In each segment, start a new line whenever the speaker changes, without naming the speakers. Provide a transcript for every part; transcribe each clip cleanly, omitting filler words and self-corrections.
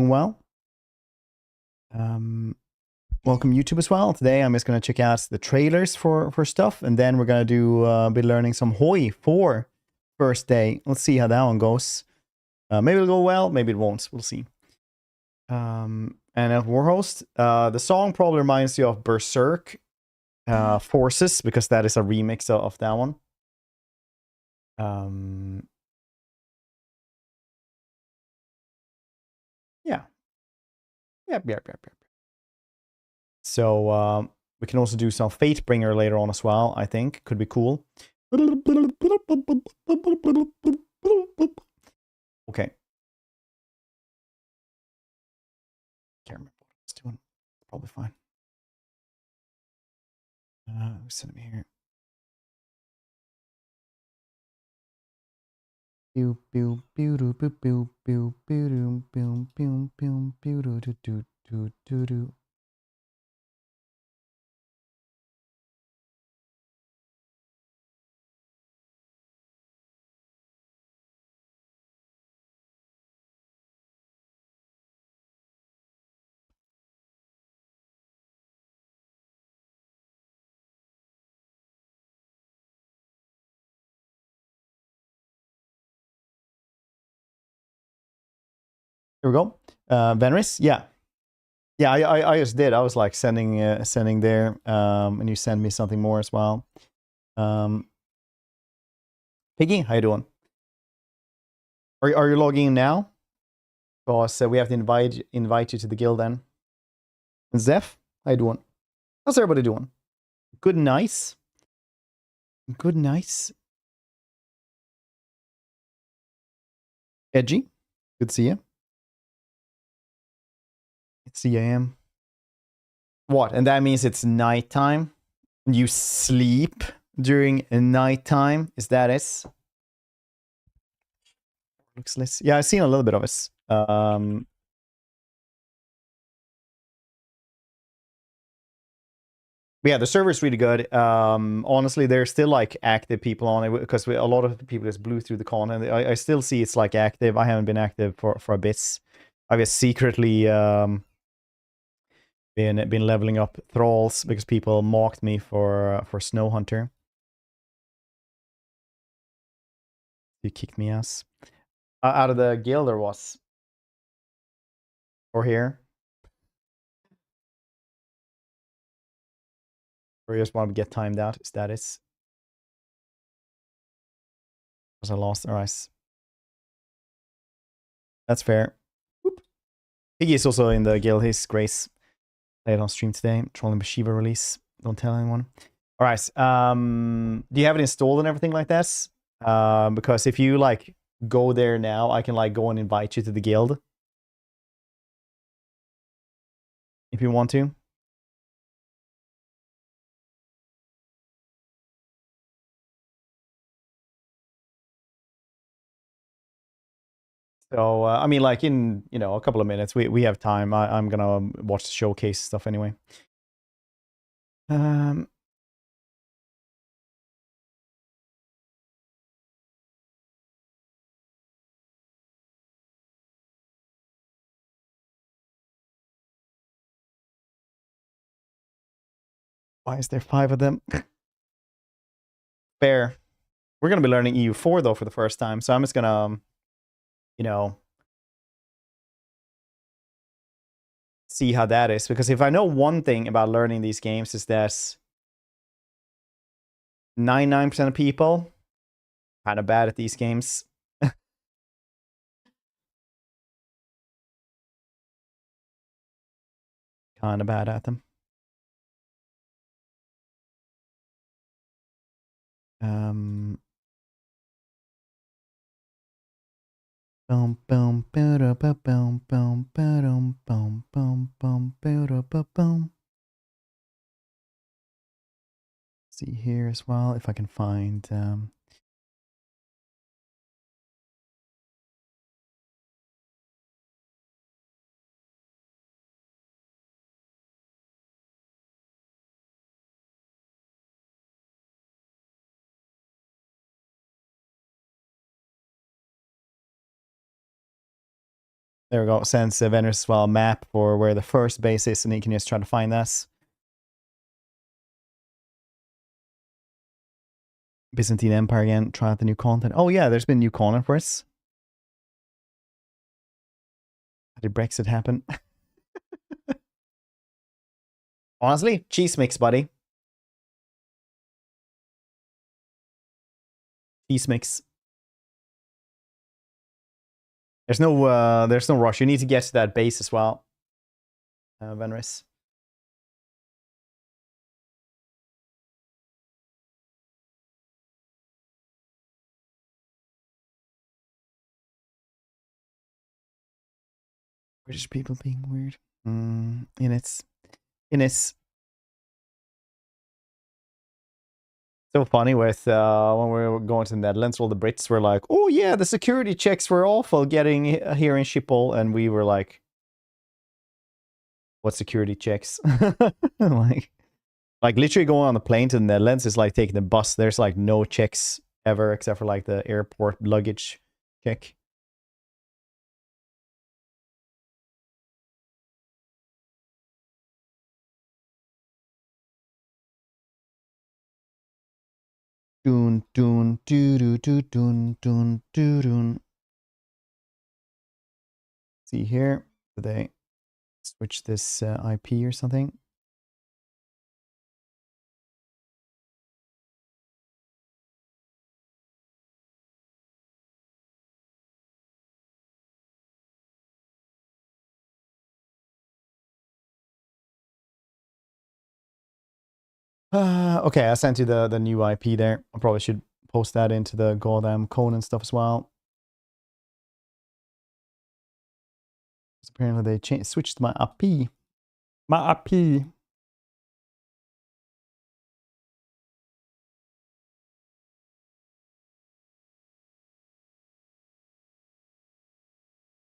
doing well. Welcome YouTube as well. Today I'm just going to check out the trailers for stuff, and then we're going to do be learning some HOI4 first day. Let's see how that one goes. Maybe it'll go well, maybe it won't. We'll see. And at Warhost, the song probably reminds you of Berserk Forces, because that is a remix of that one. Yeah. Yep. So we can also do some Fatebringer later on as well, I think. Could be cool. Okay. Can't remember what I was doing. Probably fine. Send me here. Here we go. Venris, yeah. Yeah, I just did. I was like sending there, and you send me something more as well. Piggy, how you doing? Are you logging in now? Because we have to invite you to the guild then. And Zeph, how you doing? How's everybody doing? Good, nice. Good, nice. Edgy, good to see you. It's CIM. What? And that means it's nighttime? You sleep during nighttime? Is that it? Looks less. Yeah, I've seen a little bit of it. Yeah, the server's really good. Honestly, there's still like active people on it, because a lot of people just blew through the con, and I still see it's like active. I haven't been active for a bit. I've just secretly been leveling up thralls because people mocked me for Snow Hunter. You kicked me ass out of the guild, or was or here, or you just want to get timed out? Status. Because I lost. All right, that's fair. Whoop. Piggy is also in the guild. He's Grace. Played on stream today. Trolling Shiva release. Don't tell anyone. All right. Do you have it installed and everything like that? Because if you like go there now, I can like go and invite you to the guild if you want to. So I mean, like in a couple of minutes, we have time. I'm gonna watch the showcase stuff anyway. Why is there 5 of them? Fair. We're gonna be learning EU4 though for the first time, so I'm just gonna, see how that is. Because if I know one thing about learning these games is that 99% of people kind of bad at these games. Kind of bad at them. See here as well if I can find There we go. Sends Venus as well a map for where the first base is, and he can just try to find us. Byzantine Empire again. Try out the new content. Oh yeah, there's been new content for us. How did Brexit happen? Honestly, cheese mix, buddy. Cheese mix. There's no rush. You need to get to that base as well. Venris. British people being weird. In its so funny with when we were going to the Netherlands, all the Brits were like, "Oh yeah, the security checks were awful getting here in Schiphol," and we were like, "What security checks?" like literally going on the plane to the Netherlands is like taking the bus. There's like no checks ever except for like the airport luggage check. Dun dun doo doo doo dun dun doo dun. See here, did they switch this IP or something? Okay, I sent you the new IP there. I probably should post that into the goddamn Conan stuff as well. Apparently they switched my IP. My IP.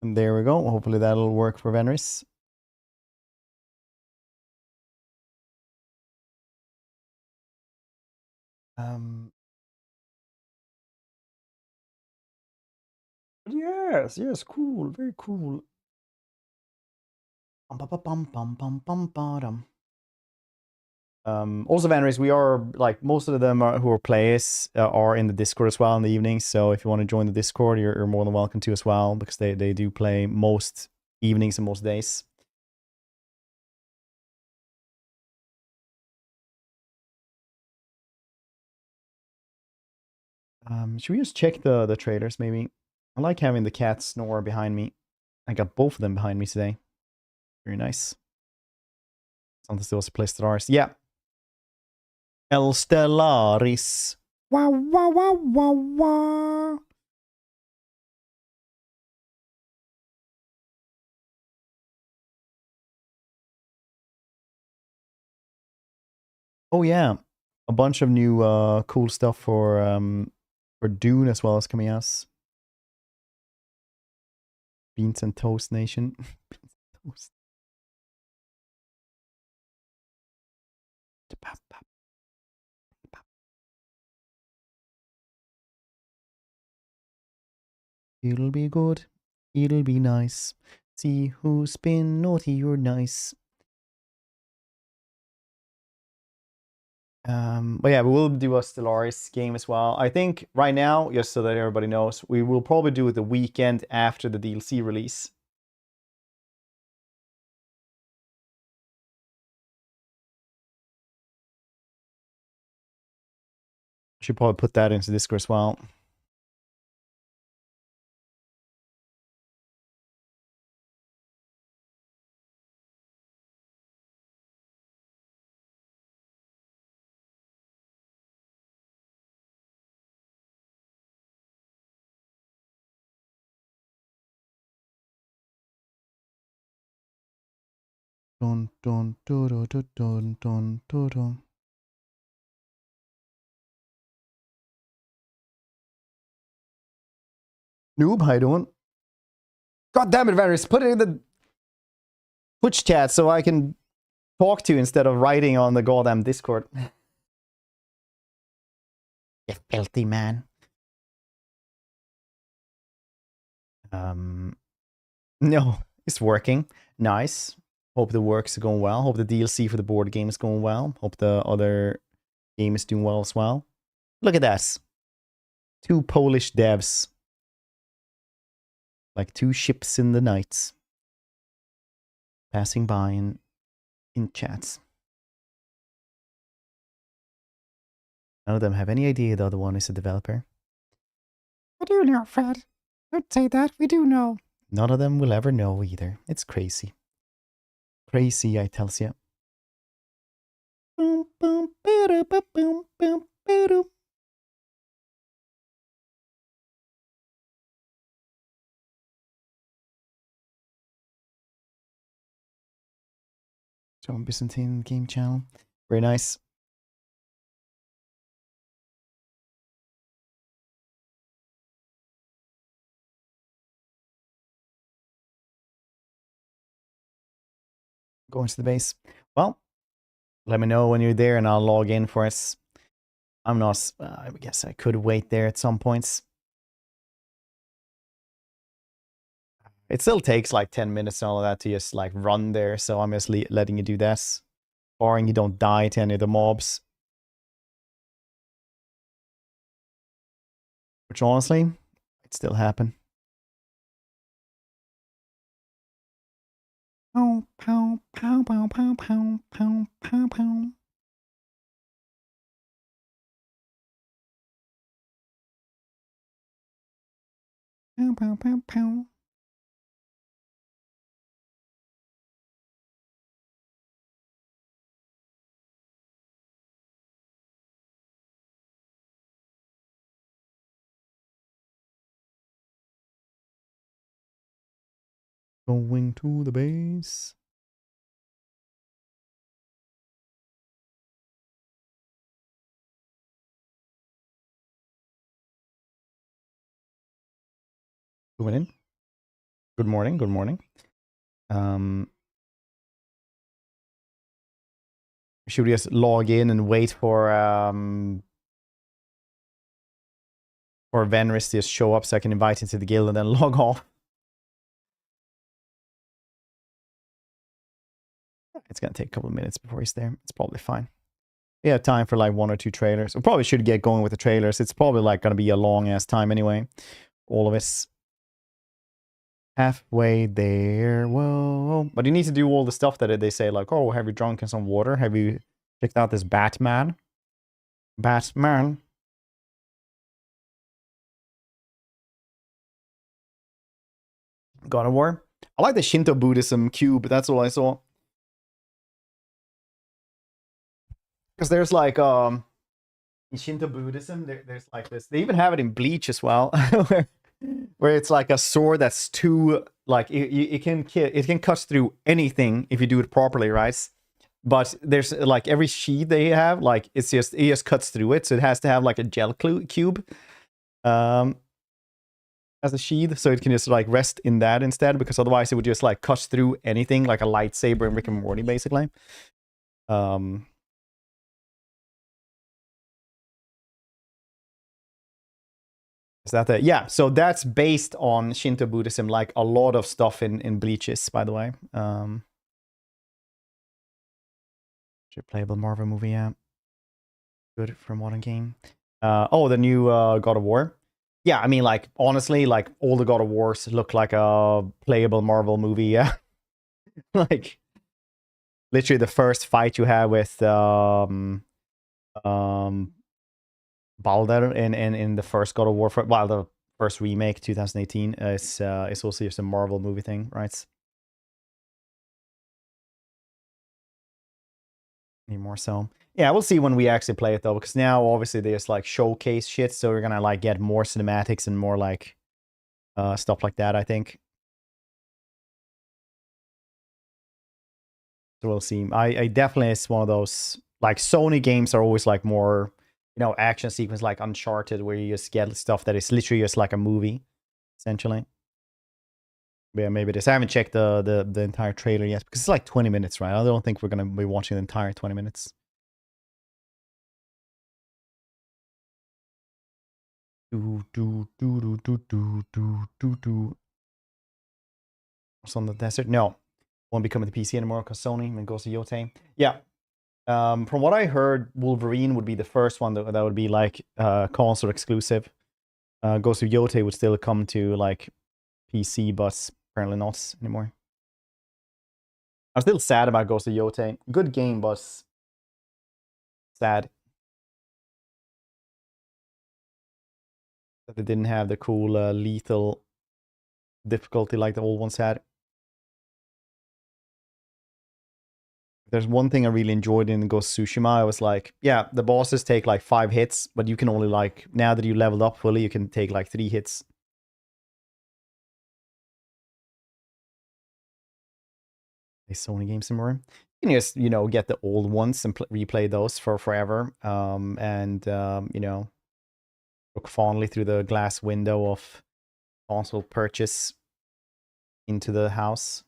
And there we go. Hopefully that'll work for Venris. Yes, cool, very cool. Also, Vanris, we are like most of them who are players are in the Discord as well in the evenings. So if you want to join the Discord, you're more than welcome to as well, because they do play most evenings and most days. Should we just check the traders maybe? I like having the cat snore behind me. I got both of them behind me today. Very nice. Something still to play Stellaris. Yeah. El Stellaris. Wow, wow, wow, wow, wow. Oh yeah. A bunch of new cool stuff for Dune as well as coming out. Beans and Toast Nation. Beans and Toast. It'll be good. It'll be nice. See who's been naughty or nice. But yeah, we will do a Stellaris game as well. I think right now, just so that everybody knows, we will probably do it the weekend after the DLC release. Should probably put that into Discord as well. Dun dun dun dun dun dun dun dun. Noob, how you doing? God damn it, Varys, put it in the Twitch chat so I can talk to you instead of writing on the goddamn Discord. You filthy man. No, it's working. Nice. Hope the work's going well. Hope the DLC for the board game is going well. Hope the other game is doing well as well. Look at that. 2 Polish devs. Like 2 ships in the night. Passing by in chats. None of them have any idea the other one is a developer.
We do know, Fred. Don't say that. We do know.
None of them will ever know either. It's crazy. Crazy, I tells you. Boom, boom, boom, boom, boom, boom. John Byzantine game channel. Very nice. Going to the base. Well, let me know when you're there and I'll log in for it. I'm not, I guess I could wait there at some points. It still takes like 10 minutes and all of that to just like run there. So I'm just letting you do that. Barring you don't die to any of the mobs. Which honestly, might still happen.
Pow, pow, pow, pow, pow, pow, pow, pow, pow. Pow, pow, pow, pow.
Going to the base. Moving in. Good morning. Good morning. Should we just log in and wait for Venris to just show up so I can invite him to the guild and then log off? It's gonna take a couple of minutes before he's there. It's probably fine. We have time for like 1 or 2 trailers. We probably should get going with the trailers. It's probably like gonna be a long ass time anyway. All of us. Halfway there. Whoa. But you need to do all the stuff that they say, like, oh, have you drunk in some water? Have you checked out this Batman? Batman. God of War. I like the Shinto Buddhism cube. That's all I saw. Because there's like in Shinto Buddhism, there's like this. They even have it in Bleach as well, where it's like a sword that's too like it can cut through anything if you do it properly, right? But there's like every sheet they have, like it just cuts through it, so it has to have like a gel cube as a sheath, so it can just like rest in that instead, because otherwise it would just like cut through anything, like a lightsaber in Rick and Morty, basically. Is that the yeah? So that's based on Shinto Buddhism, like a lot of stuff in Bleaches, by the way. Playable Marvel movie, yeah. Good for modern game. Oh, the new God of War. Yeah, I mean, like honestly, like all the God of Wars look like a playable Marvel movie. Yeah, like literally the first fight you have with Balder in the first God of War, well, the first remake 2018 is also just a Marvel movie thing, right? Any more so. Yeah, we'll see when we actually play it though, because now obviously there's like showcase shit, so we're gonna like get more cinematics and more like stuff like that, I think. So we'll see. I definitely, it's one of those, like Sony games are always like more, you know, action sequence like Uncharted, where you just get stuff that is literally just like a movie, essentially. But yeah, maybe this. I haven't checked the entire trailer yet, because it's like 20 minutes, right? I don't think we're gonna be watching the entire 20 minutes. Do do do do do do do do. What's on the desert? No. Won't be coming to PC anymore because Sony and Ghost of Yotei. Yeah. From what I heard, Wolverine would be the first one that would be like console exclusive. Ghost of Yotei would still come to like PC, but apparently not anymore. I'm still sad about Ghost of Yotei. Good game, but sad that they didn't have the cool lethal difficulty like the old ones had. There's one thing I really enjoyed in Ghost of Tsushima. I was like, yeah, the bosses take like 5 hits, but you can only like, now that you leveled up fully, you can take like 3 hits. Play Sony games some more. You can just, you know, get the old ones and replay those for forever. You know, look fondly through the glass window of console purchase into the house.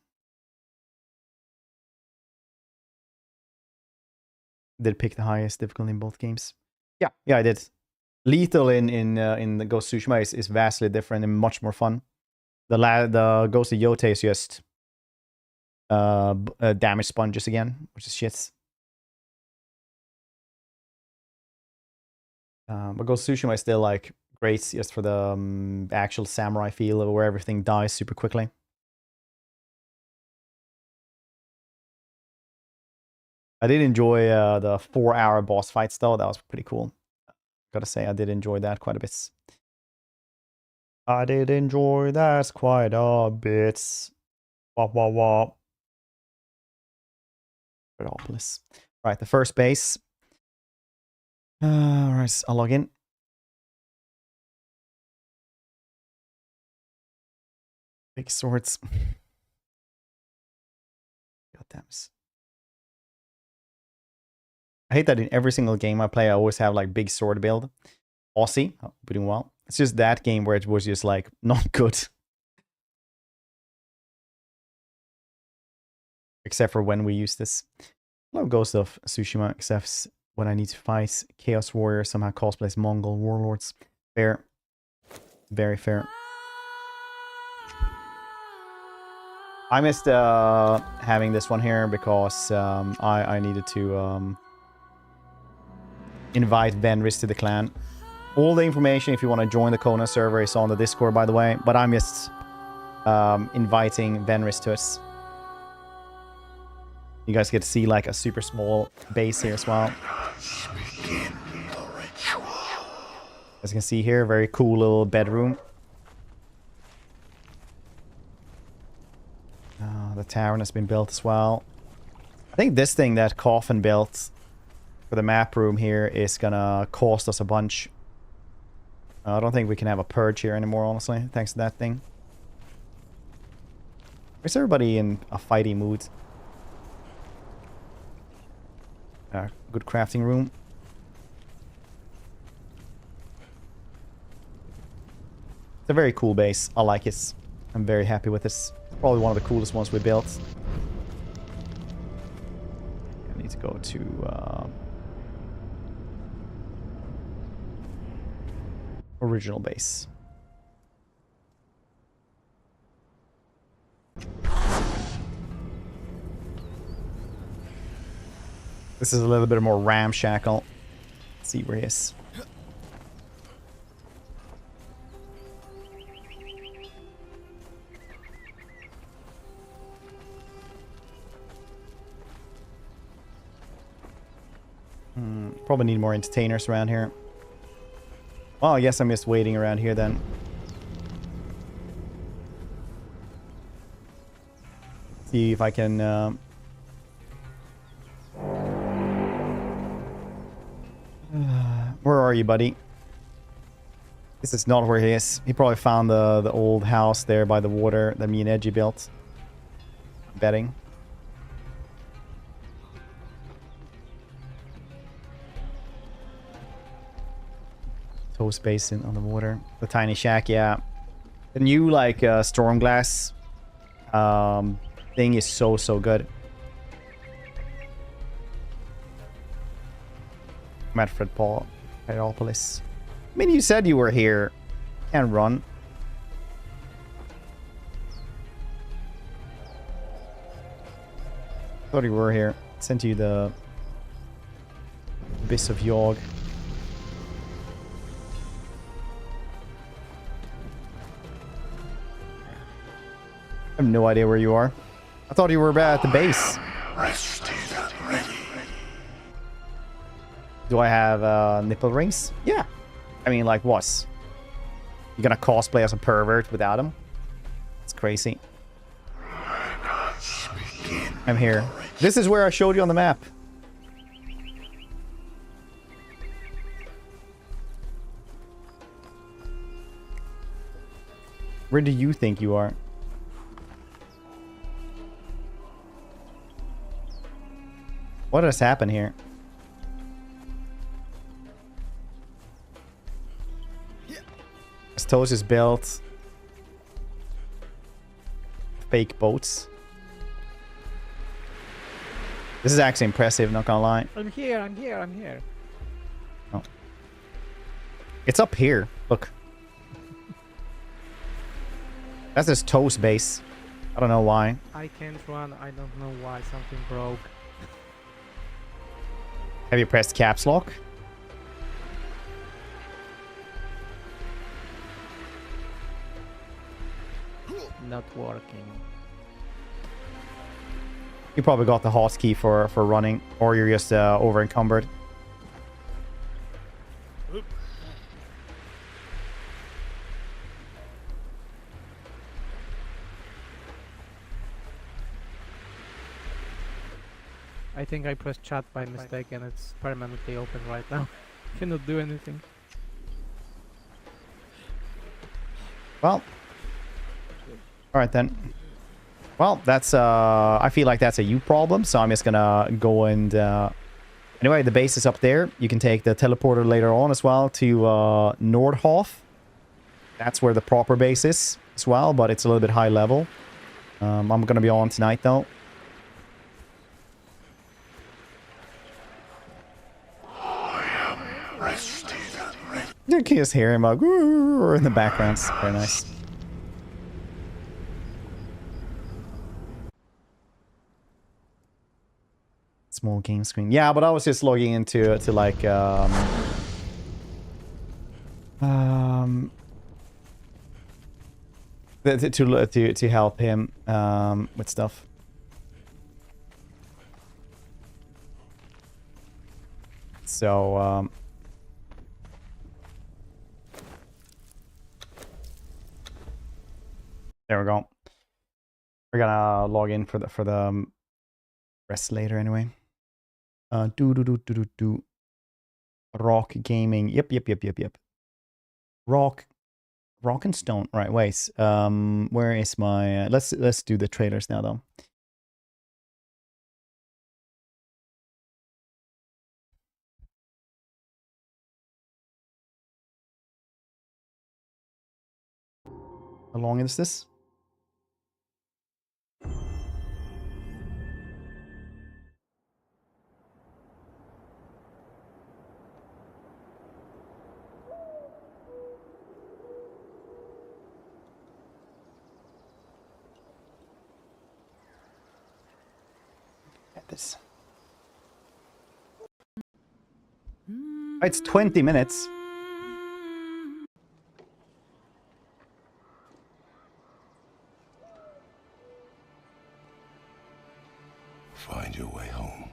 Did pick the highest difficulty in both games. Yeah, I did. Lethal in the Ghost of Tsushima is vastly different and much more fun. The Ghost of Yotei is just damage sponges again, which is shit. But Ghost of Tsushima is still like great just for the actual samurai feel where everything dies super quickly. I did enjoy the 4-hour boss fights though. That was pretty cool. Gotta say, I did enjoy that quite a bit. I did enjoy that quite a bit. Wah, wah, wah. Right, the first base. Alright, I'll log in. Big swords. God damn it. I hate that in every single game I play, I always have like big sword build. Aussie, oh, doing well. It's just that game where it was just like not good. Except for when we use this. I love Ghost of Tsushima, except when I need to fight Chaos Warrior, somehow cosplays Mongol warlords. Fair. Very fair. I missed having this one here because I needed to invite Venris to the clan. All the information if you want to join the Kona server is on the Discord, by the way, but I'm just inviting Venris to us. You guys get to see like a super small base here as well. As you can see here, very cool little bedroom. The tavern has been built as well. I think this thing that Coffin built for the map room here is gonna cost us a bunch. I don't think we can have a purge here anymore, honestly, thanks to that thing. Is everybody in a fighting mood? Good crafting room. It's a very cool base. I like it. I'm very happy with this. Probably one of the coolest ones we built. I need to go to original base. This is a little bit more ramshackle. Let's see where he is. Probably need more entertainers around here. Well, I guess I'm just waiting around here then. See if I can... Where are you, buddy? This is not where he is. He probably found the old house there by the water that me and Edgy built. I'm betting. Toast basin on the water. The tiny shack, yeah. The new, like, storm glass thing is so good. Medfred Paul. Peropolis. I mean, you said you were here. Can't run. Thought you were here. Sent you the Abyss of Yogg. I have no idea where you are. I thought you were at the base.
Rested and ready.
Do I have nipple rings? Yeah. I mean, like, what? You gonna cosplay as a pervert without them? It's crazy. I'm here. This is where I showed you on the map. Where do you think you are? What has happened here? Toast is built fake boats. This is actually impressive, not gonna lie.
I'm here, I'm here, I'm here.
Oh. It's up here. Look. That's his toast base. I don't know why.
I can't run, I don't know why, something broke.
Have you pressed caps lock?
Not working.
You probably got the hotkey for running, or you're just over encumbered.
I think I pressed chat by mistake and it's permanently open right now. Cannot do anything.
Well. Alright then. Well, that's I feel like that's a you problem, so I'm just gonna go and anyway, the base is up there. You can take the teleporter later on as well to Nordhof. That's where the proper base is as well, but it's a little bit high level. I'm gonna be on tonight though. You can just hear him like in the background. It's very nice. Small game screen. Yeah, but I was just logging into like to help him with stuff. So there we go. We're gonna log in for the rest later anyway. Rock gaming. Yep. Rock and stone. Right, wait. Where is my let's do the trailers now though. How long is this? This. It's 20 minutes.
Find your way home.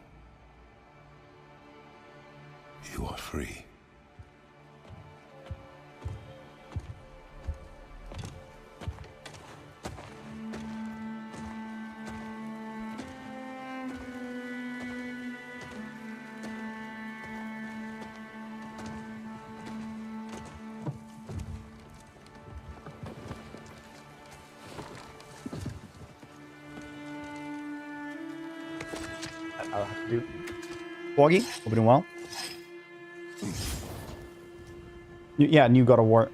You are free.
I'll have to do. Foggy, hope you're doing well. Yeah, new God of War.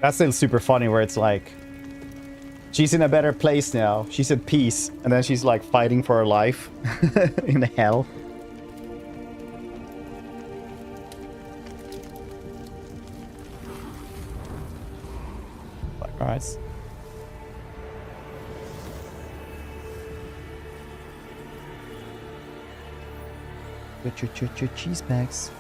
That's still super funny where it's like she's in a better place now. She's at peace, and then she's like fighting for her life in hell. Alright. Cheese packs.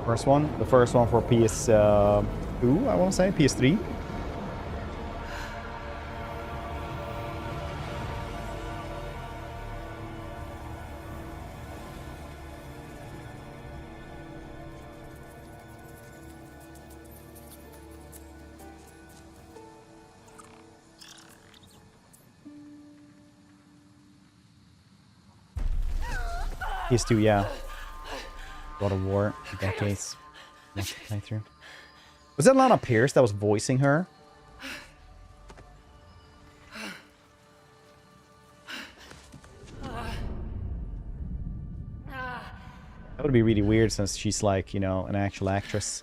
First one, the first one for PS2, I want to say, PS3. PS2, yeah. God of War, decades. Next playthrough. Was that Lana Pierce that was voicing her? That would be really weird since she's like, you know, an actual actress.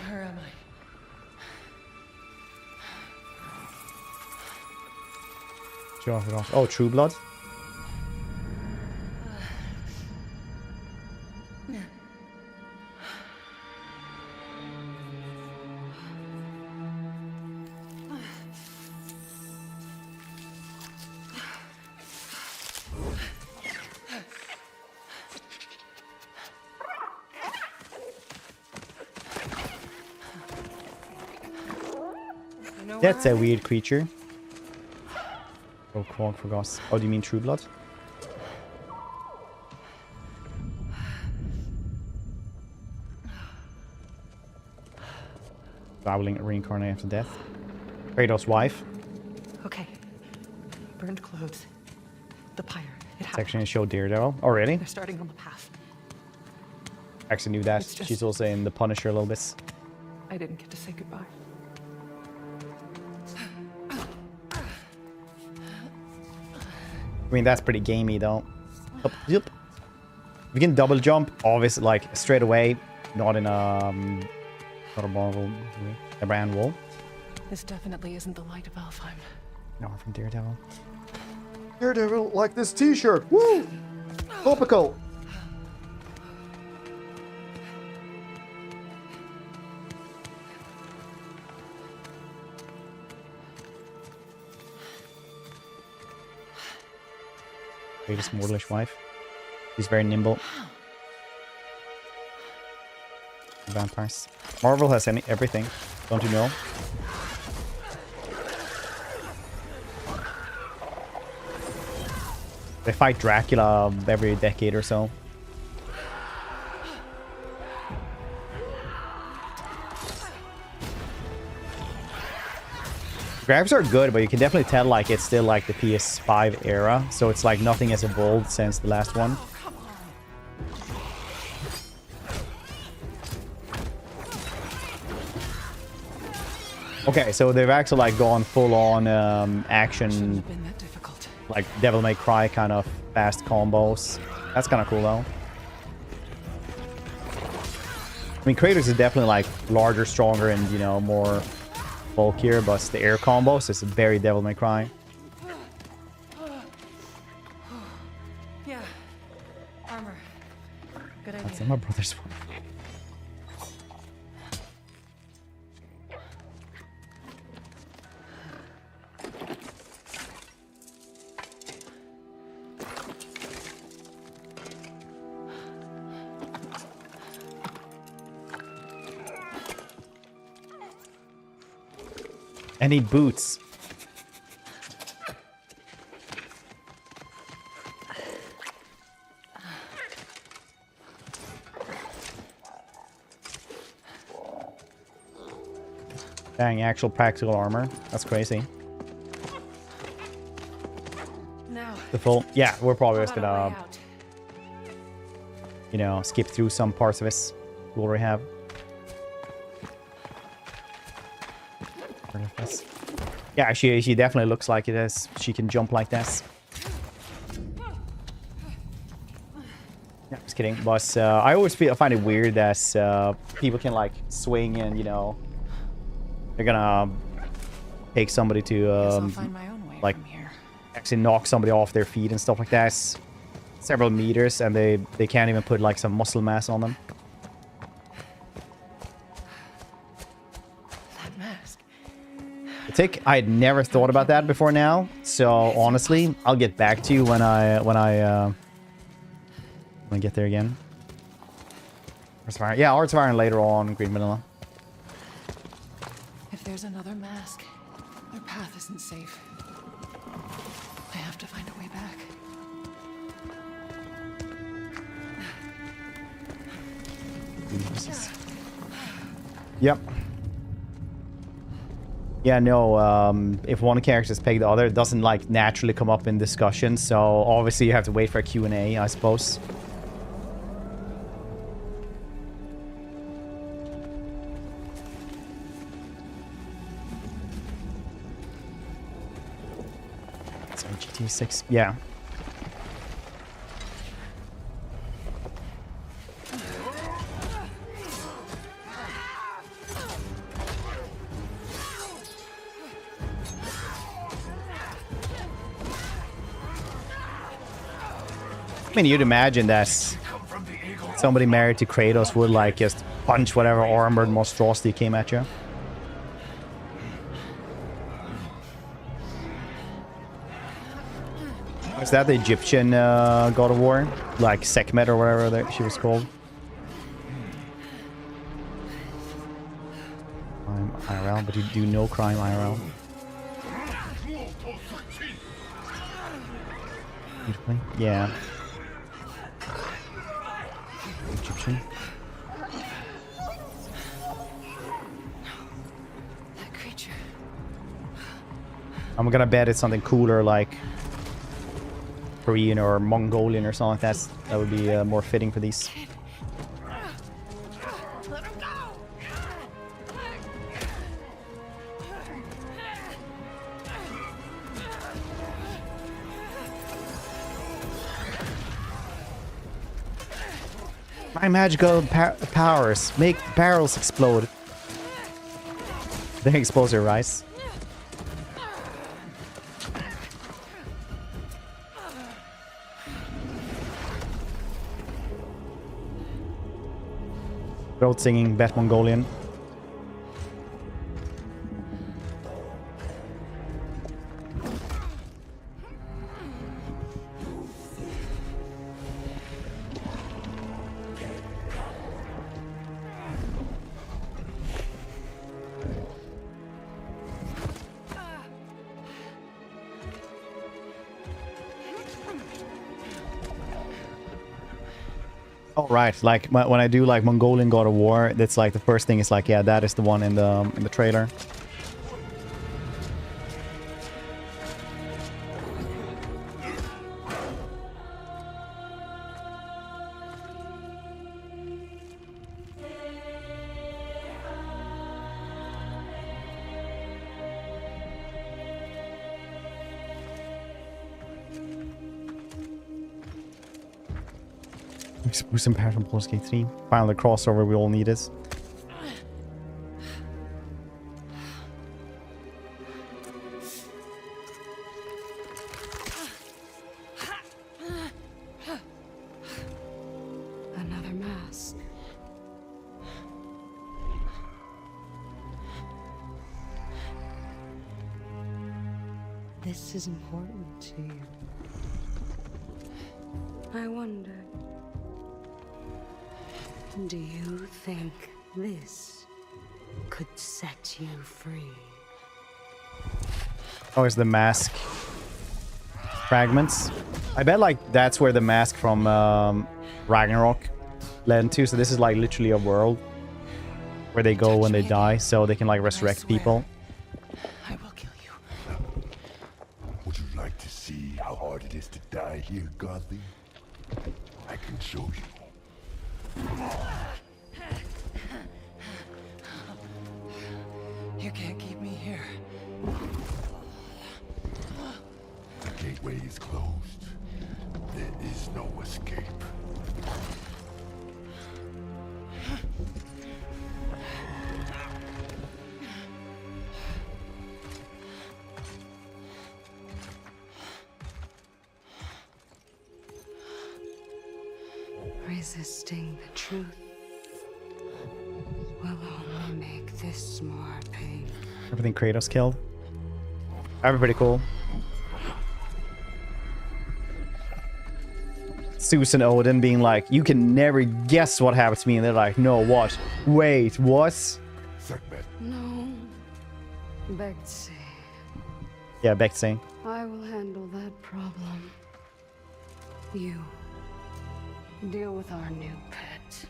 Where am I?
Show off it off. Oh, True Blood. That's a weird creature. Oh, Quag forgot. Oh, do you mean True Blood? Babbling reincarnate after death. Kratos' wife.
Okay. Burned clothes. The pyre. It happened.
Section show Daredevil. Oh, really?
They're starting on the path.
Actually knew that.
It's just-
She's also in The Punisher a little bit.
I didn't get to say goodbye.
I mean, that's pretty gamey, though. Up, yep. We can double jump, obviously, like, straight away. Not in a... not a Marvel movie. A brand wall.
This definitely isn't the light of Alfheim.
No, from Daredevil. Daredevil, like this t-shirt. Woo! Topical. Greatest mortalish wife. She's very nimble. Vampires. Marvel has everything. Don't you know? They fight Dracula every decade or so. Graphics are good, but you can definitely tell like it's still like the PS5 era, so it's like nothing has evolved since the last one. Okay, so they've actually like gone full on action,
Shouldn't have been that difficult.
like Devil May Cry kind of fast combos. That's kind of cool though. I mean, Kratos is definitely like larger, stronger, and you know more bulkier, but the air combos is very Devil May Cry.
Yeah. Armor. Good idea.
That's my brother's one. I need boots. Dang, actual practical armor. That's crazy.
Now.
The full... Yeah, we're probably
how
just
about a way
gonna,
out?
you know, skip through some parts of this. We already have. Yeah, she definitely looks like it is. She can jump like this. Yeah, just kidding. But I always find it weird that people can like swing and you know they're gonna take somebody
Guess I'll
to
find my own way
like
from here.
actually knock somebody off their feet and stuff like that. It's several meters, and they can't even put like some muscle mass on them.
That mask.
I had never thought about that before now, so honestly, I'll get back to you when I get there again. Yeah, Arts Iron later on, Green Vanilla.
If there's another mask, their path isn't safe. I have to find a way back.
Yep. Yeah, no, if one character is pegged the other, it doesn't like naturally come up in discussion, so obviously you have to wait for a Q&A, I suppose. So GTA 6, yeah. I mean, you'd imagine that somebody married to Kratos would like just punch whatever armored monstrosity came at you. Was that the Egyptian god of war? Like Sekhmet or whatever she was called? Crime IRL, but you do know crime IRL. Beautifully. Yeah. Egyptian.
That creature.
I'm gonna bet it's something cooler like Korean or Mongolian or something like that. That would be more fitting for these.
Let him go.
My magical powers make barrels explode. They explode your rice. Throat singing, Bet Mongolian. Oh, right. Like when I do like Mongolian God of War, that's like the first thing is like, yeah, that is the one in the trailer. Exclusive pair from Baldur's Gate 3. Finally, the crossover we all need is.
Another mask.
This is important to you. I wonder, do you think this could set you free?
Oh, it's the mask fragments. I bet like that's where the mask from Ragnarok led into. So this is like literally a world where they go when they die, so they can like resurrect people.
I will kill you.
Would you like to see how hard it is to die here, Godly? I can show you.
You can't keep me here.
The gateway is closed. There is no escape.
Resisting the truth will only make this more painful.
Everything Kratos killed. That'd be pretty cool. Zeus and Odin being like, you can never guess what happened to me. And they're like, no, what? Wait, what?
Sekhmet,
No, Betsy.
Yeah, Betsy.
I will handle that problem. You deal with our new pet.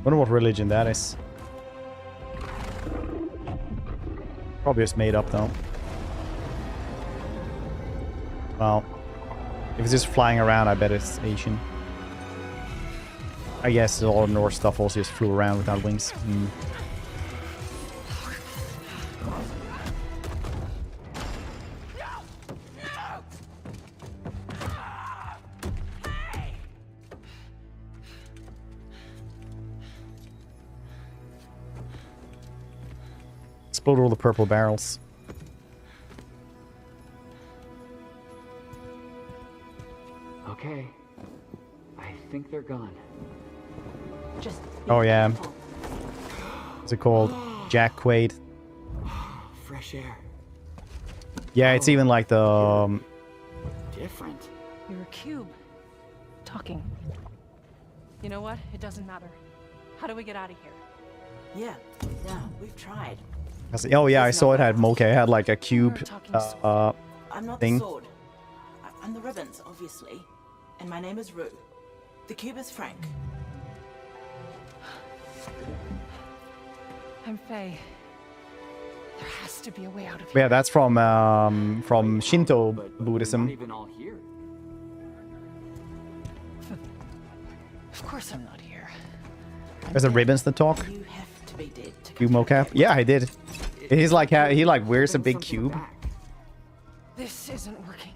Wonder what religion that is. Probably just made up though. Well, if it's just flying around, I bet it's Asian. I guess a lot of Norse stuff also just flew around without wings. Explode all the purple barrels.
Okay. I think they're gone. Just
Oh yeah. What's it called? Jack Quaid.
fresh air.
Yeah, it's even like the
Different.
You're a cube. Talking. You know what? It doesn't matter. How do we get out of here?
Yeah, we've tried.
oh yeah, I saw it had Moke. It had like a cube
We're talking
I'm not
thing.
the sword. I'm the ribbons, obviously. And my name is Rue. The cube is Frank.
I'm Faye. There has to be a way out of here.
Yeah, that's from Shinto
But Not
Buddhism.
even all here.
Of course I'm not here.
There's a ribbons that talk.
You have to be dead to
Cube
come
mocap. Yeah, I did. He's like he like wears a big
Something
cube.
back.
This isn't working.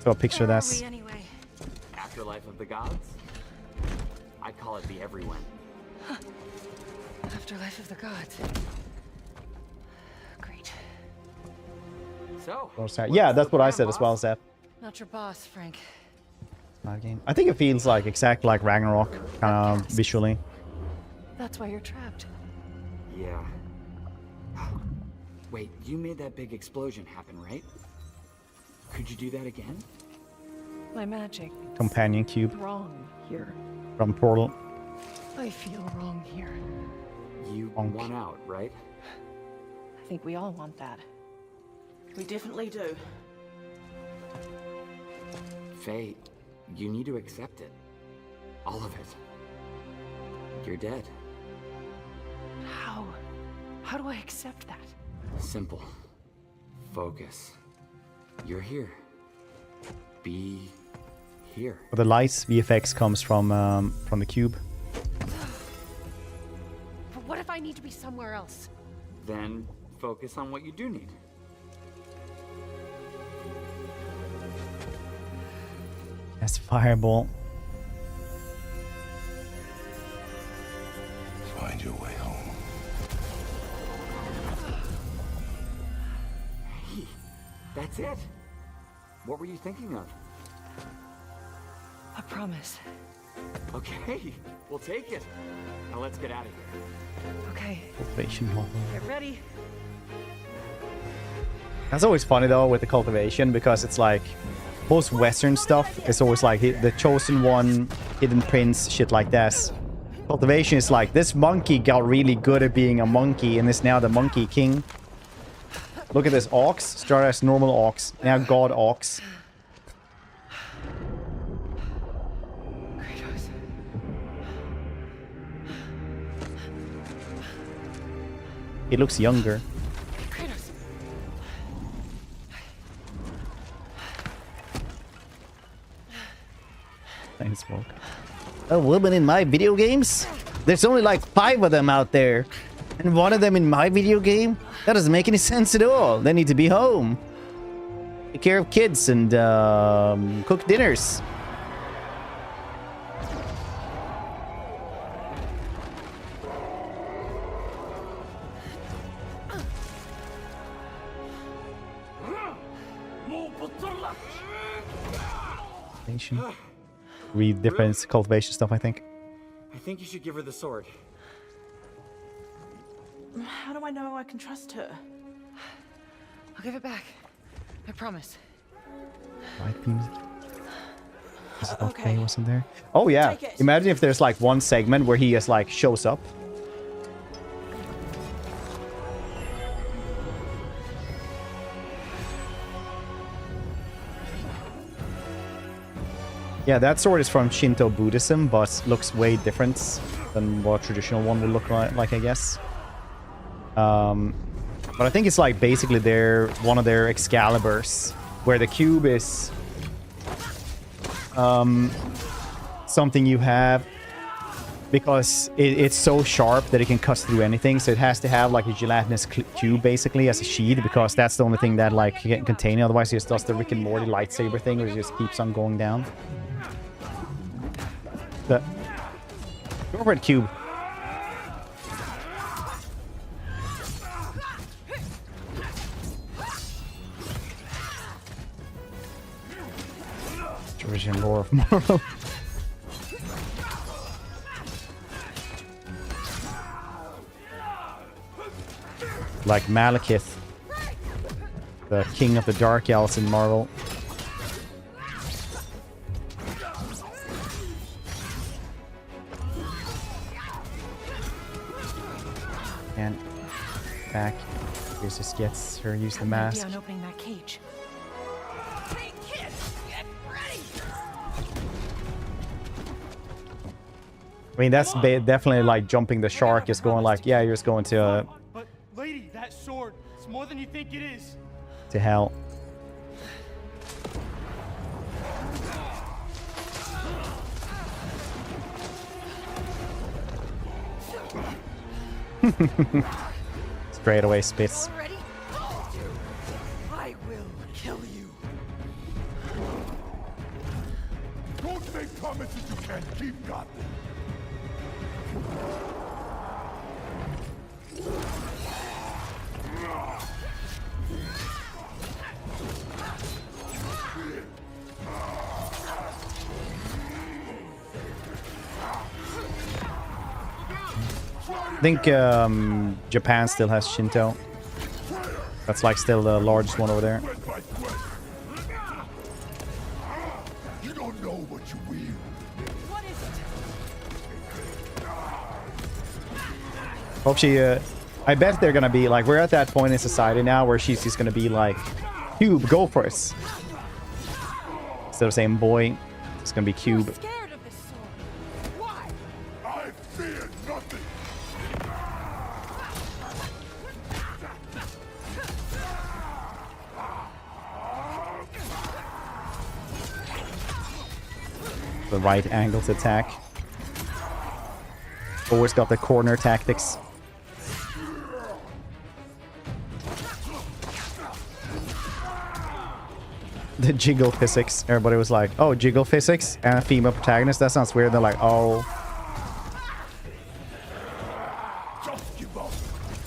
So a picture of
Where are
this.
we anyway?
Afterlife of the gods? I call it the everyone.
Afterlife of the gods. Great.
So.
Yeah,
what's
that's
the
what I
plan,
said as well,
boss?
Zep.
Not your boss, Frank.
Bad game. I think it feels like exactly like Ragnarok, kind of visually.
That's why you're trapped.
Yeah. Wait, you made that big explosion happen, right? Could you do that again?
My magic.
Companion cube
Wrong here.
from Portal.
I feel wrong here.
You
Bonk.
won out, right?
I think we all want that.
We definitely do.
Faye, you need to accept it. All of it. You're dead.
How? How do I accept that?
Simple. Focus. You're here. Be here.
But the lights VFX comes from the cube.
But what if I need to be somewhere else?
Then focus on what you do need.
That's fireball.
find your way home.
Hey, that's it. What were you thinking of?
A promise.
Okay, we'll take it. Now let's get out of here.
Okay,
Cultivation hall.
get ready.
That's always funny though with the cultivation, because it's like most Western stuff is always like the chosen one, hidden prince, shit like that. Cultivation is like, this monkey got really good at being a monkey and is now the monkey king. Look at this ox, started as normal ox, now god ox.
Kratos.
He looks younger.
Kratos.
It's woke. A woman in my video games? There's only like 5 of them out there. And one of them in my video game? That doesn't make any sense at all. They need to be home. Take care of kids and cook dinners. Read different cultivation stuff, I think.
I think you should give her the sword.
How do I know I can trust her?
I'll give it back. I promise.
Right themes.
Okay.
Wasn't there? Oh yeah.
Take it.
Imagine if there's like one segment where he just like shows up. Yeah, that sword is from Shinto Buddhism, but looks way different than what a traditional one would look like, I guess. But I think it's like basically one of their Excaliburs, where the cube is something you have because it's so sharp that it can cut through anything. So it has to have like a gelatinous cube basically as a shield, because that's the only thing that like can contain it. Otherwise, it just does the Rick and Morty lightsaber thing, where it just keeps on going down. The Go cube. Georgian lore of Marvel. Like Malekith, the king of the Dark Elves in Marvel. And back. Here's just gets her use the mask.
On opening that cage.
I mean, that's definitely like jumping the shark. Just going like, yeah, you're just going to
But lady, that sword, it's more than you think it is.
to hell. Straight away spits.
Ready? I will kill you.
Don't make promises you can't keep, Gotham.
I think Japan still has Shinto. That's like still the largest one over there.
You don't know what you will.
What is it?
Hope she, I bet they're gonna be like, we're at that point in society now where she's just gonna be like, Cube, go for us. Instead of saying boy, it's gonna be Cube.
Scared of this sword. Why?
I fear nothing.
The right angle to attack. Always got the corner tactics. The jiggle physics. Everybody was like, oh, jiggle physics and a female protagonist. That sounds weird. They're like, oh.
Just give up.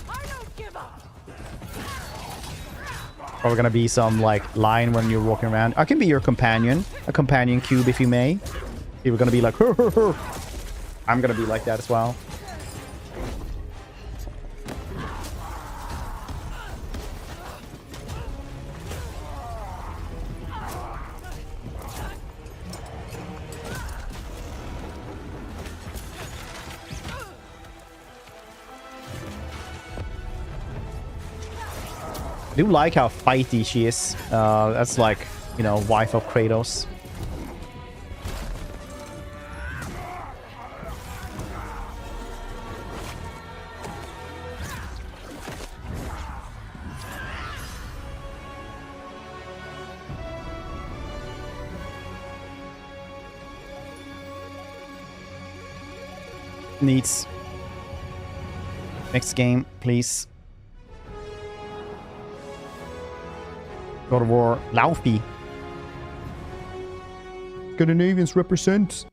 I don't give up.
Probably gonna be some like line when you're walking around. I can be your companion. A companion cube, if you may. You're gonna be like, hur, hur, hur. I'm gonna be like that as well. I do like how fighty she is. That's like, you know, wife of Kratos. Needs. Next game, please. God of War Laufey. Scandinavians represent.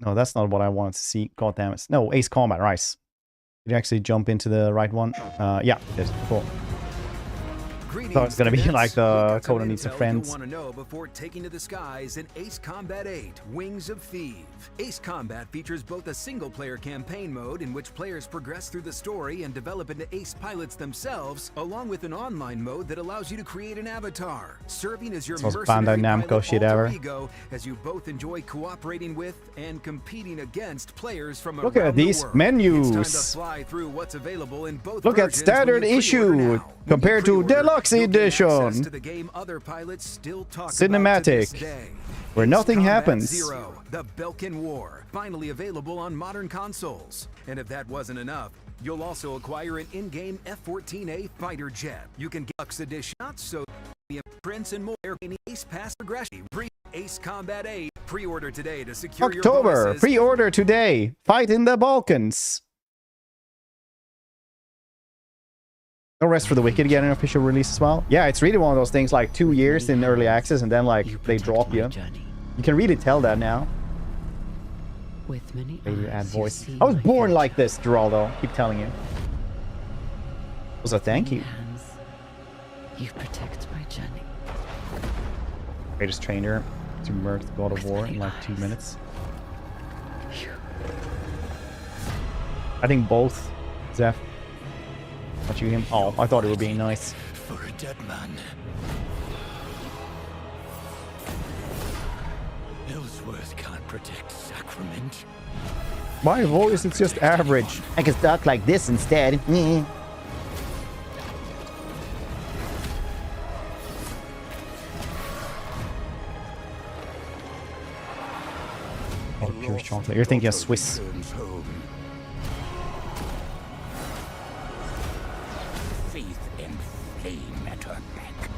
No, that's not what I wanted to see. God damn it. No, Ace Combat, right. Did you actually jump into the right one? Yeah, it is. Cool. So it's gonna be like the Coda needs a friend.
Want to know before taking to the skies in Ace Combat 8: Wings of Thieves. Ace Combat features both a single-player campaign mode in which players progress through the story and develop into Ace pilots themselves, along with an online mode that allows you to create an avatar, serving as your mercenary pilot alter ego, as you both enjoy cooperating with and competing against players from around the world.
Look at these menus.
It's time to fly through what's available in both
Look at standard issue compared to deluxe edition. Cinematic, where nothing happens.
Zero, the Belkin War, finally available on modern consoles. And if that wasn't enough, you'll also acquire an in-game F-14A fighter jet. You can get Deluxe Edition, not so prints and more. Ace Pass Progression, Ace Combat 8. Pre-order today to secure
October,
your bonuses.
Pre-order today. Fight in the Balkans. No Rest for the Wicked get an official release as well. Yeah, it's really one of those things like 2 years in early access and then like they drop you. You can really tell that now.
With many
Maybe add voice. I was born like this, Geraldo. Keep telling you. It was a thank you.
You protect my journey.
Greatest trainer to murder God of War in like 2 minutes. I think both, Zeph. Not you, him. Oh, I thought it would be nice.
For a dead man. Ellsworth can't protect Sacrament.
My voice is just average. I can talk like this instead. Oh, pure chocolate. You're thinking of Swiss.
Faith and flame at her back.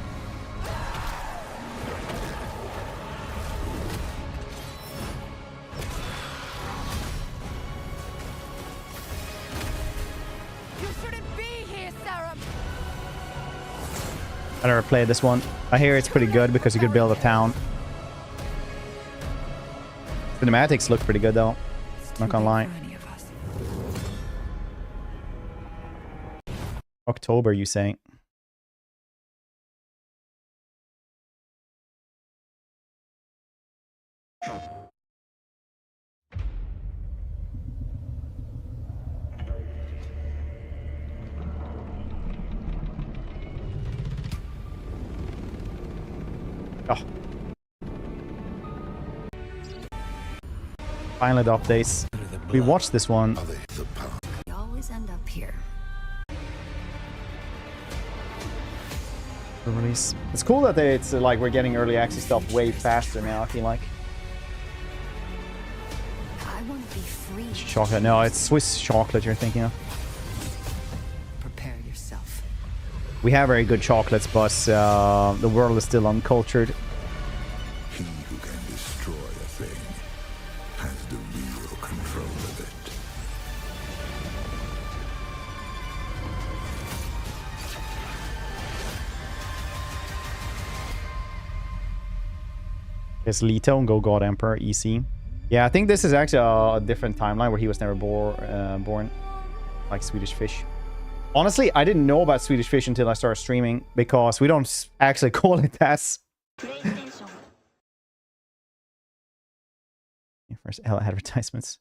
You shouldn't be here, Sarah.
I never played this one. I hear it's pretty good because you could build a town. Cinematics look pretty good though. Not gonna lie. October, you say? Oh. Final updates. We watched this one.
We always end up here.
Release. It's cool that it's like we're getting early access stuff way faster now, I feel like.
I want to be free.
Chocolate. No, it's Swiss chocolate you're thinking of.
Prepare yourself.
We have very good chocolates, but the world is still uncultured.
He who can destroy a thing has the real control of it.
It's Leto and Go God Emperor EC. Yeah, I think this is actually a different timeline where he was never born, like Swedish Fish. Honestly, I didn't know about Swedish Fish until I started streaming because we don't actually call it that. First advertisements.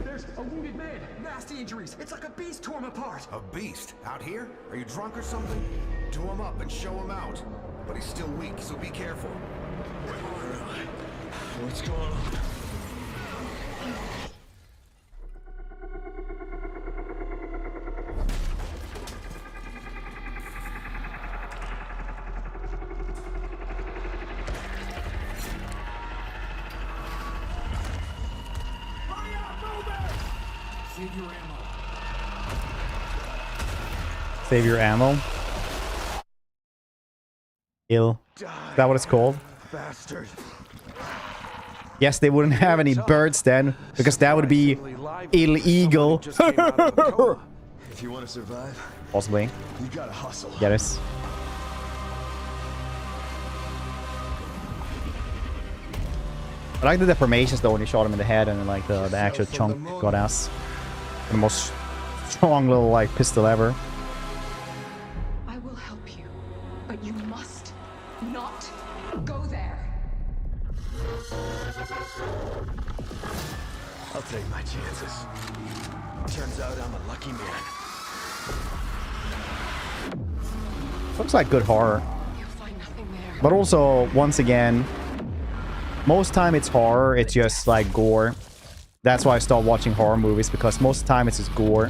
There's a wounded man. Nasty injuries. It's like a beast tore him apart.
A beast? Out here? Are you drunk or something? Do him up and show him out. But he's still weak, so be careful.
What's going on?
Save your ammo. Ill. Is that what it's called?
Bastard.
Yes, they wouldn't have any birds then, because that would be illegal.
If you want to survive,
Possibly.
you gotta hustle.
Get us. I like the deformations though when you shot him in the head and like the actual chunk got us. The most strong little like pistol ever.
I will help you, but you must not go there.
I'll take my chances. Turns out I'm a lucky man.
Looks like good horror.
You'll find nothing there.
But also, once again, most time it's horror, it's just like gore. That's why I stopped watching horror movies, because most of the time it's just gore.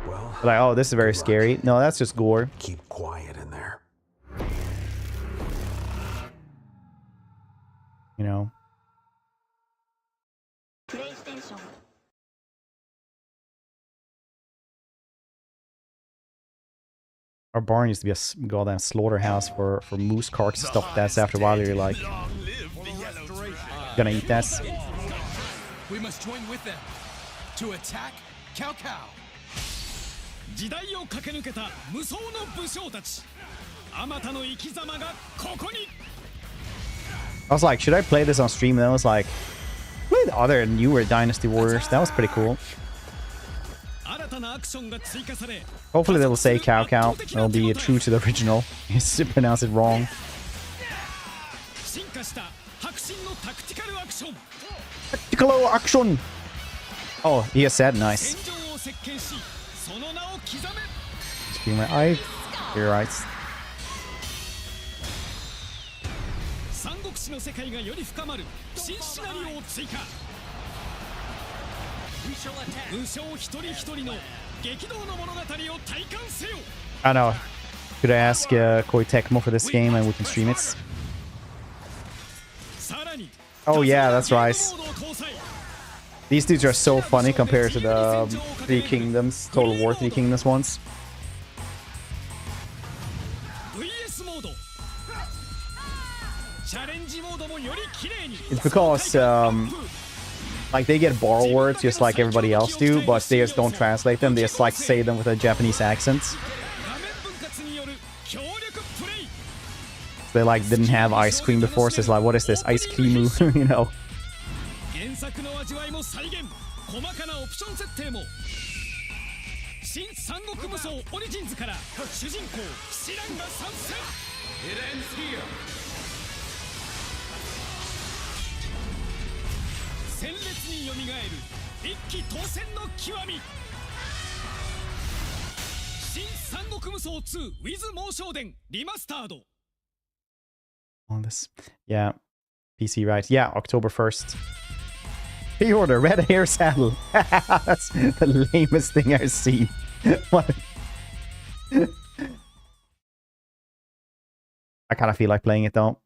Well,
Like, oh, this is very scary. No, that's just gore.
keep quiet in there.
You know. Our barn used to be a goddamn slaughterhouse for moose carts and stuff. That's after a while you're like, gonna eat this.
We must join with them to attack Cao Cao.
I was like, should I play this on stream? And I was like, play the other newer Dynasty Warriors. That was pretty cool. Hopefully they'll say Cao Cao. It'll be true to the original. It's pronounce it wrong. Tactical action! Oh, he has said nice. Streamer, you're right. I know. Could I ask Koei Tecmo for this game and we can stream it? Oh yeah, that's right. These dudes are so funny compared to the Three Kingdoms, Total War 3 Kingdoms ones. It's because like they get borrow words just like everybody else do, but they just don't translate them. They just like say them with a Japanese accent. They like didn't have ice cream before, so it's like, what is this? Ice cream, you know. On this, yeah, PC right? Yeah, October 1st. Pre-order red hair saddle. That's the lamest thing I've seen. What? I kind of feel like playing it though.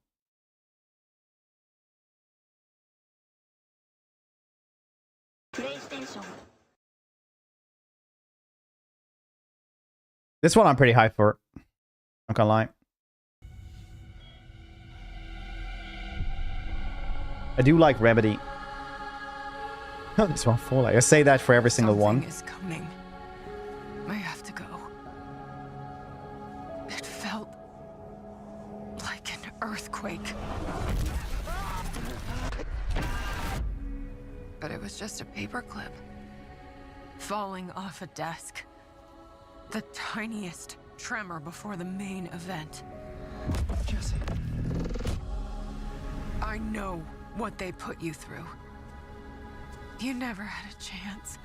This one I'm pretty hyped for. Not gonna lie. I do like Remedy. Oh, this one full. I say that for every single one.
Is coming. I have to go. It felt like an earthquake. But it was just a paperclip falling off a desk. The tiniest tremor before the main event.
Jesse.
I know what they put you through. You never had a chance.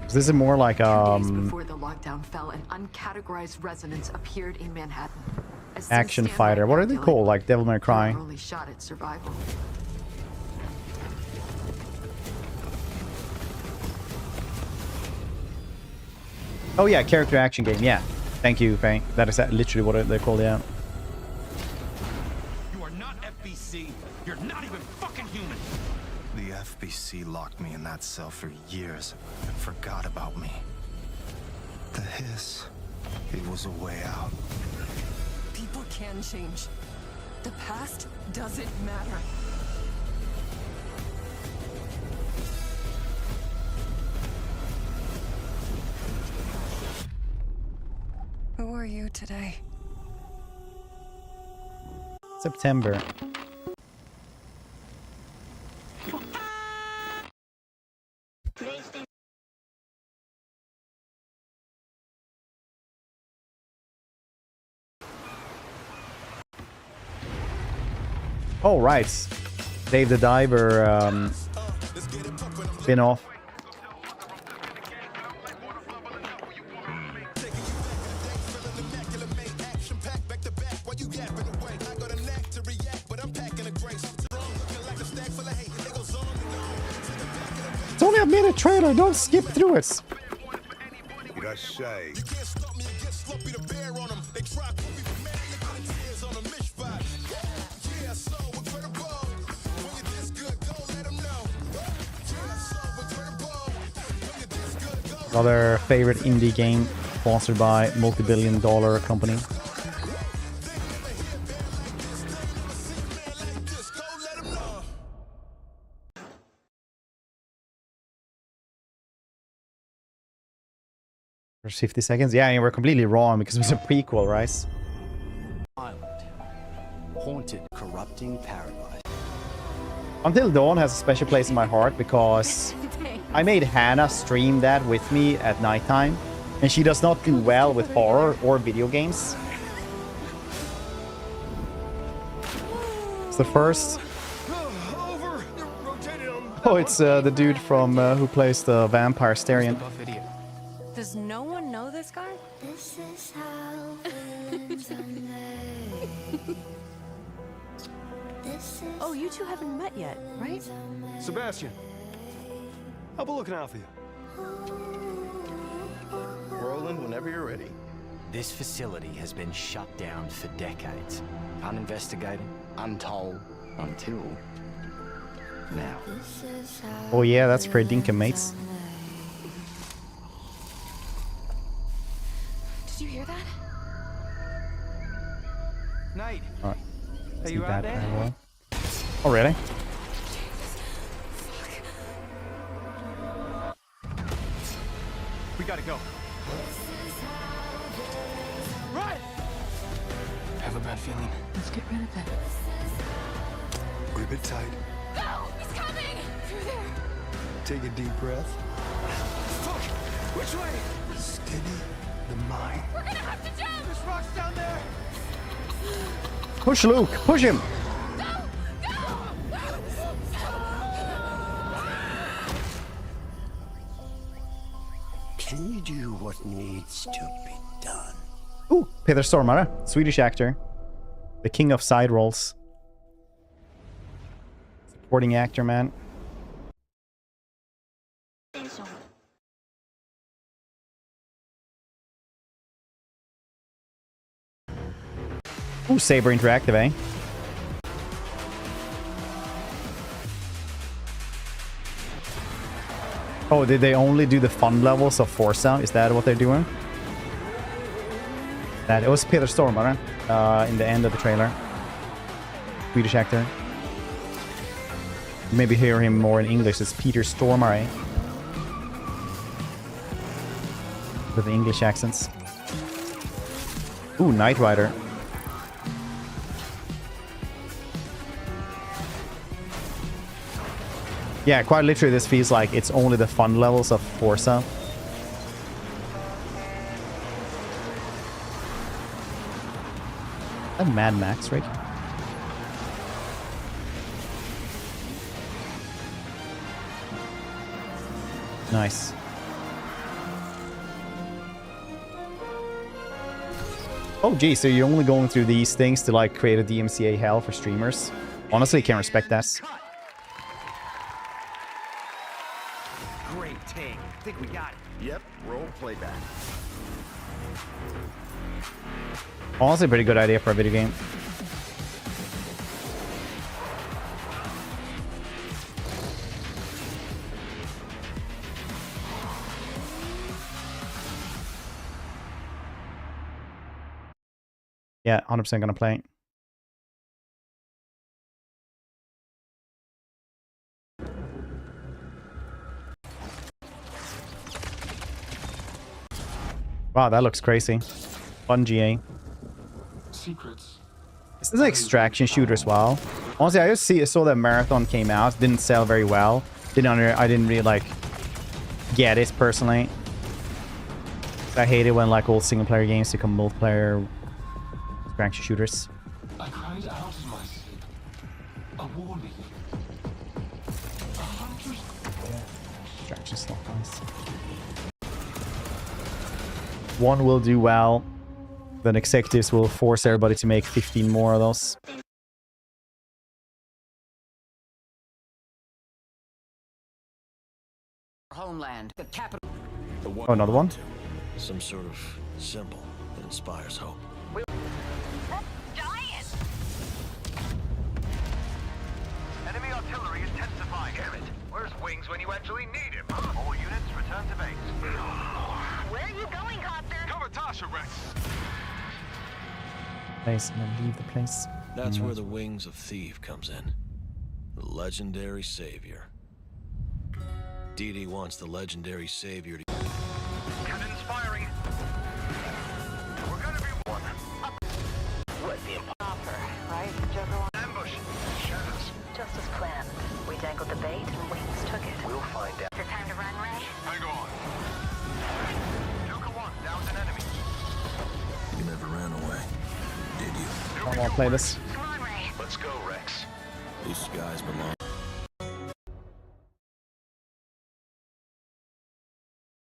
This is more like
days before the lockdown fell, an uncategorized resonance appeared in Manhattan.
action fighter. What are they called? Like Devil May Cry.
Only shot at survival.
Oh yeah, character action game. Yeah, thank you, Fang. That is literally what they're called. Yeah.
You are not FBC. You're not even fucking human.
The FBC
He locked me in that cell for years and forgot about me. The hiss, it was a way out.
People can change. The past doesn't matter. Who are you today?
September. Oh, right. Dave the Diver spin-off. It's only a minute trailer, don't skip through it.
Did I say?
Another favorite indie game sponsored by multi-billion-dollar company. For 50 seconds? Yeah, and we're completely wrong because it was a prequel, right?
Island. Haunted, corrupting paradise.
Until Dawn has a special place in my heart because I made Hannah stream that with me at nighttime, and she does not do well with horror or video games. It's the first. Oh, it's the dude from who plays the vampire Styrian.
Does no one know this guy?
This is how villains are made.
Oh, you two haven't met yet, right?
Sebastian, I'll be looking out for you.
Roland, whenever you're ready. This facility has been shut down for decades. Uninvestigated, untold, until now.
Oh yeah, that's pretty dinkum, mates.
Did you hear that?
Knight,
Alright.
are you out there?
Well. Oh really?
We gotta go. Right!
I have a bad feeling.
Let's get rid of it.
Grip it tight.
No! He's coming! Through there!
Take a deep breath.
Fuck! Which way?
Steady the mind.
We're gonna have to jump!
This rock's down there!
Push Luke! Push him!
Can you do what needs to be done?
Ooh, Peter Stormare, Swedish actor. The king of side roles. Supporting actor, man. Ooh, Saber Interactive, eh? Oh, did they only do the fun levels of Forza? Is that what they're doing? That it was Peter Stormare in the end of the trailer. Swedish actor. Maybe hear him more in English. It's Peter Stormare. With the English accents. Ooh, Knight Rider. Yeah, quite literally this feels like it's only the fun levels of Forza. A Mad Max, right? Nice. Oh gee, so you're only going through these things to like create a DMCA hell for streamers? Honestly, can't respect that.
Great take. Think we got it.
Yep, roll playback.
Honestly, pretty good idea for a video game. Yeah, 100% gonna play. Wow, that looks crazy. Fun GA.
Secrets.
This is an extraction shooter as well. Honestly, I saw that Marathon came out. Didn't sell very well. I didn't really like get it personally. I hate it when like old single player games become multiplayer extraction shooters.
I cried out in my sleep. A warning. A hunter's...
Extraction stuff, nice. One will do well. Then executives will force everybody to make 15 more of those.
Homeland, the capital.
Oh, another one?
Some sort of symbol that inspires hope.
Enemy artillery intensifying. Damn it. Where's Wings when you actually need him? All units return to base.
Where are you going, Copter?
Cover Tasha, Rex.
Place and then leave the place.
That's where the Wings of Thief comes in. The legendary savior. Dee Dee wants the legendary savior to...
Cannons firing. We're gonna be one.
What the offer, right, Joker?
Ambush. Shadows.
Just as planned. We dangled the bait and Wings took it.
We'll find out.
Is it time to run, Ray?
Hang on. Joker 1 down an enemy.
You never ran away, did you?
I want to play this.
Come on, Ray.
Let's go, Rex.
These skies belong...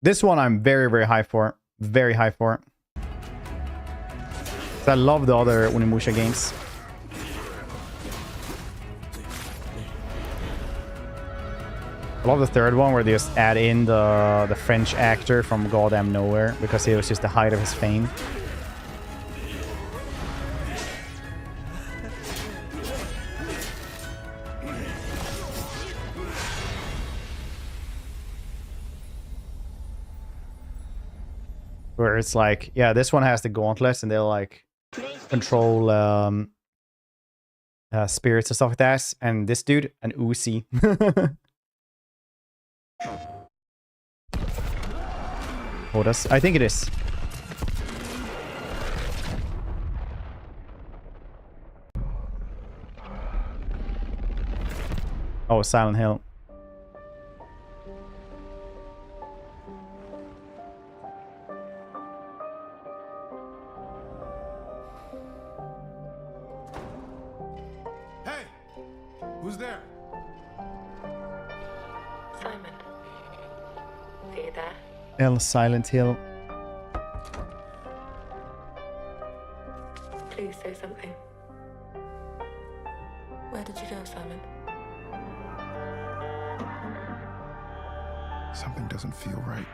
This one I'm very, very high for. Very high for. I love the other Onimusha games. I love the third one where they just add in the French actor from goddamn nowhere because he was just the height of his fame. Where it's like, yeah, this one has the gauntlets and they'll like control spirits and stuff like that. And this dude, an Uzi. Oh, I think it is. Oh, Silent Hill.
Who's there?
Simon. See you there?
El Silent Hill.
Please say something. Where did you go, Simon?
Something doesn't feel right.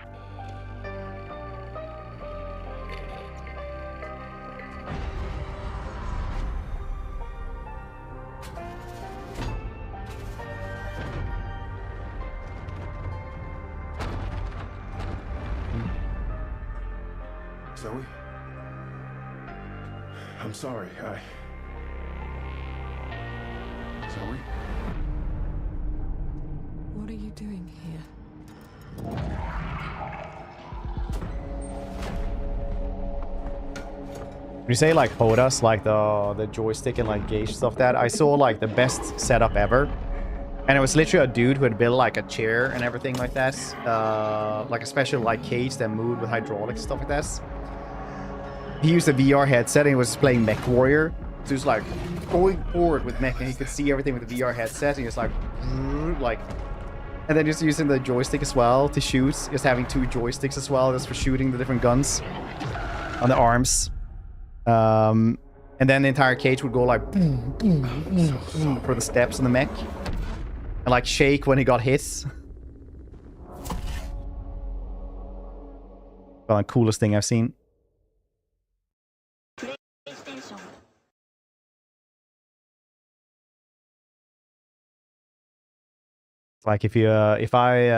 Zoe? I'm sorry, Zoe?
What are you doing here?
You say like POTUS, like the joystick and like gauge stuff that I saw like the best setup ever. And it was literally a dude who had built like a chair and everything like that. Like a special like cage that moved with hydraulics and stuff like that. He used a VR headset and he was playing Mech Warrior. So he was like going forward with mech and he could see everything with the VR headset and he was like, and then just using the joystick as well to shoot. Just having two joysticks as well just for shooting the different guns on the arms. And then the entire cage would go like boom, boom, boom, boom, for the steps on the mech. And like shake when he got hit. Well, the coolest thing I've seen. Like if I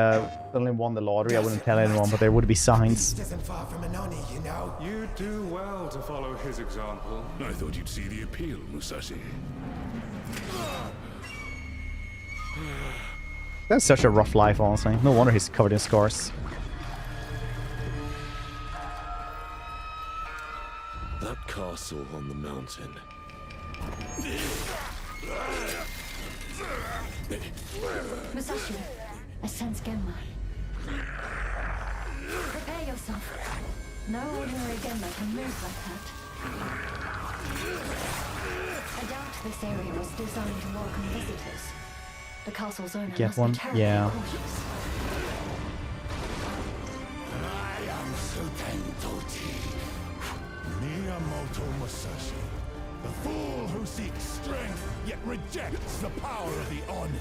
suddenly won the lottery, I wouldn't tell anyone, but there would be signs.
Isn't far from an Oni, you know.
You do well to follow his example.
I thought you'd see the appeal, Musashi.
That's such a rough life, honestly. No wonder he's covered in scars.
That castle on the mountain.
Musashi, I sense Genma. Prepare yourself. No ordinary Genma can move like that. I doubt this area was designed to welcome visitors. The castle's owner
Get
must
one?
be terribly
Yeah.
cautious.
I am Sultan Toti, Miyamoto Musashi, the fool who seeks strength yet rejects the power of the Oni.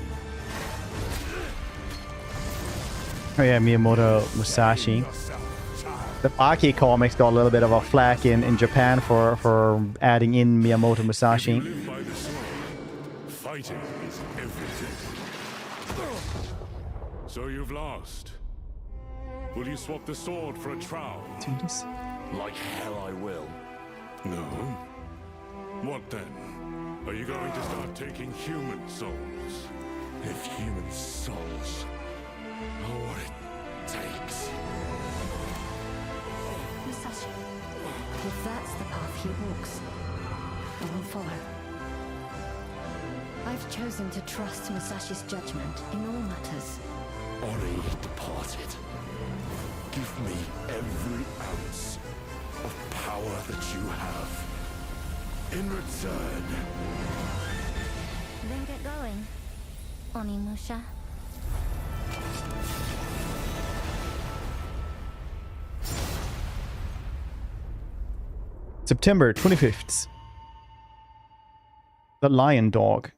Oh yeah, Miyamoto Musashi. The Baki comics got a little bit of a flack in Japan for adding in Miyamoto Musashi.
Fighting is everything. So you've lost. Will you swap the sword for a trowel?
Like hell I will.
No. What then? Are you going to start taking human souls?
If human souls are what it takes.
Musashi, if that's the path he walks, I will follow. I've chosen to trust Musashi's judgment in all matters.
Oni departed. Give me every ounce of power that you have. In return.
Then get going, Onimusha.
September 25th. The Lion Dog.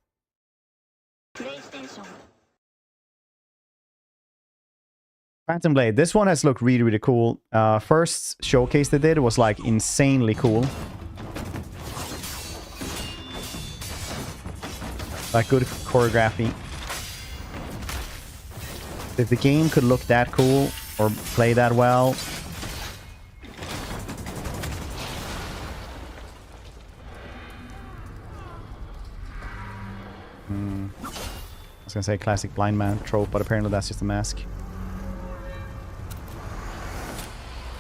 Phantom Blade. This one has looked really, really cool. First showcase they did was like insanely cool. Like good choreography. If the game could look that cool or play that well. I was gonna say classic blind man trope, but apparently that's just a mask.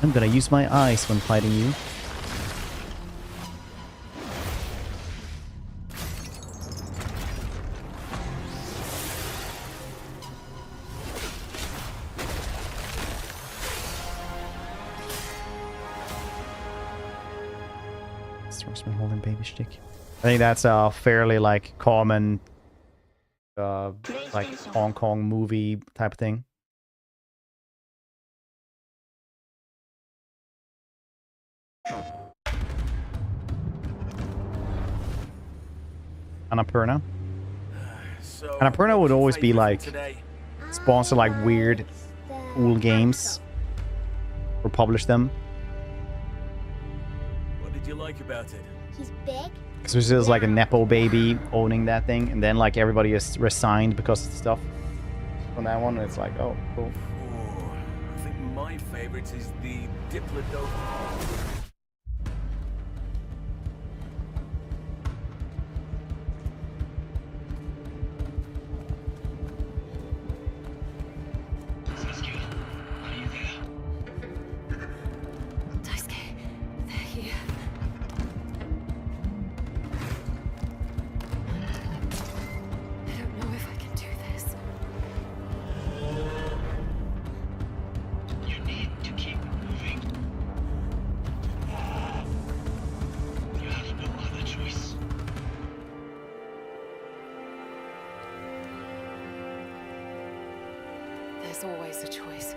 I'm gonna use my eyes when fighting you. Swordsman holding baby stick. I think that's a fairly like common like Hong Kong movie type of thing. Annapurna. Annapurna would always be like sponsor like weird cool games or publish them.
What did you like about it?
He's big.
Because there's just like a Nepo baby owning that thing, and then like everybody is resigned because of the stuff on that one, and it's like, oh, cool.
Oh, I think my favorite is the Diplodocus.
There's always a choice.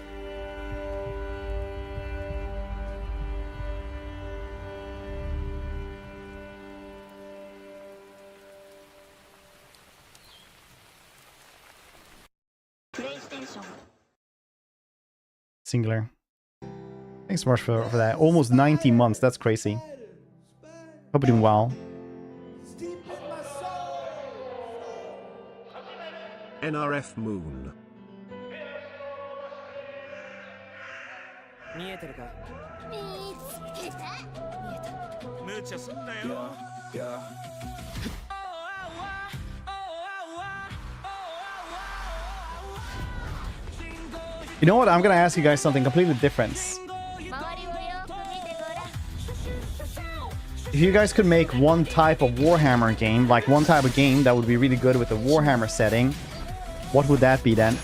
Singular. Thanks so much for that. Almost 90 months. That's crazy. Hope you're doing well.
NRF Moon.
You know what? I'm gonna ask you guys something completely different. If you guys could make one type of Warhammer game, like one type of game that would be really good with the Warhammer setting, what would that be then?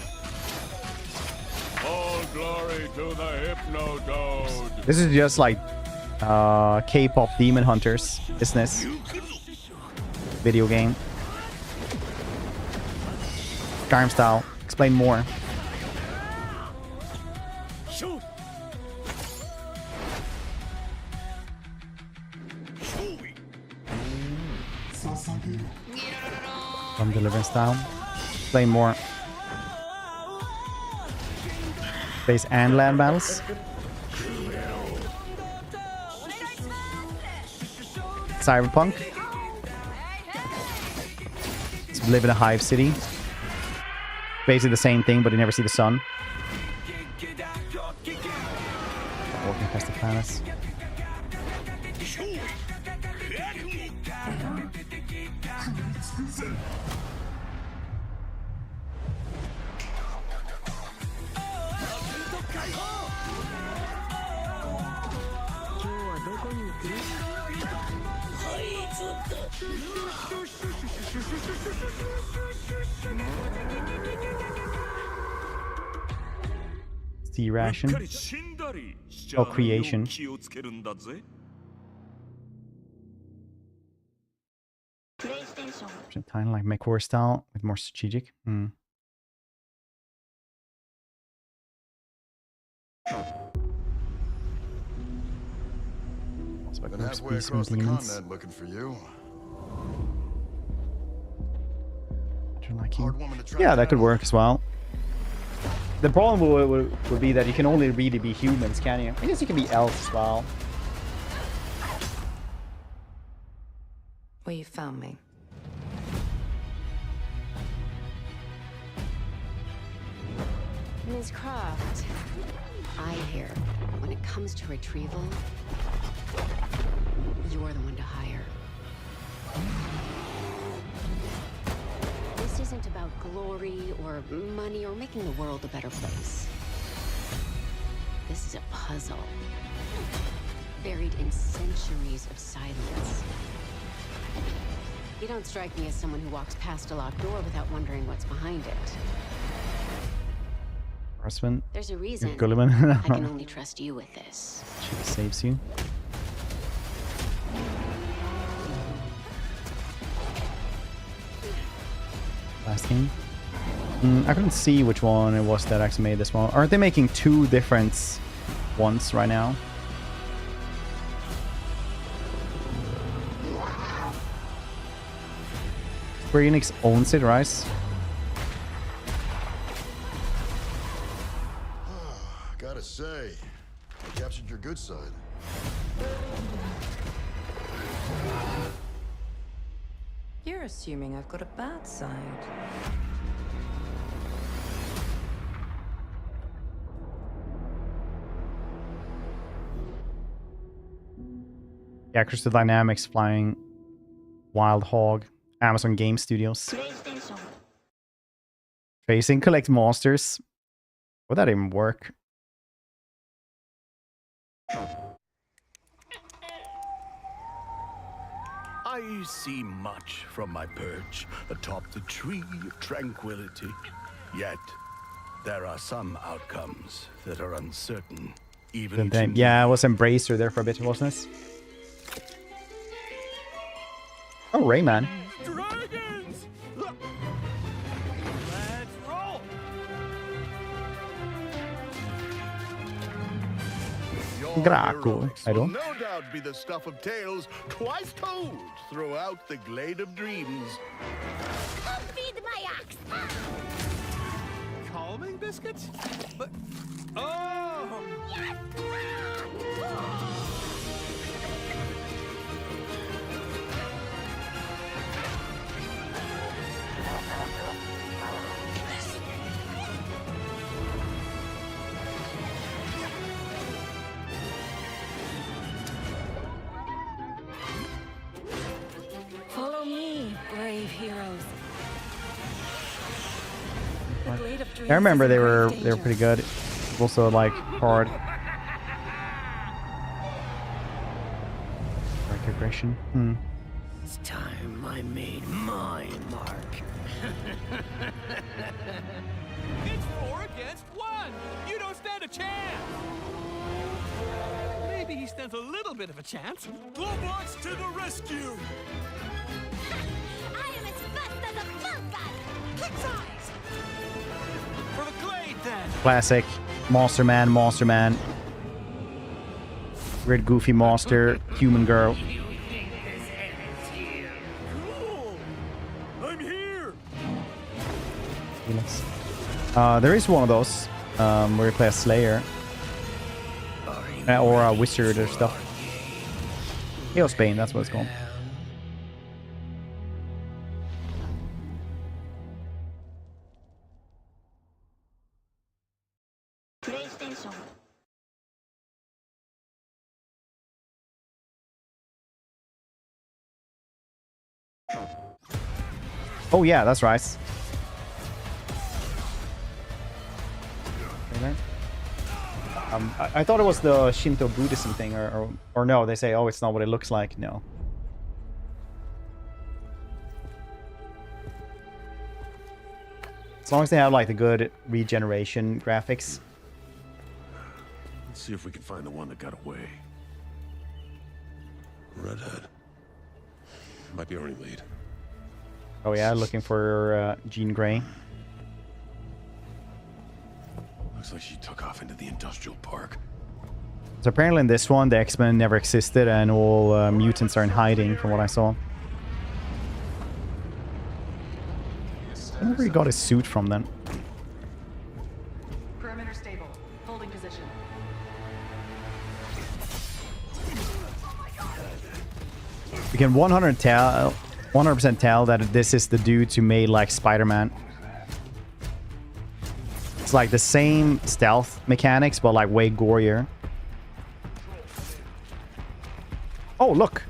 All glory to the Hypnotoad.
This is just like K-pop Demon Hunters business. Video game. Skyrim style. Explain more. From Deliverance style. Explain more. Space and land battles. Cyberpunk. Let's live in a hive city. Basically the same thing, but you never see the sun. Walking past the planets. Sea ration. Oh, creation. Kind of like MechWar style with more strategic.
Been halfway across the continent looking for you.
Yeah, that could work as well. The problem would be that you can only really be humans, can you? I guess you can be elves as well.
Well, you found me.
Ms. Croft, I hear when it comes to retrieval, you're the one to hire. This isn't about glory or money or making the world a better place. This is a puzzle, buried in centuries of silence. You don't strike me as someone who walks past a locked door without wondering what's behind it.
Horseman.
There's a reason
Gulliman.
I can only trust you with this.
She saves you. Last game. I couldn't see which one it was that actually made this one. Aren't they making two different ones right now? Square Enix owns it, right?
Gotta say, I captured your good side.
You're assuming I've got a bad side.
Yeah, Crystal Dynamics flying Wild Hog. Amazon Game Studios. Facing collect monsters. Would that even work?
I see much from my perch atop the tree of tranquility. Yet, there are some outcomes that are uncertain, even to
Yeah, it was Embracer there for a bit, wasn't it? Oh, Rayman.
Dragons! Let's roll!
Graco, I
will
don't.
no doubt be the stuff of tales twice told throughout the Glade of Dreams.
Come feed my ox!
Calming biscuits? But... Oh!
Yes!
I remember they were pretty good. Also like hard. Like aggression.
It's time I made my mark.
It's 4 against 1. You don't stand a chance. Maybe he stands a little bit of a chance. Globox to the rescue.
I am as fast as a falcon! Kick size!
For the glade, then.
Classic. Monster Man. Weird goofy monster. Human girl.
Cool. I'm here.
There is one of those where you play a Slayer. Or a wizard or stuff. Chaos Bane, that's what it's called.
PlayStation.
Oh yeah, that's right. I thought it was the Shinto Buddhism thing, or no, they say, oh, it's not what it looks like. No. As long as they have like the good regeneration graphics.
Let's see if we can find the one that got away. Redhead. Might be our only lead.
Oh yeah, looking for Jean Grey.
Looks like she took off into the industrial park.
So apparently in this one, the X-Men never existed and all mutants are in hiding, from what I saw. I wonder where he got his suit from then.
Perimeter stable. Holding position.
We can 100% tell that this is the dude who made like Spider-Man. It's like the same stealth mechanics, but like way gorier. Oh, look.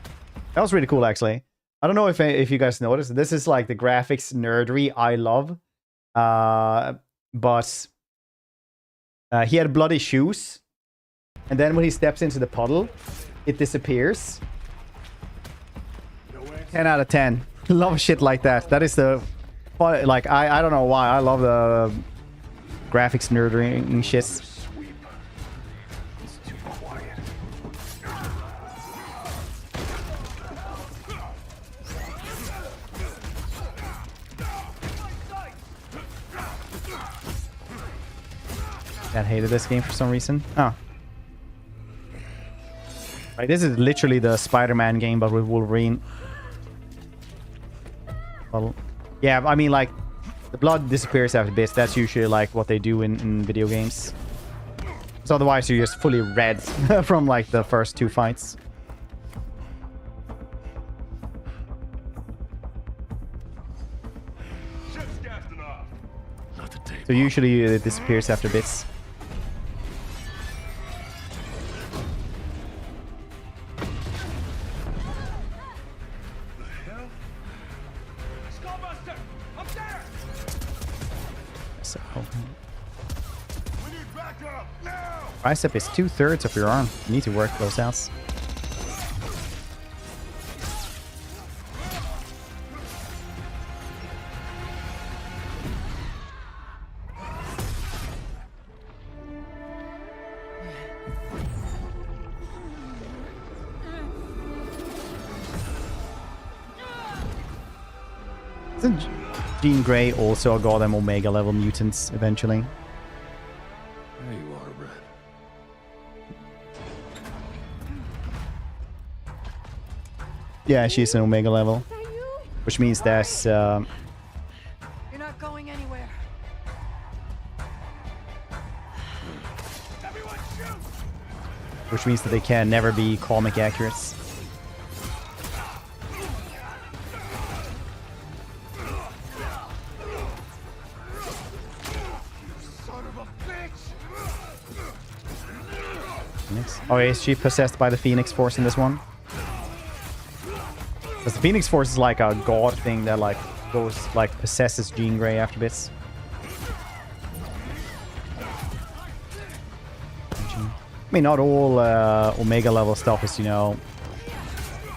That was really cool, actually. I don't know if you guys noticed. This is like the graphics nerdery I love. But he had bloody shoes. And then when he steps into the puddle, it disappears. 10 out of 10. Love shit like that. That is the... Like, I don't know why. I love the graphics nerdery and shit. I hated this game for some reason. Oh. Right, this is literally the Spider-Man game, but with Wolverine. Well, yeah, I mean, like, the blood disappears after bits. That's usually, like, what they do in video games. So otherwise, you're just fully red from, like, the first 2 fights. So usually it disappears after bits. Bicep is 2/3 of your arm. You need to work those out. Isn't Jean Grey also a Gotham Omega level mutants eventually?
There you are, Red.
Yeah, she's an Omega level. Which means there's...
You're not going anywhere.
Which means that they can never be comic accurate. Oh, is she possessed by the Phoenix Force in this one? Because the Phoenix Force is like a god thing that like goes like possesses Jean Grey after bits. I mean, not all Omega level stuff is, you know,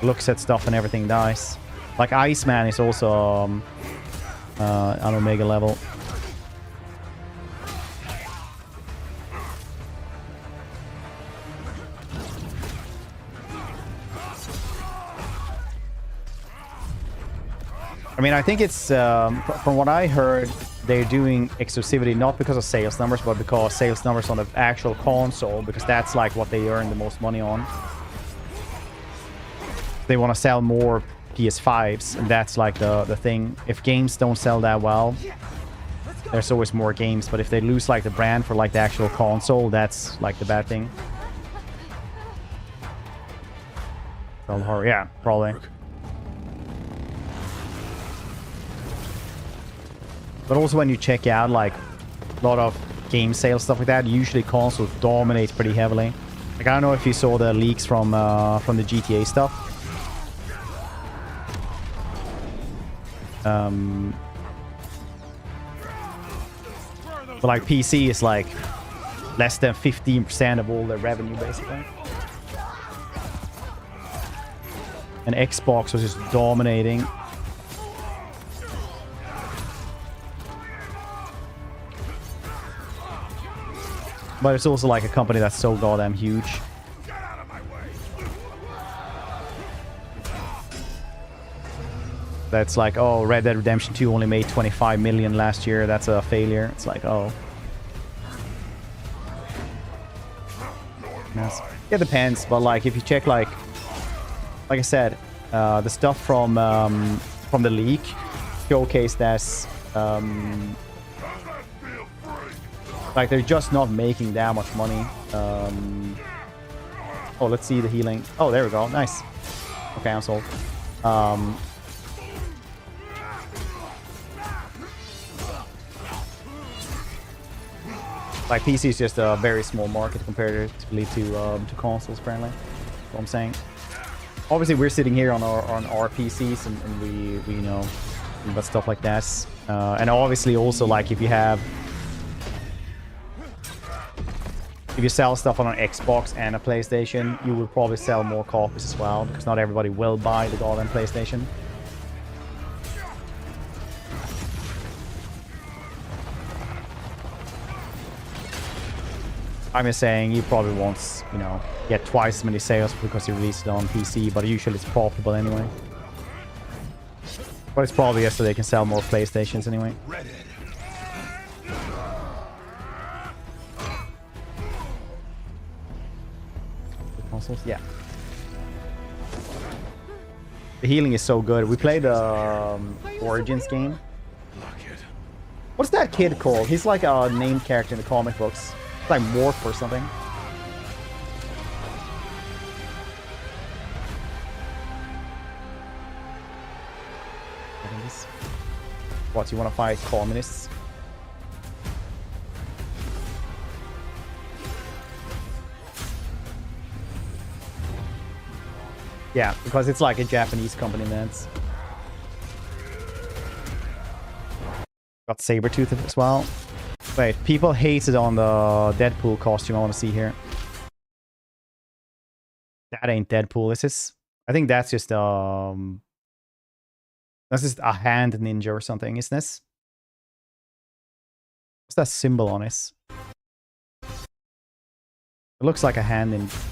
looks at stuff and everything dies. Like Iceman is also on Omega level. I mean, I think it's, from what I heard, they're doing exclusivity not because of sales numbers, but because sales numbers on the actual console, because that's like what they earn the most money on. They want to sell more PS5s, and that's like the thing. If games don't sell that well, there's always more games, but if they lose like the brand for like the actual console, that's like the bad thing. Yeah, probably. But also when you check out like a lot of game sales, stuff like that, usually consoles dominate pretty heavily. Like, I don't know if you saw the leaks from the GTA stuff. But like PC is like less than 15% of all their revenue basically. And Xbox was just dominating. But it's also like a company that's so goddamn huge. That's like, oh, Red Dead Redemption 2 only made 25 million last year. That's a failure. It's like, oh. Yes. It depends, but like if you check like I said, the stuff from the leak showcased as like they're just not making that much money. Oh, let's see the healing. Oh, there we go. Nice. Okay, I'm sold. Like PC is just a very small market comparatively to consoles, apparently. That's what I'm saying. Obviously, we're sitting here on our PCs and we you know, about stuff like that. And obviously also like if you sell stuff on an Xbox and a PlayStation, you will probably sell more copies as well, because not everybody will buy the goddamn PlayStation. I'm just saying you probably won't, you know, get twice as many sales because you released it on PC, but usually it's profitable anyway. But it's probably just so they can sell more PlayStations anyway. Consoles, yeah. The healing is so good. We played the Origins game. What's that kid called? He's like a named character in the comic books. It's like Morph or something. What, you want to fight communists? Yeah, because it's like a Japanese company, man. Got Sabretooth as well. Wait, people hated on the Deadpool costume. I want to see here. That ain't Deadpool. This is, I think that's just a hand ninja or something, isn't this? What's that symbol on this? It looks like a hand ninja.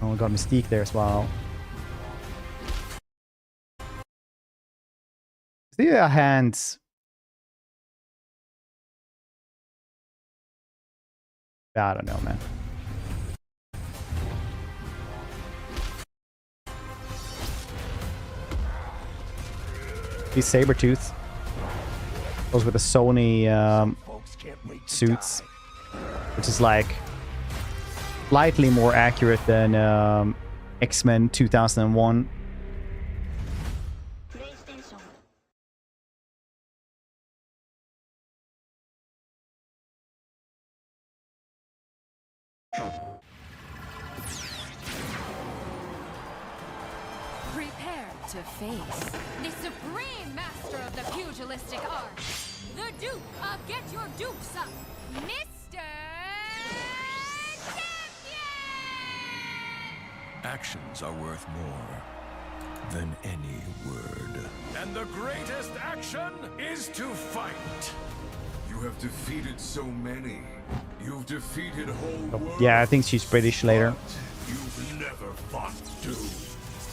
Oh, we got Mystique there as well. Is there a hand? I don't know, man. These Sabretooth. Those with the Sony suits. Which is like slightly more accurate than X-Men 2001.
Prepare to face the supreme master of the pugilistic art, the Duke of Get Your Dukes Up, Mr. Champion!
Actions are worth more than any word. And the greatest action is to fight. You have defeated so many. You've defeated whole worlds.
Yeah, I think she's British later.
You've never fought doom.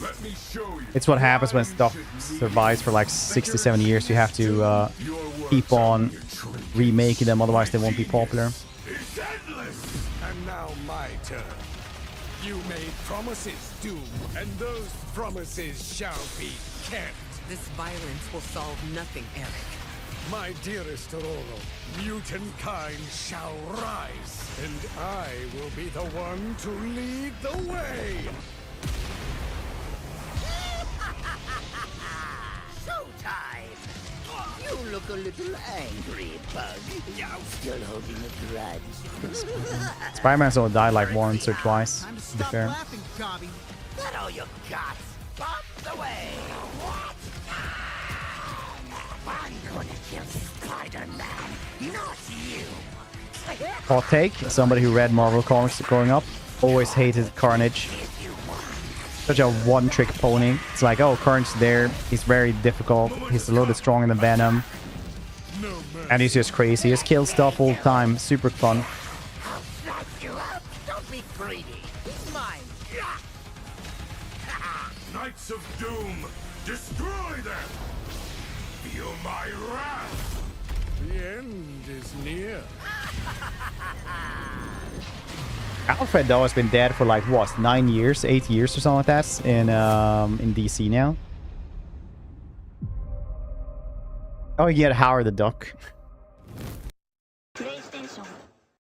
Let me show you.
It's what happens when stuff survives for like 60, 70 years. You have to keep on remaking them, otherwise they won't be popular.
It's endless. And now my turn. You made promises, Doom, and those promises shall be kept.
This violence will solve nothing, Eric.
My dearest Rolo, mutant kind shall rise, and I will be the one to lead the way.
Showtime! You look a little angry, Bug. Still holding a grudge.
Spider-Man's only died like once or twice, to be fair.
laughing, Gobby. That all you got? Bump the way. What? I'm gonna kill Spider-Man, not you.
Hot take, somebody who read Marvel comics growing up, always hated Carnage. Such a one-trick pony. It's like, oh, Carnage there, he's very difficult, he's a little bit stronger than Venom. And he's just crazy, he just kills stuff all the time, super fun.
Don't be greedy. He's mine.
Knights of Doom, destroy them! Feel my wrath! The end is near.
Alfred though has been dead for like what, 9 years, 8 years or something like that in DC now. Oh, you get Howard the Duck.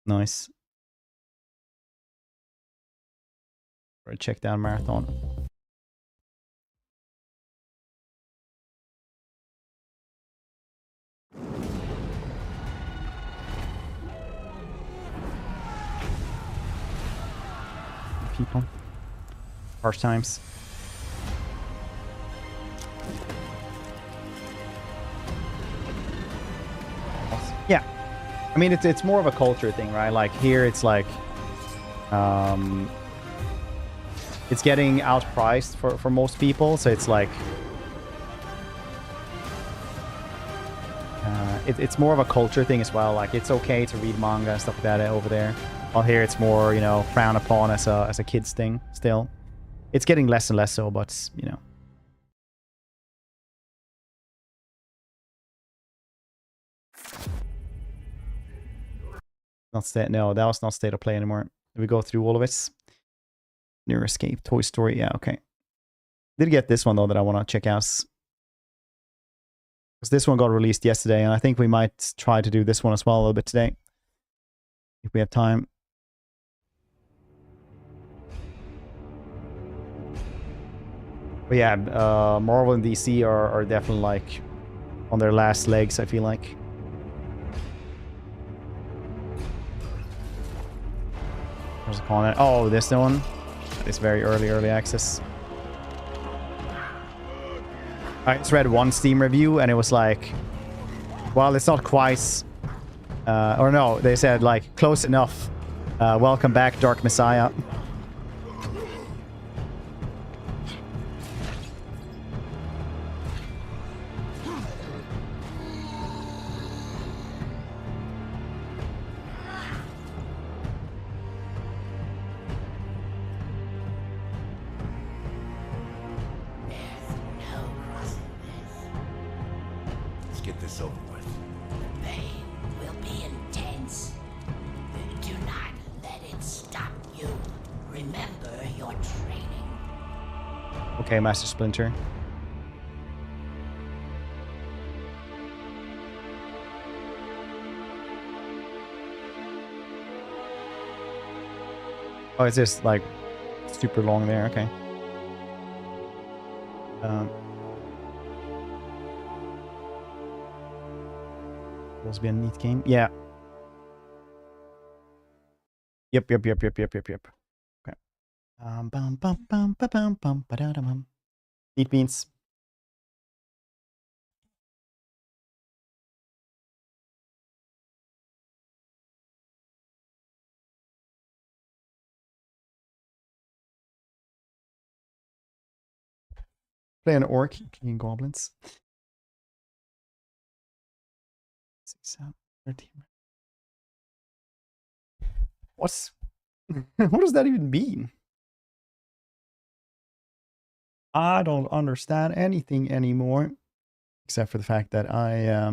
Nice. For a check down marathon. People. Harsh times. Yeah. I mean, it's more of a culture thing, right? Like here it's like it's getting outpriced for most people, so it's like it's more of a culture thing as well. Like it's okay to read manga and stuff like that over there. While here it's more, you know, frowned upon as a kid's thing still. It's getting less and less so, but, you know. Not state. No, that was not state of play anymore. Did we go through all of it? Near Escape, Toy Story. Yeah, okay. Did get this one, though, that I want to check out. Because this one got released yesterday, and I think we might try to do this one as well a little bit today. If we have time. But yeah, Marvel and DC are definitely like on their last legs, I feel like. What's it called? Oh, this one. It's very early access. I just read one Steam review and it was like, well, it's not quite, or no, they said like close enough. Welcome back, Dark Messiah. Okay, Master Splinter. Oh, it's just like super long there. Okay. Supposed to be a neat game. Yeah. Yep. Okay. Neat beans. Play an orc, king goblins. 6, 7, 13. What's what does that even mean? I don't understand anything anymore, except for the fact that I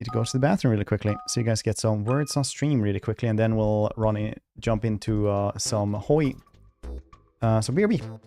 need to go to the bathroom really quickly, so you guys get some words on stream really quickly, and then we'll jump into some HOI. So BRB.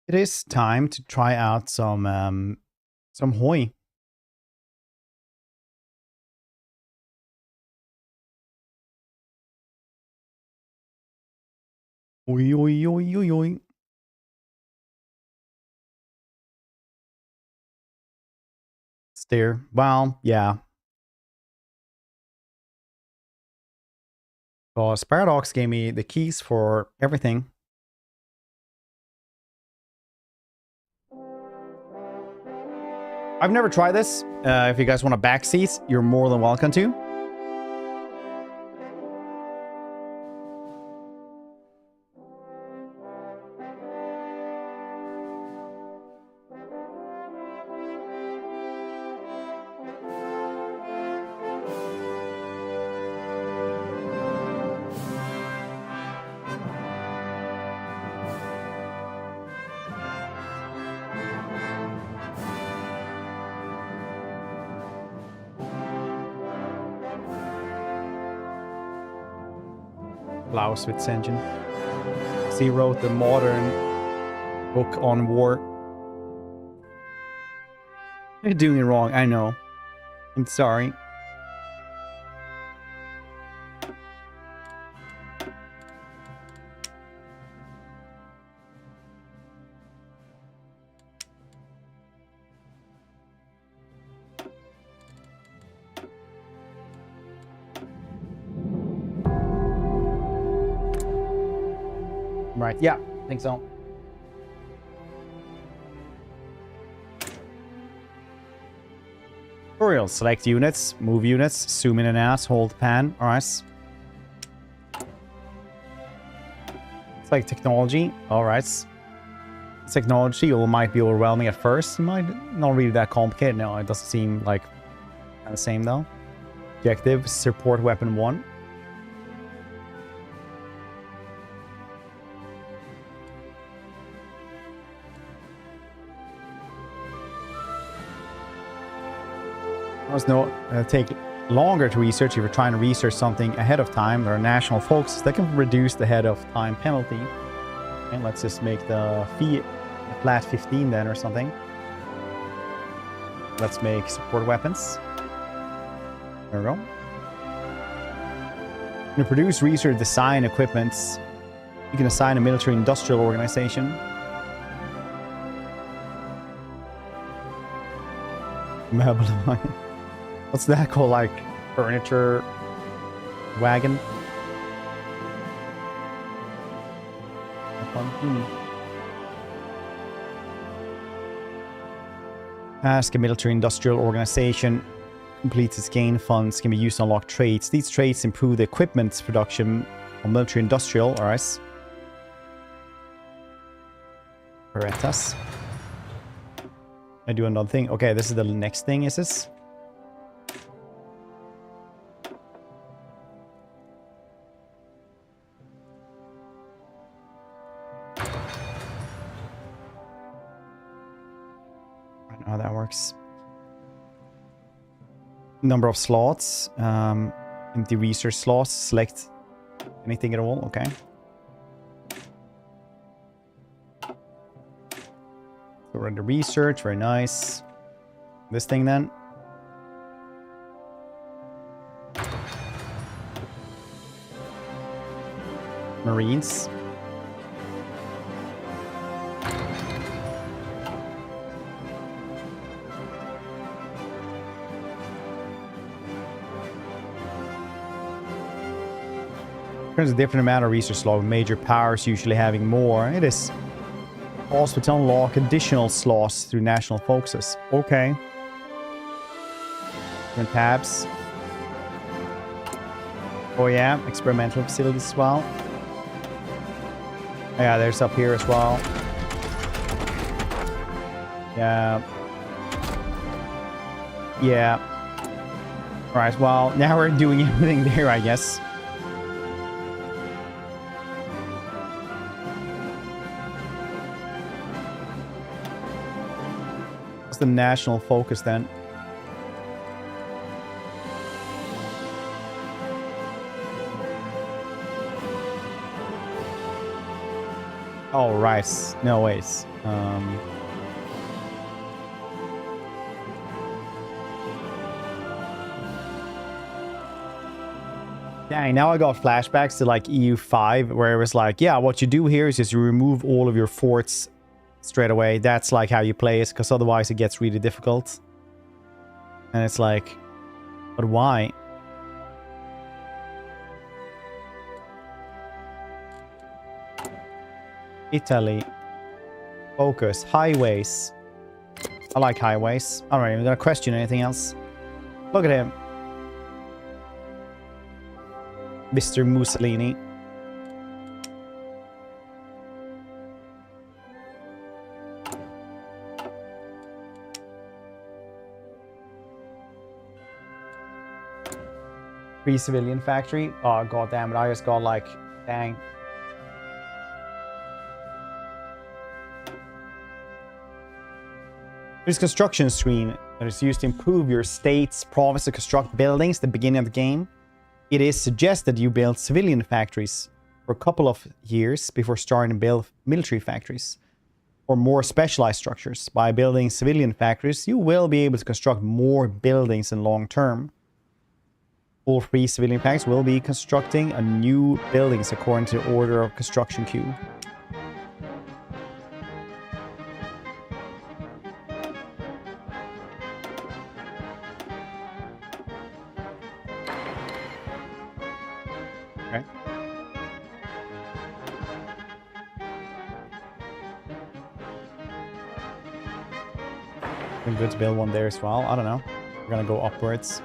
It is time to try out some HOI. Oi, oi, oi, oi, oi. Steer. Well, yeah. Because Paradox gave me the keys for everything. I've never tried this. If you guys want a backseat, you're more than welcome to. Clausewitz engine. He wrote the modern book on war. You're doing it wrong, I know. I'm sorry. Right, yeah, I think so. Tutorial, select units, move units, zoom in and out, hold pan, alright. Select technology, alright. Technology might be overwhelming at first, it might not really that complicated. No, it doesn't seem like the same though. Objective, support weapon 1. Take longer to research if you're trying to research something ahead of time. There are national focuses that can reduce the head of time penalty. And let's just make the fee a flat 15 then or something. Let's make support weapons. There we go. To produce, research, design equipments, you can assign a military industrial organization. Babylon. What's that called? Like furniture wagon? Task a military industrial organization. Completes its gain funds can be used to unlock traits. These traits improve the equipment's production on military industrial. Alright. Berettas. I do another thing. Okay, this is the next thing, is this? How that works. Number of slots. Empty research slots. Select anything at all. Okay. So we're under research. Very nice. This thing then. Marines. There's a different amount of research slot, with major powers usually having more. It is Also to unlock additional slots through national focuses. Okay. Different tabs. Oh yeah, experimental facilities as well. Yeah, there's up here as well. Yeah. Yeah. Alright, well, now we're doing everything there, I guess. What's the national focus then? Oh, right. No ways. Dang, now I got flashbacks to like EU5, where it was like, yeah, what you do here is just you remove all of your forts straight away. That's like how you play it, because otherwise it gets really difficult. And it's like, but why? Italy. Focus. Highways. I like highways. I'm not even gonna question anything else. Look at him. Mr. Mussolini. Free civilian factory. Oh, god damn it. I just got like, dang. There's a construction screen that is used to improve your state's province to construct buildings at the beginning of the game. It is suggested you build civilian factories for a couple of years before starting to build military factories or more specialized structures. By building civilian factories, you will be able to construct more buildings in long term. All free civilian factories will be constructing a new buildings according to the order of construction queue. Okay. Been good to build one there as well. I don't know. We're gonna go upwards.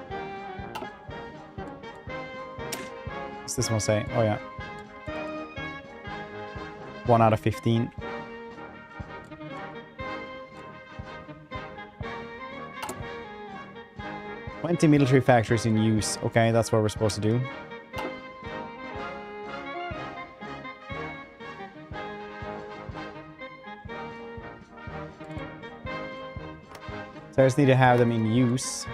What's this one say? Oh yeah. 1 out of 15. "20 military factories in use." Okay, that's what we're supposed to do. So I just need to have them in use.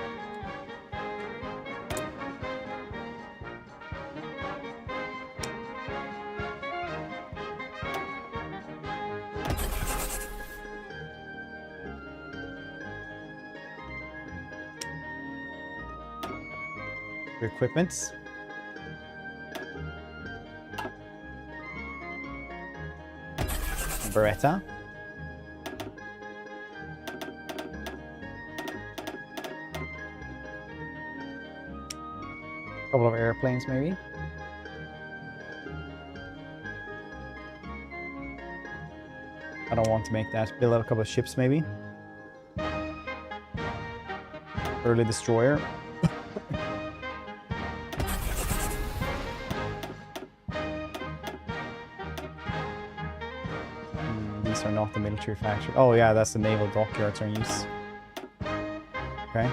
Equipments. Beretta. Couple of airplanes, maybe. I don't want to make that. Build out a couple of ships, maybe. Early destroyer. These are not the military factory. Oh yeah, that's the naval dockyards are in use. Okay.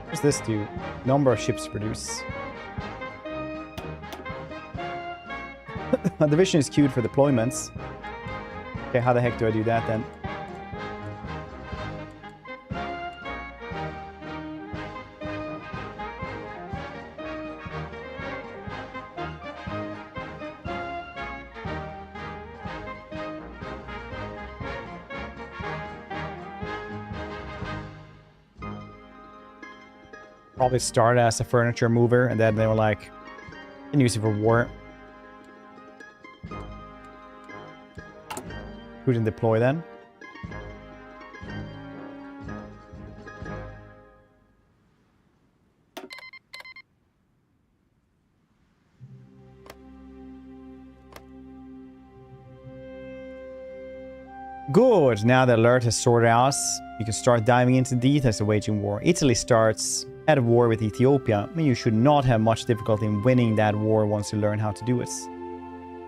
What does this do? Number of ships produced. A division is queued for deployments. Okay, how the heck do I do that then? Probably started as a furniture mover, and then they were like, you can use it for war. Who didn't deploy then? Good. Now the alert has sorted out, you can start diving into details of waging war. Italy starts at a war with Ethiopia, and you should not have much difficulty in winning that war once you learn how to do it.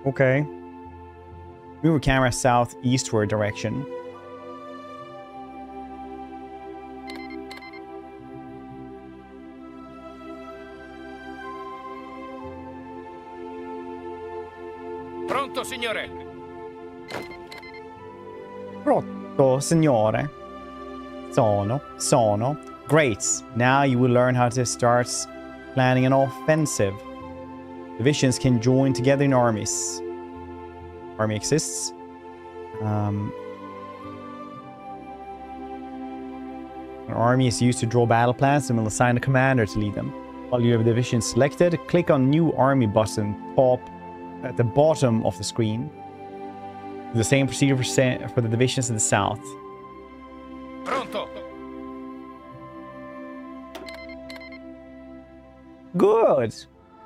Okay. Move your camera southeastward direction.
Pronto, signore.
Pronto, signore. Sono. Great. Now you will learn how to start planning an offensive. Divisions can join together in armies. Army exists. An army is used to draw battle plans and will assign a commander to lead them. While you have a division selected, click on New Army button at the bottom of the screen. The same procedure for the divisions in the south.
Pronto.
Good!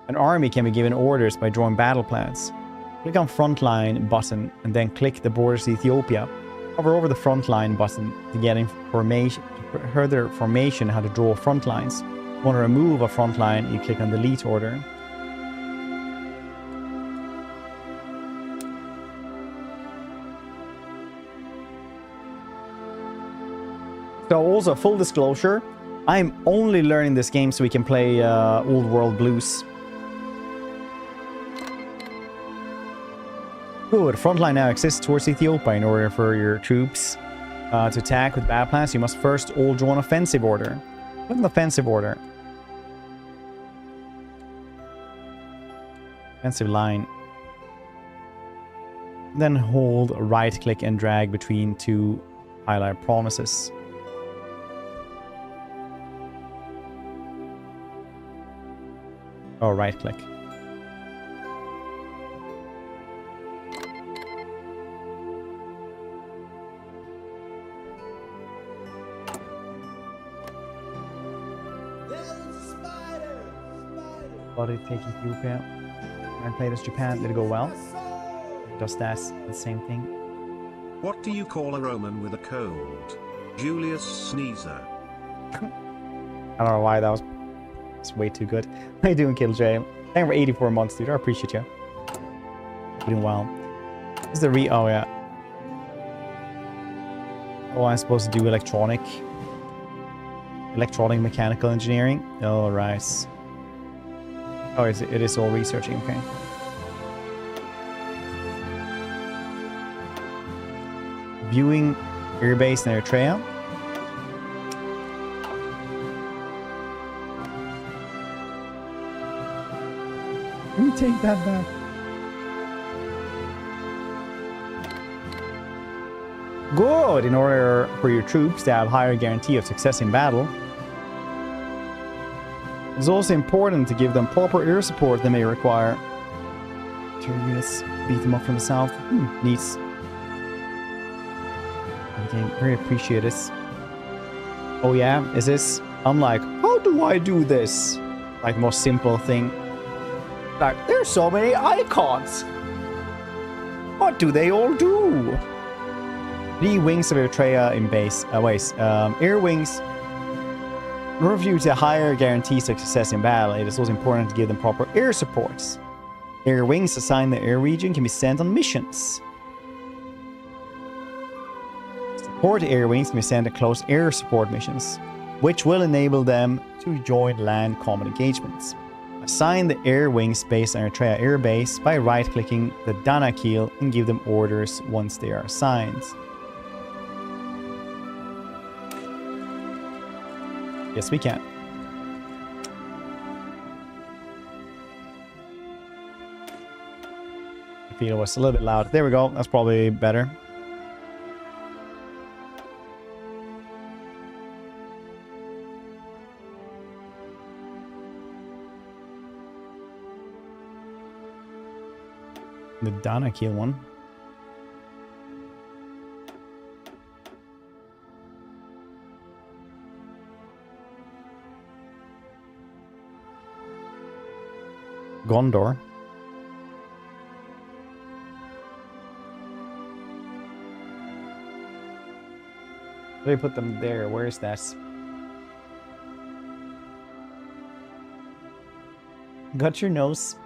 An army can be given orders by drawing battle plans. Click on Frontline button and then click the borders of Ethiopia. Hover over the Frontline button to get further information how to draw front lines. If you want to remove a front line, you click on Delete order. So also, full disclosure, I'm only learning this game so we can play Old World Blues. Good. Frontline now exists towards Ethiopia. In order for your troops to attack with battle plans, you must first all draw an offensive order. What's an offensive order? Offensive line. Then hold right click and drag between two highlight promises. Oh, right click. Body take Ethiopia. And played as Japan. Did it go well? Does that the same thing?
What do you call a Roman with a cold? Julius Sneezer.
I don't know why that was. It's way too good. How you doing, Killjoy? Thank you for 84 months, dude. I appreciate you. Doing well. This is the oh yeah. Oh, I'm supposed to do electronic mechanical engineering. Oh, right. Oh, it is all researching. Okay. Viewing airbase in Eritrea. Let me take that back. Good. In order for your troops to have higher guarantee of success in battle, it's also important to give them proper air support they may require. Your units beat them up from the south. Neat. Okay, very appreciate this. Oh yeah, is this? I'm like, how do I do this? Like the most simple thing. Like, there's so many icons. What do they all do? The wings of Eritrea in base. Air wings. In order for you to higher guarantee success in battle, it is also important to give them proper air supports. Air wings assigned to the air region can be sent on missions. Support air wings can be sent to close air support missions, which will enable them to join land combat engagements. Assign the air wings based on Eritrea Air Base by right-clicking the Danakil and give them orders once they are assigned. Yes, we can. I feel it was a little bit loud. There we go. That's probably better. The Danakil one. Gondor. They put them there. Where is that? Got your nose.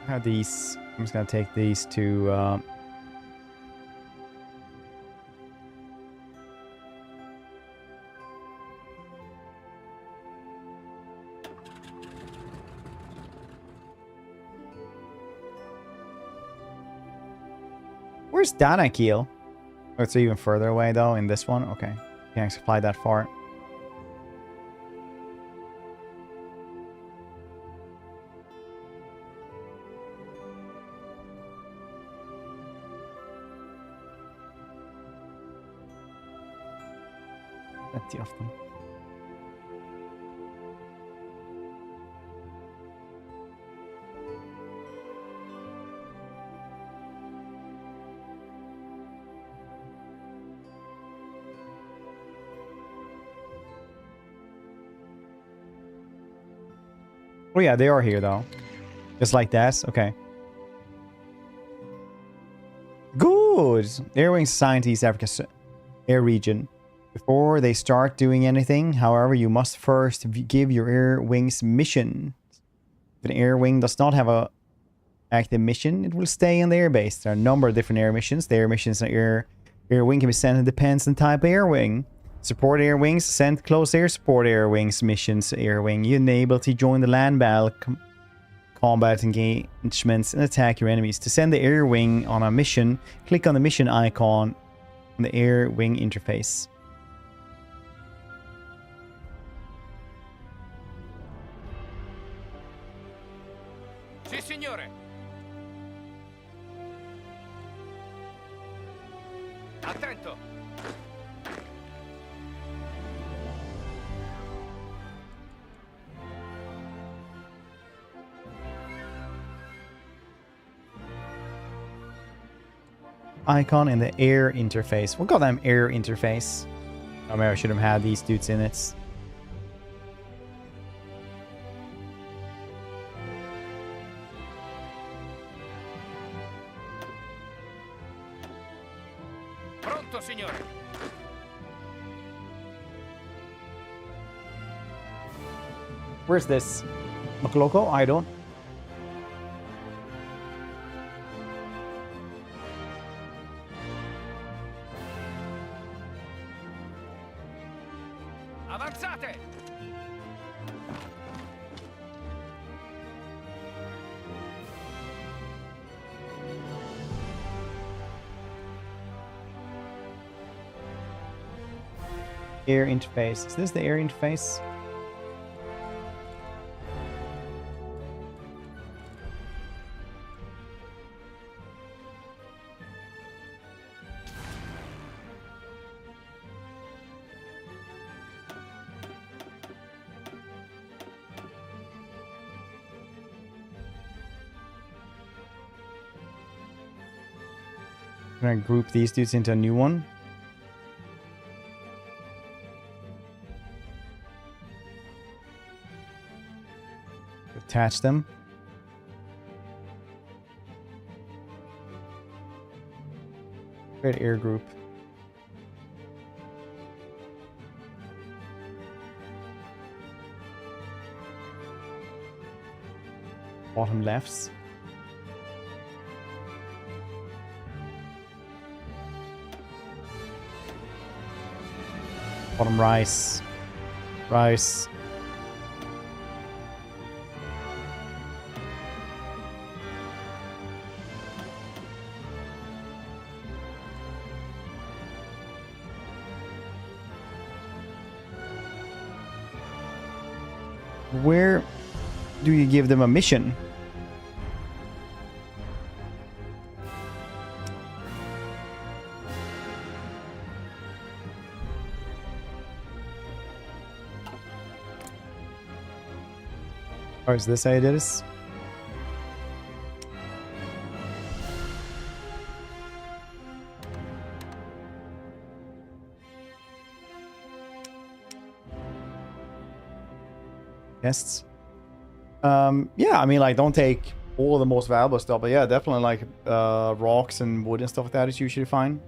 I have these. I'm just gonna take these to where's Danakil? Oh, it's even further away though in this one. Okay. Can't fly that far. Plenty of them. Oh yeah, they are here though. Just like that. Okay. Good. Air Wing Society East Africa Air Region. Before they start doing anything, however, you must first give your air wings mission. If an air wing does not have a active mission, it will stay in the airbase. There are a number of different air missions. The air missions and air wing can be sent. It depends on type of air wing. Support air wings, send close air support air wings missions. Air wing, you enable to join the land battle combat engagements and attack your enemies. To send the air wing on a mission, click on the mission icon on the air wing interface.
Sì, signore. Attento.
Icon in the air interface. We'll call them air interface. Oh, maybe I should have had these dudes in it.
Pronto, signore.
Where's this? Makloko? I don't.
Avanzate!
Air interface. Is this the air interface? I'm gonna group these dudes into a new one. Attach them. Create air group. Bottom lefts. Bottom rice. Rice. Where do you give them a mission? Oh, is this how you did this? pests. Yeah, I mean, like, don't take all the most valuable stuff, but yeah, definitely like rocks and wood and stuff like that is usually fine.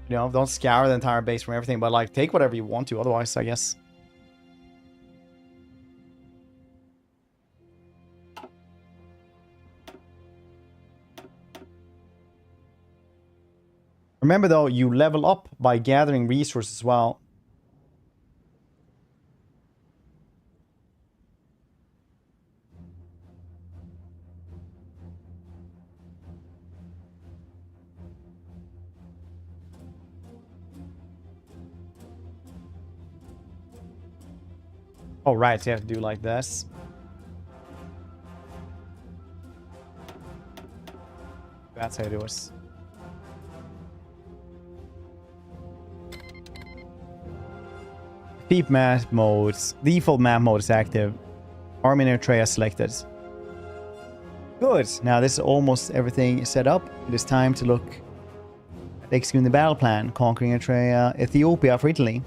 You know, don't scour the entire base from everything, but like take whatever you want to. Otherwise, I guess. Remember though, you level up by gathering resources as well. Oh, right, so you have to do like this. That's how you do it. Deep map modes. Default map mode is active. Army and Eritrea selected. Good. Now this is almost everything set up. It is time to look at executing the battle plan. Conquering Eritrea, Ethiopia for Italy.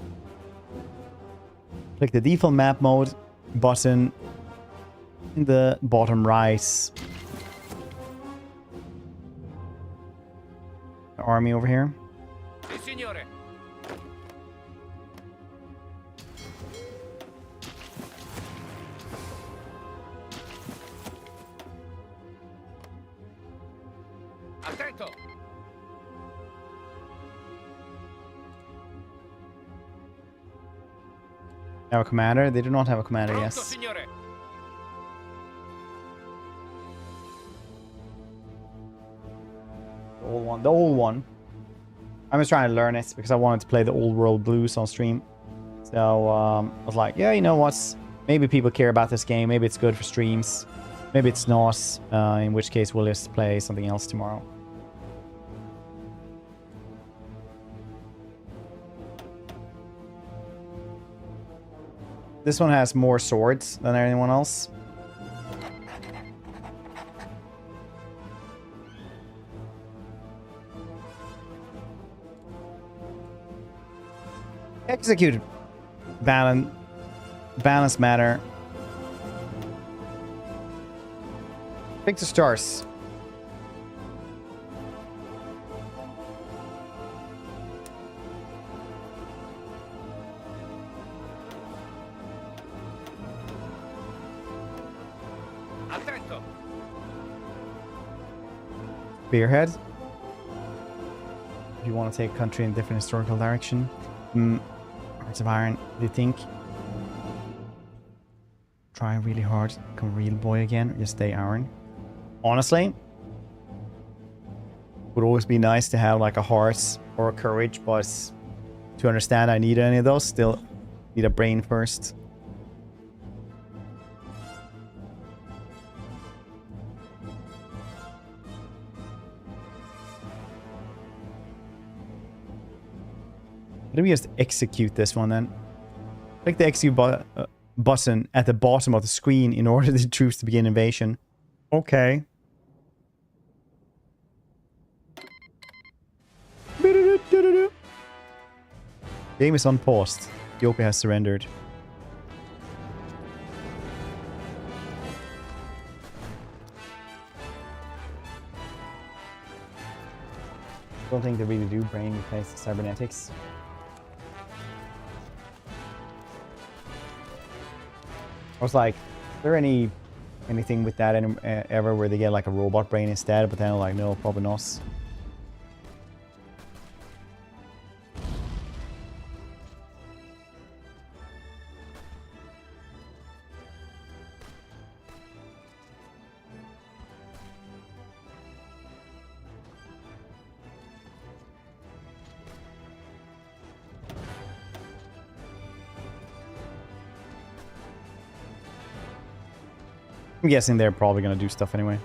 Click the default map mode button in the bottom right. Army over here.
Sì, signore. Attento.
Have a commander? They do not have a commander,
Pronto,
yes.
signore.
The old one. The old one. I'm just trying to learn it because I wanted to play the old world blues on stream. So I was like, yeah, you know what? Maybe people care about this game. Maybe it's good for streams. Maybe it's not. In which case we'll just play something else tomorrow. This one has more swords than anyone else. Executed. Balance matter. Pick the stars.
Attento.
Spearhead. If you want to take a country in a different historical direction. Hearts of Iron, do you think? Try really hard, become real boy again, or just stay Iron? Honestly, would always be nice to have like a heart or a courage, but to understand I need any of those, still need a brain first. Let me just execute this one then. Click the execute button at the bottom of the screen in order for the troops to begin invasion. Okay. Game is unpaused. Ethiopia has surrendered. Don't think they really do brain replace the cybernetics. I was like, is there anything with that ever where they get like a robot brain instead? But then I'm like, no, probably not. I'm guessing they're probably gonna do stuff anyway.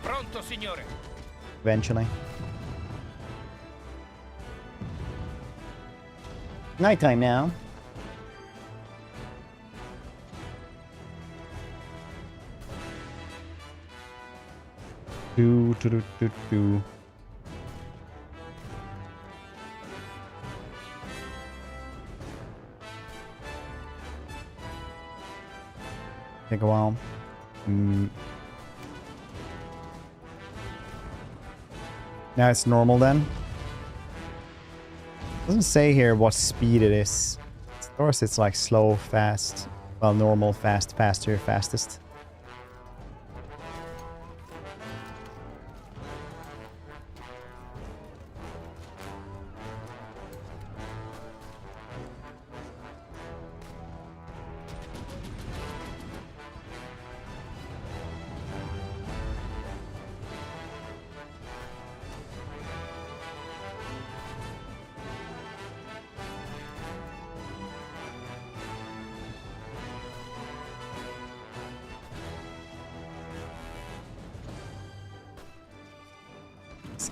Pronto, signore.
Eventually. Nighttime now. Do. Take a while. Now it's normal then. Doesn't say here what speed it is. Of course it's like slow, fast. Well, normal, fast, faster, fastest.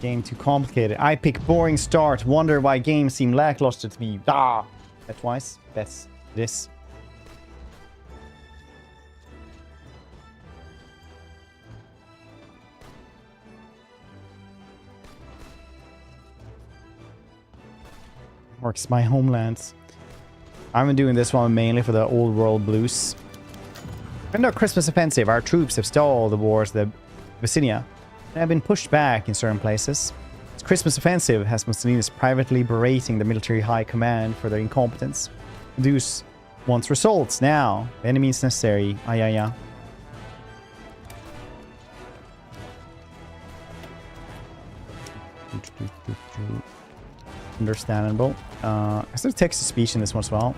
Game too complicated. I pick boring start. Wonder why games seem lackluster to me. Ah, that twice. That's this. Works my homelands. I've been doing this one mainly for the old world blues. In our Christmas offensive, our troops have stalled the wars of the Vicinia. They have been pushed back in certain places. This Christmas offensive has Mussolini privately berating the military high command for their incompetence. Deuce wants results now. Any means necessary. Yeah. Understandable. Is there text-to-speech in this one as well?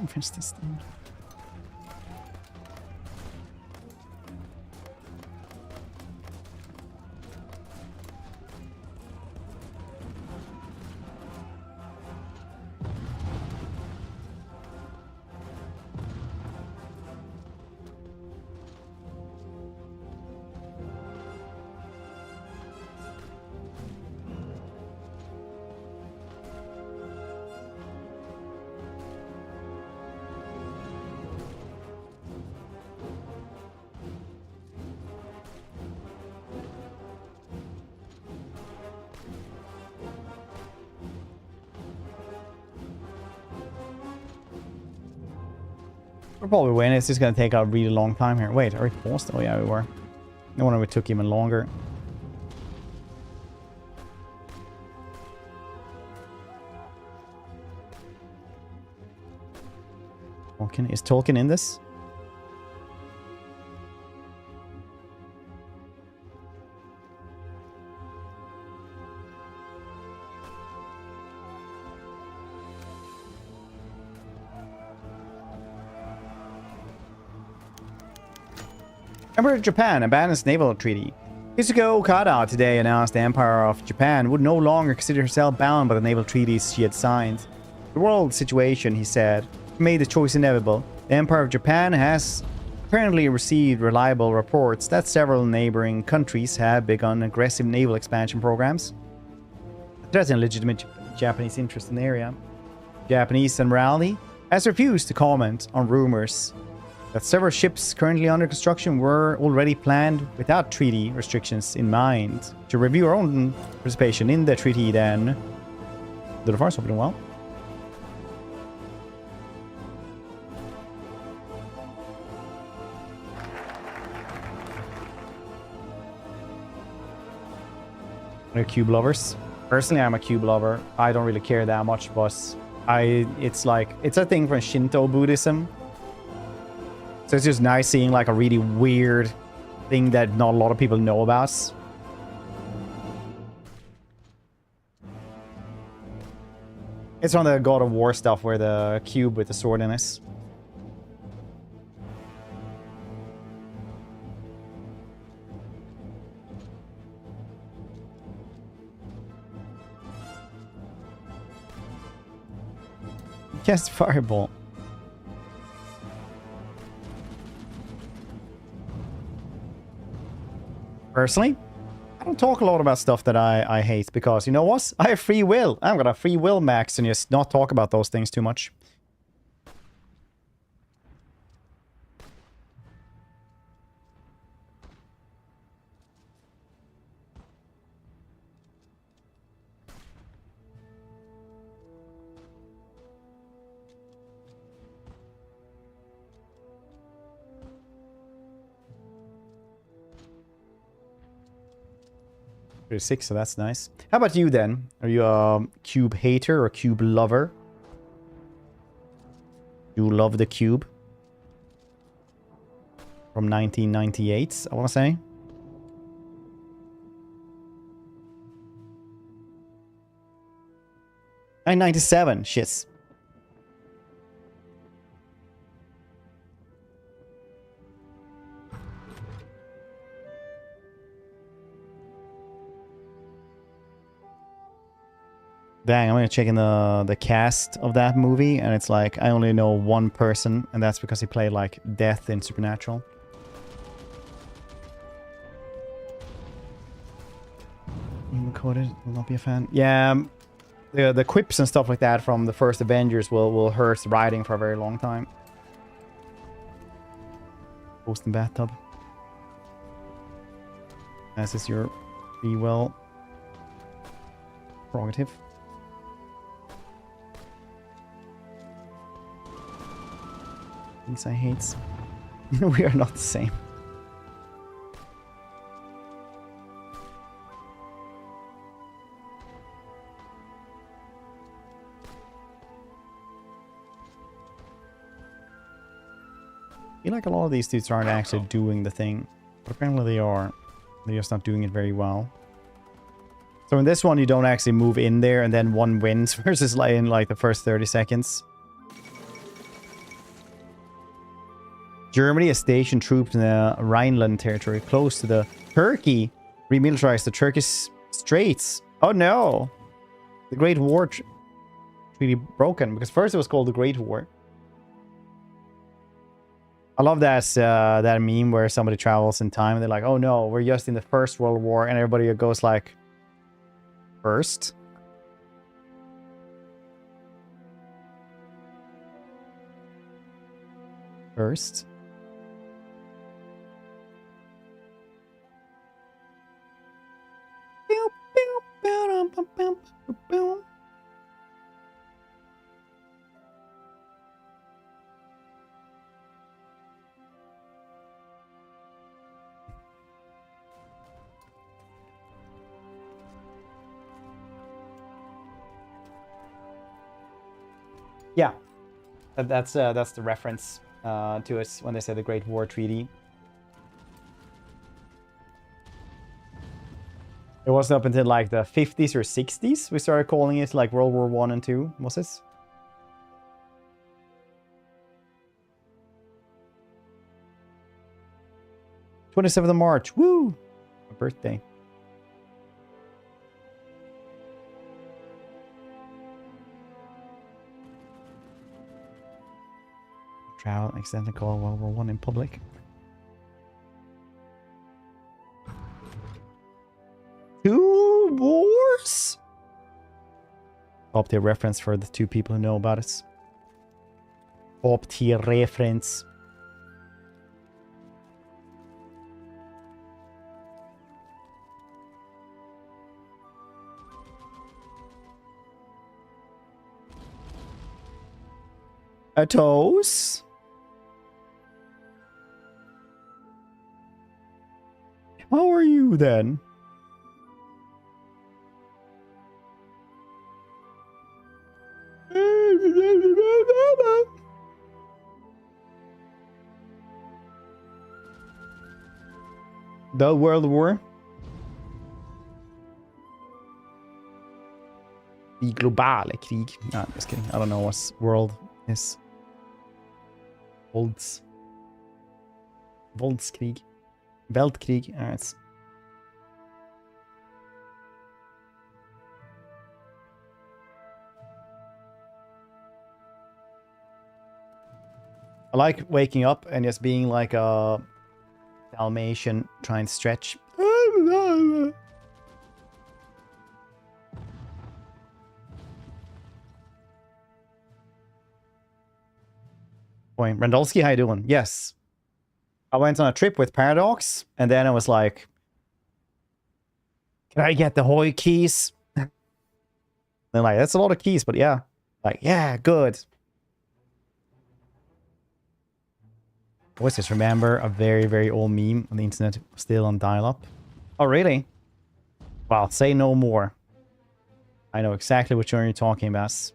Finish this thing. We'll probably win. It's just going to take a really long time here. Wait, are we paused? Oh yeah, we were. No wonder we took even longer. Tolkien? Is Tolkien in this? Emperor of Japan abandons naval treaty. Hizuko Okada today announced the Empire of Japan would no longer consider herself bound by the naval treaties she had signed. The world situation, he said, made the choice inevitable. The Empire of Japan has apparently received reliable reports that several neighboring countries have begun aggressive naval expansion programs, threatening legitimate Japanese interest in the area. Japanese Admiralty has refused to comment on rumors that several ships currently under construction were already planned without treaty restrictions in mind. To review our own participation in the treaty then. The farce opening well. They're cube lovers. Personally, I'm a cube lover. I don't really care that much, but it's a thing from Shinto Buddhism. So it's just nice seeing like a really weird thing that not a lot of people know about. It's on the God of War stuff where the cube with the sword in it. Cast fireball. Personally, I don't talk a lot about stuff that I hate because, you know what? I have free will. I'm gonna free will max and just not talk about those things too much. Six, so that's nice. How about you then? Are you a cube hater or cube lover? You love the cube? From 1998, I want to say. And 97, shits. Dang, I'm gonna check in the cast of that movie, and it's like I only know one person, and that's because he played like Death in Supernatural. Coded will not be a fan. Yeah, the quips and stuff like that from the first Avengers will hurt writing for a very long time. Post in bathtub. As is your free will prerogative. Things I hate. We are not the same. I feel like a lot of these dudes aren't actually doing the thing. But apparently they are. They're just not doing it very well. So in this one, you don't actually move in there and then one wins versus like in like the first 30 seconds. Germany has stationed troops in the Rhineland territory close to the Turkey. Remilitarized the Turkish Straits. Oh no! The Great War Treaty broken. Because first it was called the Great War. I love that meme where somebody travels in time and they're like, oh no, we're just in the First World War, and everybody goes like, first? First? Yeah, that's the reference to us when they say the Great War Treaty. It wasn't up until like the 50s or 60s we started calling it like World War I and II. Was this? '27th of March. Woo! My birthday. Travel accidentally call World War I in public. Two wars? Top tier reference for the two people who know about it. Top tier reference. A toast? How are you then? The World War? The globale Krieg. Nah, just kidding. I don't know what world is. Voldskrieg. Weltkrieg. Alright. I like waking up and just being like a Dalmatian trying to stretch. Point. Randolski, how you doing? Yes. I went on a trip with Paradox, and then I was like, can I get the HOI keys? They're like, that's a lot of keys, but yeah. Like, yeah, good. What's this? Remember a very, very old meme on the internet, still on dial-up? Oh, really? Well, say no more. I know exactly which one you're talking about.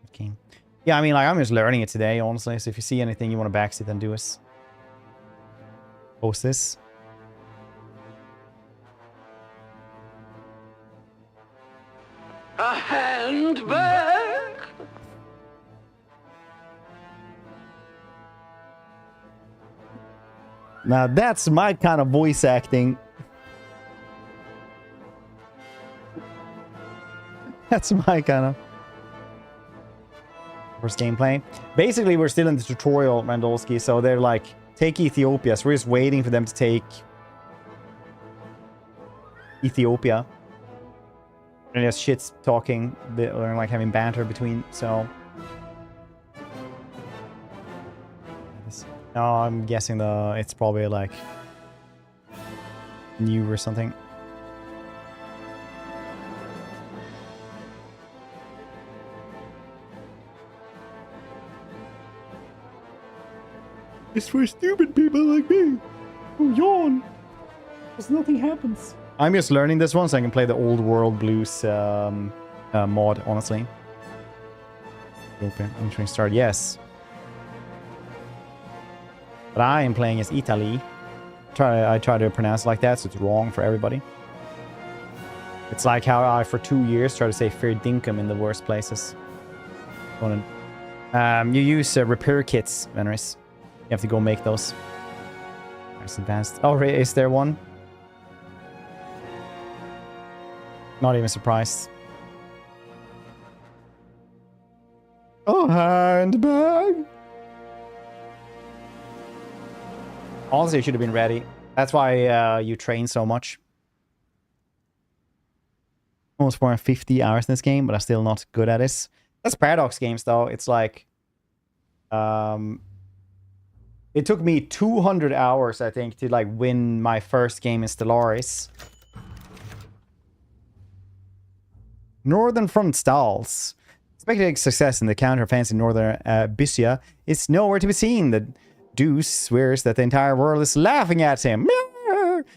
Okay. Yeah, I mean, like, I'm just learning it today, honestly. So if you see anything you want to backseat, then do it. Post this.
A handbag?
Now, that's my kind of voice acting. That's my kind of... First gameplay. Basically, we're still in the tutorial, Randolski, so they're like, take Ethiopia. So we're just waiting for them to take Ethiopia. And just shit's talking, or like having banter between, so... No, I'm guessing it's probably like new or something. It's for stupid people like me who yawn because nothing happens. I'm just learning this one so I can play the old world blues mod, honestly. Open entering start, yes. But I am playing as Italy. I try to pronounce it like that, so it's wrong for everybody. It's like how I, for 2 years, try to say fair dinkum in the worst places. You use repair kits, Venris. You have to go make those. Nice advanced. Oh, is there one? Not even surprised. Oh, handbag. Honestly, you should have been ready. That's why you train so much. Almost 450 hours in this game, but I'm still not good at it. That's Paradox games, though. It's like... it took me 200 hours, I think, to like win my first game in Stellaris. Northern Front stalls. Expected success in the counter-offensive in Northern Bysia is nowhere to be seen. The Deuce swears that the entire world is laughing at him.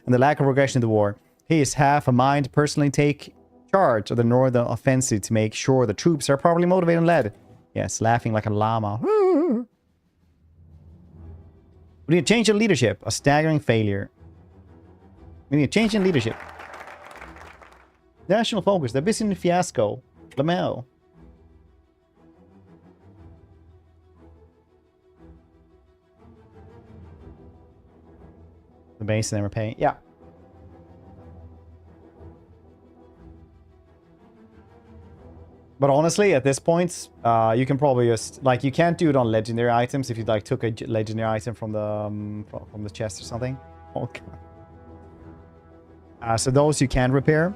And the lack of progression in the war. He is half a mind to personally take charge of the Northern offensive to make sure the troops are properly motivated and led. Yes, laughing like a llama. We need a change in leadership. A staggering failure. We need a change in leadership. National focus. The Byzantine fiasco. Lamel. The base and then we're paying. Yeah. But honestly, at this point, you can probably just like you can't do it on legendary items if you like took a legendary item from the chest or something. Oh god. So those you can repair.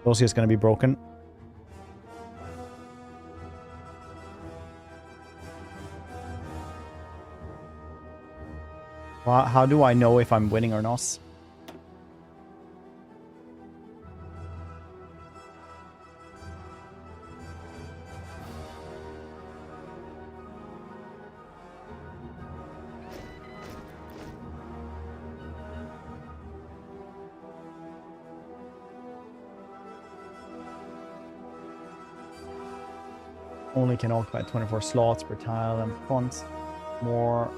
Those are just gonna be broken. Well, how do I know if I'm winning or not? Only can occupy 24 slots per tile and front. More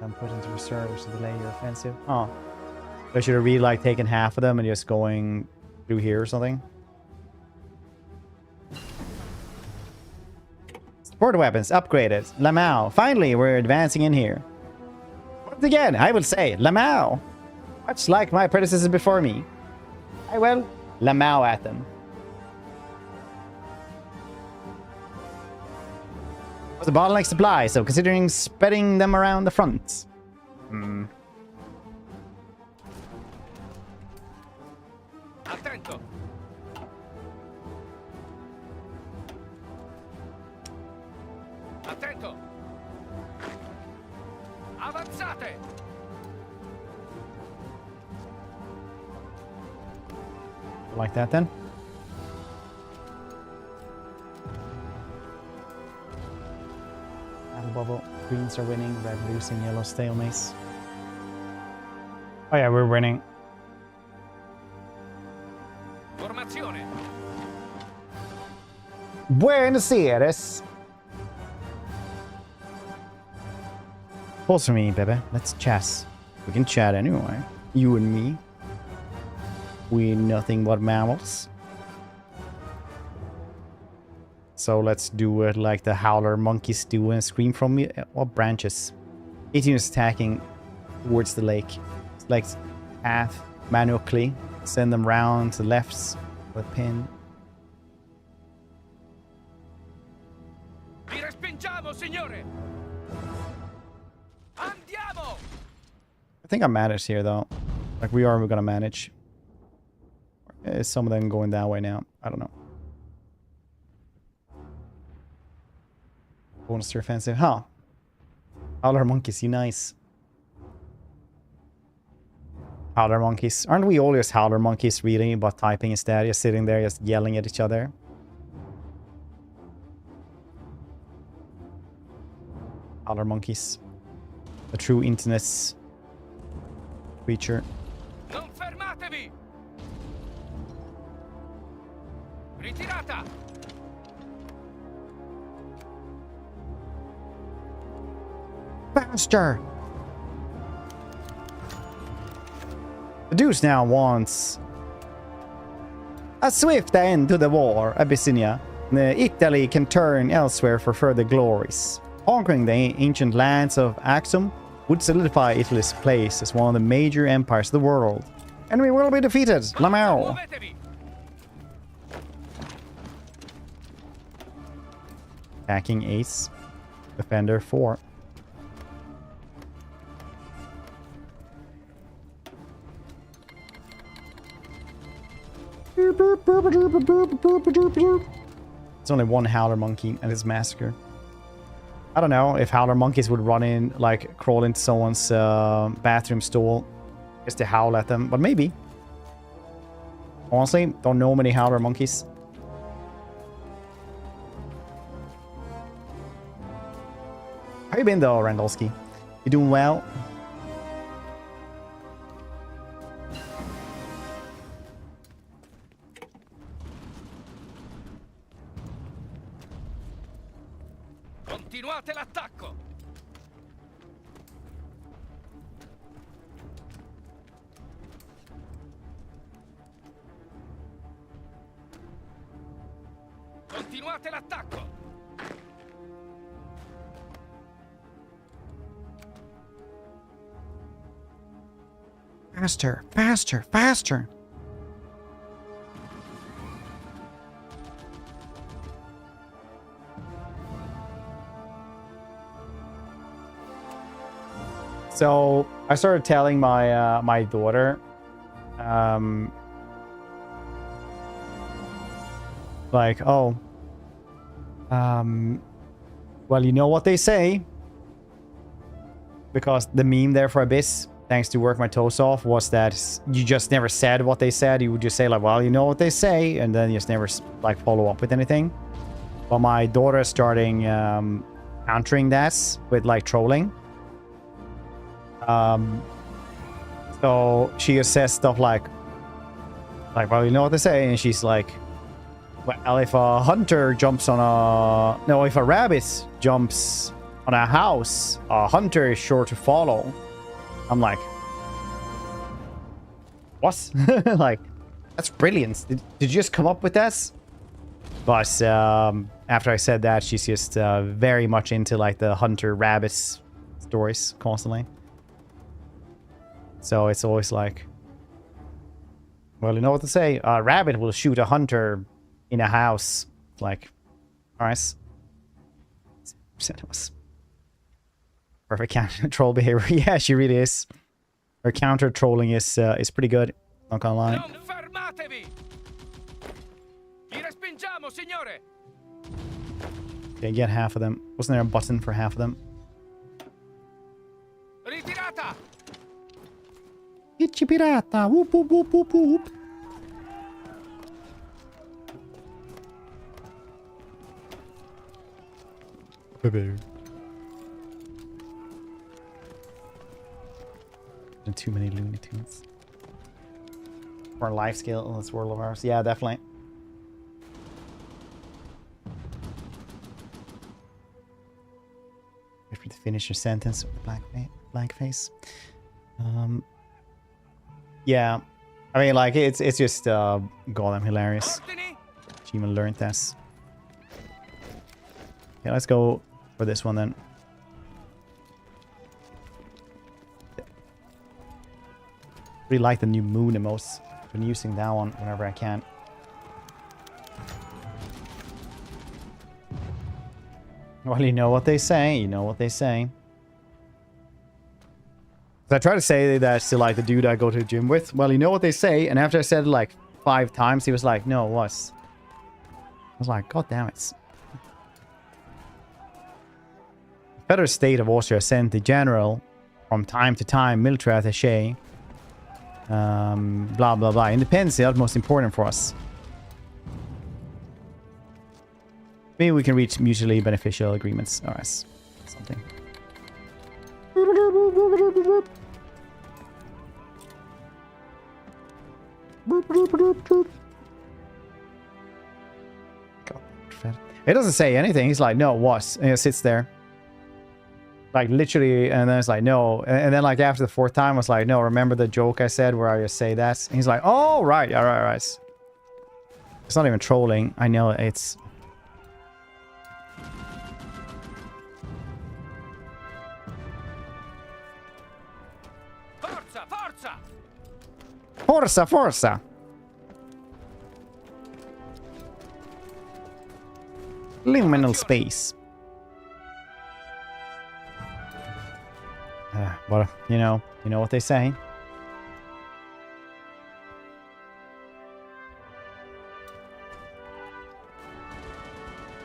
than put into reserve, which will delay your offensive. Oh. I should have really like taken half of them and just going through here or something. Support weapons upgraded. Lamau. Finally, we're advancing in here. Once again, I will say, Lamau. Much like my predecessors before me. I will Lamau at them. The bottleneck supply, so considering spreading them around the front.
Avanzate!
Like that then. Battle bubble. Greens are winning. Red losing. Yellow stalemates. Oh yeah, we're winning.
Formazione!
Buenos Aires. Pause for me, baby. Let's chat. We can chat anyway. You and me. We're nothing but mammals. So let's do it like the howler monkeys do and scream from me. What branches? 18 is attacking towards the lake. It's like path manually. Send them round to the lefts with a pin.
Vi respingiamo, signore! Andiamo!
I think I managed here though. Like we're gonna manage. Is some of them going that way now? I don't know. Bonus to offensive. Huh. Howler monkeys, you nice. Howler monkeys. Aren't we all just howler monkeys really, but typing instead? Just sitting there, just yelling at each other. Howler monkeys. A true internet's creature.
Non fermatevi! Ritirata!
Faster! The Deuce now wants a swift end to the war, Abyssinia. Italy can turn elsewhere for further glories. Conquering the ancient lands of Axum would solidify Italy's place as one of the major empires of the world. Enemy will be defeated. Lamau. Attacking Ace. Defender 4. It's only one howler monkey and his massacre. I don't know if howler monkeys would run in, like crawl into someone's bathroom stall just to howl at them, but maybe. Honestly, don't know many howler monkeys. How you been though, Randolski? You doing well?
Continuate l'attacco! Continuate l'attacco!
Faster, faster, faster! So I started telling my my daughter, like, oh, well, you know what they say, because the meme there for Abyss, thanks to Work My Toes Off, was that you just never said what they said. You would just say like, well, you know what they say, and then you just never like follow up with anything. But my daughter is starting countering that with like trolling. So she just says stuff like, well, you know what they say, and she's like, well, if a hunter jumps on a, no, if a rabbit jumps on a house, a hunter is sure to follow. I'm like, what? Like, that's brilliant. Did you just come up with that? But after I said that, she's just very much into like the hunter rabbit stories constantly. So it's always like, well, you know what to say. A rabbit will shoot a hunter in a house. Like, all right. It was perfect counter troll behavior. Yeah, she really is. Her counter trolling is pretty good. Not gonna lie.
Non fermatevi! Vi respingiamo, signore!
Okay, get half of them. Wasn't there a button for half of them? Itchy pirata. Whoop, whoop, whoop, whoop, whoop. Baby. Too many Looney Tunes. For life skill in this World of Ours. Yeah, definitely. Wait for you to finish your sentence with the blank face. Yeah. I mean, like, it's just goddamn hilarious. She even learned this. Yeah, let's go for this one then. Really like the new moon emotes. I've been using that one whenever I can. Well, you know what they say. You know what they say. So I try to say that to like the dude I go to the gym with. Well, you know what they say. And after I said it like 5 times, he was like, no, what? I was like, God damn it. The Federal State of Austria sent the general from time to time military attaché. Blah, blah, blah. Independence is the utmost important for us. Maybe we can reach mutually beneficial agreements. Alright. Something. God, it doesn't say anything. He's like, no, what? And it sits there. Like, literally, and then it's like, no. And then, like, after the 4th time, I was like, no, remember the joke I said where I just say that? And he's like, oh, right, all right, all right. It's not even trolling. I know it's...
Forza, forza!
Forza, forza! Liminal space. But, you know what they say.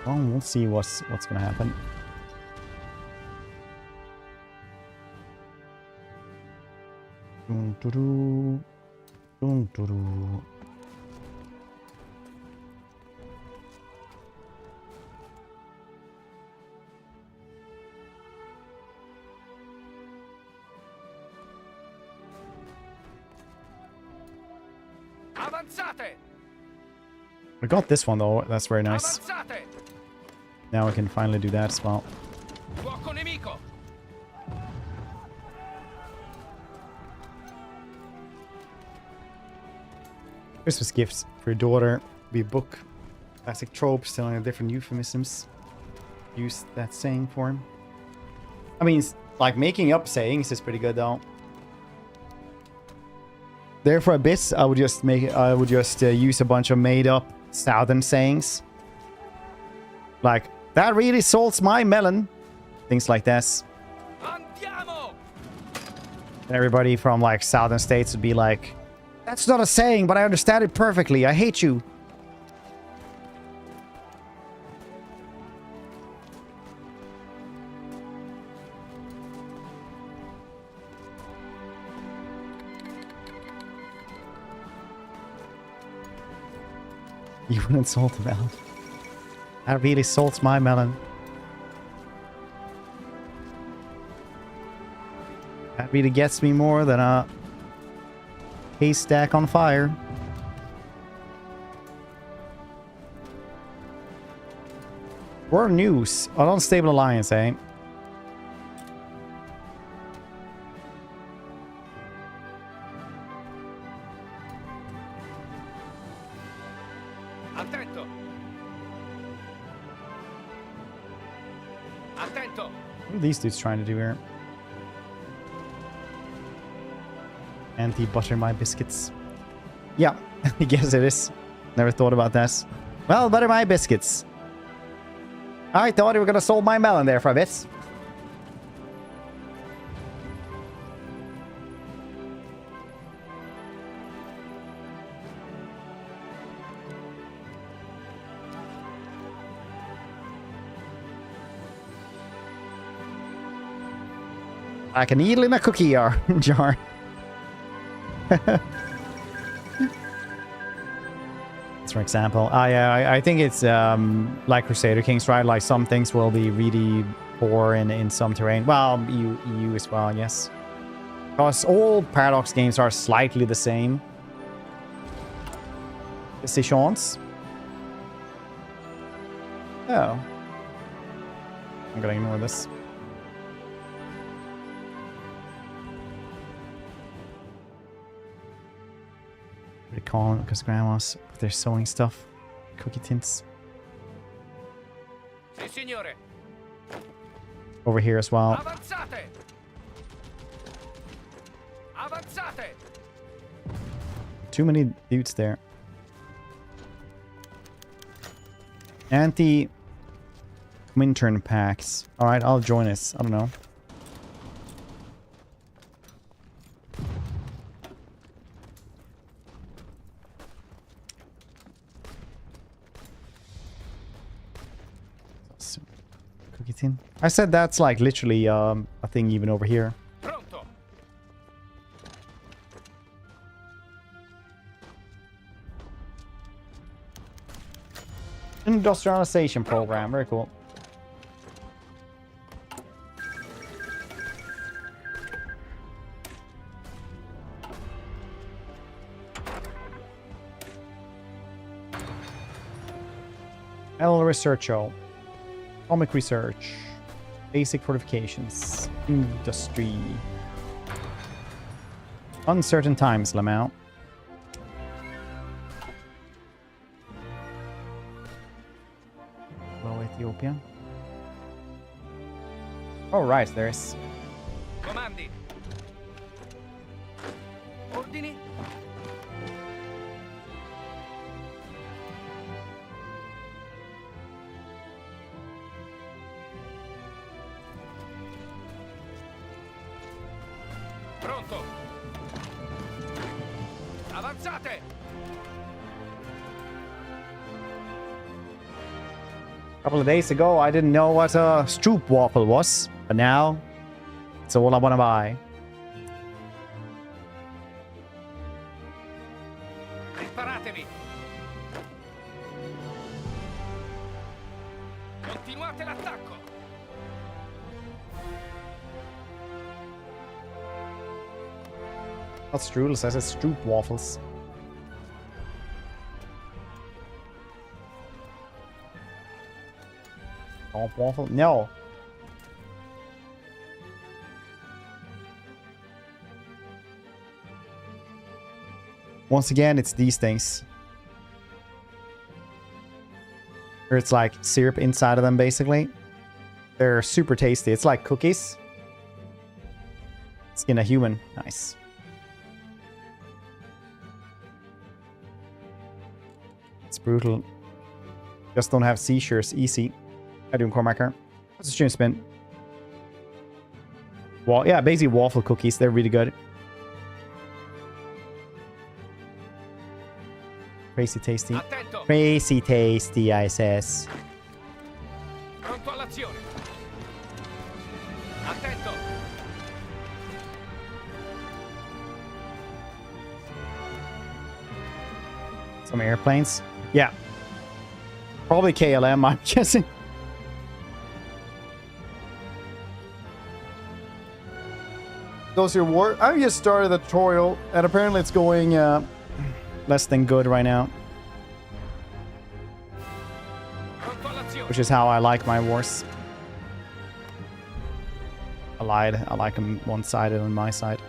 Well, we'll see what's gonna happen. Dun-doo-doo. Dun-doo-doo. We got this one though, that's very nice. Now we can finally do that as well. Christmas gifts for your daughter. Be a book. Classic tropes telling the different euphemisms. Use that saying for him. I mean, like making up sayings is pretty good though. There for a bit, I would just use a bunch of made up southern sayings. Like, that really salts my melon. Things like this. And everybody from like southern states would be like, that's not a saying, but I understand it perfectly. I hate you. You wouldn't salt a melon. That really salts my melon. That really gets me more than a haystack on fire. World news. An unstable alliance, eh? What are these dudes trying to do here? Anti-butter my biscuits. Yeah, I guess it is. Never thought about that. Well, butter my biscuits. I thought you were gonna salt my melon there for a bit. Like a needle in a cookie jar. For example, I think it's like Crusader Kings, right? Like some things will be really poor in some terrain. Well, EU as well, yes. Because all Paradox games are slightly the same. Decisions. Oh. I'm gonna ignore this. Pretty calm because grandmas put their sewing stuff. Cookie tints.
Sì, signore.
Over here as well.
Avanzate! Avanzate!
Too many dudes there. Anti-Mintern packs. Alright, I'll join us. I don't know. Cookie tin. I said that's like literally a thing even over here.
Pronto.
Industrialization program. Very cool. L Researcho. Atomic research. Basic fortifications. Industry. Uncertain times, Lamau. Hello, Ethiopia. Oh, right, there's...
Comandi. Ordini. Pronto. Avanzate.
A couple of days ago, I didn't know what a stroop waffle was, but now it's all I want to buy.
Preparatevi. Continuate l'attacco.
Not strudels, I said stroop waffles. Stroop waffle? No. Once again, it's these things. Where it's like syrup inside of them, basically. They're super tasty. It's like cookies. Skin a human. Nice. It's brutal. Just don't have seizures. Easy. How you doing, Cormacker? What's the stream spin? Well, yeah, basically waffle cookies. They're really good. Crazy tasty.
Attento.
Crazy tasty, I says.
Pronto all'azione. Attento.
Some airplanes. Yeah. Probably KLM, I'm guessing. Those are war. I just started the tutorial, and apparently it's going less than good right now. Which is how I like my wars. I lied. I like them one-sided on my side.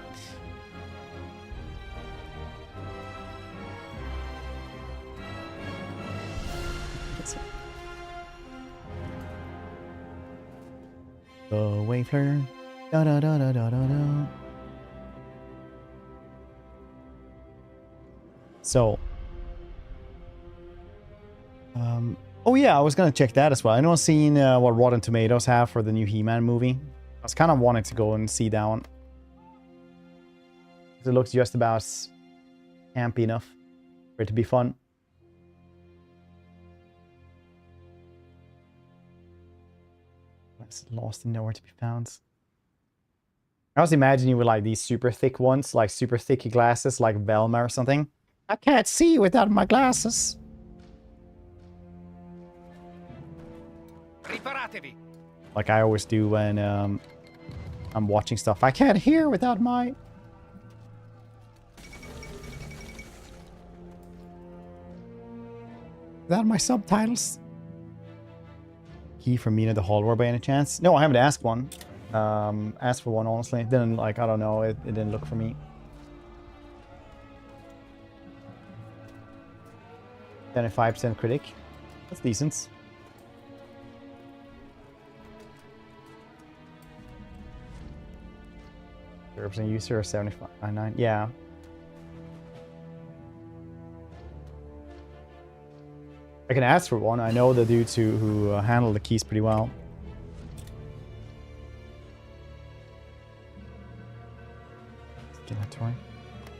The Wafler. Da da da da da da da. So, oh yeah, I was gonna check that as well. I know I've seen what Rotten Tomatoes have for the new He-Man movie. I was kind of wanting to go and see that one. It looks just about campy enough for it to be fun. It's lost and nowhere to be found. I was imagining with like these super thick ones, like super thick glasses, like Velma or something. I can't see without my glasses.
Riparatevi.
Like I always do when I'm watching stuff. I can't hear without my... without my subtitles. Key for Mina the Hallway by any chance? No, I haven't asked one. Asked for one, honestly. Didn't, like, I don't know. It didn't look for me. 75% critic. That's decent. Percent user or 75.99. Yeah. I can ask for one. I know the dudes who handle the keys pretty well. Skeletor.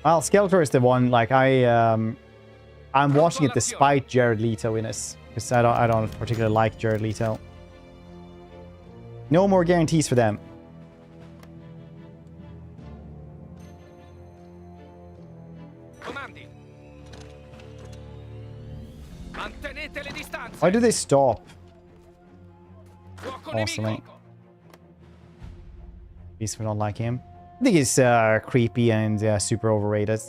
Well, Skeletor is the one. Like I'm watching it despite Jared Leto in this because I don't particularly like Jared Leto. No more guarantees for them. Why do they stop? Awesome. At least we don't like him. I think he's creepy and super overrated.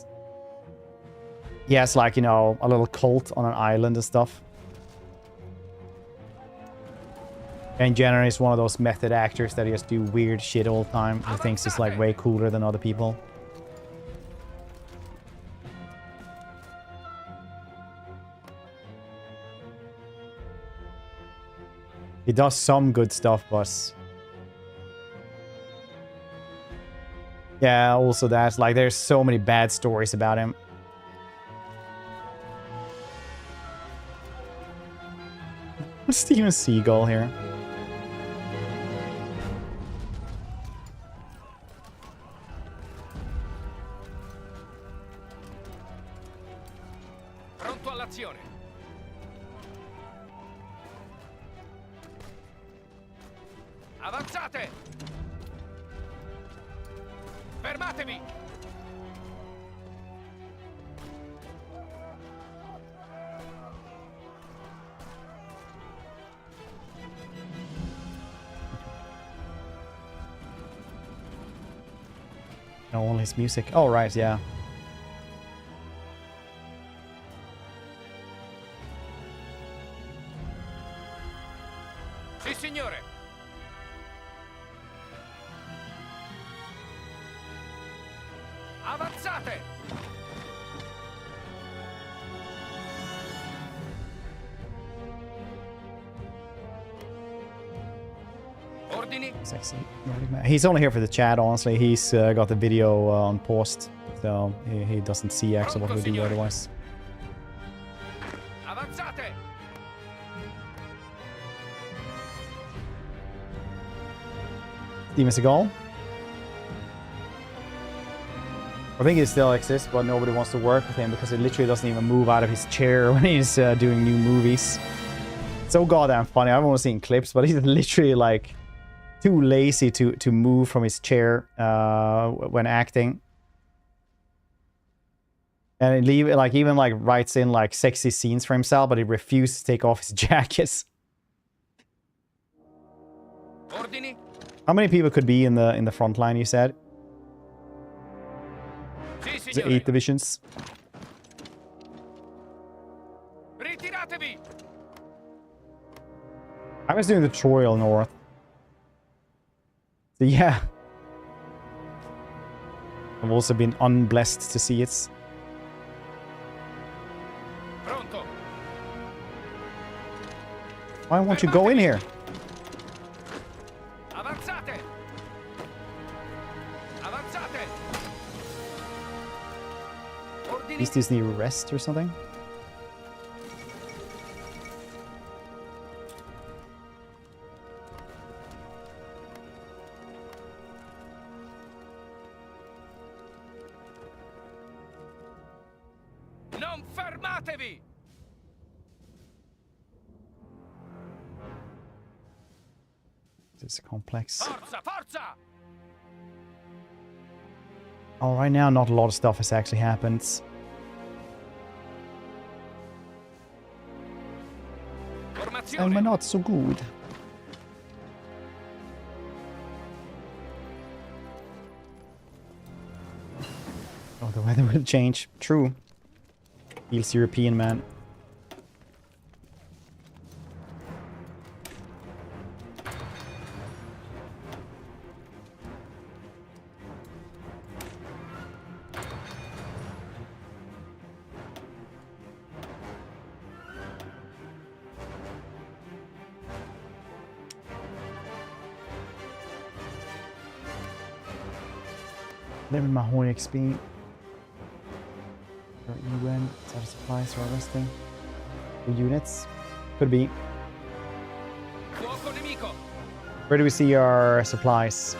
He has like, you know, a little cult on an island and stuff. And generally is one of those method actors that just do weird shit all the time. Who thinks he's like way cooler than other people. He does some good stuff, but... yeah, also that. Like, there's so many bad stories about him. Steven Seagal here.
Pronto all'azione. Avanzate! Fermatevi!
No, only his music. Oh, right, yeah.
Sì, signore. Avanzate! Ordini.
Sexy Nordic man. He's only here for the chat, honestly. He's got the video on post, so he doesn't see actually what we do otherwise.
Avanzate!
Steven Seagal. I think he still exists, but nobody wants to work with him because he literally doesn't even move out of his chair when he's doing new movies. So goddamn funny. I've only seen clips, but he's literally like too lazy to move from his chair when acting. And he even writes in like sexy scenes for himself, but he refuses to take off his jackets.
Ordini.
How many people could be in the front line, you said? The 8 divisions.
Ritiratevi.
I was doing the tutorial north. So yeah. I've also been unblessed to see it.
Pronto.
Why won't you go in here?
Avanzate. Avanzate.
These dudes need rest or something?
Non fermatevi!
This is complex.
Forza, forza!
Oh, right now, not a lot of stuff has actually happened. And we're not so good. Oh, the weather will change. True. Feels European, man. Living my whole XP. Or UN, is that a supplies or resting? The units? Could be. Where do we see our supplies?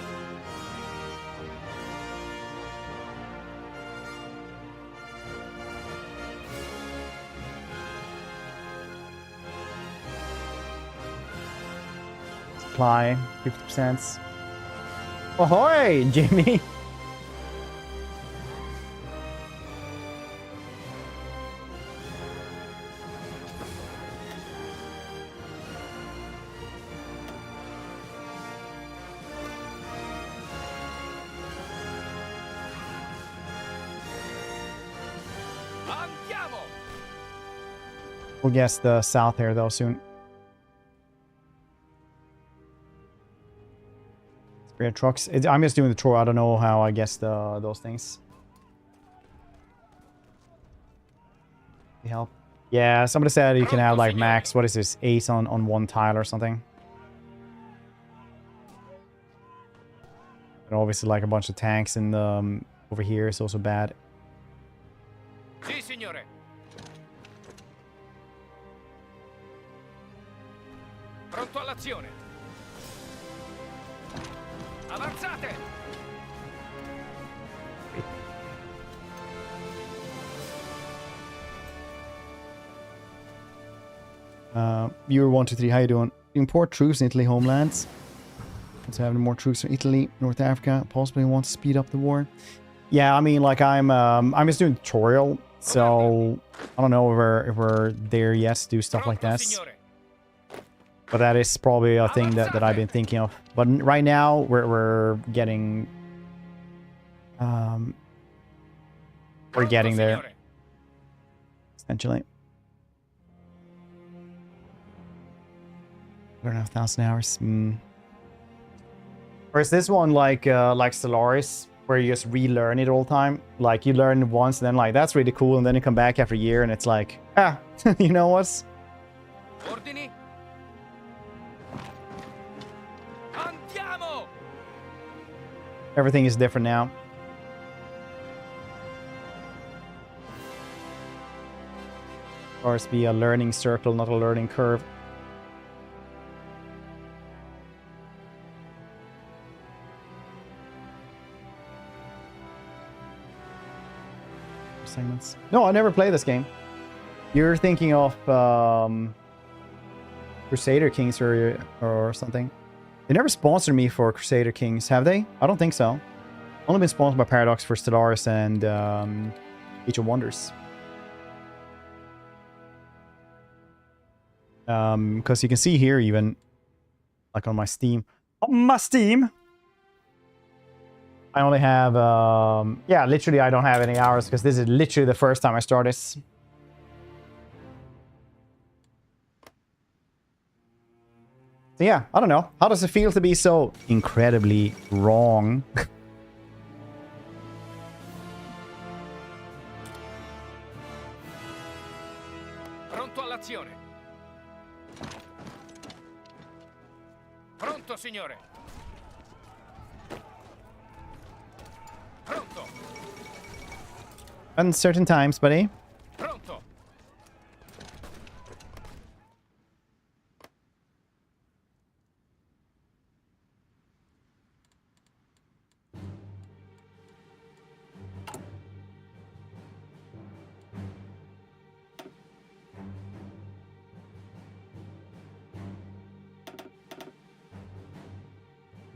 Supply, 50%. Ahoy, Jimmy! We'll guess the south here though soon. Spirit trucks. I'm just doing the tour. I don't know how I guess those things. They help. Yeah, somebody said you can have like max. What is this? Ace on one tile or something. And obviously like a bunch of tanks in the over here is also bad.
Sì, signore. Pronto all'azione. Avanzate.
Viewer 123, how you doing? Import troops in Italy homelands. Let's have more troops from Italy, North Africa. Possibly want to speed up the war. Yeah, I mean, like I'm just doing tutorial, so I don't know if we're there yet to do stuff like that. But that is probably a thing that I've been thinking of. But right now, we're getting there. Essentially. 1,500 hours. Or is this one like Stellaris, where you just relearn it all the time? Like you learn it once, and then like that's really cool, and then you come back after a year, and it's like, you know what?
Ordini. Andiamo.
Everything is different now. Of course, be a learning circle, not a learning curve. Segments. No, I never played this game. You're thinking of Crusader Kings or something. They never sponsored me for Crusader Kings, have they? I don't think so. Only been sponsored by Paradox for Stellaris and Age of Wonders. Because you can see here even, like on my Steam. On my Steam! I only have, yeah, literally I don't have any hours because this is literally the first time I start this. So yeah, I don't know. How does it feel to be so incredibly wrong?
Pronto all'azione. Pronto, signore. Pronto.
Uncertain times, buddy.
Pronto.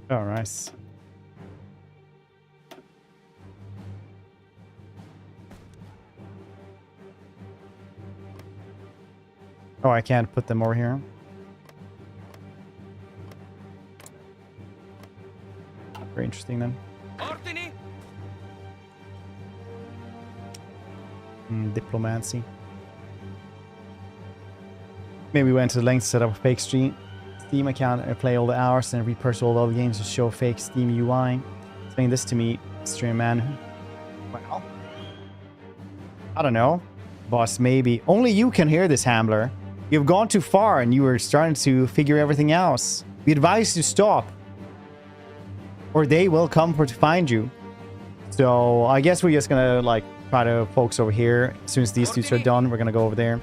Oh, nice. Oh, I can't put them over here. Very interesting then. Diplomacy. Maybe we went to the length to set up a fake Steam account and play all the hours and repurchase all the other games to show fake Steam UI. Explain this to me, stream man. Well, I don't know. Boss, maybe. Only you can hear this, Hambler. You've gone too far and you were starting to figure everything else. We advise you to stop. Or they will come to find you. So I guess we're just gonna like try to focus over here. As soon as these dudes are done, we're gonna go over there.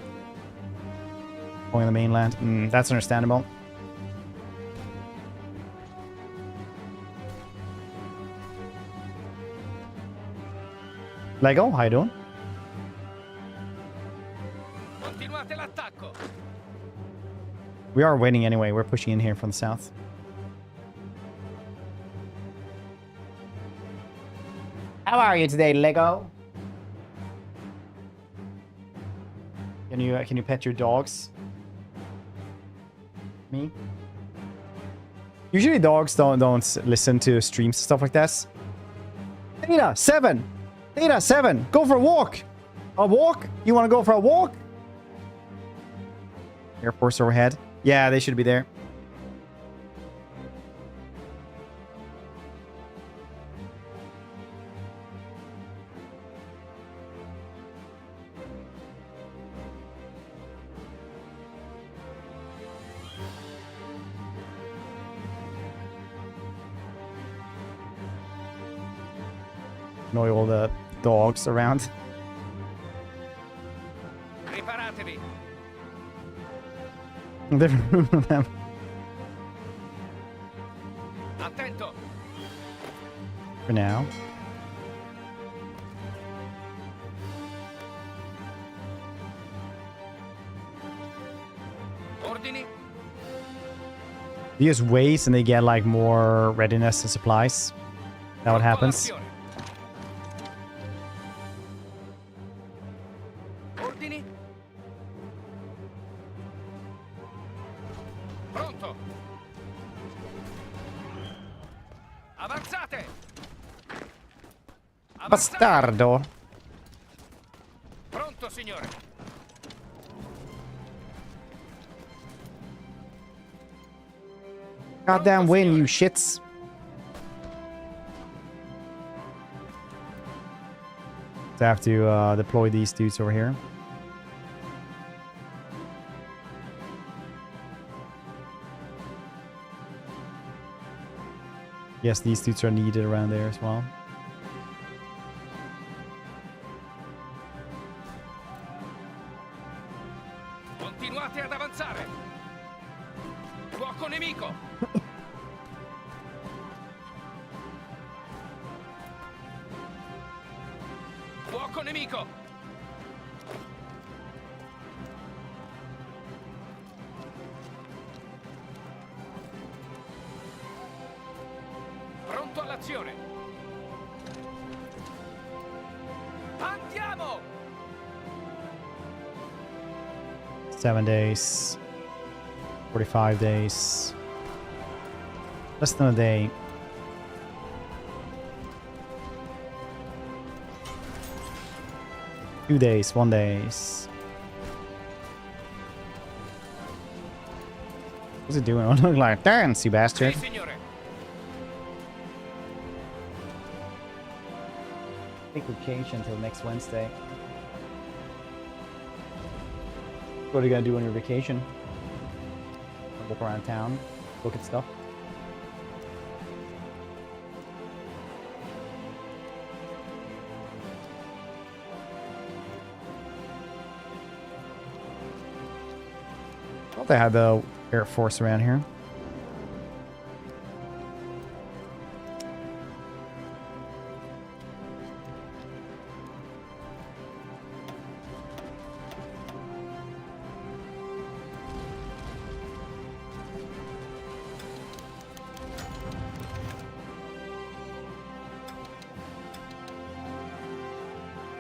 Going on the mainland. That's understandable. Lego, how you doing? We are winning anyway. We're pushing in here from the south. How are you today, Lego? Can you pet your dogs? Me? Usually dogs don't listen to streams and stuff like that. Theta 7, Theta 7, go for a walk. A walk? You want to go for a walk? Air Force overhead. Yeah, they should be there. Annoy all the dogs around.
Preparatevi.
Different room of them.
Attento.
For now.
Ordini.
They use waste and they get like more readiness and supplies. That what happens.
Ordini. Pronto. Avanzate.
Bastardo.
Pronto, signore.
Goddamn win, you shits. So I have to deploy these dudes over here. Yes, these dudes are needed around there as well.
Continuate ad avanzare. Fuoco nemico. Fuoco nemico. Pronto all'azione. Andiamo.
7 days. 45 days. Less than a day. Two days, 1 days. What's it doing? Look like dance, you bastard. Take vacation until next Wednesday. What are you gonna do on your vacation? Walk around town, look at stuff. I thought they had the Air Force around here.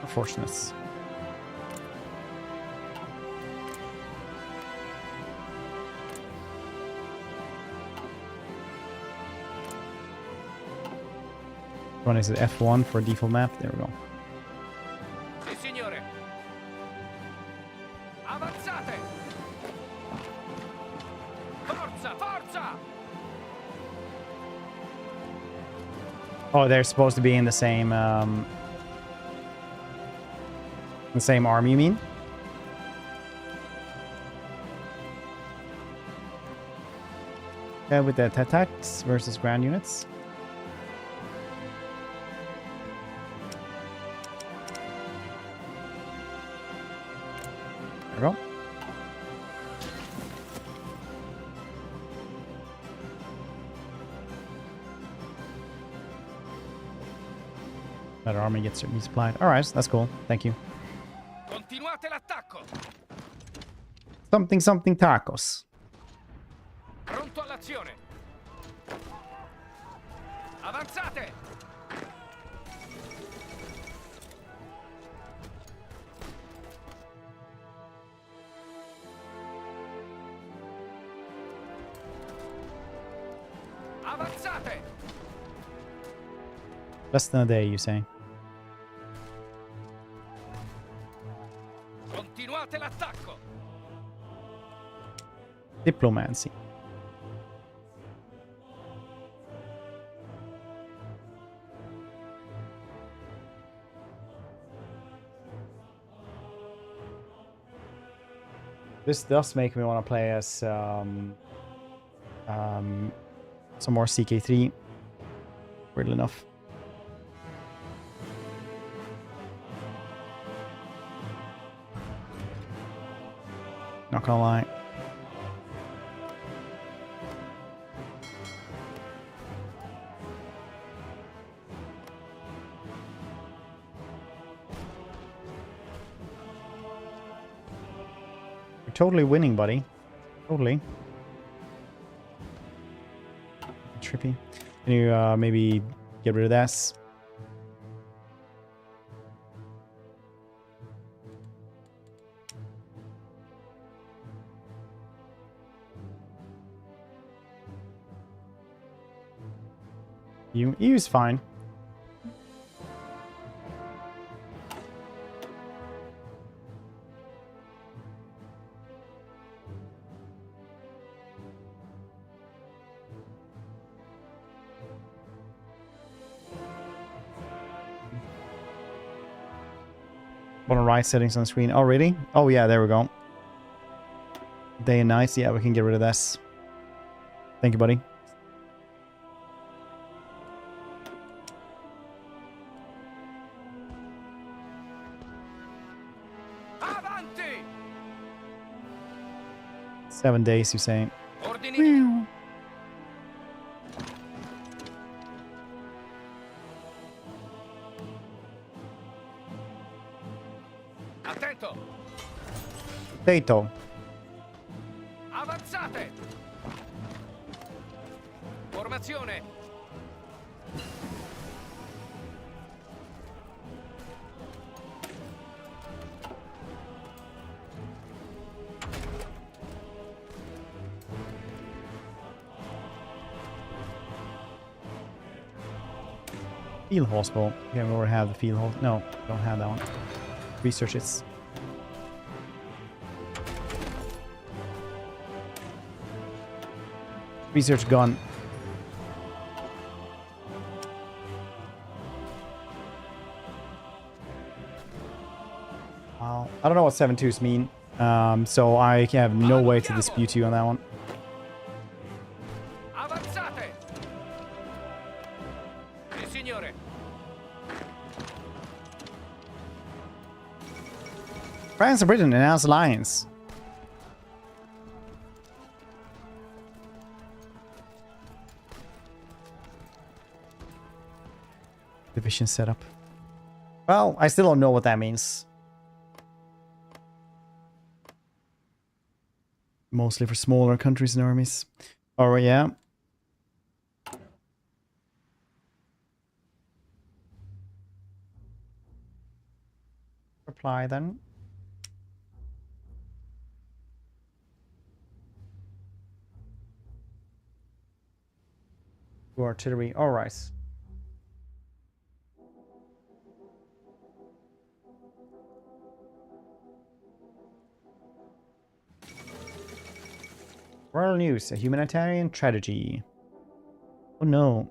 Unfortunate. One is F1 for default map. There we go.
Sì, signore. Avanzate. Forza, forza.
Oh, they're supposed to be in the same army, you mean? Yeah, with the attacks versus ground units. There we go. That army gets resupplied. Alright, that's cool. Thank you.
Continuate l'attacco.
Something tacos.
Pronto all'azione. Avanzate. Avanzate.
Less than a day, you say?
Continuate l'attacco.
Diplomacy. This does make me want to play as some more CK3. Weirdly enough. Not gonna lie. You're totally winning, buddy. Totally. Trippy. Can you maybe get rid of this? EU's fine. Want to write settings on the screen? Oh, really? Oh, yeah, there we go. Day and night. Yeah, we can get rid of this. Thank you, buddy.
Avanti.
7 days, you say?
Ordini. Attento.
Potato.
Avanzate. Formazione.
Field hospital. Okay, we already have the field hospital. No, don't have that one. Research it. Research gun. Well, I don't know what 7.2s mean, so I have no way to dispute you on that one.
Avanzate. Sì, signore.
France and Britain announce alliance. Division setup. Well, I still don't know what that means. Mostly for smaller countries and armies. Oh, yeah. Reply then. To artillery. All right. World news, a humanitarian tragedy. Oh no.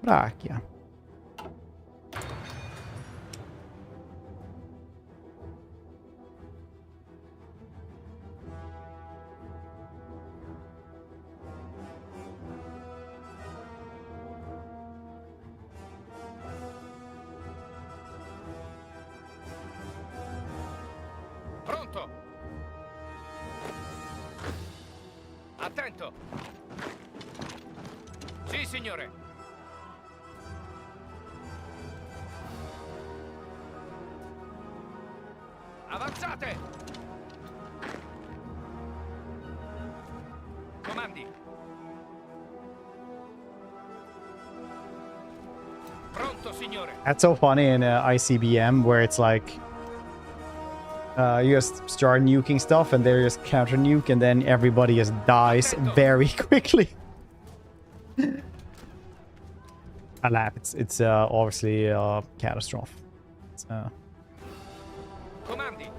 Brachia.
Pronto! Attento! Sì, signore! Avanzate! Comandi! Pronto, signore!
That's so funny in ICBM where it's like you just start nuking stuff and they just counter nuke and then everybody just dies very quickly. I laugh. It's obviously a catastrophe. It's,
Comandi!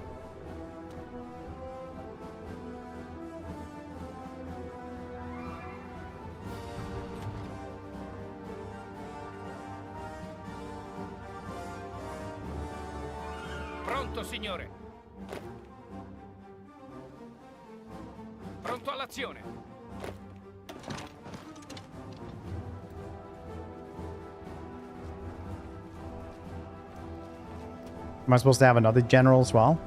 Pronto, signore! Pronto all'azione!
Am I supposed to have another general as well?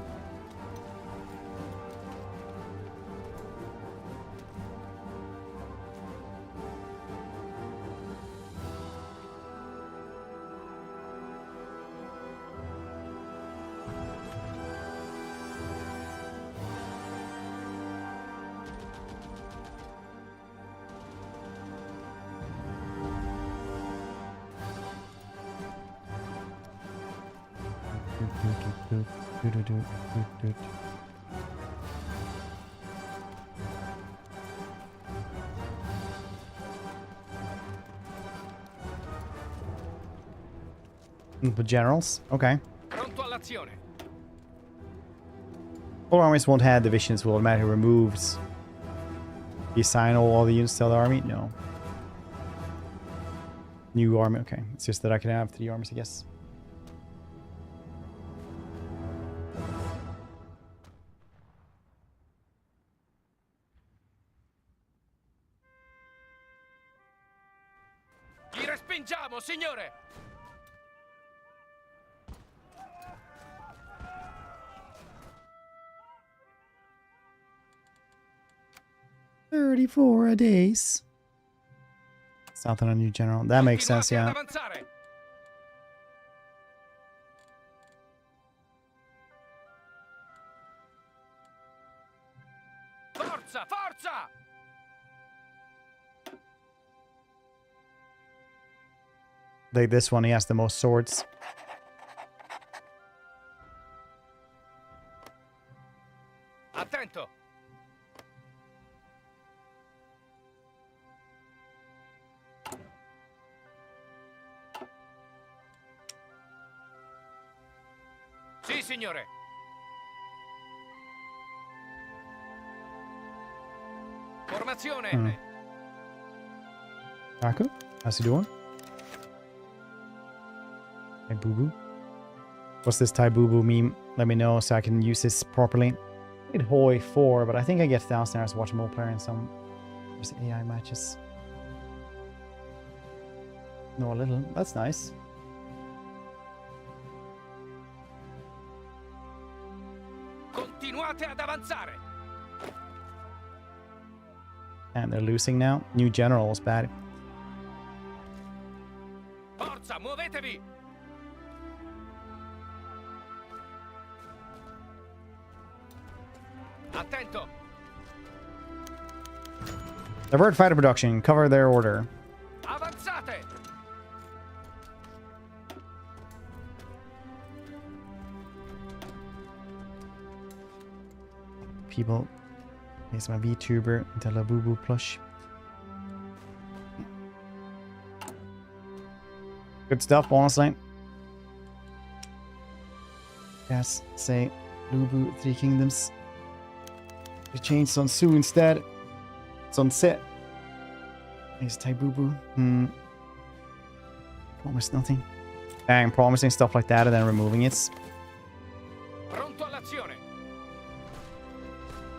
The generals, okay.
Pronto all'azione!
All armies won't have divisions will automatically removed. You assign all the units to the army? No. New army, okay. It's just that I can have 3 armies, I guess.
Ci respingiamo, signore!
34 days. South on a new general. That makes sense, yeah.
Forza, forza!
Like this one, he has the most swords.
Attento! Sì, signore. Formazione.
Aku, how's he doing? Hey, boo boo. What's this Thai boo boo meme? Let me know so I can use this properly. I played HOI4, but I think I get downstairs watching multiplayer in some AI matches. No, a little. That's nice.
Continuate ad avanzare.
And they're losing now. New general is bad.
Forza, muovetevi. Attento.
Divert fighter production. Cover their order.
Avanzate.
people. Here's my VTuber and the Labubu plush. Good stuff, honestly. Yes, say Lubu, Three Kingdoms. We changed Sun Tzu instead. Sunset. Here's Taibubu. Promise nothing. Dang, promising stuff like that and then removing it.
Pronto all'azione.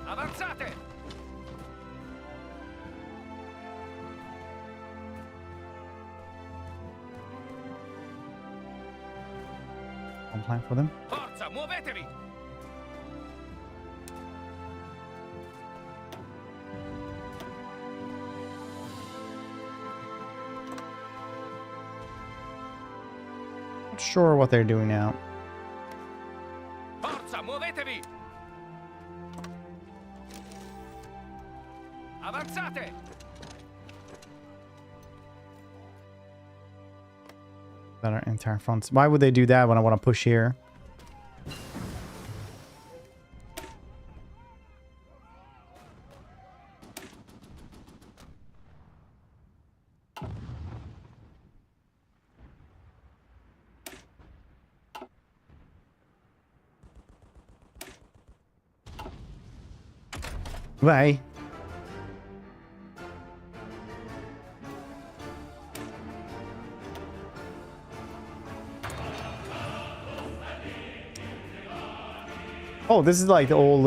Avanzate.
One plan for them.
Forza, muovetevi.
Not sure what they're doing now.
Forza, muovetevi. Avanzate.
That are entire fronts. Why would they do that when I want to push here? Bye. Oh, this is like the old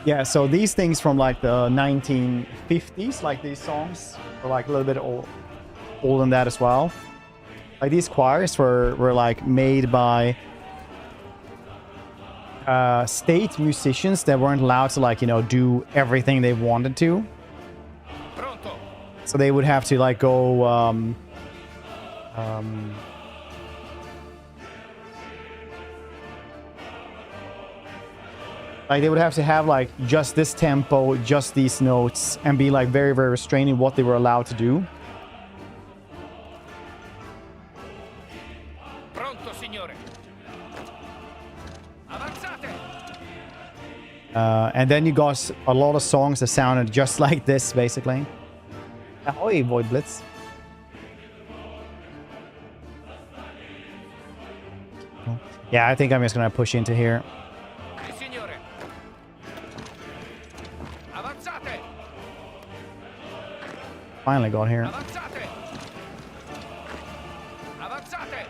yeah, so these things from like the 1950s, like these songs were like a little bit old than that as well. Like these choirs were like made by state musicians that weren't allowed to, like, you know, do everything they wanted to. So they would have to like go like they would have to have like just this tempo, just these notes, and be like very, very restrained in what they were allowed to do.
Pronto, signore. Avanzate.
And then you got a lot of songs that sounded just like this, basically. Ahoy, Void Blitz. Yeah, I think I'm just gonna push into here. Finally got here.
Avanzate. Avanzate.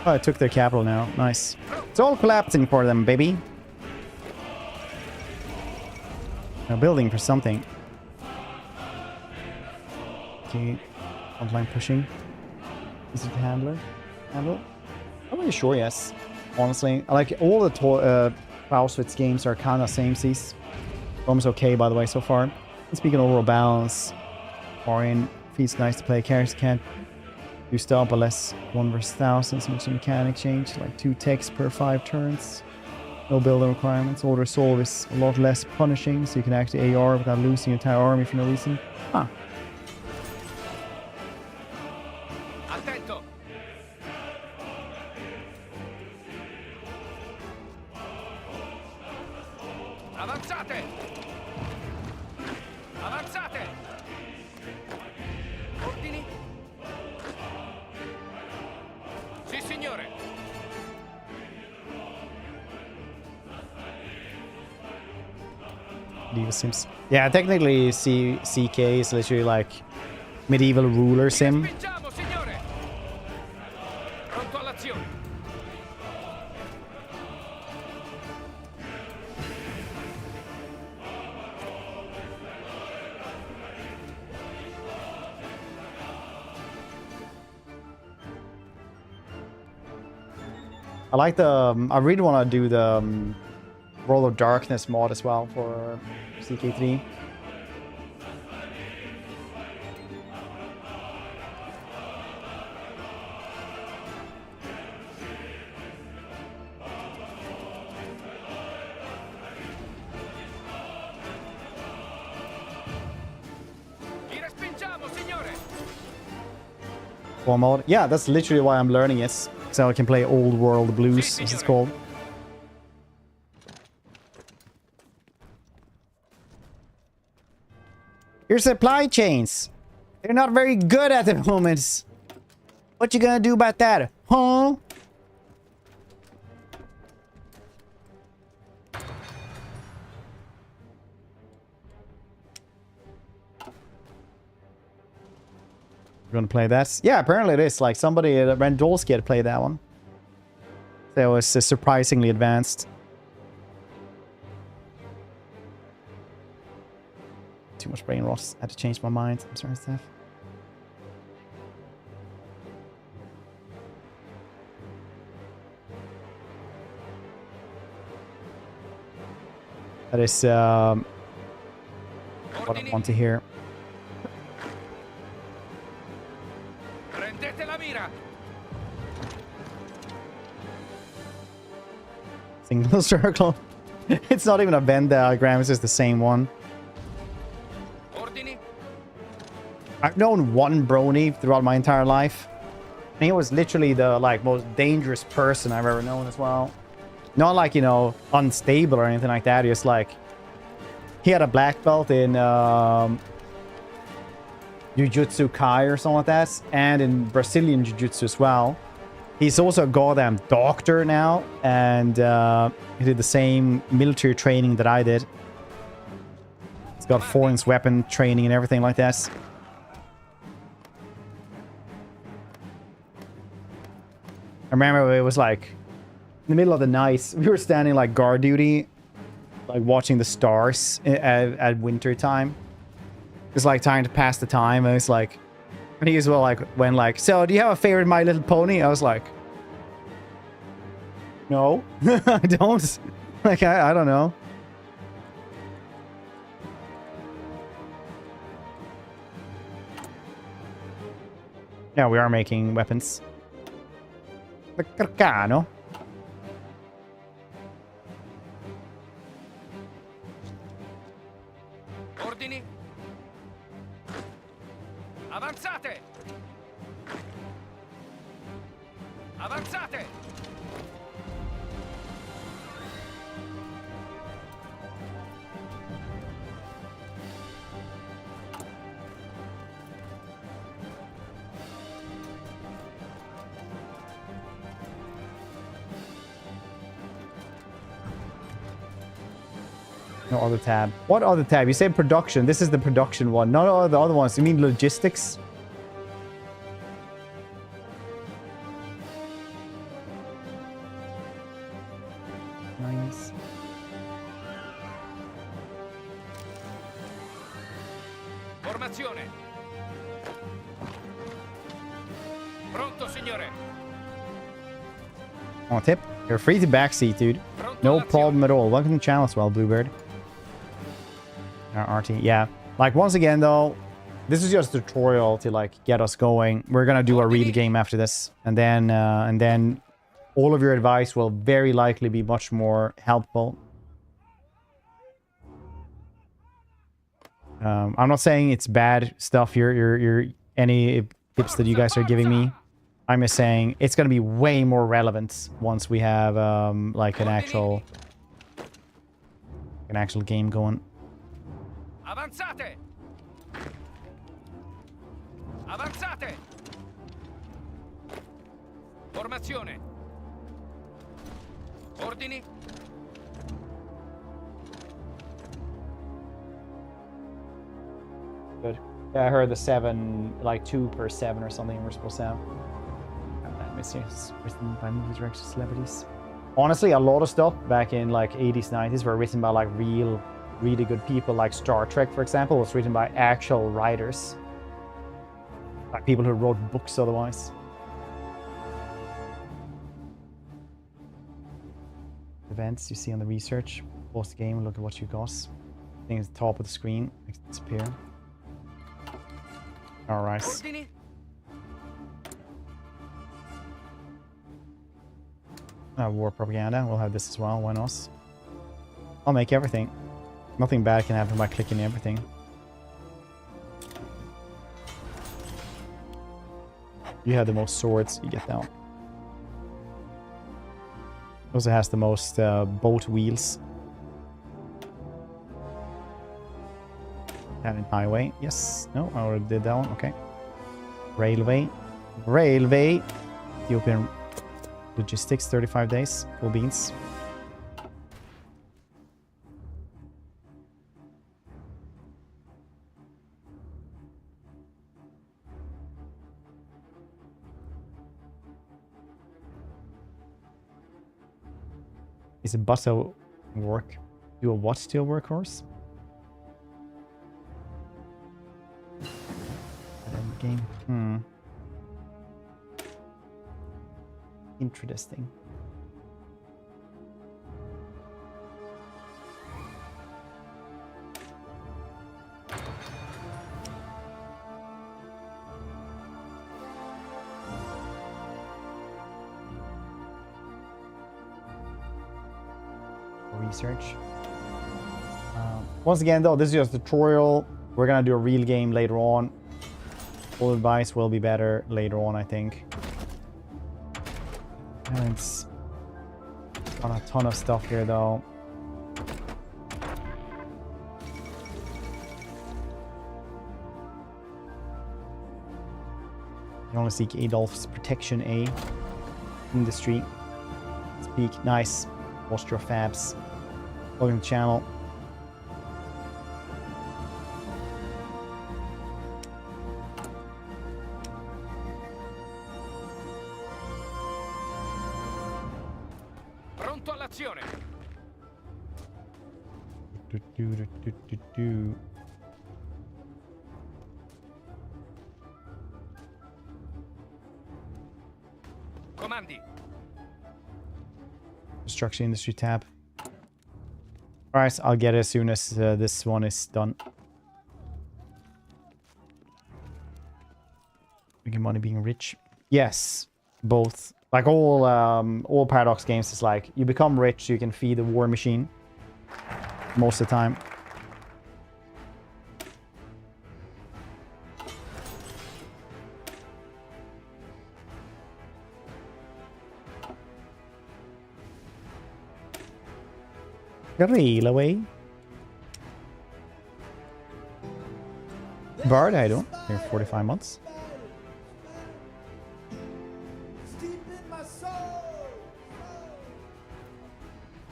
Oh, I took their capital now. Nice. It's all collapsing for them, baby. They're building for something. Okay. Online pushing. Is it handler? Handle? I'm really sure, yes. Honestly, I like all the Auschwitz games are kind of samesies. Rome's okay, by the way, so far. And speaking of overall balance, Orion feels nice to play. Characters can't do stuff, but less 1 versus 1,000. So much mechanic change, like 2 techs per 5 turns. No building requirements. Order Soul is a lot less punishing, so you can actually AR without losing your entire army for no reason. Huh.
Attento. Avanzate! Avanzate! Ordini? Sì, signore!
Medieval Sims. Yeah, technically CK is literally like medieval ruler sim.
Spingiamo, signore! Pronto all'azione!
I like the. I really want to do the World of Darkness mod as well for CK3. War mode. Yeah, that's literally why I'm learning it. So I can play Old World Blues, as it's called. Your supply chains. They're not very good at the moment. What you gonna do about that? Huh? We're gonna play that. Yeah, apparently it is. Like somebody at Randolski had played that one. So it was surprisingly advanced. Too much brain rot. I had to change my mind. I'm sorry, Steph. That is what I want to hear. Single circle. It's not even a Venn diagram, it's just the same one. I've known one brony throughout my entire life. And he was literally the most dangerous person I've ever known as well. Not like, you know, unstable or anything like that. Just like he had a black belt in Jujutsu Kai or something like that, and in Brazilian Jiu-Jitsu as well. He's also a goddamn doctor now, and he did the same military training that I did. He's got 4-inch weapon training and everything like that. I remember it was like in the middle of the night. We were standing like guard duty, like watching the stars at winter time. It's like time to pass the time, and it's like, and he as well like when like, so do you have a favorite My Little Pony? I was like, no, I don't. Like I don't know. Yeah, we are making weapons. The Carcano.
Ordini. Avanzate. Avanzate.
No other tab. What other tab? You said production. This is the production one. Not all the other ones. You mean logistics? Nice.
Formazione. Pronto, signore.
Oh, tip. You're free to backseat, dude. No problem at all. Welcome to the channel as well, Bluebird. RT, yeah. Like, once again, though, this is just a tutorial to, like, get us going. We're gonna do a real game after this. And then all of your advice will very likely be much more helpful. I'm not saying it's bad stuff. Any tips that you guys are giving me, I'm just saying it's going to be way more relevant once we have like an actual game going.
Avanzate. Avanzate. Formazione. Ordini.
Good. Yeah, I heard the 7, like 2 per 7 or something we're supposed to have. It's written by movie directors, celebrities. Honestly, a lot of stuff back in like 80s, 90s were written by like really good people. Like Star Trek, for example, was written by actual writers. Like people who wrote books otherwise. Events you see on the research. Pause the game, look at what you got. I think it's the top of the screen. Makes it disappear. Alright. War propaganda. We'll have this as well. Why not? I'll make everything. Nothing bad can happen by clicking everything. You have the most swords, you get that one. Also has the most boat wheels. That in highway. Yes. No, I already did that one. Okay. Railway. Railway. Ethiopian logistics, 35 days. Full beans. Is a bus a work? Do a what to a workhorse? Game. Interesting. Research. Once again, though, this is just a tutorial. We're gonna do a real game later on. Full advice will be better later on, I think. And it's got a ton of stuff here, though. You want to seek Adolf's protection, A. Industry. Speak. Nice. Watch your fabs. Following the channel.
Pronto all'azione. Comandi.
Construction industry tab. Alright, I'll get it as soon as this one is done. Making money being rich. Yes, both. Like all Paradox games is like, you become rich, you can feed the war machine. Most of the time. Railway. Bard, I don't. Here 45 months.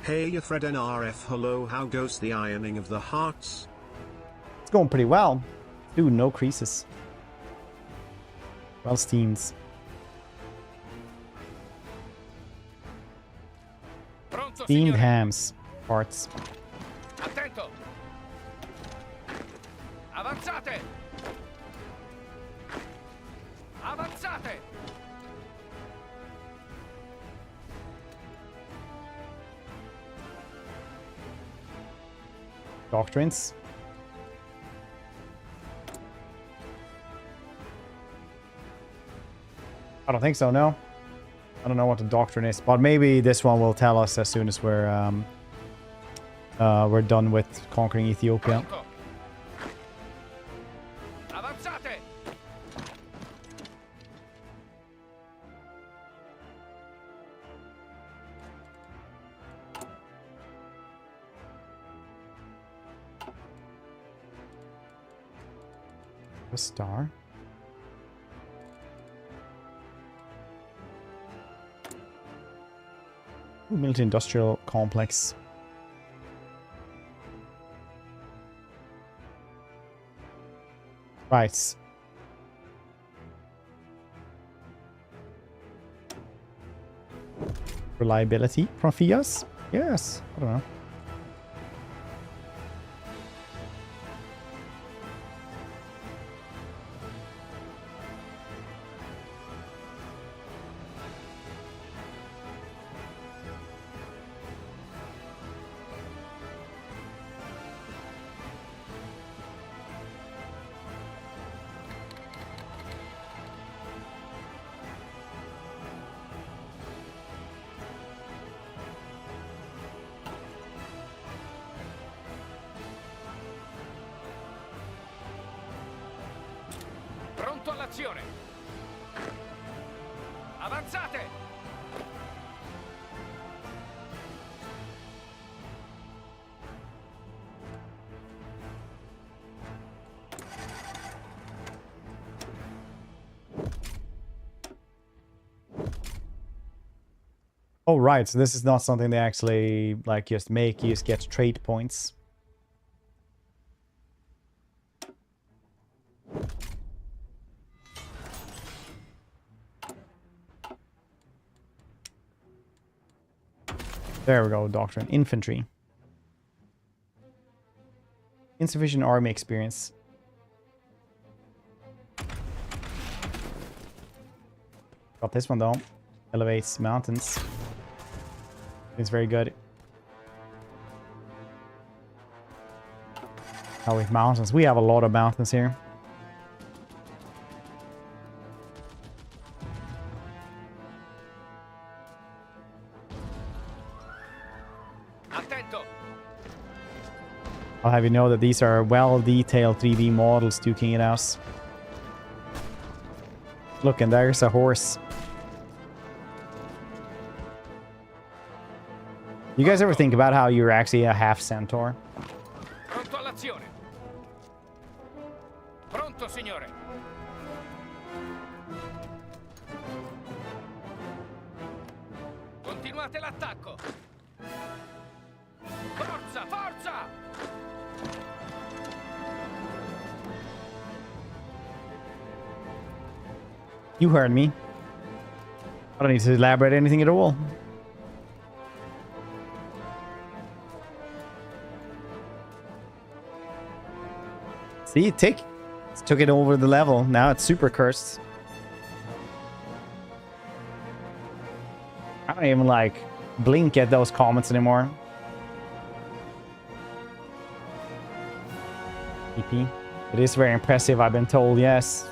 Hey Fred NRF, hello, how goes the ironing of the hearts?
It's going pretty well. Dude, no creases. Well steamed. Steamed hams. Parts.
Attento. Avanzate. Avanzate.
Doctrines. I don't think so, no. I don't know what the doctrine is, but maybe this one will tell us as soon as we're done with conquering Ethiopia.
Avanzate.
A star. Ooh, military industrial complex. Right. Reliability from Fias? Yes. I don't know.
Pronto all'azione. Avanzate!
Oh, right. So this is not something they actually like just make. You just get trade points. There we go, Doctrine. Infantry. Insufficient army experience. Got this one though. Elevates mountains. It's very good. Now with mountains, we have a lot of mountains here. I'll have you know that these are well-detailed 3D models duking it out. Look, and there's a horse. You guys ever think about how you're actually a half centaur?
Pronto all'azione. Pronto, signore. Continuate l'attacco. Forza, forza!
You heard me. I don't need to elaborate anything at all. See, Tick took it over the level. Now it's super cursed. I don't even like blink at those comments anymore. EP. It is very impressive, I've been told, yes.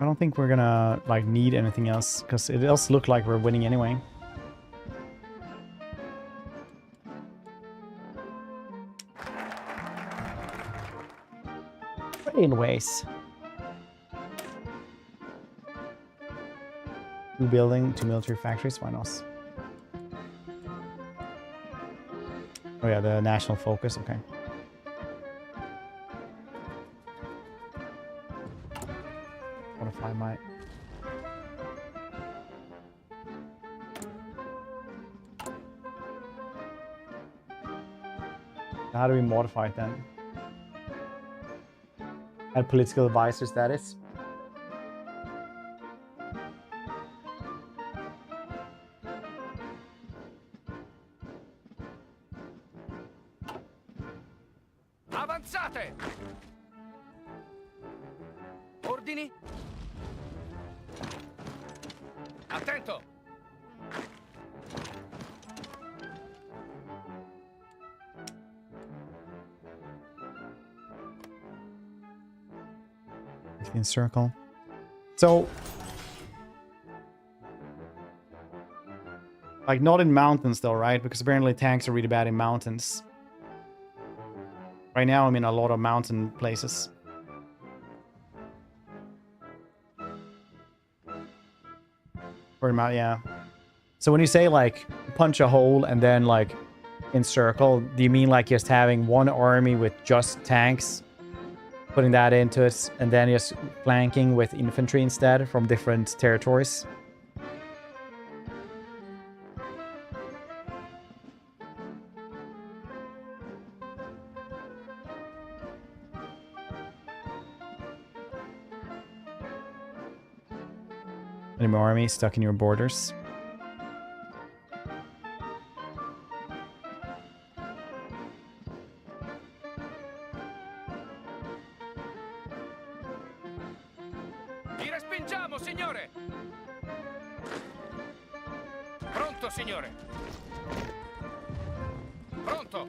I don't think we're gonna like need anything else because it does look like we're winning anyway. Railways. 2 building, 2 military factories, why not? Oh yeah, the national focus, okay. Modify my... How do we modify it then? Add political advisor status.
Avanzate! Ordini? Attento!
In circle. So, like not in mountains though, right? Because apparently tanks are really bad in mountains. Right now I'm in a lot of mountain places. Yeah. So when you say like punch a hole and then like encircle, do you mean like just having one army with just tanks, putting that into it, and then just flanking with infantry instead from different territories? Enemy army stuck in your borders.
Vi respingiamo, signore! Pronto, signore! Pronto!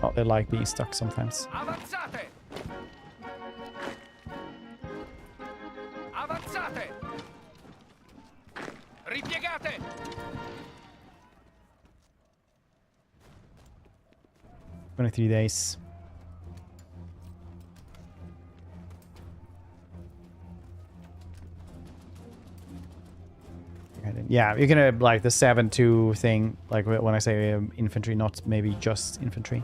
Oh, they like being stuck sometimes.
Avanzate! Avanzate! Ripiegate!
23 days. Yeah, you're gonna like the 7-2 thing, like when I say infantry, not maybe just infantry.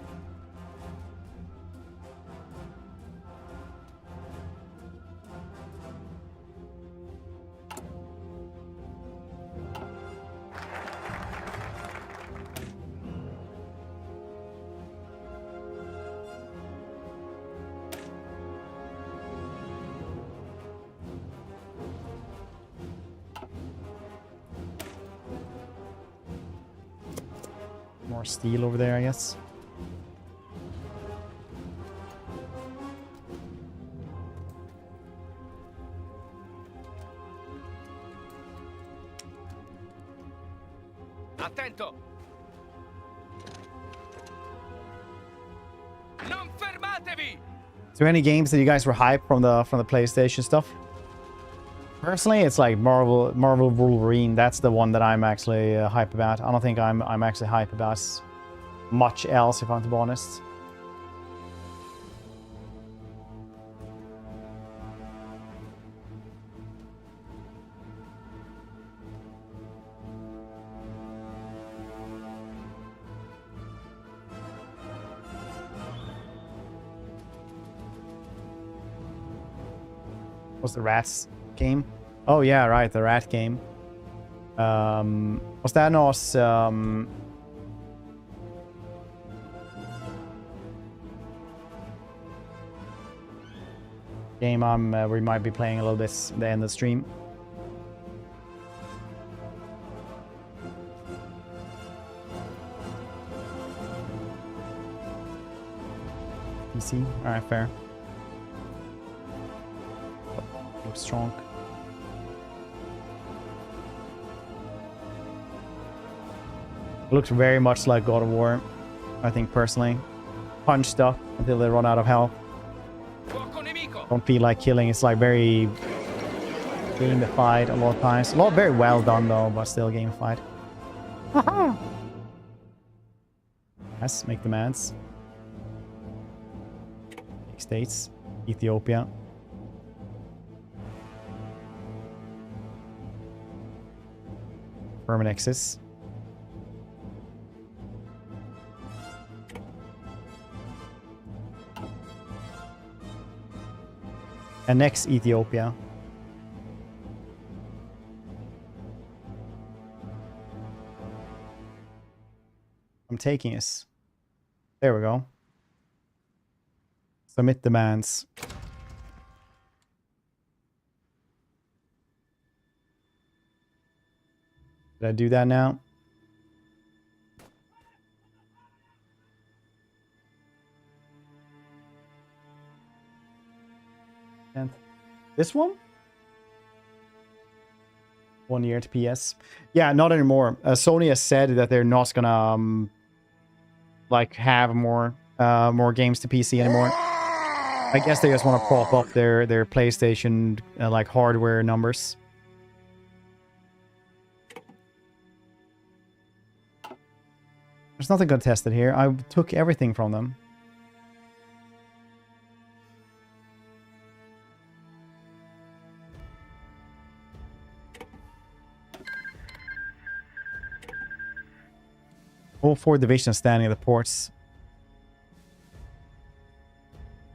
More steel over there, I guess.
Attento! Non fermatevi!
Is there any games that you guys were hyped from the PlayStation stuff? Personally, it's like Marvel Wolverine. That's the one that I'm actually hype about. I don't think I'm actually hype about much else, if I'm to be honest. What's the Rats game? Oh yeah, right, the Rat game. Was that not game we might be playing a little bit at the end of the stream? PC? Alright, fair. Looks strong. It looks very much like God of War, I think, personally. Punched up until they run out of health. Don't feel like killing. It's like very gamified a lot of times. A lot very well done though, but still gamified. Yes, make demands. Big states. Ethiopia. Firm annexes. Annex Ethiopia. I'm taking this. There we go. Submit demands. Did I do that now? And this one? 1 year to PS. Yeah, not anymore. Sony has said that they're not gonna like have more games to PC anymore. I guess they just want to prop up their PlayStation like hardware numbers. There's nothing contested here. I took everything from them. All 4 divisions standing at the ports.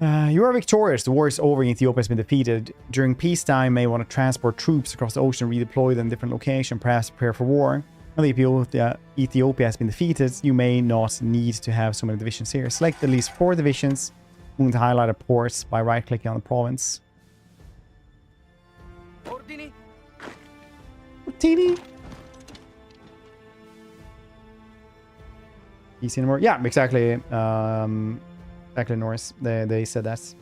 You are victorious. The war is over. Ethiopia has been defeated. During peacetime, you may want to transport troops across the ocean, redeploy them in different locations, perhaps prepare for war. Now that Ethiopia has been defeated, you may not need to have so many divisions here. Select at least 4 divisions. Moving to highlighted ports by right-clicking on the province.
Ordini?
TV. PC anymore? Yeah, exactly. Exactly, Norris. They said that.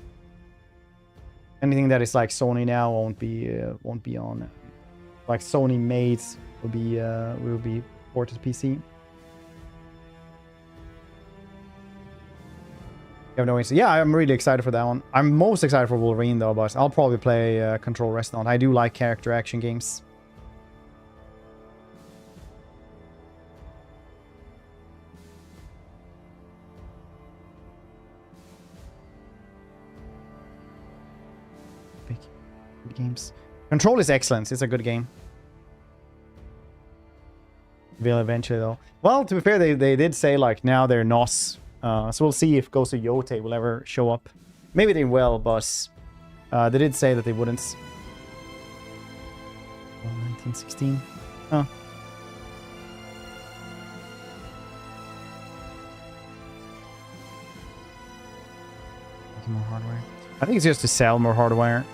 Anything that is like Sony now won't be on. Like Sony made will be ported to PC. You have no answer. Yeah, I'm really excited for that one. I'm most excited for Wolverine though, but I'll probably play Control Restaurant. I do like character action games. Big games. Control is excellent. It's a good game. Will eventually though. Well, to be fair, they did say like now they're NOS. So we'll see if Ghost of Yote will ever show up. Maybe they will, but they did say that they wouldn't. 1916. Huh. More hardware. I think it's just to sell more hardware.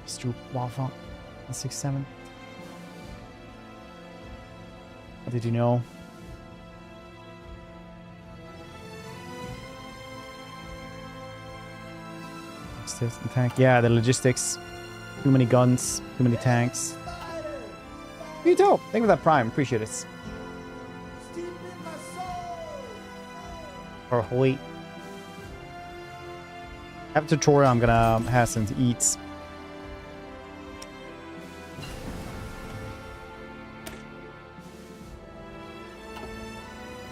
Stroop Wafa 167. What did you know? Tank. Yeah, the logistics. Too many guns. Too many tanks. You too. Thank you for that prime. Appreciate it. Or HOI. After tutorial, I'm gonna have some to eat.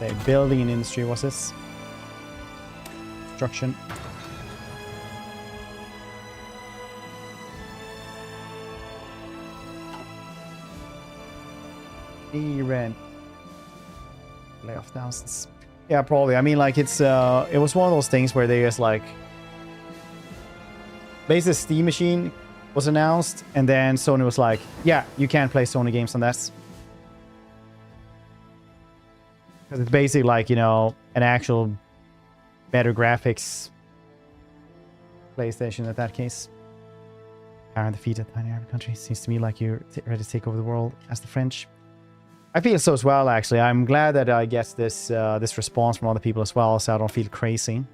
Okay, building and industry. What's this? Construction. Rent. Lay off thousands. Yeah, probably. I mean, like it was one of those things where they just like basically Steam Machine was announced and then Sony was like, yeah, you can't play Sony games on that. Because it's basically like, you know, an actual better graphics PlayStation in that case. Power and defeat at tiny Arab country. Seems to me like you're ready to take over the world as the French. I feel so as well, actually. I'm glad that I get this this response from other people as well, so I don't feel crazy.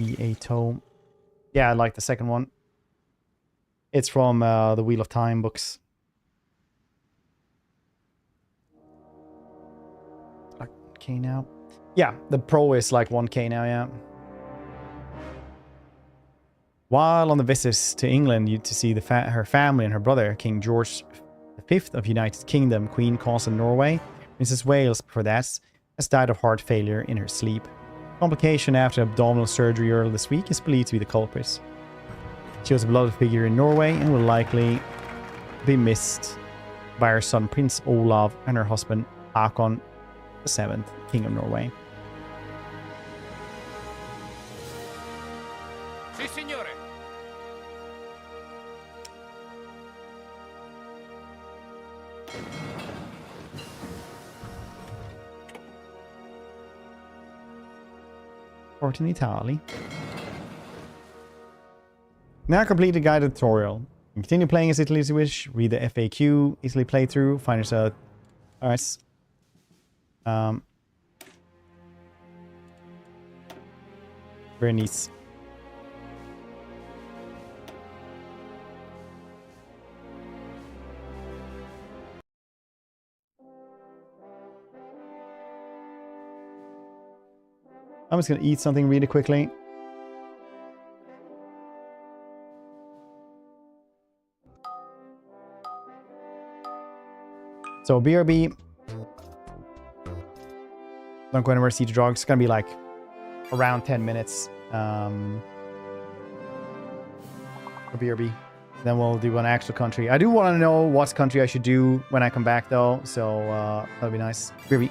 EA Tome. Yeah, I like the second one. It's from the Wheel of Time books. Okay, now. Yeah, the Pro is like 1K now, yeah. While on the visits to England, you to see her family and her brother, King George V of United Kingdom, Queen Consort Norway. Mrs. Wales, for that, has died of heart failure in her sleep. Complication after abdominal surgery earlier this week is believed to be the culprit. She was a beloved figure in Norway and will likely be missed by her son Prince Olav and her husband Hakon VII, King of Norway.
Si, signore.
Port in Italy. Now complete the guided tutorial. Continue playing as Italy as you wish. Read the FAQ. Easily play through. Find yourself. Alright. Very nice. I'm just gonna eat something really quickly. So BRB. Don't go anywhere, see the drugs. It's gonna be like around 10 minutes. For BRB. Then we'll do an actual country. I do want to know what country I should do when I come back though. So that'll be nice. BRB.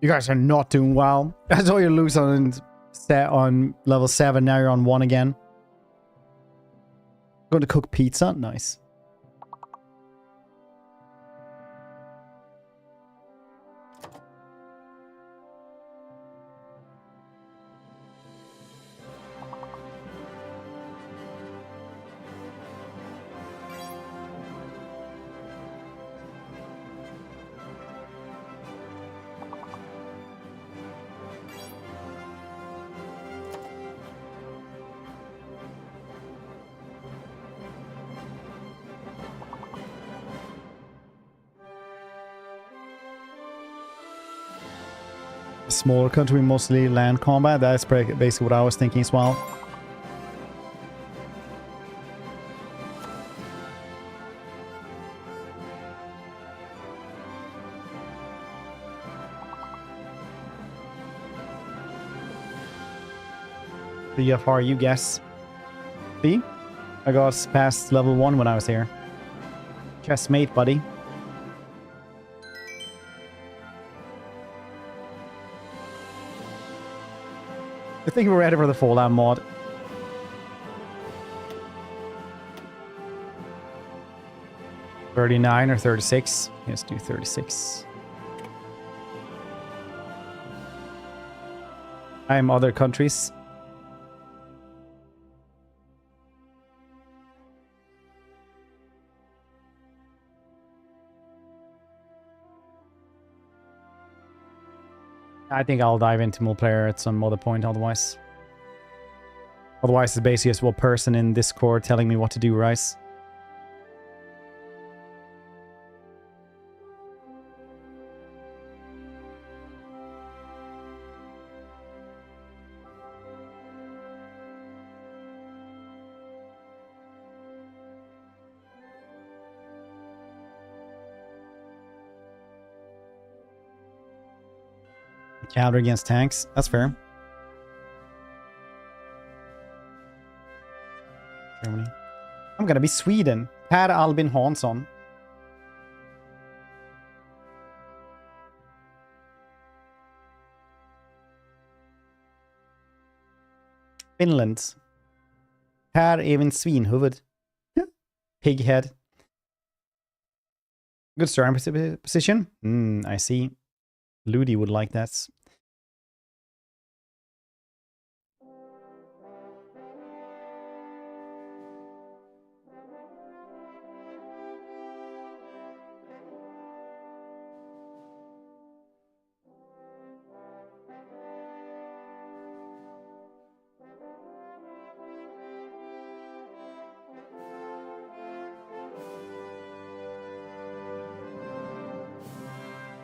You guys are not doing well. I saw you lose on level 7. Now you're on 1 again. Going to cook pizza. Nice. Smaller country, mostly land combat. That's basically what I was thinking as well. The FR, you guess. See? I got past level 1 when I was here. Chessmate, buddy. I think we're ready for the Fallout mod. $39 or $36? Let's do $36. I am other countries. I think I'll dive into multiplayer at some other point otherwise. Otherwise, it's basically just one person in Discord telling me what to do, right? Counter against tanks. That's fair. Germany. I'm gonna be Sweden. Per Albin Hansson. Finland. Per Evin Svinhuvud. Pighead. Good starting position. I see. Ludi would like that.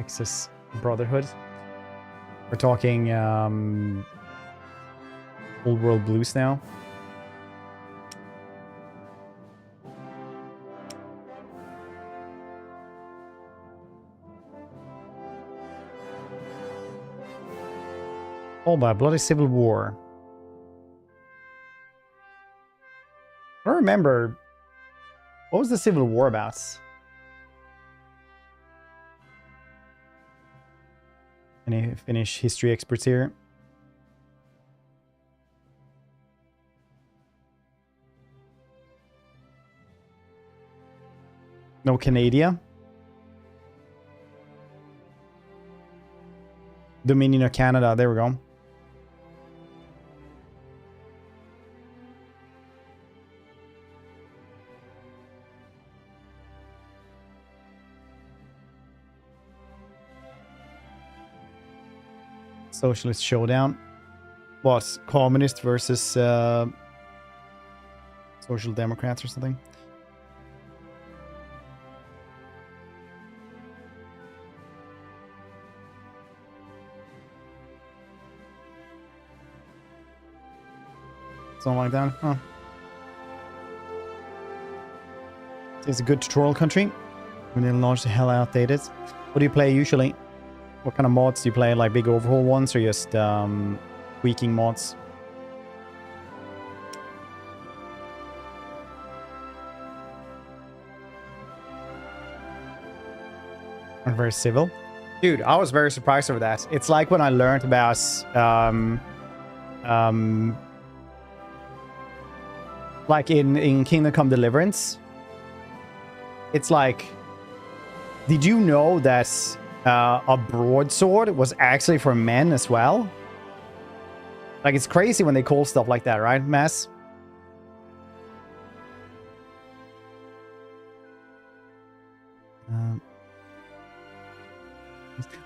Texas Brotherhood. We're talking Old World Blues now. Oh, by bloody civil war. I don't remember. What was the civil war about? Any Finnish history experts here? No Canada? Dominion of Canada, there we go. Socialist showdown. What? Communist versus Social Democrats or something? Something like that, huh? It's a good tutorial country. When they launch the hell outdated. What do you play usually? What kind of mods do you play? Like big overhaul ones or just tweaking mods? I'm very civil. Dude, I was very surprised over that. It's like when I learned about like in Kingdom Come Deliverance. It's like, did you know that a broadsword was actually for men as well? Like, it's crazy when they call stuff like that, right, Mass?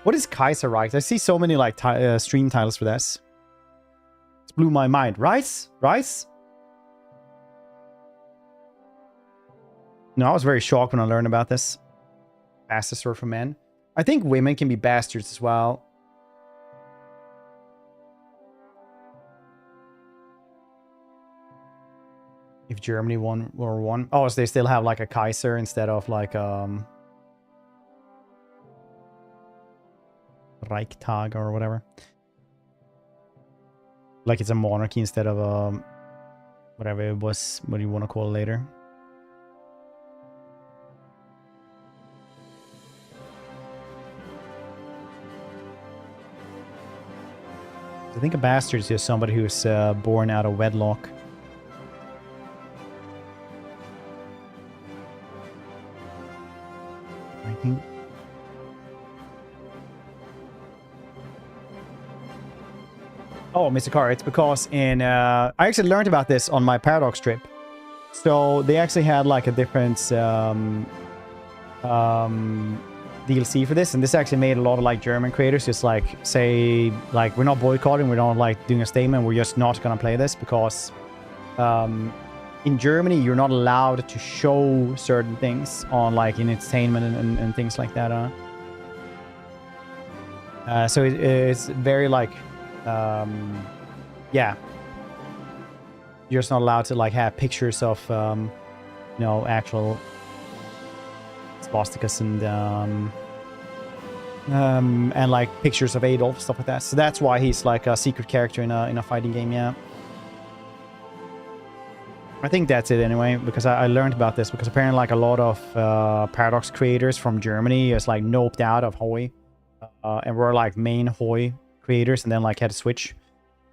What is Kaiserreich? I see so many like stream titles for this. It blew my mind. Rice? Rice? No, I was very shocked when I learned about this. Fastest sword for men. I think women can be bastards as well. If Germany won World War I. Oh, so they still have like a Kaiser instead of like Reichstag or whatever. Like it's a monarchy instead of whatever it was, what do you want to call it later. I think a bastard is just somebody who's born out of wedlock. I think. Oh, Mr. Carr, it's because in... I actually learned about this on my Paradox trip. So they actually had like a different DLC for this, and this actually made a lot of like German creators just like say like, we're not boycotting, we're not like doing a statement, we're just not gonna play this because in Germany you're not allowed to show certain things on like in entertainment and things like that. So it's very like yeah, you're just not allowed to like have pictures of you know, actual swastikas and like pictures of Adolf, stuff like that. So that's why he's like a secret character in a fighting game. Yeah, I think that's it anyway, because I learned about this because apparently like a lot of Paradox creators from Germany is like noped out of HOI and were like main HOI creators and then like had to switch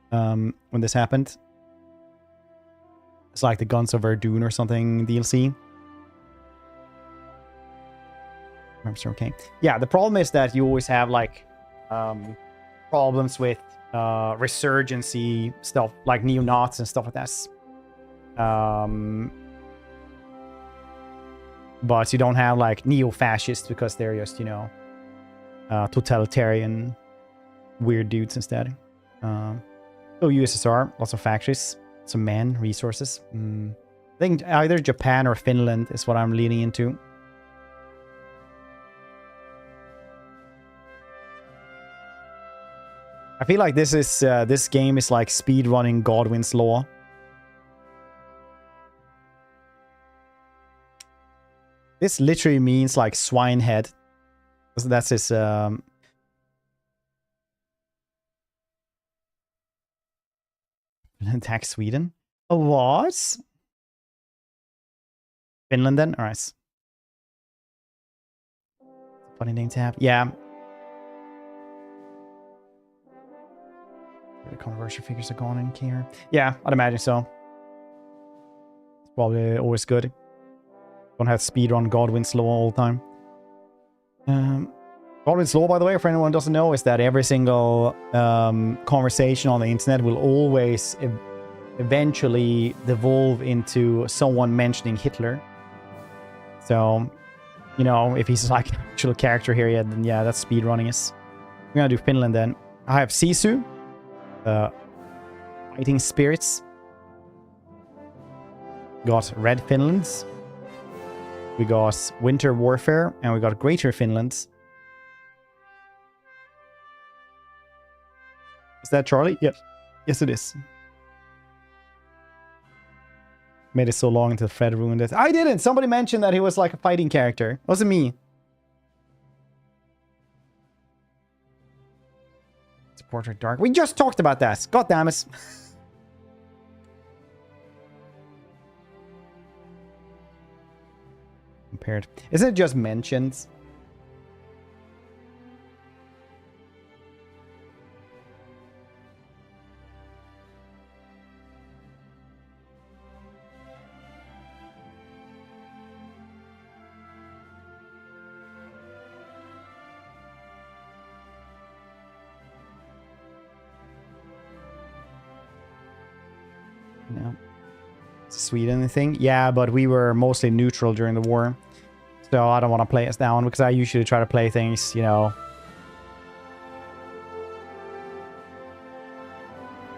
when this happened. It's like the Guns of Verdun or something DLC. Okay. Yeah, the problem is that you always have like problems with resurgency stuff, like neo-Nazis and stuff like that. But you don't have like neo-fascists because they're just, you know, totalitarian weird dudes instead. So USSR, lots of factories, some men, resources. I think either Japan or Finland is what I'm leaning into. I feel like this game is like speedrunning Godwin's Law. This literally means like swine head. That's his attack Sweden. Oh, what? Finland then? Alright. Funny name to have. Yeah. The controversial figures are gone in here. Yeah, I'd imagine so. It's probably always good. Don't have speedrun Godwin's Law all the time. Godwin's Law, by the way, for anyone who doesn't know, is that every single conversation on the internet will always eventually devolve into someone mentioning Hitler. So, you know, if he's like an actual character here, yeah, then yeah, that's speedrunning is. We're gonna do Finland then. I have Sisu. Fighting Spirits. Got Red Finlands. We got Winter Warfare, and we got Greater Finland. Is that Charlie? Yes. Yes, it is. Made it so long until Fred ruined it. I didn't! Somebody mentioned that he was like a fighting character. It wasn't me. Portrait Dark. We just talked about that. God damn it. Compared. Isn't it just mentioned? No. Sweden thing? Yeah, but we were mostly neutral during the war. So I don't want to play as that one because I usually try to play things, you know.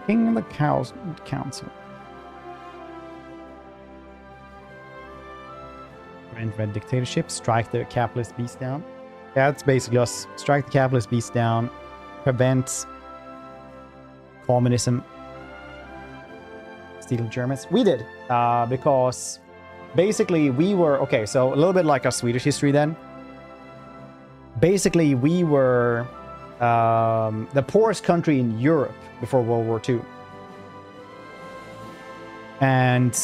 King of the Cows Council. Prevent red dictatorship. Strike the capitalist beast down. Yeah, that's basically us. Strike the capitalist beast down. Prevent communism. Steal Germans. We did. Because basically we were... Okay, so a little bit like our Swedish history then. Basically, we were the poorest country in Europe before World War II. And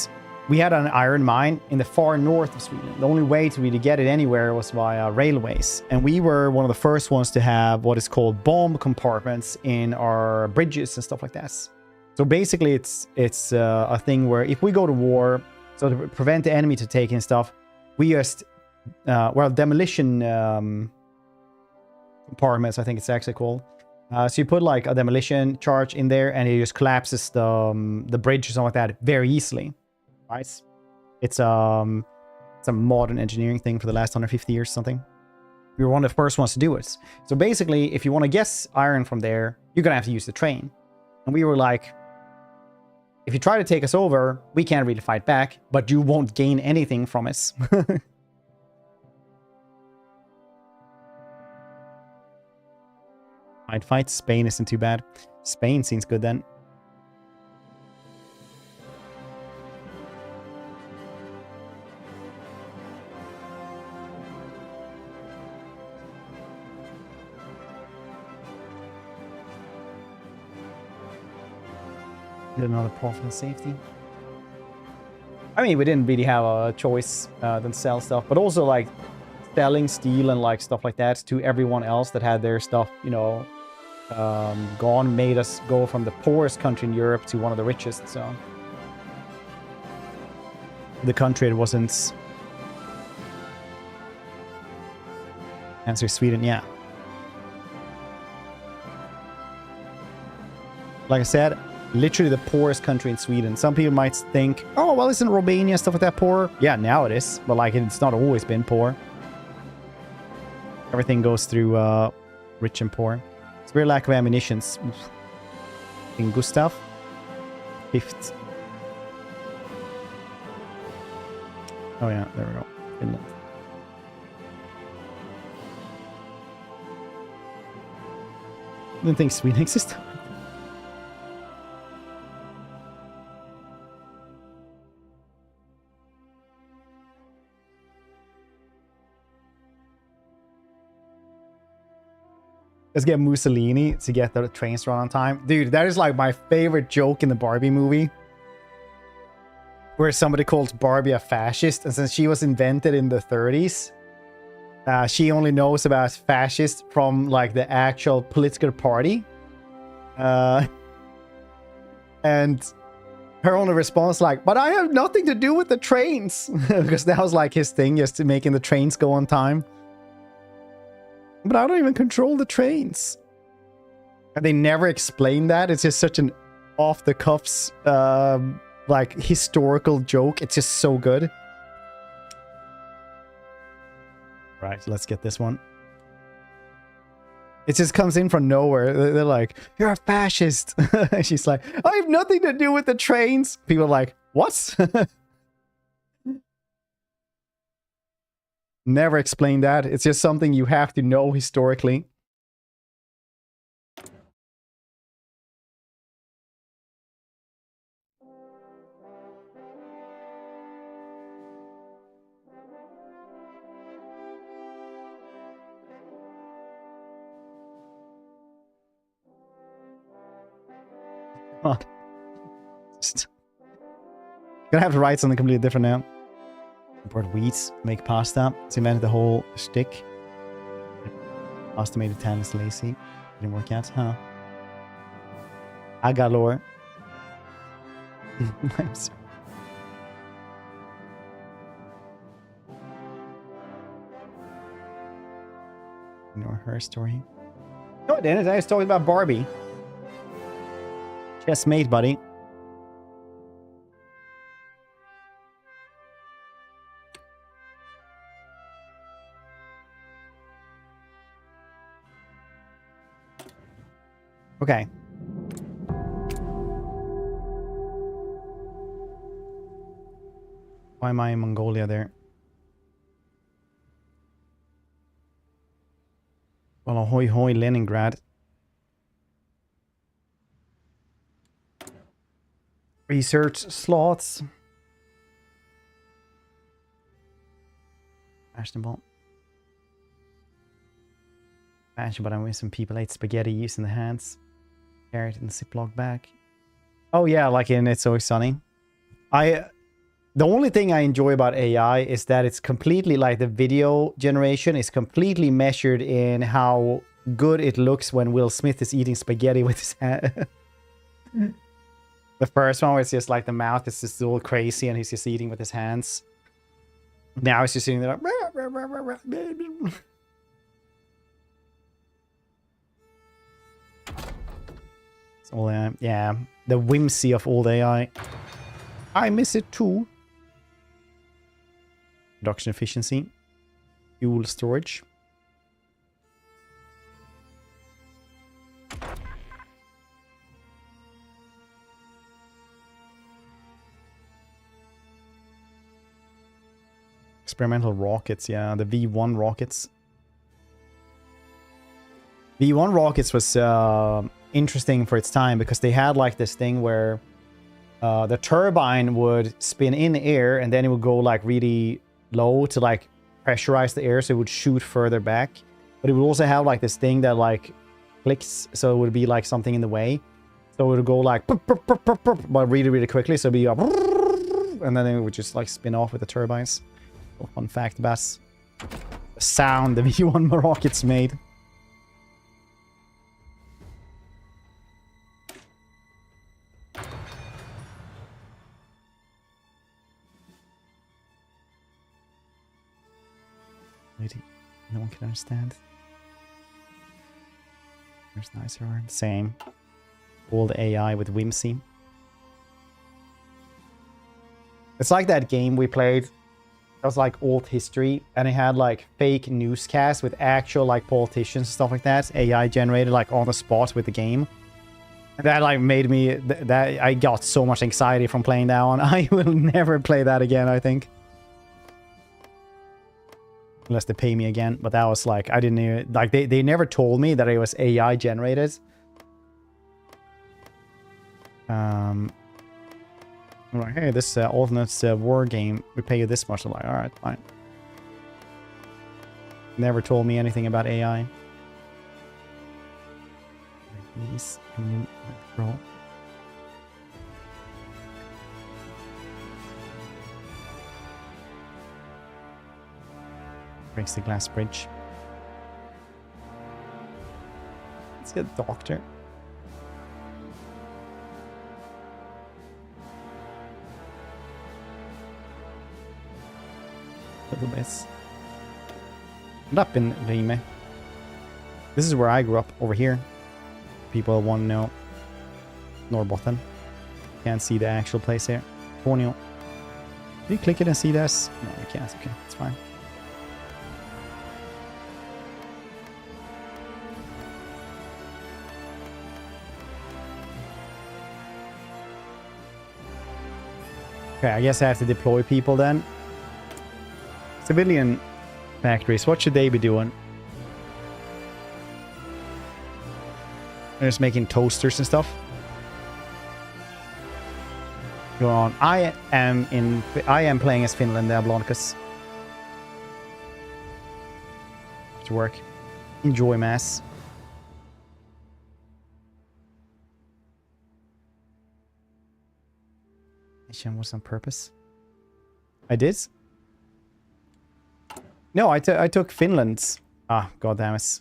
we had an iron mine in the far north of Sweden. The only way to really get it anywhere was via railways. And we were one of the first ones to have what is called bomb compartments in our bridges and stuff like that. So basically, it's a thing where if we go to war, so to prevent the enemy to take in stuff, we just, well, demolition compartments, I think it's actually called. So you put like a demolition charge in there, and it just collapses the bridge or something like that very easily. Right? It's a modern engineering thing for the last 150 years or something. We were one of the first ones to do it. So basically, if you want to guess iron from there, you're gonna have to use the train. And we were like, if you try to take us over, we can't really fight back, but you won't gain anything from us. I'd fight. Spain isn't too bad. Spain seems good then. Another profit and safety. I mean, we didn't really have a choice than sell stuff, but also like selling steel and like stuff like that to everyone else that had their stuff, you know, gone, made us go from the poorest country in Europe to one of the richest. So the country it wasn't. Answer Sweden, yeah. Like I said, literally the poorest country in Sweden. Some people might think, oh, well, isn't Romania stuff like that poor? Yeah, now it is. But like, it's not always been poor. Everything goes through rich and poor. It's very lack of ammunitions. In Gustav. 5th. Oh yeah, there we go. Finland. I didn't think Sweden existed. Let's get Mussolini to get the trains run on time. Dude, that is like my favorite joke in the Barbie movie. Where somebody calls Barbie a fascist, and since she was invented in the 30s, she only knows about fascist from like the actual political party. And her only response like, but I have nothing to do with the trains. Because that was like his thing, just to making the trains go on time. But I don't even control the trains. And they never explain that. It's just such an off-the-cuffs, like, historical joke. It's just so good. Right, let's get this one. It just comes in from nowhere. They're like, you're a fascist. She's like, I have nothing to do with the trains. People are like, what? Never explain that. It's just something you have to know historically. Just gonna have to write something completely different now. Import wheat, make pasta. It's invented the whole shtick. Pasta made Italian is lazy. Didn't work out, huh? Agalore. I'm sorry. Ignore her story. No, I didn't. I was talking about Barbie. Just made, buddy. Okay. Why am I in Mongolia there? Well, ahoy hoy Leningrad. Research slots. Fashionable. Fashion, but I'm with some people ate spaghetti using the hands. Carrot in the Ziploc bag. Oh yeah, like in It's Always Sunny. The only thing I enjoy about AI is that it's completely like the video generation is completely measured in how good it looks when Will Smith is eating spaghetti with his hand. The first one where it's just like the mouth is just all crazy and he's just eating with his hands. Now he's just sitting there like... It's all AI. Yeah, the whimsy of old AI. I miss it too. Production efficiency. Fuel storage. Experimental rockets, yeah, the V1 rockets. V1 rockets was interesting for its time because they had like this thing where the turbine would spin in the air and then it would go like really low to like pressurize the air so it would shoot further back. But it would also have like this thing that like clicks, so it would be like something in the way. So it would go like but really, really quickly. So it'd be and then it would just like spin off with the turbines. Fun fact about the sound the V1 rockets made. No one can understand. There's nicer. Same. All the AI with whimsy. It's like that game we played. It was like alt history, and it had like fake newscasts with actual like politicians and stuff like that. AI generated like on the spot with the game. And that like made me that I got so much anxiety from playing that one. I will never play that again, I think. Unless they pay me again. But that was like, I didn't even, like they never told me that it was AI generated. I'm like, hey, this alternate war game, we pay you this much. I'm like, all right, fine. Never told me anything about AI. Please, can you withdraw? Breaks the glass bridge. Let's get doctor. Little bits. Up in Rime. This is where I grew up, over here. People want to know. Norrbotten. Can't see the actual place here. Tornio. Can you click it and see this? No, you can't. Okay, it's fine. Okay, I guess I have to deploy people then. Civilian factories, what should they be doing? They're just making toasters and stuff. Go on. I am playing as Finland, the Ablonicus. To work. Enjoy mass. Mission was on purpose. I did? No, I took Finland's. Ah, god damn it.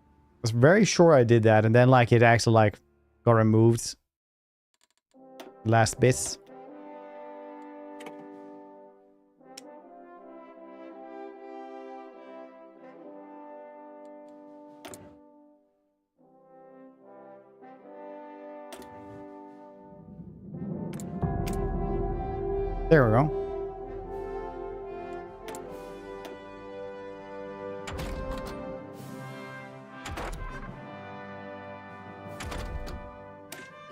I was very sure I did that, and then like it actually like got removed. Last bits. There we go.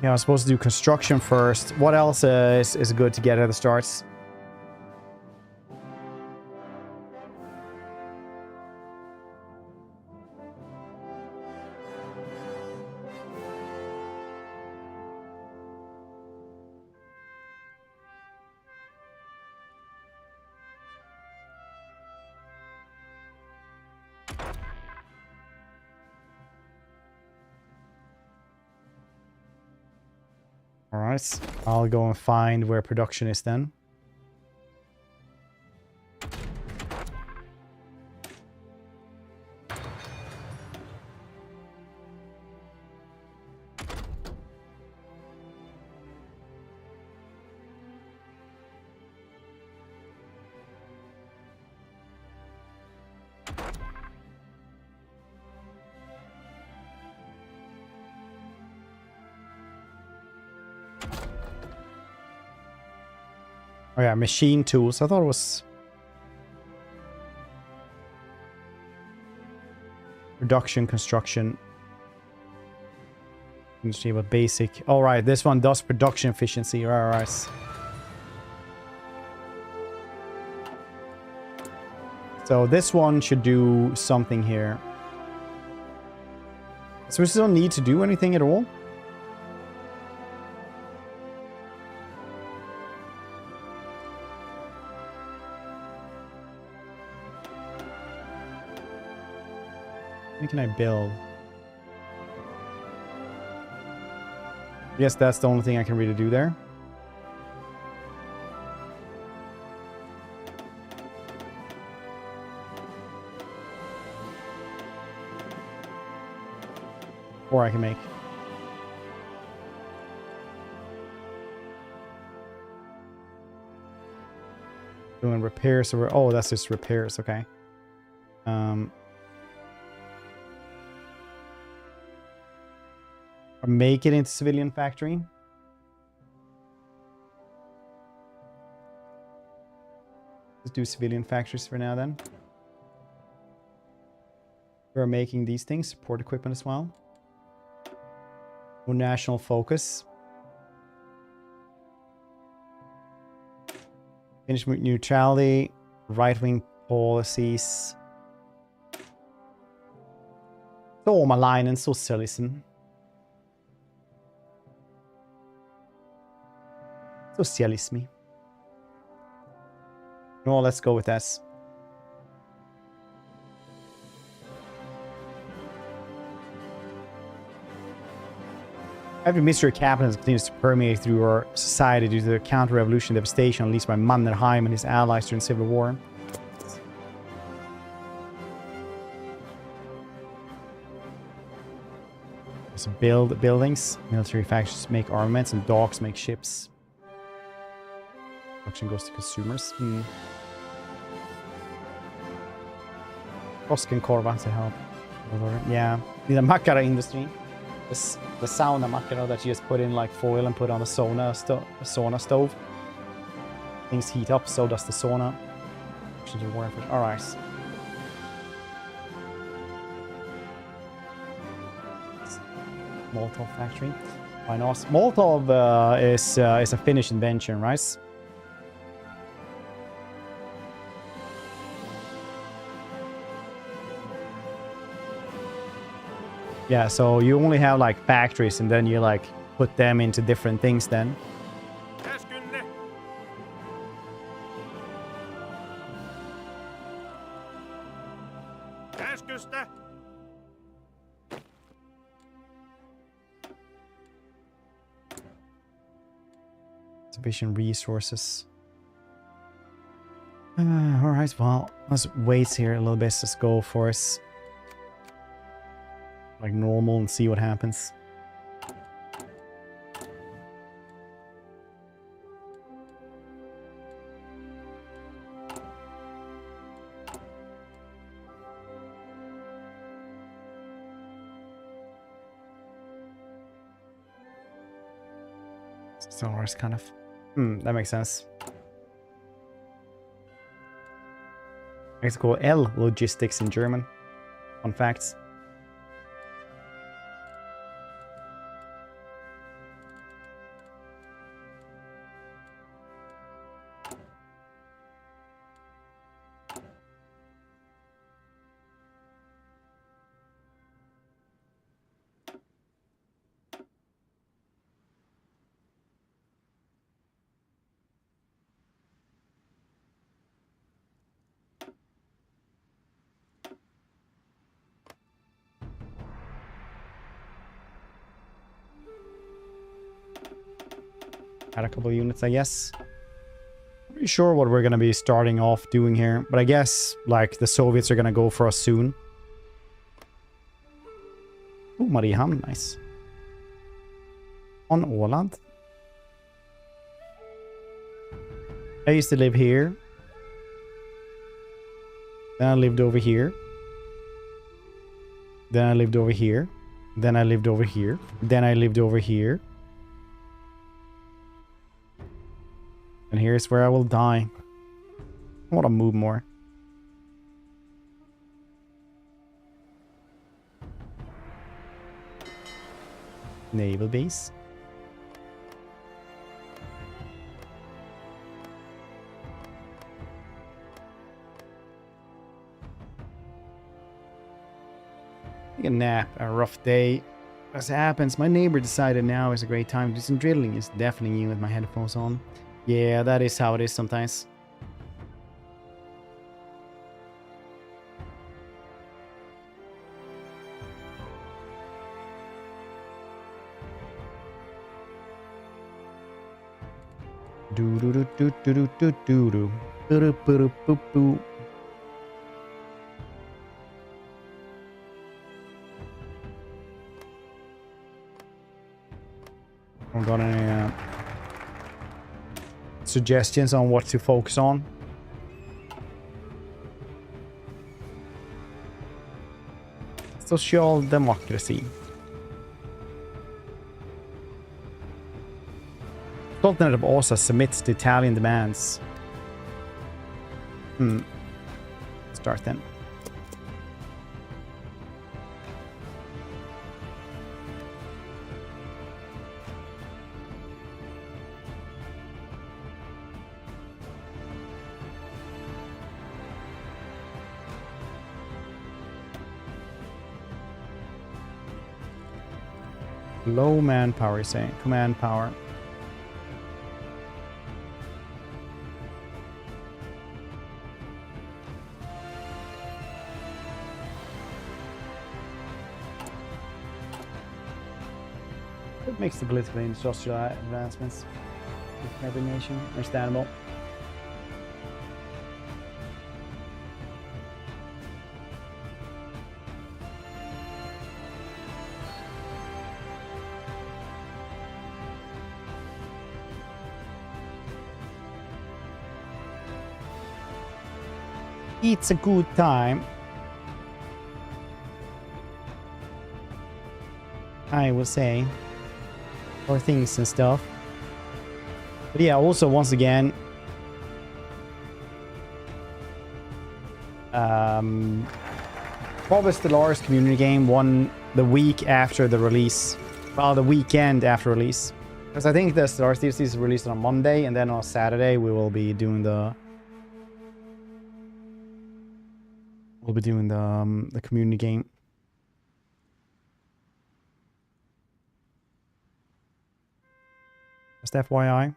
Yeah, I was supposed to do construction first. What else is good to get at the starts? Alright, I'll go and find where production is then. Oh yeah, machine tools. I thought it was production, construction. Let's see what basic. All right, this one does production efficiency. All right. So this one should do something here. So we still don't need to do anything at all. What can I build? I guess that's the only thing I can really do there. Or I can make. Doing repairs. Oh, that's just repairs. Okay. Make it into civilian factory. Let's do civilian factories for now then. We're making these things, support equipment as well. No national focus. Finish with neutrality, right-wing policies. Stormalignens socialism. Socialism. No, let's go with this. Every mystery capitalism continues to permeate through our society due to the counter-revolution devastation unleashed by Mannerheim and his allies during the Civil War. So build buildings, military factions make armaments, and docks make ships. Production goes to consumers. Koskenkorva to help. Yeah, the Makara-industrin. The sauna makara that you just put in like foil and put on the sauna stove. Things heat up, so does the sauna. Alright. Molotov factory. Why not? Molotov is a Finnish invention, right? Yeah, so you only have like factories and then you like put them into different things then. Sufficient resources. Alright, well, let's wait here a little bit. Let's go for us. Like normal and see what happens. So it's kind of that makes sense. It's called L logistics in German. Fun facts. Add a couple of units, I guess. Pretty sure what we're gonna be starting off doing here, but I guess like the Soviets are gonna go for us soon. Oh, Mariehamn, nice. On Åland. I used to live here. Then I lived over here. Then I lived over here. Then I lived over here. Then I lived over here. And here's where I will die. I want to move more. Naval base. Take a nap, a rough day. As it happens, my neighbor decided now is a great time to do some drilling. It's deafening you with my headphones on. Yeah, that is how it is sometimes. Do do do do do do do do do do do do do. I've got any suggestions on what to focus on. Social democracy. Sultanate of Osa submits to Italian demands. Start then. Low manpower, you're saying. Command power. It makes the political and industrial advancements with every nation. Understandable. It's a good time. I will say. For things and stuff. But yeah, also once again. Probably Stellaris community game won the week after the release. Well, the weekend after release. Because I think the Stellaris DLC is released on a Monday, and then on Saturday we will be doing the the community game. Just FYI.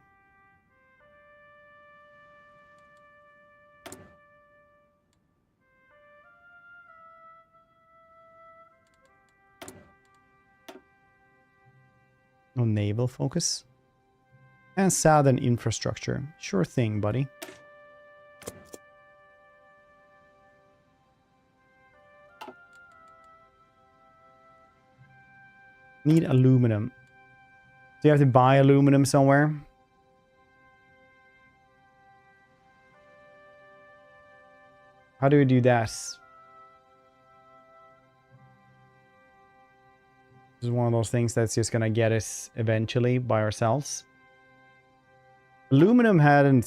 No naval focus. And southern infrastructure. Sure thing, buddy. Need aluminum. Do you have to buy aluminum somewhere? How do we do that? This is one of those things that's just gonna get us eventually by ourselves. Aluminum had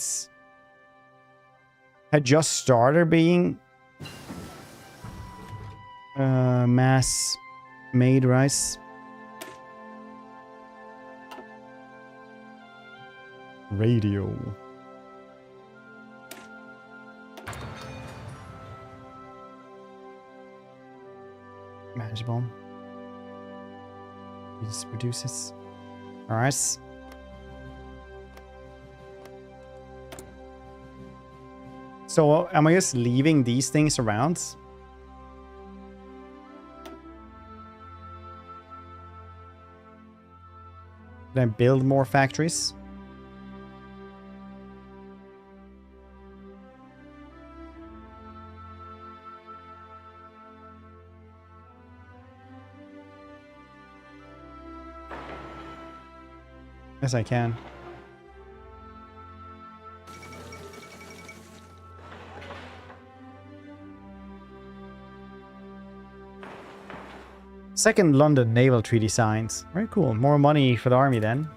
just started being mass made, right? Radio. Manageable. He just produces. Alright. So am I just leaving these things around? Can I build more factories? Yes, I can. Second London Naval Treaty signed. Very cool. More money for the army then.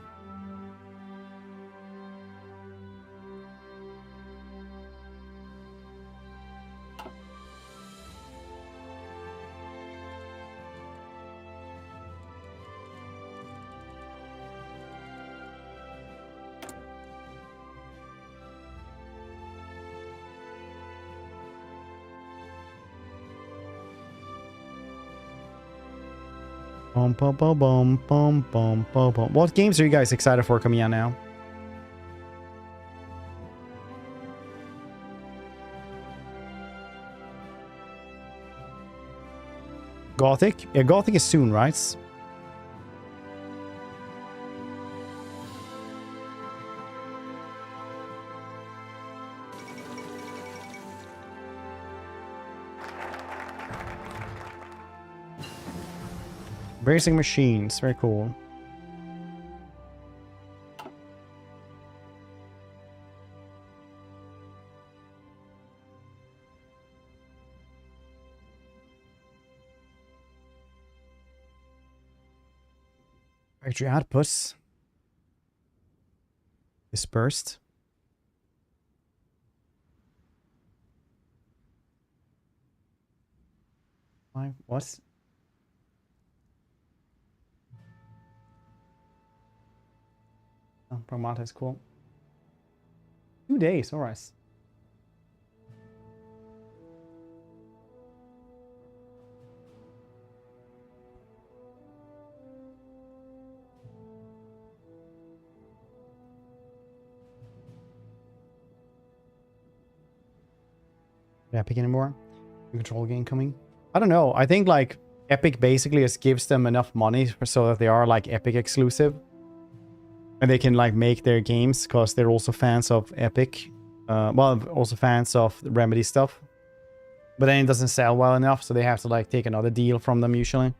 What games are you guys excited for coming out now? Gothic? Yeah, Gothic is soon, right? Racing machines, very cool. Factory outputs. Dispersed. What? Oh, Pragmata is cool. 2 days, alright. Did I pick anymore? New control game coming? I don't know. I think like Epic basically just gives them enough money so that they are like Epic exclusive. And they can like make their games because they're also fans of Epic. Well, also fans of the Remedy stuff. But then it doesn't sell well enough, so they have to like take another deal from them usually.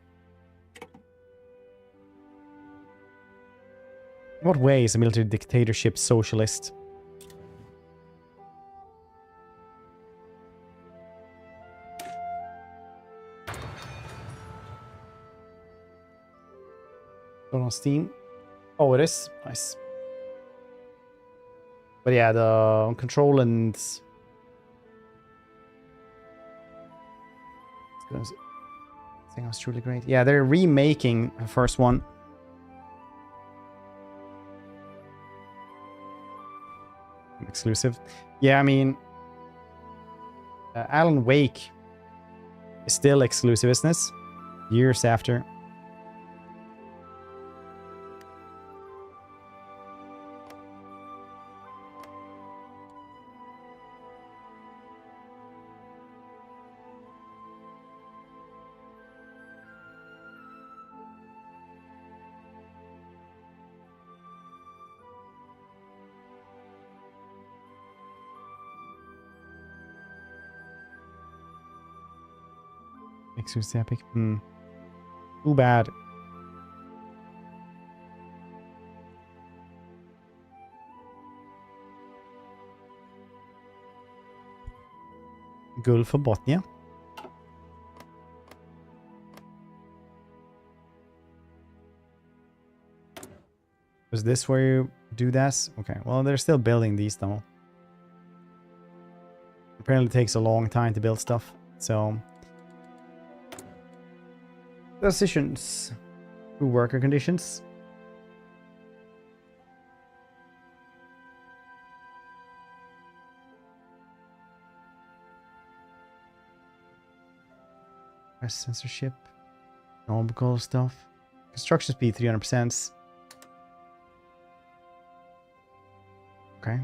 In what way is a military dictatorship socialist? On Steam. Oh, it is? Nice. But yeah, the control and... I think it was truly great. Yeah, they're remaking the first one. Exclusive. Yeah, I mean... Alan Wake is still exclusive, isn't it? Years after. Exclusive Epic. Too bad. Gulf for Botnia. Is this where you do that? Okay, well, they're still building these though. Apparently it takes a long time to build stuff, so... Decisions. Worker conditions. Press censorship. Normal stuff. Construction speed 300%. Okay.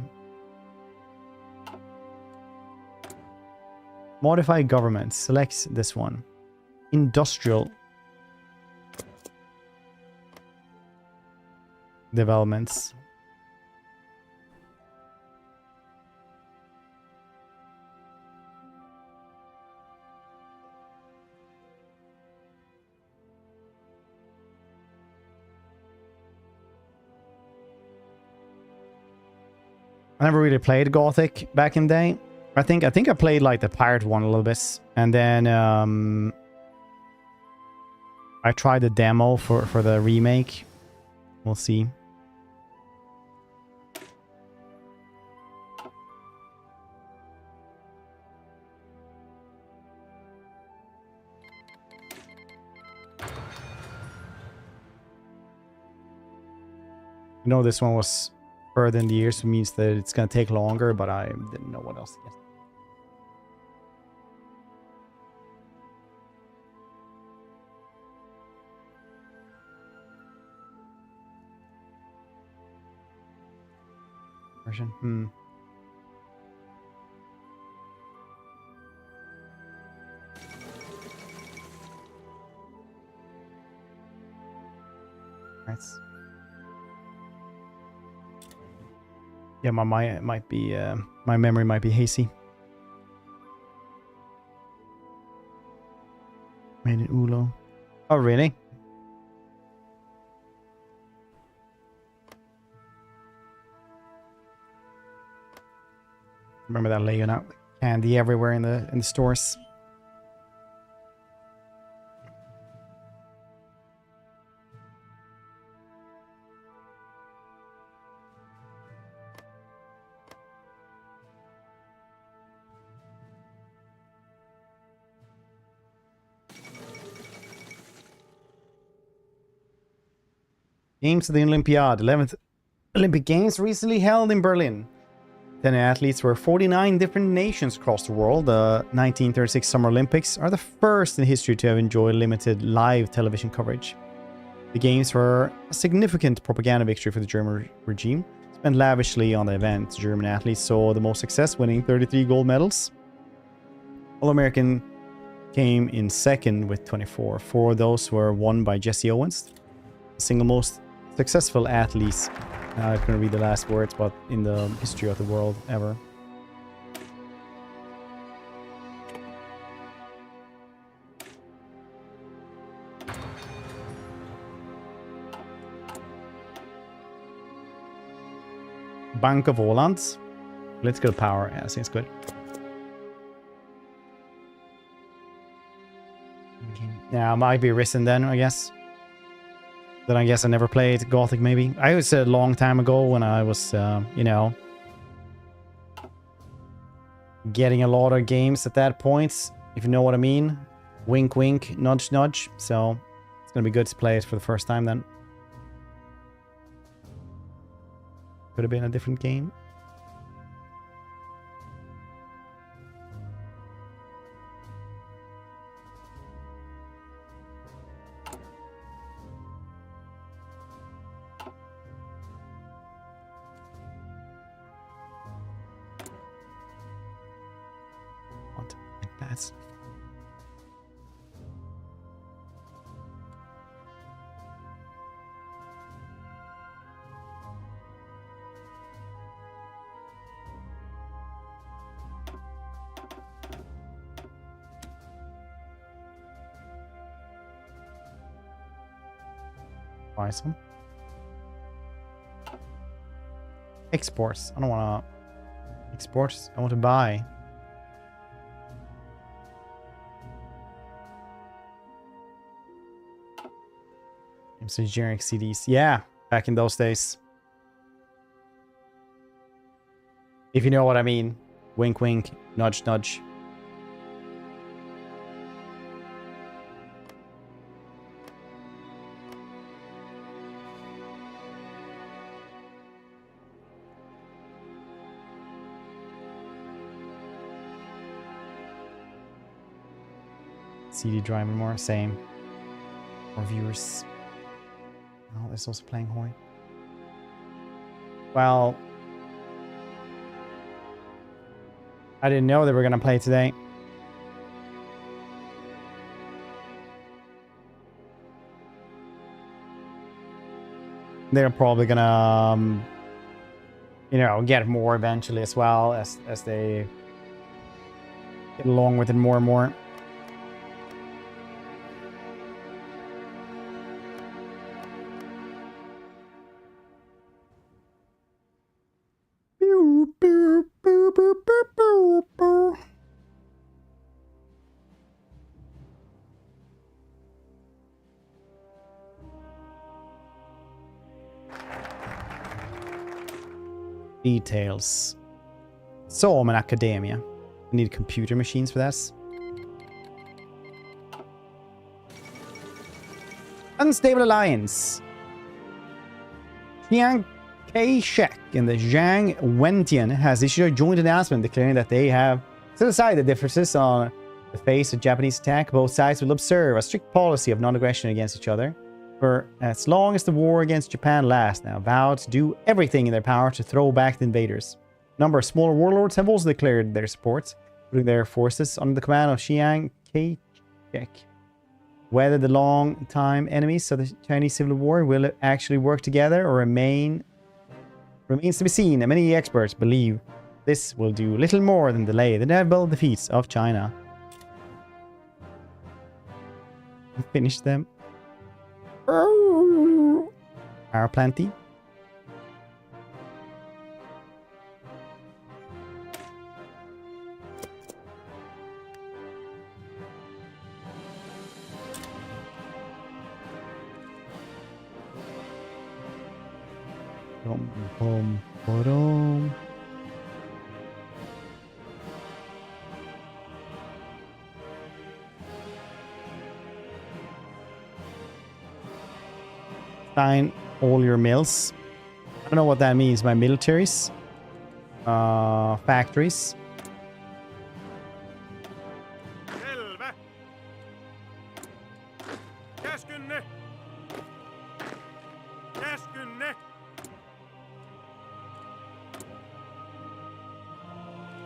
Modify government. Select this one. Industrial developments. I never really played Gothic back in the day. I think I played like the pirate one a little bit, and then I tried the demo for the remake. We'll see. I know this one was further in the year, so it means that it's going to take longer, but I didn't know what else to get. Version. Nice. Yeah, my might be my memory might be hazy. Made in Ulo. Oh, really? Remember that laying out candy everywhere in the stores. Games of the Olympiad, 11th Olympic Games recently held in Berlin. 10 athletes were 49 different nations across the world. The 1936 Summer Olympics are the first in history to have enjoyed limited live television coverage. The games were a significant propaganda victory for the German regime. Spent lavishly on the event, German athletes saw the most success, winning 33 gold medals. All-American came in second with 24. 4 of those were won by Jesse Owens, the single most successful athletes. I'm going to read the last words, but in the history of the world ever. Bank of Åland. Political power. Yeah, seems good. Yeah, might be Risen then, I guess. Then I guess I never played Gothic, maybe. I was a long time ago when I was, you know, getting a lot of games at that point, if you know what I mean. Wink, wink, nudge, nudge. So it's going to be good to play it for the first time then. Could have been a different game. What? That's... Buy some. Exports. I don't want to export. I want to buy. Some generic CDs. Yeah, back in those days. If you know what I mean. Wink, wink. Nudge, nudge. CD driving more, same. More viewers. Oh, there's also playing HOI. Well, I didn't know they were gonna play today. They're probably gonna, you know, get more eventually as well as they get along with it more and more. Details. So, I'm an academia. I need computer machines for this. Unstable alliance. Chiang Kai-shek and the Zhang Wentian has issued a joint announcement declaring that they have set aside the differences on the face of Japanese attack. Both sides will observe a strict policy of non-aggression against each other for as long as the war against Japan lasts. Now, vowed to do everything in their power to throw back the invaders. A number of smaller warlords have also declared their support, putting their forces under the command of Chiang Kai-shek. Whether the long-time enemies of the Chinese Civil War will actually work together or remains to be seen, and many experts believe this will do little more than delay the inevitable defeats of China. Finish them. Power plenty. Boom, boom, boom. Sign all your mills. I don't know what that means. My militaries. Factories.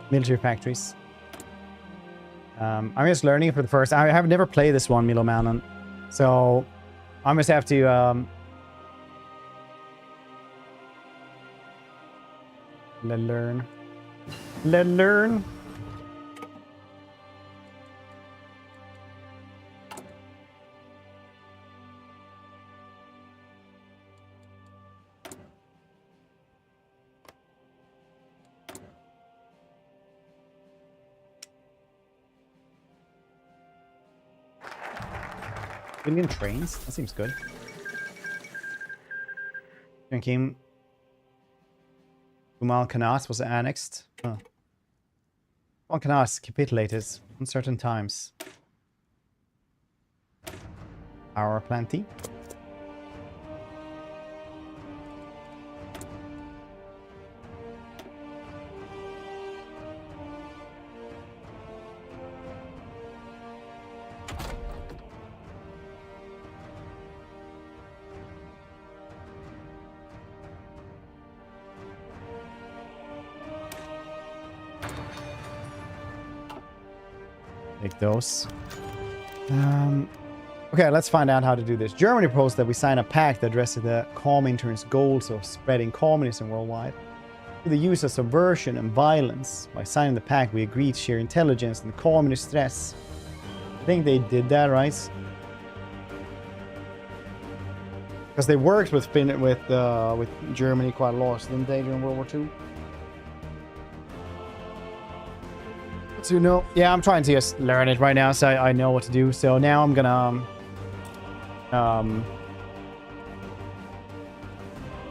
Military factories. I'm just learning for the first. I have never played this one, Milo Manon, so I must have to learn. Indian trains? That seems good. Thinking Umal Khanas was annexed. Huh. Umal Khanas capitulated on certain times. Power plenty. Take those. Okay, let's find out how to do this. Germany proposed that we sign a pact that addresses the Comintern's goals of spreading communism worldwide through the use of subversion and violence. By signing the pact, we agreed to share intelligence and communist threats. I think they did that, right? Because they worked with Germany quite a lot, didn't they, during World War II? To know, yeah, I'm trying to just learn it right now, so I know what to do. So now I'm gonna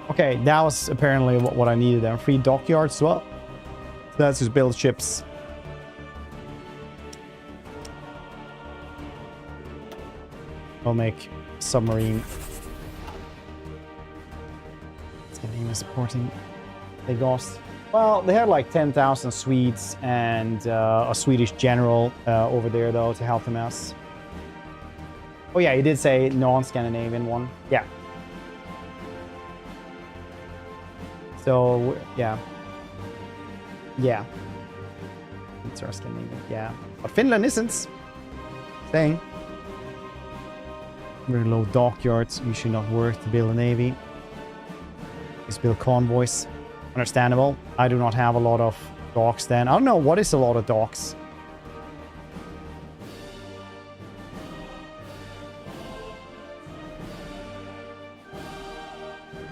okay, that was apparently what I needed there. 3 dockyards as well. So that's just build ships. I'll make submarine. It's getting supporting. They lost. Well, they had like 10,000 Swedes and a Swedish general over there, though, to help them out. Oh, yeah, he did say non-Scandinavian one. Yeah. So, yeah. Yeah. It's our Scandinavian, yeah. But Finland isn't. Saying. Very low dockyards. Usually not worth to build a navy. Just build convoys. Understandable. I do not have a lot of docks then. I don't know what is a lot of docks.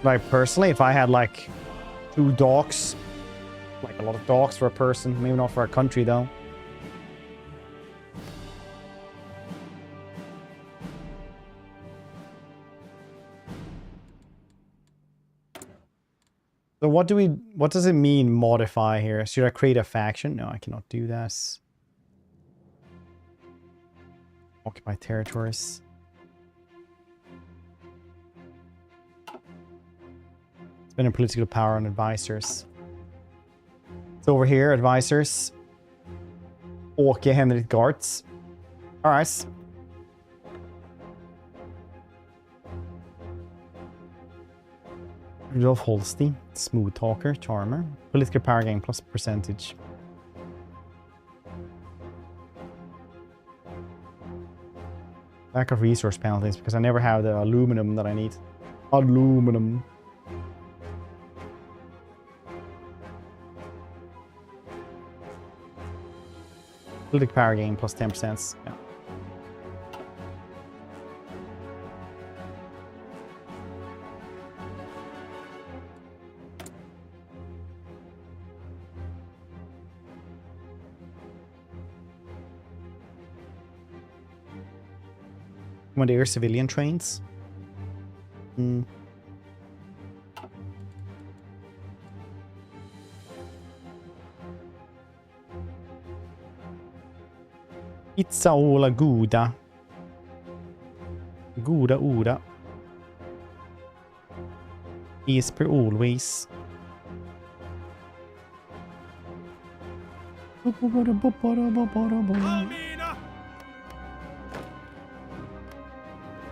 Like personally, if I had like 2 docks, like a lot of docks for a person, maybe not for a country though. So what does it mean modify here? Should I create a faction? No, I cannot do that. Occupy territories. Spending political power on advisors. So over here, advisors. Åke Henrik Gartz. Alright. Rudolf Holstein, smooth talker, charmer, political power gain plus percentage. Lack of resource penalties because I never have the aluminum that I need. Aluminum. Political power gain plus 10%. Yeah. Commandeer civilian trains. Pizza ola goda. Goda oda. Is per always.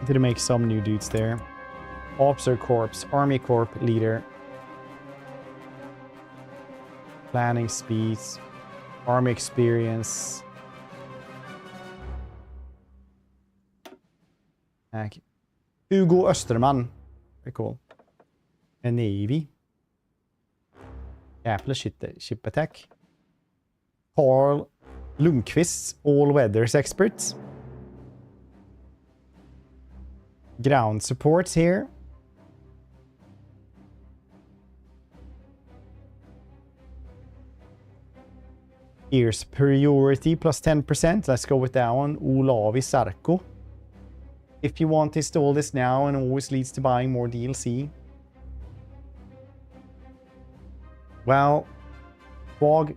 Did make some new dudes there. Officer Corps, Army Corps leader. Planning speeds. Army experience. Hugo Österman. Very cool. A Navy. Apple ship attack. Carl Lundqvist, all weathers experts. Ground supports here. Air superiority plus 10%. Let's go with that one. Olavi Sarko. If you want to install this now, and always leads to buying more DLC. Well, Fog,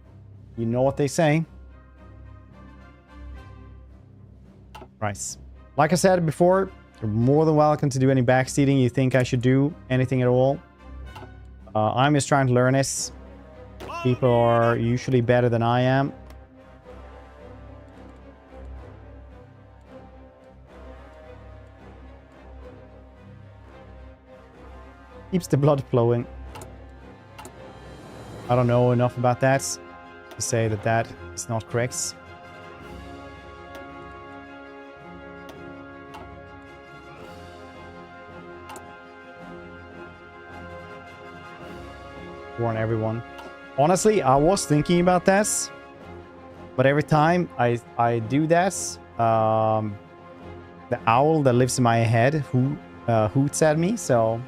you know what they say. Nice. Like I said before, you're more than welcome to do any backseating you think I should do. Anything at all. I'm just trying to learn this. People are usually better than I am. Keeps the blood flowing. I don't know enough about that to say that that is not correct. Warn everyone. Honestly, I was thinking about this, but every time I do this, the owl that lives in my head hoots at me, so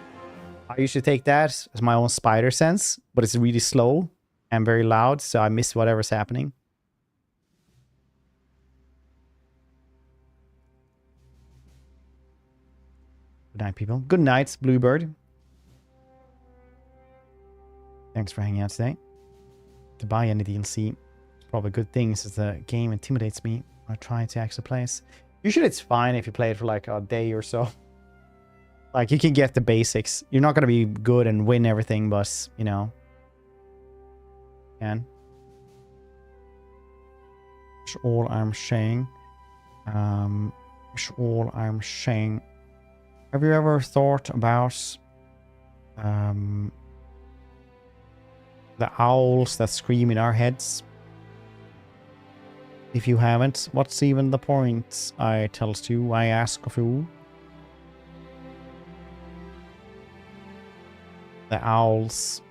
I usually take that as my own spider sense, but it's really slow and very loud, so I miss whatever's happening. Good night, people. Good night, Bluebird. Thanks for hanging out today. To buy any DLC, it's probably a good thing since the game intimidates me when I try to actually play it. Usually it's fine if you play it for like a day or so. Like, you can get the basics. You're not going to be good and win everything, but, you know. Can. That's all I'm saying. That's all I'm saying. Have you ever thought about the owls that scream in our heads? If you haven't, what's even the point? I tells you, I ask of you. The owls.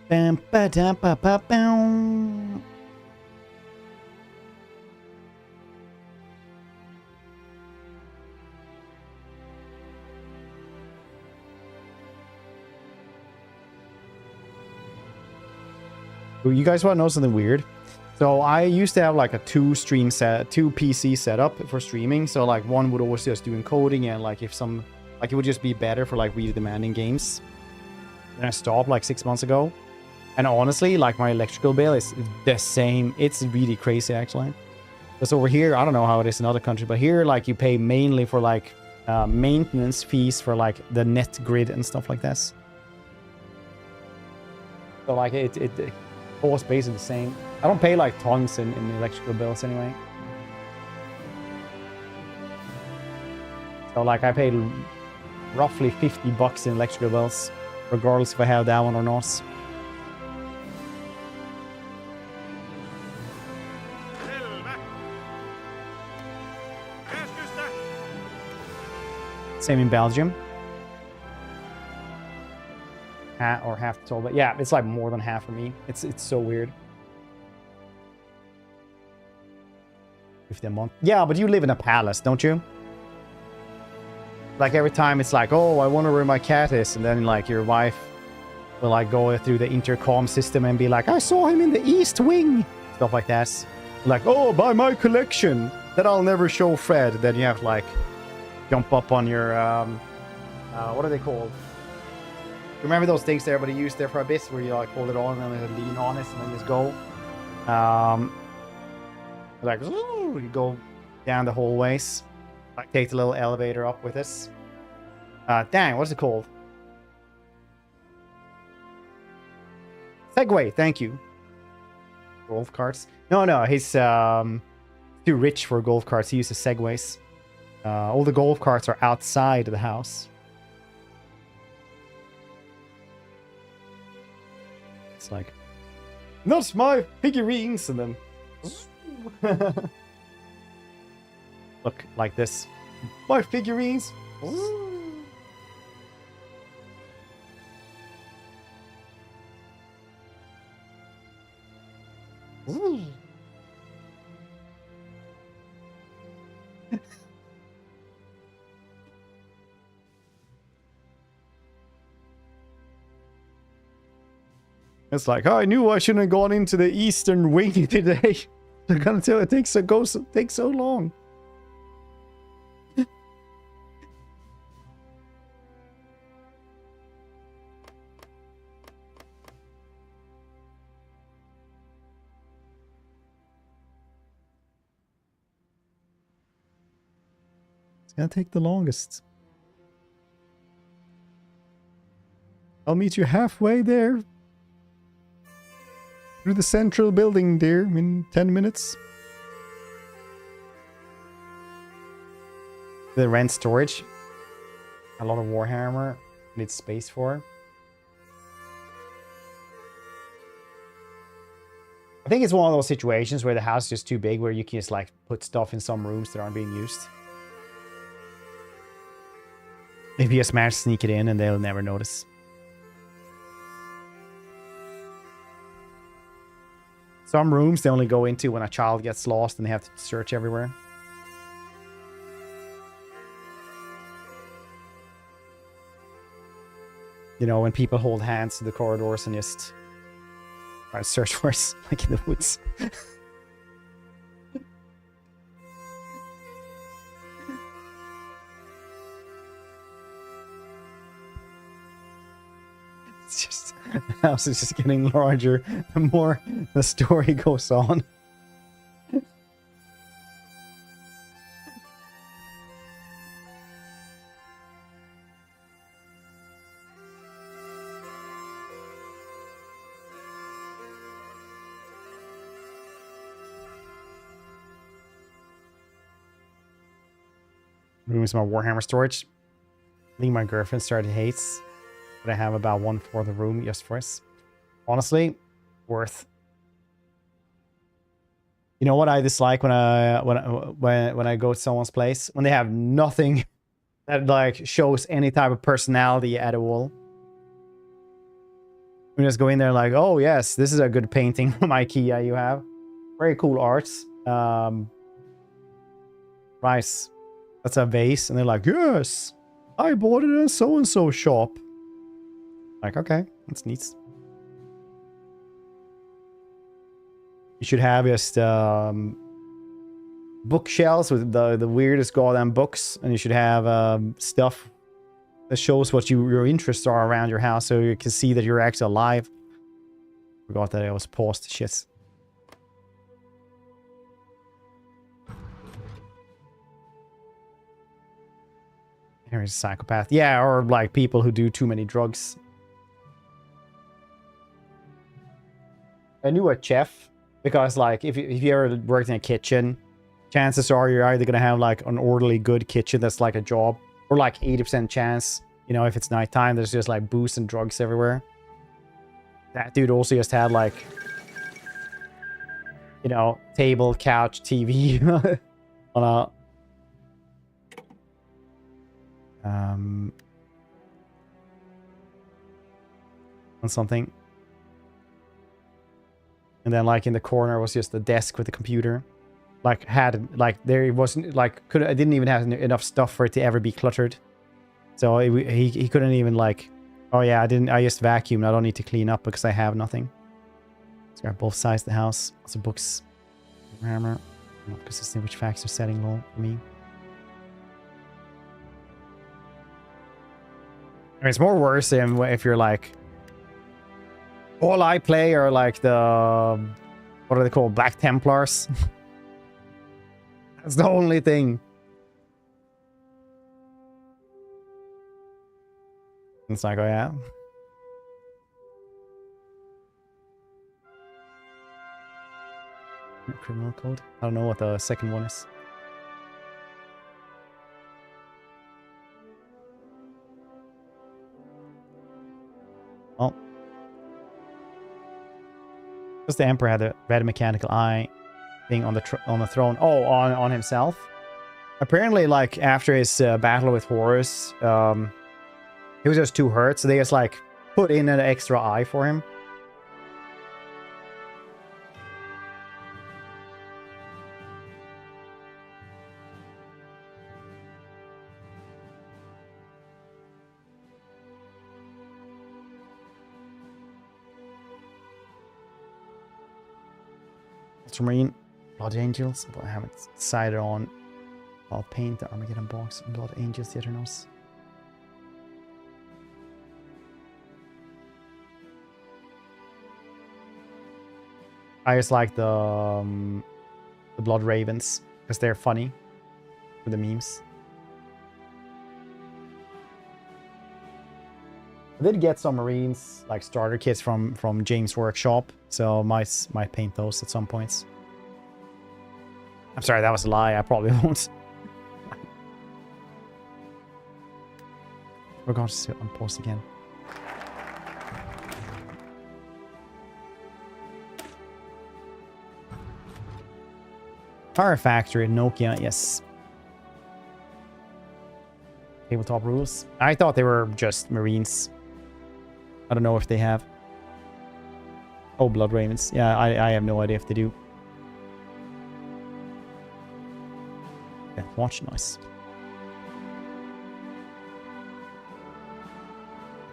Bam, ba, da, ba, ba, bow. You guys want to know something weird? So I used to have like a two PC setup for streaming. So like one would always just do encoding, and like if some, like it would just be better for like really demanding games. Then I stopped like 6 months ago. And honestly, like my electrical bill is the same. It's really crazy actually. Because over here, I don't know how it is in other countries, but here like you pay mainly for like maintenance fees for like the net grid and stuff like this. So like it costs basically the same. I don't pay like tons in electrical bills anyway. So like I paid roughly $50 in electrical bills, regardless if I have that one or not. Same in Belgium. Or half the total, but yeah, it's like more than half for me. It's so weird. 50 a month. Yeah, but you live in a palace, don't you? Like every time it's like, oh, I wonder where my cat is, and then like your wife will like go through the intercom system and be like, I saw him in the East Wing, stuff like that. Like, oh, buy my collection that I'll never show Fred. Then you have to like jump up on your what are they called? Remember those things there, but you used there for a bit where you like hold it on and then lean on it and then just go. Like you go down the hallways. Like take the little elevator up with us. Dang, what's it called? Segway, thank you. Golf carts? No, he's too rich for golf carts. He uses segways. All the golf carts are outside of the house. It's like, not my figurines, and then look like this. My figurines. It's like, oh, I knew I shouldn't have gone into the eastern wing today. I'm gonna tell it takes so long. It's gonna take the longest. I'll meet you halfway there. Through the central building, dear, in 10 minutes. The rent storage. A lot of Warhammer. Need space for. I think it's one of those situations where the house is just too big, where you can just like put stuff in some rooms that aren't being used. If you just manage to sneak it in and they'll never notice. Some rooms they only go into when a child gets lost and they have to search everywhere. You know, when people hold hands to the corridors and just try to search for us, like in the woods. It's just, the house is just getting larger the more the story goes on. Room is my Warhammer storage. I think my girlfriend started hates. But I have about 1/4 of the room just for us. Honestly, worth. You know what I dislike when I go to someone's place? When they have nothing that like shows any type of personality at all. We just go in there like, oh yes, this is a good painting from IKEA you have. Very cool art. Rice. That's a vase. And they're like, yes, I bought it in so-and-so shop. Like, okay, that's neat. You should have just bookshelves with the weirdest goddamn books, and you should have stuff that shows what your interests are around your house, so you can see that you're actually alive. Forgot that I was paused. Shit. Here's a psychopath. Yeah, or like people who do too many drugs. I knew a chef because, like, if you ever worked in a kitchen, chances are you're either gonna have like an orderly good kitchen that's like a job, or like 80% chance, you know, if it's nighttime, there's just like booze and drugs everywhere. That dude also just had like, you know, table, couch, TV on something. And then like in the corner was just the desk with the computer. Like there wasn't like I didn't even have enough stuff for it to ever be cluttered. So he couldn't even like, oh yeah, I just vacuumed. I don't need to clean up because I have nothing. Let's grab both sides of the house. Lots of books. Hammer. Not consistent which facts are setting low for me. I mean, it's more worse if you're like, all I play are like the, what are they called? Black Templars. That's the only thing. It's like, oh yeah. Criminal code? I don't know what the second one is. Oh. Because the Emperor had the red mechanical eye thing on the throne. Oh, on himself. Apparently, like, after his battle with Horus, he was just too hurt, so they just, like, put in an extra eye for him. Ultramarine, Blood Angels, but I haven't decided on. I'll paint the Armageddon box and Blood Angels the Eternals. I just like the Blood Ravens because they're funny with the memes. I did get some Marines, like starter kits from James' workshop, so might paint those at some points. I'm sorry, that was a lie. I probably won't. We're going to sit on post again. Fire Factory, Nokia, yes. Tabletop rules. I thought they were just Marines. I don't know if they have. Oh, Blood Ravens. Yeah, I have no idea if they do. Yeah, watch, nice.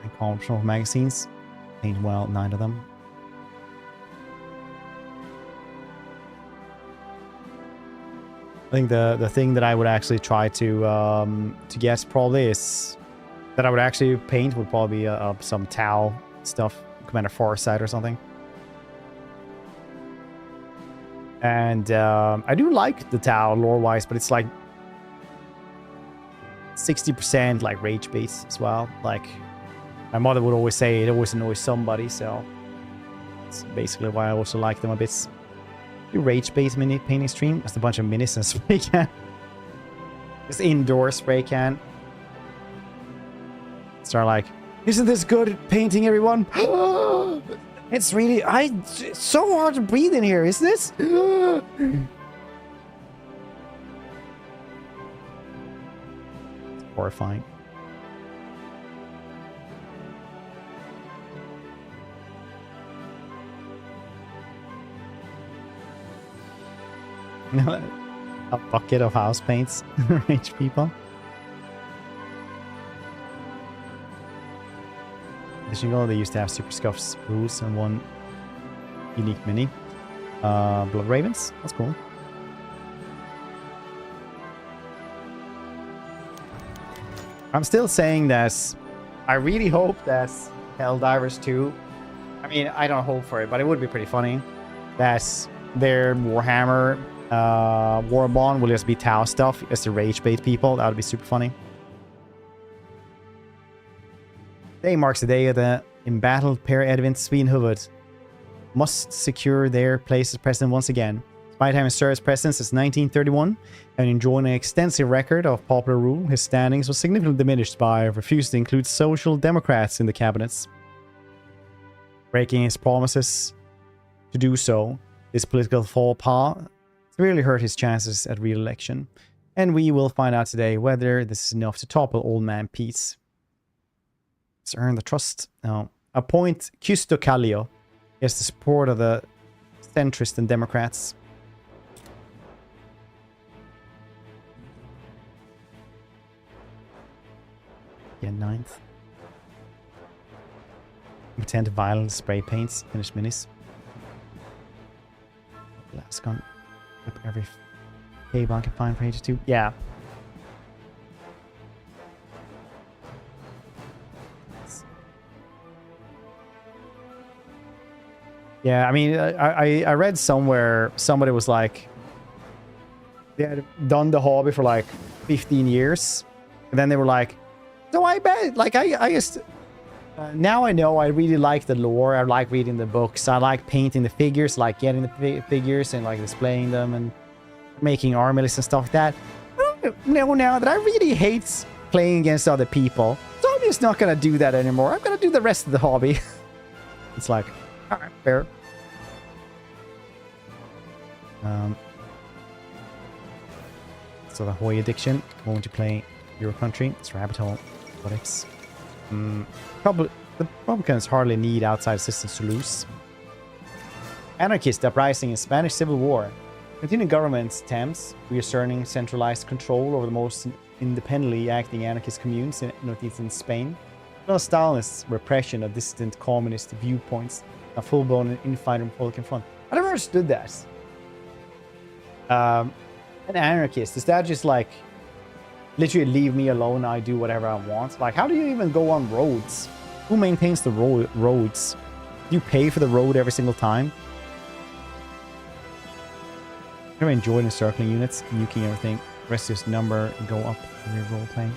And column magazines. Paint well, 9 of them. I think the thing that I would actually try to get probably is that I would actually paint would probably be some Tau stuff, Commander Farsight or something. And I do like the Tau lore-wise, but it's like 60% like rage base as well. Like my mother would always say, it always annoys somebody, so that's basically why I also like them a bit. Rage base mini painting stream. Just a bunch of minis and spray can. Just indoor spray can. Start like, isn't this good at painting, everyone? It's really, it's so hard to breathe in here, isn't this? It's horrifying. A bucket of house paints. Rich people. They used to have Super Scuffs rules and one unique mini. Blood Ravens. That's cool. I'm still saying that I really hope that Helldivers 2, I mean, I don't hope for it, but it would be pretty funny that their Warhammer Warbond will just be Tau stuff as the rage bait people. That would be super funny. Today marks the day of the embattled pair Edvin Svinhuvud must secure their place as president once again. Despite having served as president since 1931 and enjoying an extensive record of popular rule, his standings was significantly diminished by refusing to include social democrats in the cabinets. Breaking his promises to do so, this political faux pas severely hurt his chances at re-election, and we will find out today whether this is enough to topple Old Man Peace. Let's earn the trust. Now, appoint Custo Callio as the support of the centrist and Democrats. Yeah, 9th. Pretend violent spray paints, finished minis. Last gun. Every cable I can find for H2. Yeah. Yeah, I mean, I read somewhere somebody was like, they had done the hobby for like 15 years, and then they were like, so I bet, like, I just now I know I really like the lore. I like reading the books. I like painting the figures, like getting the figures and like displaying them and making army lists and stuff like that. I know now that I really hate playing against other people, so I'm just not gonna do that anymore. I'm gonna do the rest of the hobby. It's like, all right, fair. So the HOI addiction. Going to play your country. It's rabbit hole. What ifs? Probably the Republicans hardly need outside assistance to lose. Anarchist uprising in Spanish Civil War. Continuing government attempts reasserting centralized control over the most independently acting anarchist communes in northeastern Spain. Plus Stalinist repression of dissident communist viewpoints. A full-blown infighting Republican front. I never understood that. An anarchist, is that just like literally leave me alone, I do whatever I want? Like, how do you even go on roads? Who maintains the roads? Do you pay for the road every single time? I never enjoyed encircling units, nuking everything. Rest just number, go up in your role playing.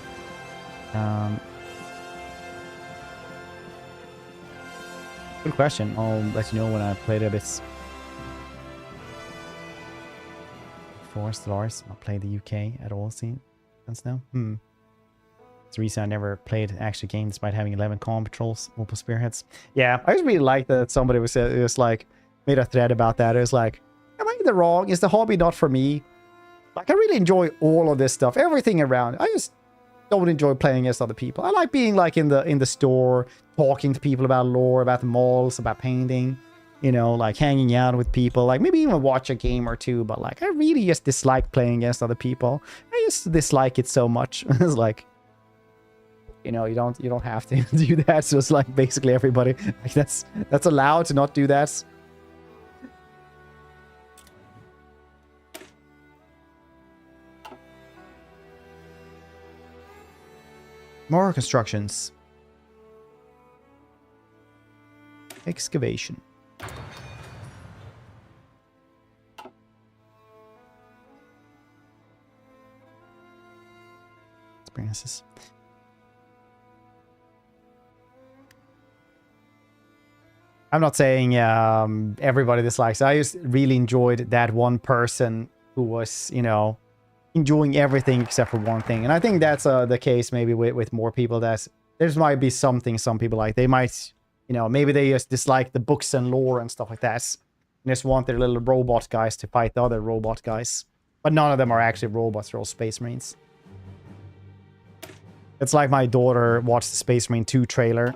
Good question. I'll let you know when I played a bit. Forest Lars. I'll play the UK at all since now. It's the reason I never played actual game despite having 11 command patrols, multiple spearheads. Yeah, I just really like that somebody was like made a thread about that. It was like, am I in the wrong? Is the hobby not for me? Like, I really enjoy all of this stuff, everything around. I just don't enjoy playing against other people. I like being like in the store, talking to people about lore, about the malls, about painting, you know, like hanging out with people, like maybe even watch a game or two. But like, I really just dislike playing against other people. I just dislike it so much. It's like, you know, you don't have to do that. So it's like basically everybody, like that's allowed to not do that. More constructions. Excavation. Experiences. I'm not saying everybody dislikes it. I just really enjoyed that one person who was, you know, enjoying everything except for one thing. And I think that's the case maybe with more people. There might be something some people like. They might, you know, maybe they just dislike the books and lore and stuff like that. And just want their little robot guys to fight the other robot guys. But none of them are actually robots. They're all Space Marines. It's like my daughter watched the Space Marine 2 trailer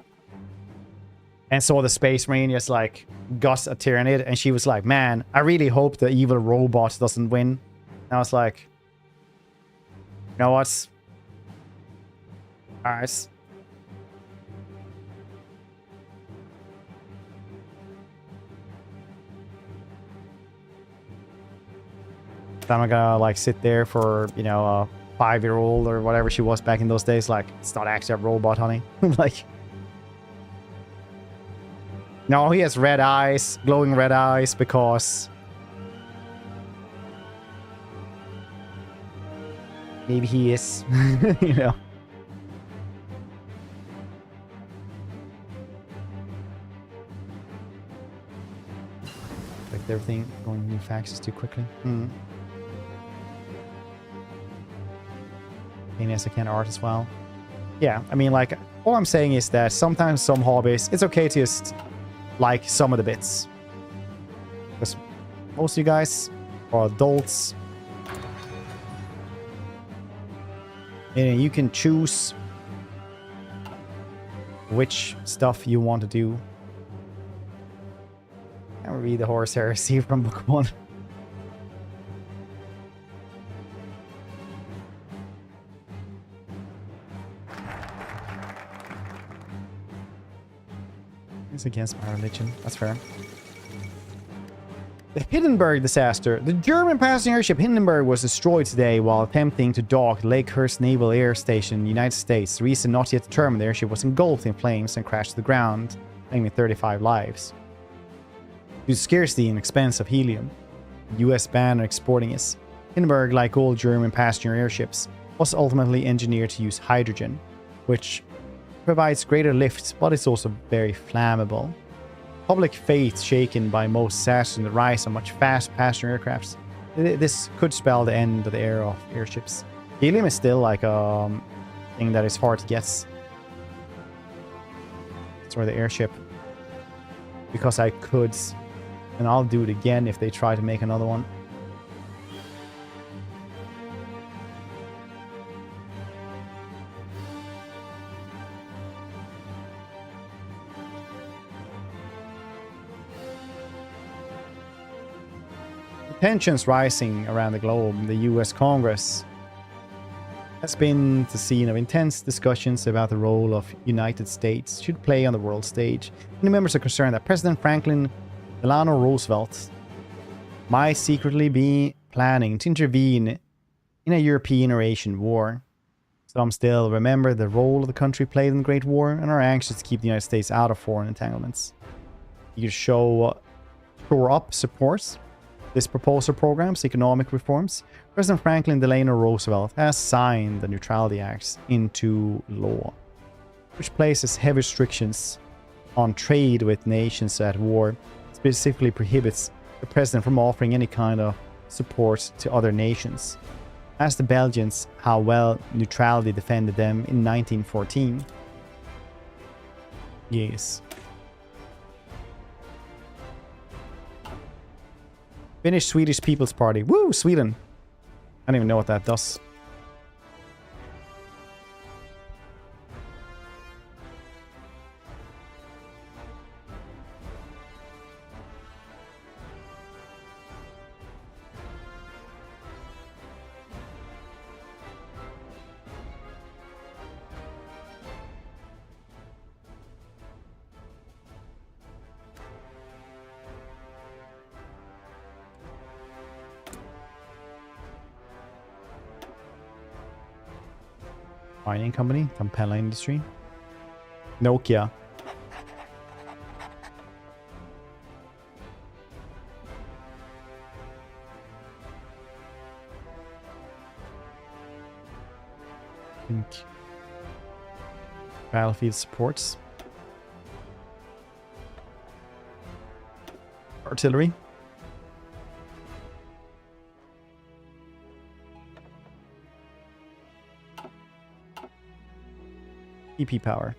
and saw the Space Marine just like Gus a Tyranid, and she was like, man, I really hope the evil robot doesn't win. And I was like, you know what? Alright. Then I'm gonna like sit there for, you know, a 5-year-old or whatever she was back in those days. Like, it's not actually a robot, honey. Like, no, he has red eyes, glowing red eyes, because maybe he is, you know. Like everything going new factions too quickly. As I can art as well. Yeah, I mean, like, all I'm saying is that sometimes some hobbies, it's okay to just like some of the bits. Because most of you guys are adults. And you can choose which stuff you want to do. I'll read the Horus Heresy from book 1. It's against my religion. That's fair. The Hindenburg disaster. The German passenger airship Hindenburg was destroyed today while attempting to dock Lakehurst Naval Air Station in the United States. The reason not yet determined, the airship was engulfed in flames and crashed to the ground, claiming 35 lives. Due to scarcity and expense of helium, the US banned on exporting it. Hindenburg, like all German passenger airships, was ultimately engineered to use hydrogen, which provides greater lift, but it's also very flammable. Public faith shaken by most sashes in the rise of much fast passenger aircrafts. This could spell the end of the era of airships. Helium is still like a thing that is hard to guess. Sorry, the airship. Because I could, and I'll do it again if they try to make another one. Tensions rising around the globe. The US Congress has been the scene of intense discussions about the role of United States should play on the world stage. Many members are concerned that President Franklin Delano Roosevelt might secretly be planning to intervene in a European or Asian war. Some still remember the role the country played in the Great War and are anxious to keep the United States out of foreign entanglements. You shore up support this proposal programs economic reforms. President Franklin Delano Roosevelt has signed the Neutrality Act into law, which places heavy restrictions on trade with nations at war, specifically prohibits the president from offering any kind of support to other nations. Ask the Belgians how well neutrality defended them in 1914. Yes. Finnish Swedish People's Party. Woo, Sweden. I don't even know what that does. Mining company, Tampella Industry, Nokia. I think Battlefield supports. Artillery. EP power.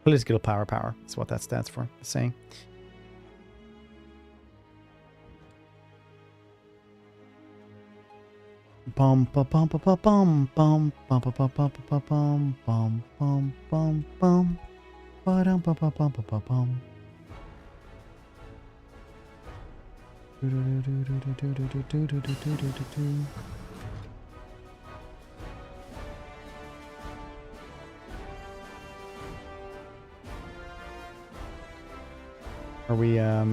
Political power. That's what that stands for. The saying. Bum bum bum bum bum bum bum bum bum bum bum bum bum bum bum bum bum bum bum bum. Are we, I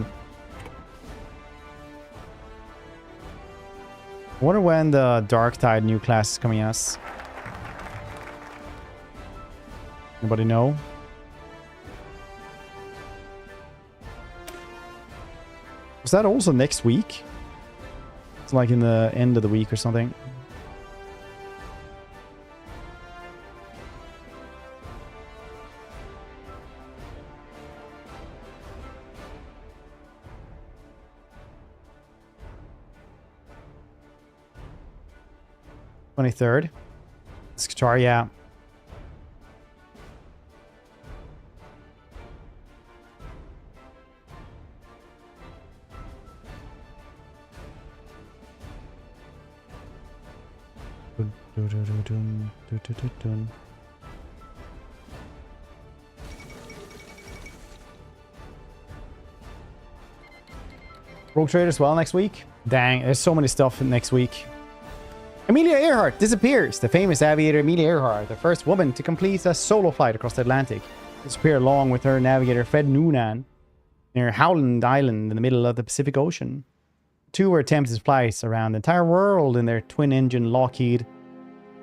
wonder when the Dark Tide new class is coming out. Anybody know? Was that also next week? It's like in the end of the week or something. Third. This guitar, yeah. Rogue Trade as well next week. Dang, there's so many stuff next week. Amelia Earhart disappears. The famous aviator Amelia Earhart, the first woman to complete a solo flight across the Atlantic, disappeared along with her navigator Fred Noonan near Howland Island in the middle of the Pacific Ocean. The two were attempted flights around the entire world in their twin-engine Lockheed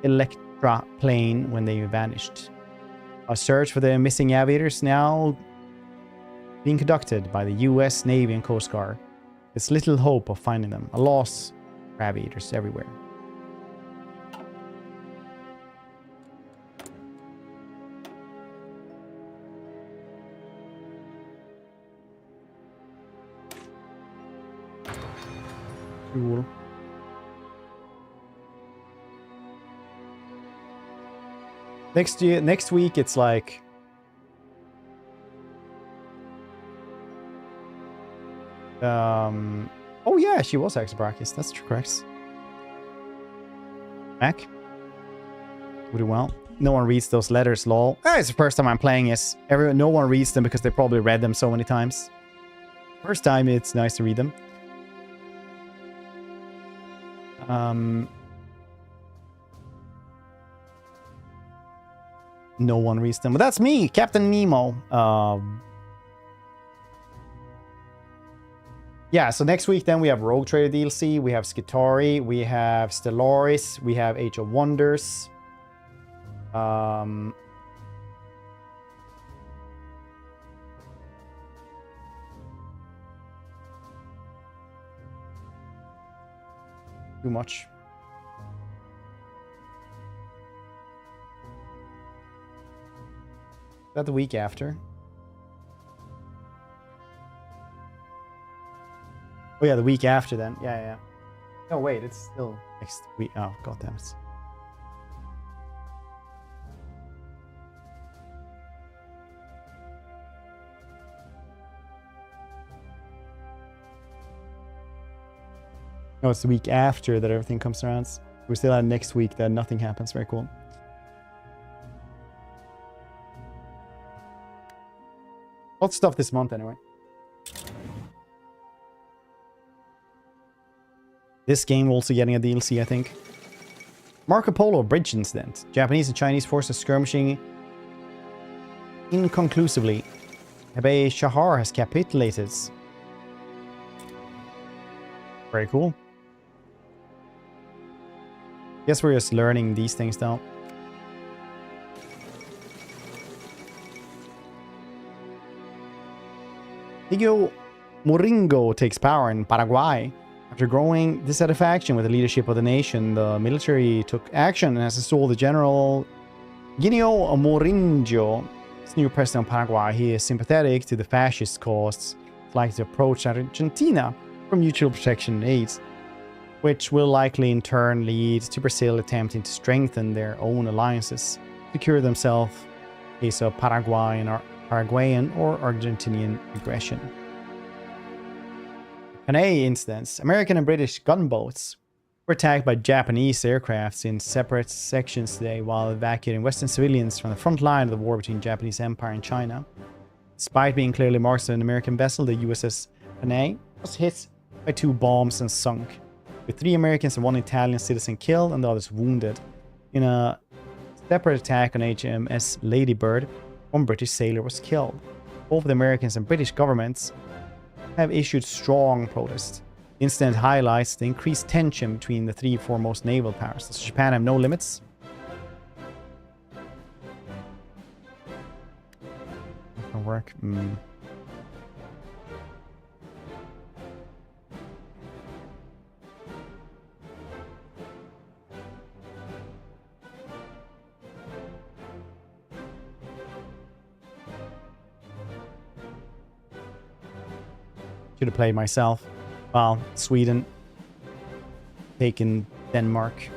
Electra plane when they vanished. A search for the missing aviators now being conducted by the US Navy and Coast Guard. There's little hope of finding them. A loss for aviators everywhere. Cool. Next week it's like oh yeah, she was Exobrachus. That's correct. Mac. We do well. No one reads those letters, lol. It's the first time I'm playing this. No one reads them because they probably read them so many times. First time, it's nice to read them. No one reads them, but that's me, Captain Nemo. Yeah, so next week then we have Rogue Trader DLC, we have Skitarii, we have Stellaris, we have Age of Wonders. Too much. Is that the week after? Oh yeah, the week after then. Yeah. No, wait, it's still next week. Oh, god damn it. No, it's the week after that everything comes around. We still have next week that nothing happens. Very cool. Lots of stuff this month anyway. This game also getting a DLC, I think. Marco Polo Bridge Incident. Japanese and Chinese forces skirmishing inconclusively. Hebei Shahar has capitulated. Very cool. Guess we're just learning these things now. Higo Moringo takes power in Paraguay. After growing dissatisfaction with the leadership of the nation, the military took action and has installed the General Ginio Moringo as new president of Paraguay. He is sympathetic to the fascist cause, likes to approach Argentina for mutual protection and aid, which will likely in turn lead to Brazil attempting to strengthen their own alliances, secure themselves in case of Paraguayan or Argentinian aggression. Panay instance. American and British gunboats were attacked by Japanese aircrafts in separate sections today while evacuating Western civilians from the front line of the war between Japanese Empire and China. Despite being clearly marked as an American vessel, the USS Panay was hit by 2 bombs and sunk, with 3 Americans and 1 Italian citizen killed and the others wounded. In a separate attack on HMS Ladybird, 1 British sailor was killed. Both the Americans and British governments have issued strong protests. The incident highlights the increased tension between the 3 foremost naval powers. Does Japan have no limits? Not gonna work. Should have played myself. Well, Sweden. Taken Denmark.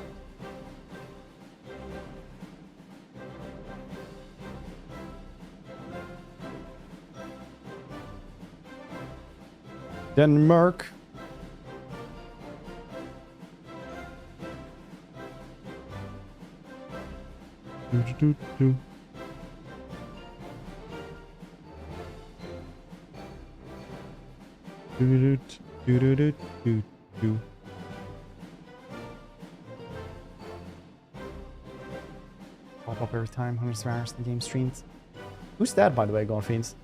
Denmark. Pop up every time, hundreds of hours the game streams. Who's that, by the way, Gonfiends?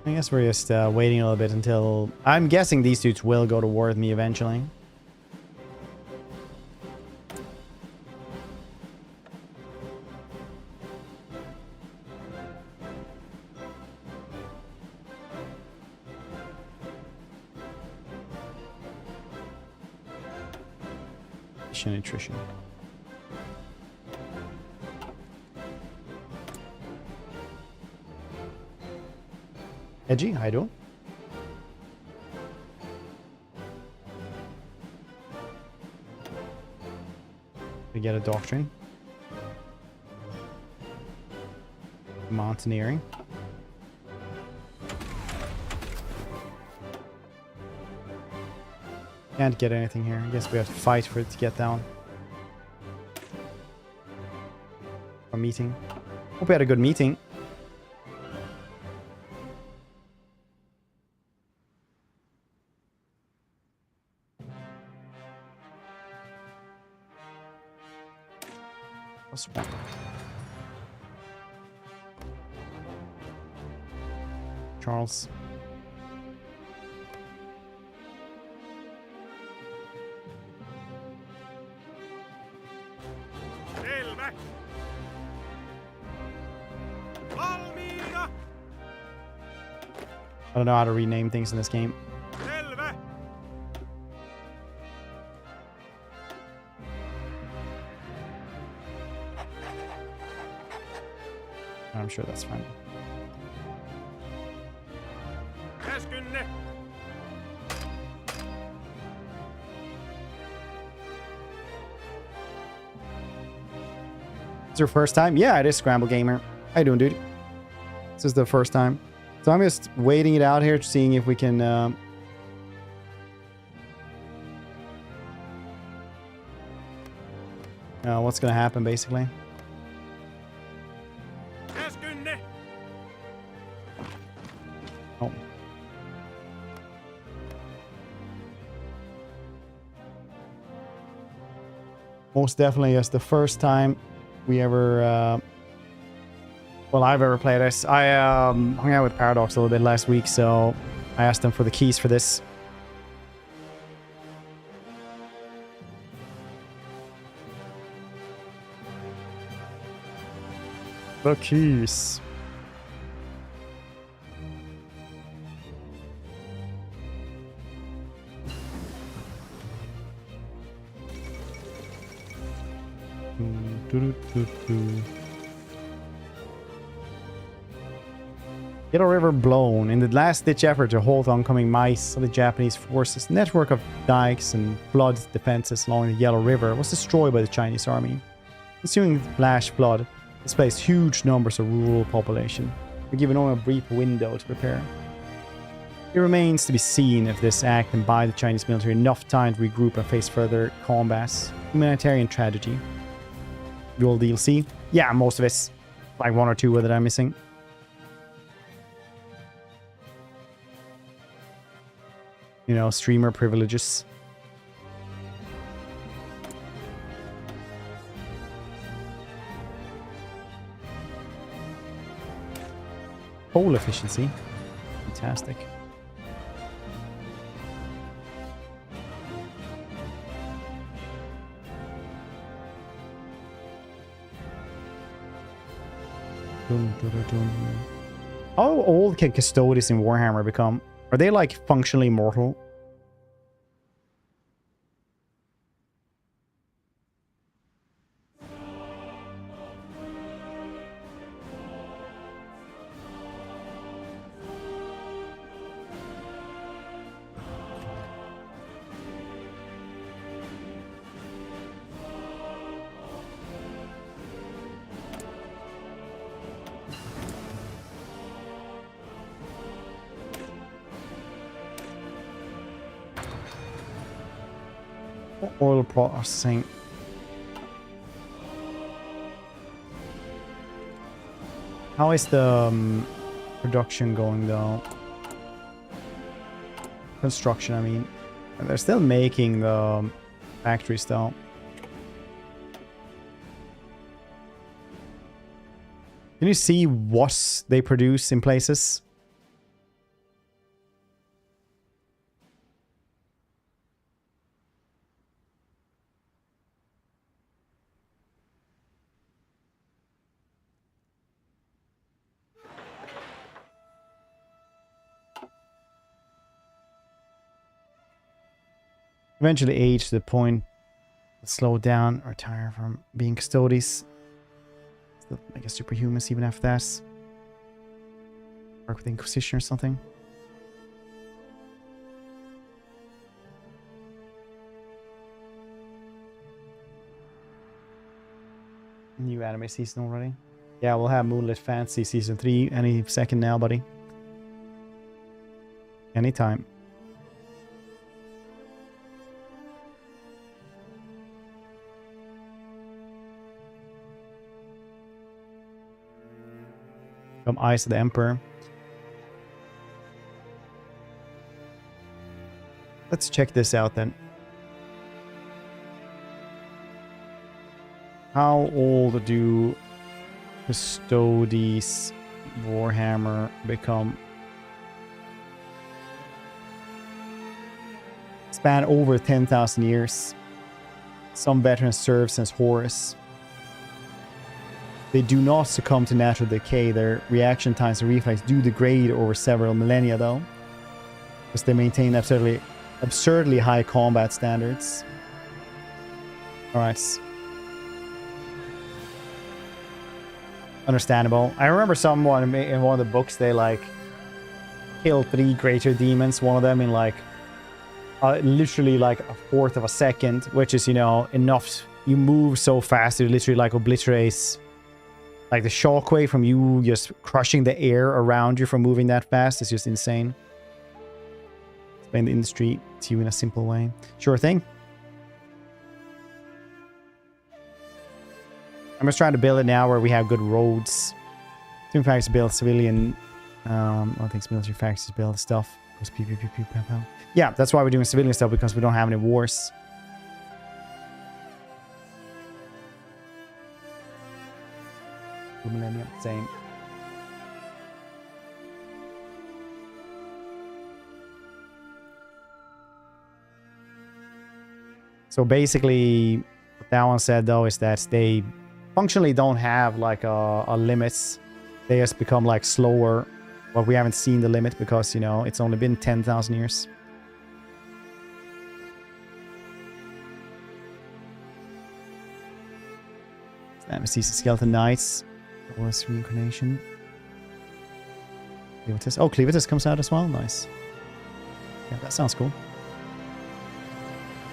I guess we're just waiting a little bit until... I'm guessing these dudes will go to war with me eventually. Nutrition. Edgy, how you doing? We get a doctrine. Mountaineering. Can't get anything here. I guess we have to fight for it to get down. A meeting. Hope we had a good meeting. What's wrong? Charles. I don't know how to rename things in this game. I'm sure that's fine. It's your first time? Yeah, it is Scramble Gamer. How you doing, dude? This is the first time. So I'm just waiting it out here, seeing if we can... what's going to happen, basically. Oh. Most definitely, it's the first time we ever... well, I've ever played this. I hung out with Paradox a little bit last week, so I asked them for the keys for this. The keys. Yellow River blown. In the last-ditch effort to hold oncoming mice of the Japanese forces, a network of dikes and flood defenses along the Yellow River was destroyed by the Chinese army. Ensuing flash flood displaced huge numbers of rural population. We're given only a brief window to prepare. It remains to be seen if this act can buy the Chinese military enough time to regroup and face further combats. Humanitarian tragedy. Dual DLC? Yeah, most of it's like one or two that I'm missing. You know, streamer privileges. Coal efficiency. Fantastic. How old can custodians in Warhammer become? Are they like functionally mortal? Oil processing. How is the production going though? Construction, I mean. They're still making the factories though. Can you see what they produce in places? Eventually age to the point to slow down or retire from being custodies. Still, I guess superhumans even after that. Work with the Inquisition or something. New anime season already. Yeah, we'll have Moonlit Fantasy Season 3 any second now, buddy. Anytime. From Eyes of the Emperor. Let's check this out then. How old do Custodes Warhammer become? Span over 10,000 years. Some veterans serve since Horus. They do not succumb to natural decay. Their reaction times and reflex do degrade over several millennia though, because they maintain absurdly high combat standards. Alright. Understandable. I remember someone in one of the books, they like killed 3 greater demons, one of them in like literally like a fourth of a second, which is, you know, enough. You move so fast it literally like obliterates like the shockwave from you just crushing the air around you from moving that fast. It's just insane. Explain the industry to you in a simple way. Sure thing. I'm just trying to build it now where we have good roads. Team factories build civilian. I don't think military factories build stuff. Yeah, that's why we're doing civilian stuff, because we don't have any wars. Millennium, same. So basically, what that one said though is that they functionally don't have like a limits. They just become like slower, but we haven't seen the limit because, you know, it's only been 10,000 years. Nemesis, Skeleton Knights. Was reincarnation. Cleavitus. Oh, Cleavitus comes out as well. Nice. Yeah, that sounds cool.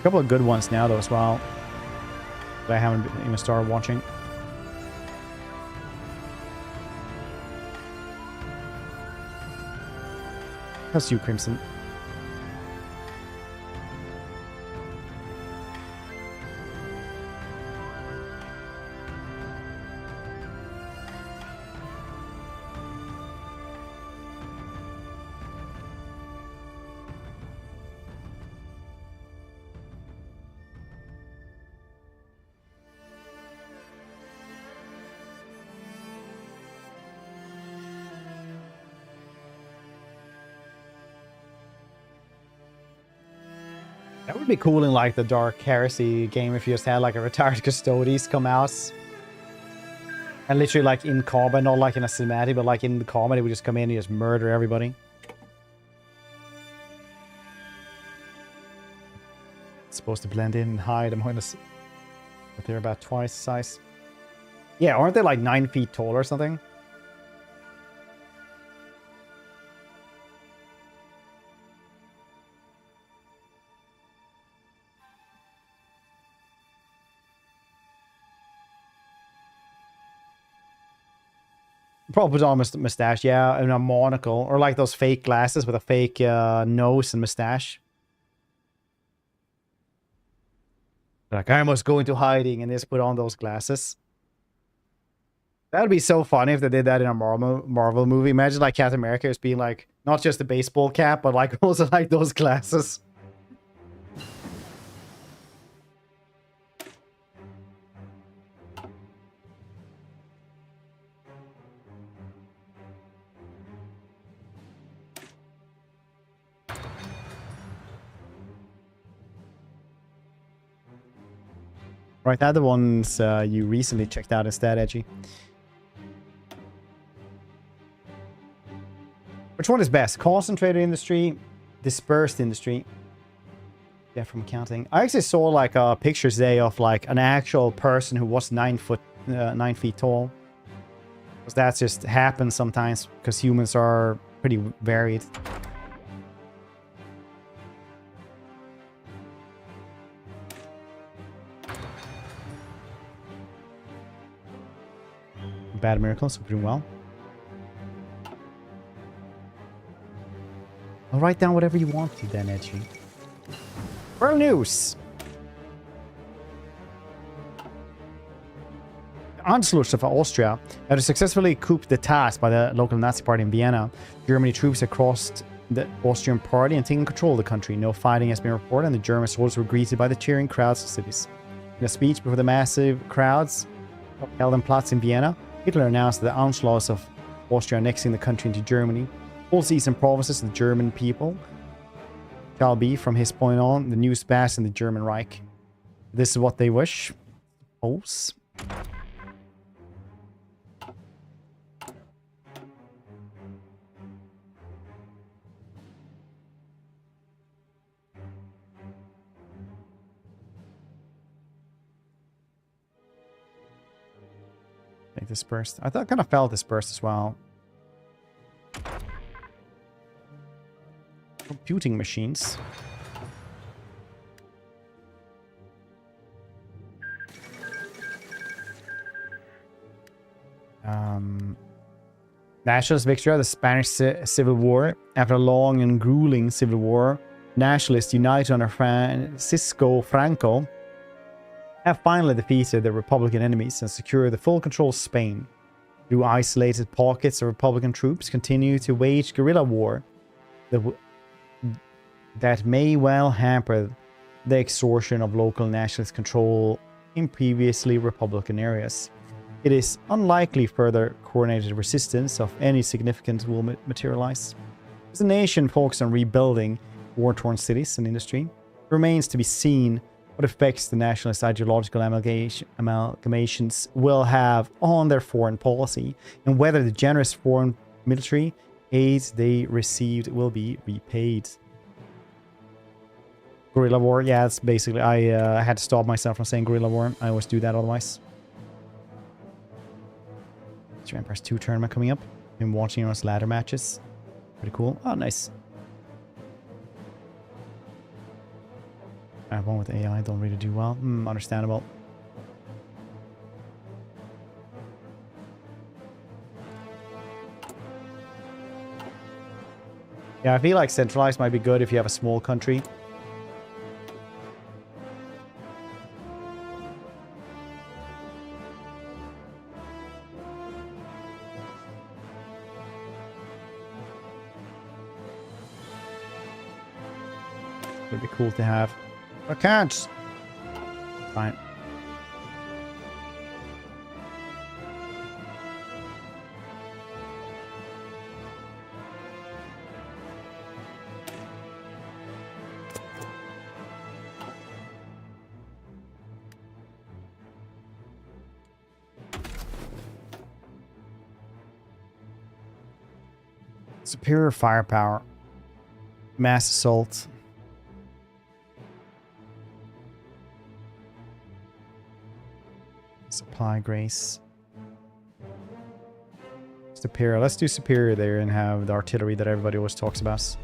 A couple of good ones now though as well that I haven't even started watching. How's you, Crimson? That would be cool in like the Dark Heresy game if you just had like a retired Custodes come out and literally like in combat, not like in a cinematic, but like in the combat, it would just come in and just murder everybody. It's supposed to blend in and hide. But they're about twice the size. Yeah, aren't they like 9 feet tall or something? Probably put on a mustache, yeah, and a monocle, or like those fake glasses with a fake nose and mustache. Like, I must go into hiding and just put on those glasses. That would be so funny if they did that in a Marvel movie. Imagine like Captain America as being like, not just a baseball cap, but like also like those glasses. Right, they're the ones you recently checked out instead, Edgy. Which one is best? Concentrated industry, dispersed industry? Yeah, from accounting. I actually saw like pictures today of like an actual person who was 9 feet tall. Because that just happens sometimes because humans are pretty varied. Bad miracles, so doing well. I'll write down whatever you want to then, Edgy. World news! onslaught of Austria. After successfully coup d'etat by the local Nazi party in Vienna, Germany troops had crossed the Austrian party and taken control of the country. No fighting has been reported, and the German soldiers were greeted by the cheering crowds of cities. In a speech before the massive crowds held in Platz in Vienna, Hitler announced that the onslaughts of Austria annexing the country into Germany, all seas and provinces of the German people, shall be, from his point on, the newest bastion in the German Reich. This is what they wish. Suppose. Like dispersed. I thought I kind of felt dispersed as well. Computing machines. Nationalist victory of the Spanish Civil War. After a long and grueling civil war, nationalists united under Francisco Franco have finally defeated their Republican enemies and secured the full control of Spain. Through isolated pockets of Republican troops continue to wage guerrilla war that may well hamper the extortion of local nationalist control in previously Republican areas. It is unlikely further coordinated resistance of any significance will materialize. As a nation focused on rebuilding war-torn cities and industry, it remains to be seen what effects the nationalist ideological amalgamations will have on their foreign policy, and whether the generous foreign military aid they received will be repaid. Guerrilla war, yeah, it's basically, I had to stop myself from saying guerrilla war. I always do that otherwise. Empires 2 tournament coming up. Been watching those ladder matches. Pretty cool. Oh, nice. I have one with AI, don't really do well. Understandable. Yeah, I feel like centralized might be good if you have a small country. Would be cool to have. I can't. Fine. Superior firepower. Mass assault. Supply grace. Superior. Let's do superior there and have the artillery that everybody always talks about.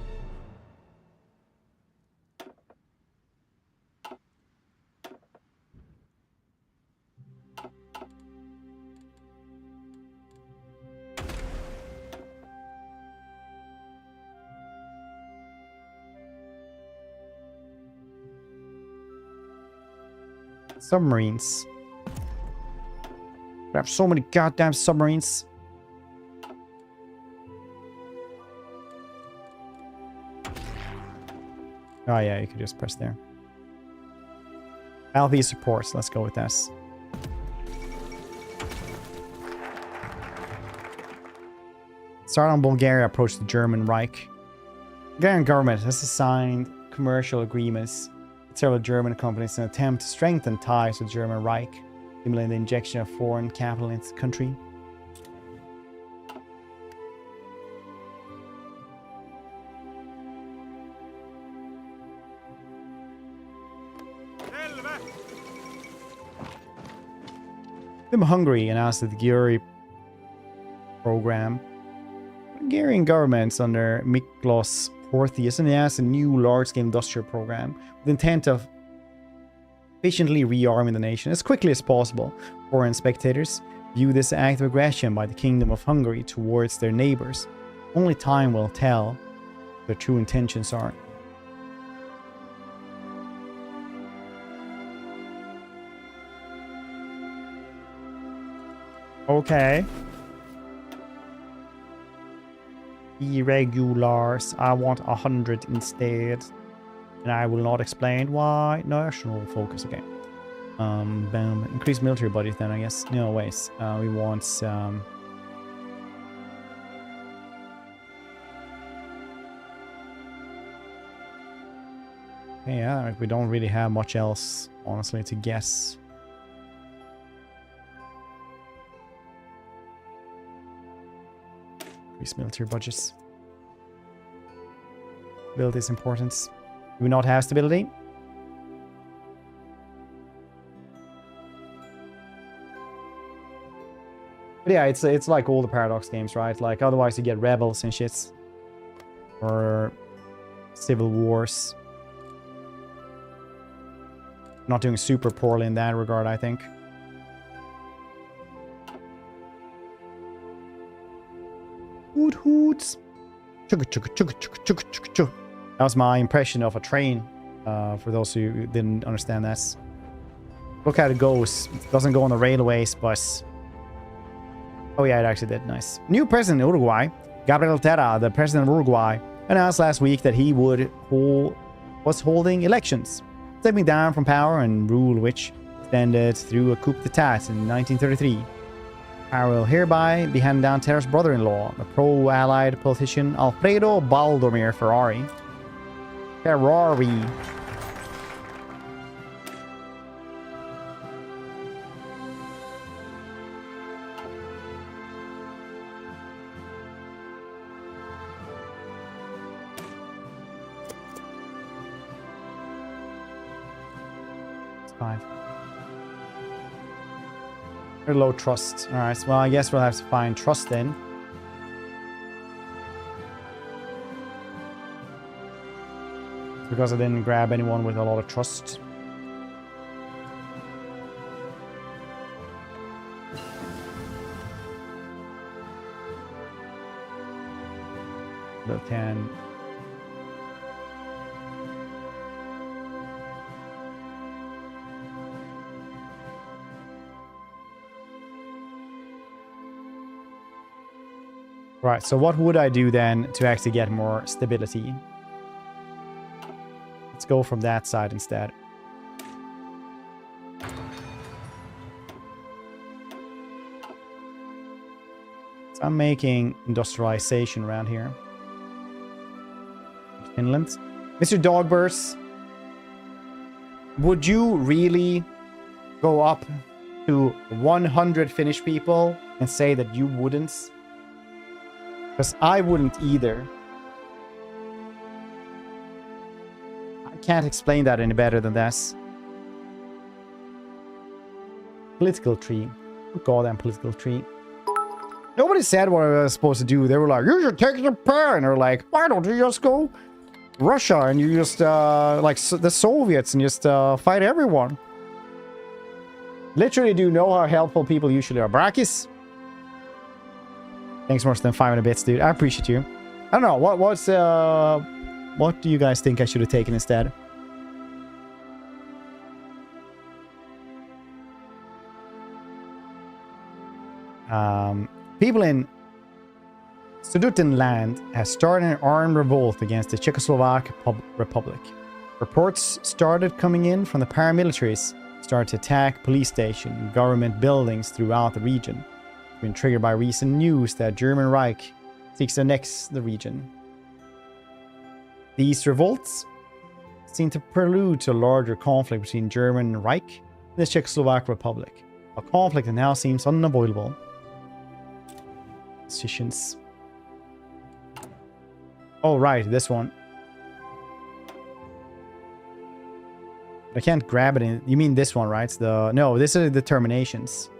Submarines. I have so many goddamn submarines. Oh yeah, you could just press there. LV supports. Let's go with this. Southern Bulgaria approached the German Reich. Bulgarian government has signed commercial agreements with several German companies in an attempt to strengthen ties with the German Reich, stimulating the injection of foreign capital into the country. Hungary announced that the Gyuri program. Hungarian governments under Miklos Portheus announced a new large-scale industrial program with the intent of efficiently rearming the nation as quickly as possible. Foreign spectators view this act of aggression by the Kingdom of Hungary towards their neighbors. Only time will tell what their true intentions are. Okay. Irregulars. I want 100 instead. And I will not explain why. National focus. Okay. Boom. Increase military budget then, I guess. No, ways. We want some... Yeah, we don't really have much else, honestly, to guess. Increase military budgets. Stability is important. Do we not have stability? But yeah, it's like all the Paradox games, right? Like, otherwise you get rebels and shits. Or civil wars. Not doing super poorly in that regard, I think. Hoot hoots. Chugga chugga chugga chugga chugga chugga chugga. That was my impression of a train. For those who didn't understand that. Look how it goes. It doesn't go on the railways, but... Oh yeah, it actually did. Nice. New president in Uruguay, Gabriel Terra, the president of Uruguay, announced last week that he was holding elections, stepping down from power and rule, which extended through a coup d'etat in 1933. Power will hereby be handed down to Terra's brother-in-law, the pro-Allied politician Alfredo Baldomir Ferrari. Very low trust. Alright, well, I guess we'll have to find trust then. It's because I didn't grab anyone with a lot of trust. The 10. Right, so what would I do then to actually get more stability? Let's go from that side instead. So I'm making industrialization around here. Finland. Mr. Dogburst, would you really go up to 100 Finnish people and say that you wouldn't? Because I wouldn't either. I can't explain that any better than this. Political tree. Goddamn political tree. Nobody said what I was supposed to do. They were like, you should take Japan. And they're like, why don't you just go Russia and you just, like the Soviets and just fight everyone? Literally do you know how helpful people usually are. Brakis? Thanks more than 500 bits, dude. I appreciate you. I don't know. What do you guys think I should have taken instead? People in Sudetenland have started an armed revolt against the Czechoslovak Republic. Reports started coming in from the paramilitaries, started to attack police stations and government buildings throughout the region. Been triggered by recent news that German Reich seeks to annex the region. These revolts seem to prelude to a larger conflict between German Reich and the Czechoslovak Republic, a conflict that now seems unavoidable. Decisions. Oh right, this one. I can't grab it in. You mean this one, right? No, this is the terminations.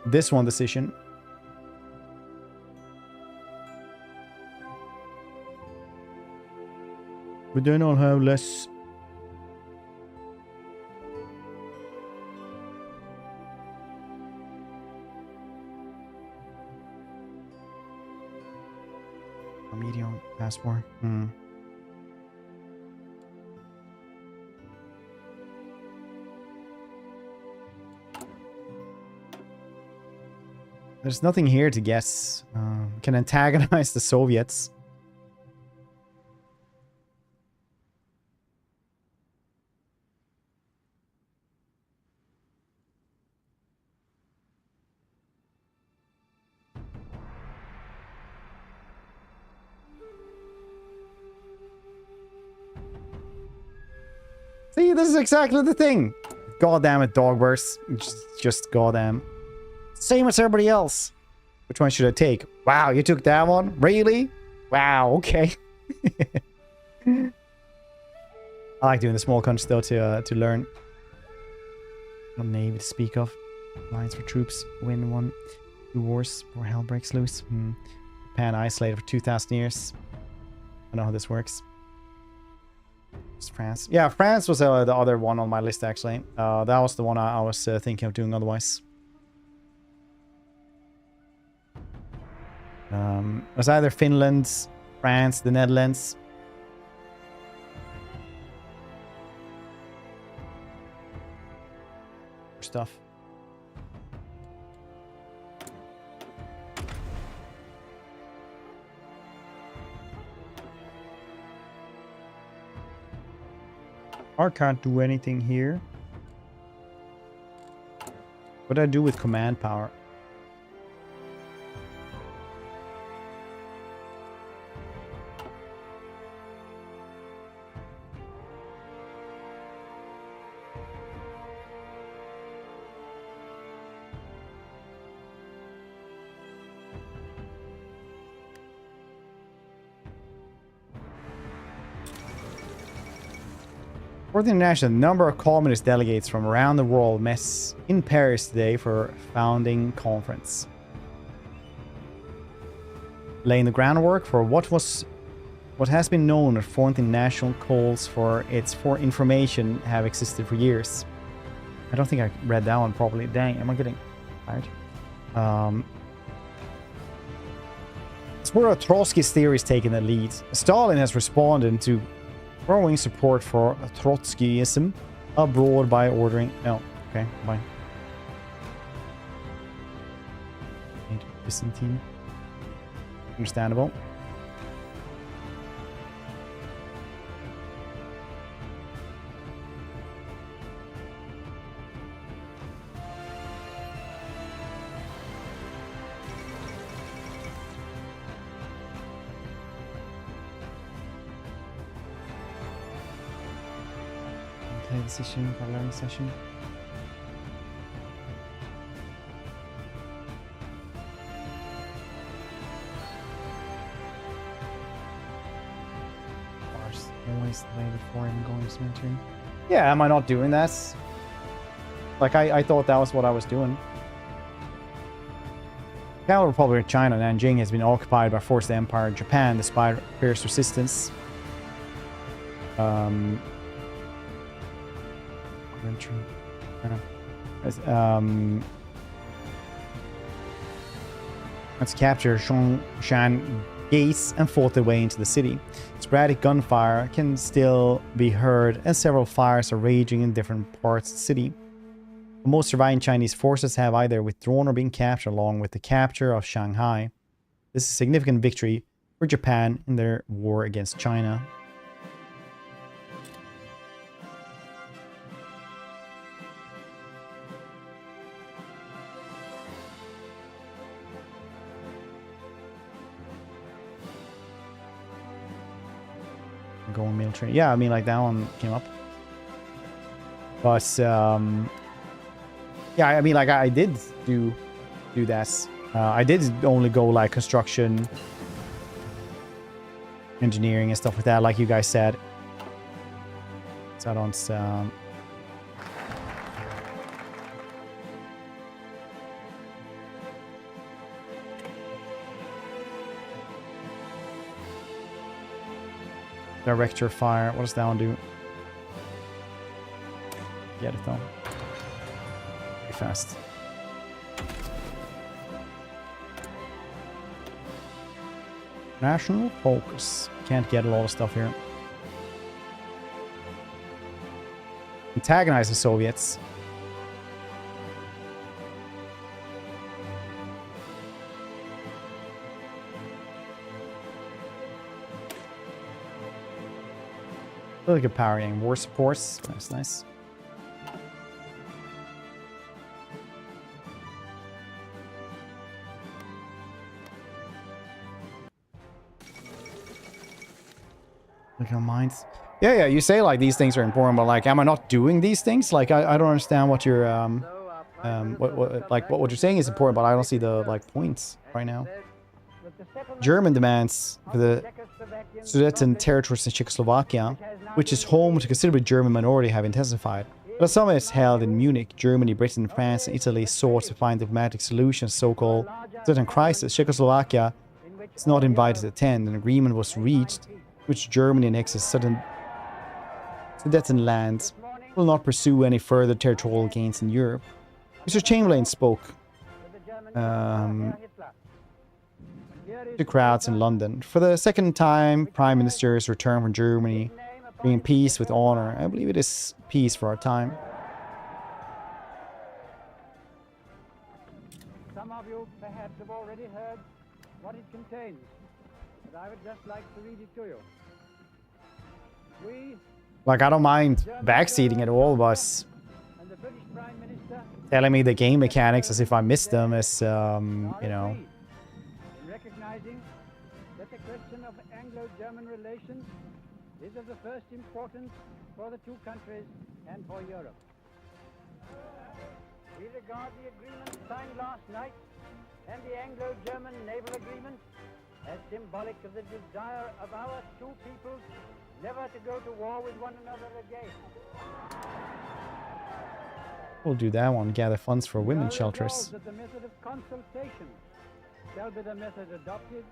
This one decision. But then I'll have less. A medium passport. There's nothing here to guess. Can antagonize the Soviets. See, this is exactly the thing. God damn it, dog burst. Just goddamn. Same as everybody else. Which one should I take? Wow, you took that one? Really? Wow, okay. I like doing the small countries though to learn. No navy to speak of. Lines for troops. Win 1. 2 wars before hell breaks loose. Japan isolated for 2,000 years. I know how this works. It's France. Yeah, France was the other one on my list actually. That was the one I was thinking of doing otherwise. It was either Finland, France, the Netherlands. Stuff. I can't do anything here. What do I do with command power? For the international, number of communist delegates from around the world met in Paris today for a founding conference, laying the groundwork for what has been known as fourth international calls for its information have existed for years. I don't think I read that one properly. Dang, am I getting tired? It's where Trotsky's theory is taking the lead. Stalin has responded to growing support for Trotskyism abroad by ordering... Oh, okay, fine. Byzantine. Understandable. Session for learning session. Always the way before even going to cemetery. Yeah, am I not doing that? Like I thought that was what I was doing. Capital Republic of China, Nanjing has been occupied by forced empire Japan despite fierce resistance. Let's capture Shan gates and fought their way into the city. Sporadic gunfire can still be heard and several fires are raging in different parts of the city. Most surviving Chinese forces have either withdrawn or been captured along with the capture of Shanghai. This is a significant victory for Japan in their war against China. Going military. Yeah, I mean, like that one came up. But yeah, I mean, like I did do that. I did only go like construction, engineering and stuff like that, like you guys said. So I don't Director fire. What does that one do? Get it though. Pretty fast. National focus. Can't get a lot of stuff here. Antagonize the Soviets. Really good powering. War supports. That's nice. Look at mines. Yeah, you say like these things are important, but like, am I not doing these things? Like, I don't understand what you're what you're saying is important, but I don't see the like points right now. German demands for the Sudeten territories in Czechoslovakia, which is home to a considerable German minority, have intensified. At a summit held in Munich, Germany, Britain, France, and Italy sought to find diplomatic solutions to so-called Sudeten crisis. Czechoslovakia is not invited to attend. An agreement was reached, which Germany annexes Sudeten lands, will not pursue any further territorial gains in Europe. Mr. Chamberlain spoke to crowds in London. For the second time, Prime Minister's return from Germany, bringing peace with honor. I believe it is peace for our time.
Some of you perhaps have already heard what it contains, but I would just like to read it to you.
Like, I don't mind backseating at all, but telling me the game mechanics as if I missed them is, you know.
Recognizing that the question of Anglo-German relations is of the first importance for the two countries and for Europe. We regard the agreement signed last night and the Anglo-German naval agreement as symbolic of the desire of our two peoples never to go to war with one another again.
We'll do that one. Gather funds for women's shelters.
That the method of consultation shall be the method adopted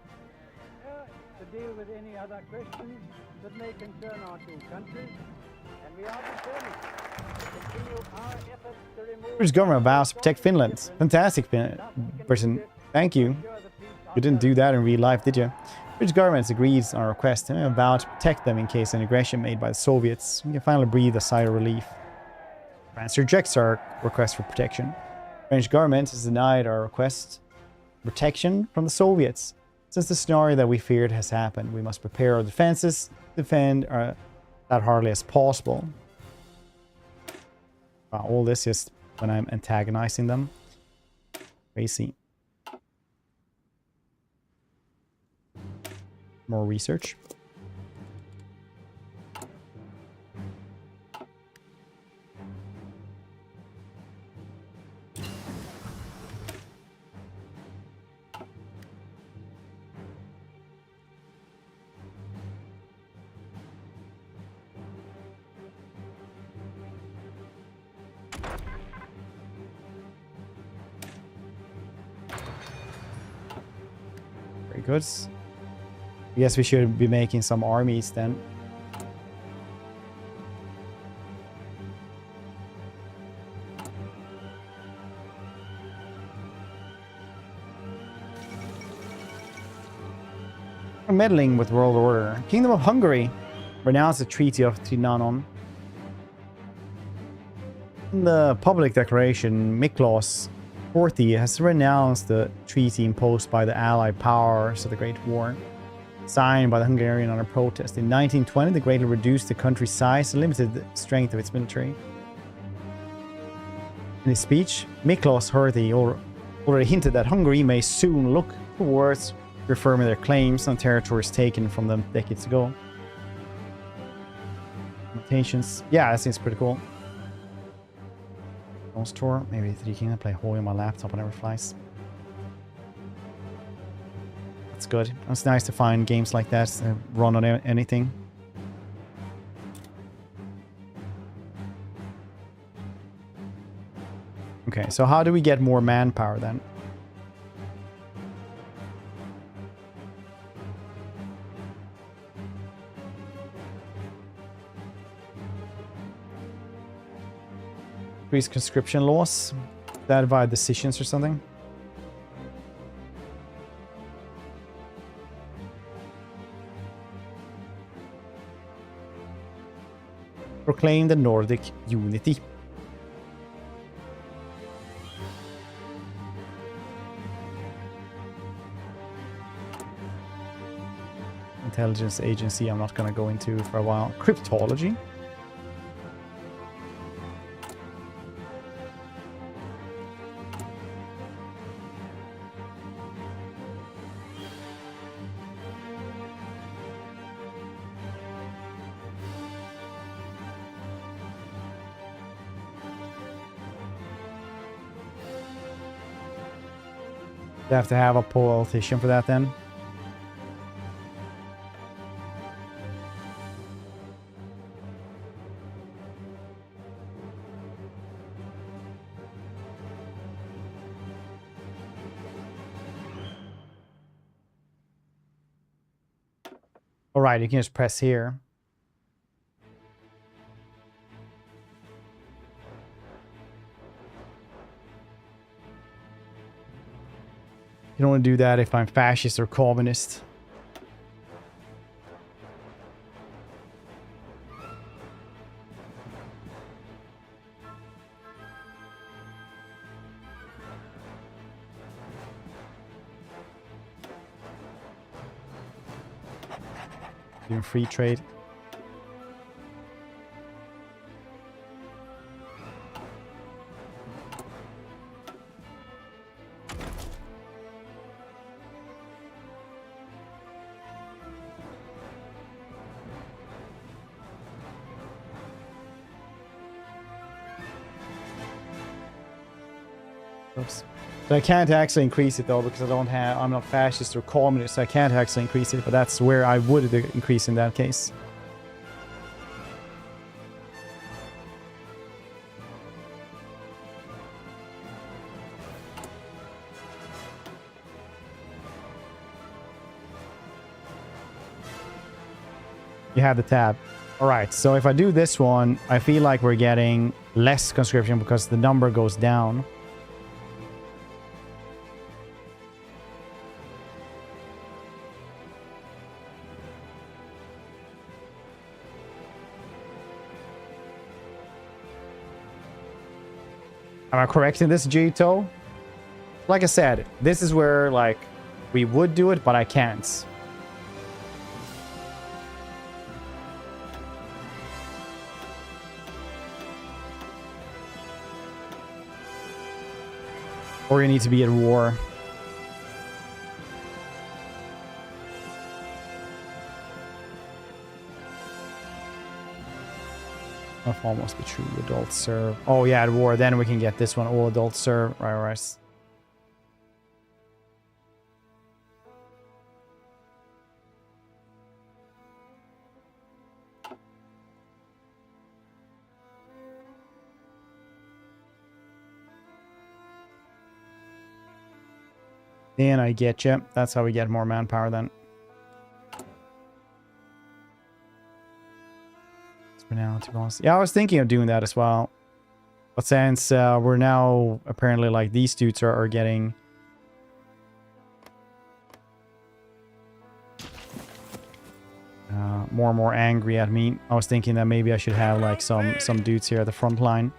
to deal with any other questions that may concern our two countries, and we are determined to continue our efforts to remove...
British government vows to protect Finland. Fantastic, Britain. Thank you. You didn't do that in real life, did you? British government agrees on our request and a vow to protect them in case of an aggression made by the Soviets. We can finally breathe a sigh of relief. France rejects our request for protection. French government has denied our request for protection from the Soviets. Since the scenario that we feared has happened, we must prepare our defenses, defend that hardly as possible. Wow, all this just when I'm antagonizing them. Crazy. More research. Very good. Yes, we should be making some armies then. Meddling with world order. Kingdom of Hungary renounced the Treaty of Trianon. In the public declaration, Miklos IV has renounced the treaty imposed by the Allied powers of the Great War, signed by the Hungarian under protest. In 1920, they greatly reduced the country's size and limited the strength of its military. In his speech, Miklos IV already hinted that Hungary may soon look towards reaffirming their claims on territories taken from them decades ago. Limitations. Yeah, that seems pretty cool. Tour, maybe 3 Kingdom, play HOI on my laptop whenever it flies. That's good. It's nice to find games like that that run on anything. Okay, so how do we get more manpower then? Increase conscription laws. That via decisions or something. Proclaim the Nordic unity. intelligence agency I'm not going to go into for a while. Cryptology. You have to have a politician for that then. All right, you can just press here. You don't want to do that if I'm fascist or communist. Doing free trade. Oops. So I can't actually increase it though because I'm not fascist or communist, so I can't actually increase it, but that's where I would increase in that case. You have the tab. Alright, so if I do this one, I feel like we're getting less conscription because the number goes down. Am I correct in this, Jito? Like I said, this is where, like, we would do it, but I can't. Or you need to be at war. Of almost be true. Adult serve. Oh yeah, at war. Then we can get this one. All adult serve. Right. Then I get you. That's how we get more manpower then. For now, to be honest. Yeah, I was thinking of doing that as well. But since we're now apparently like these dudes are getting more and more angry at me, I was thinking that maybe I should have like some dudes here at the front line.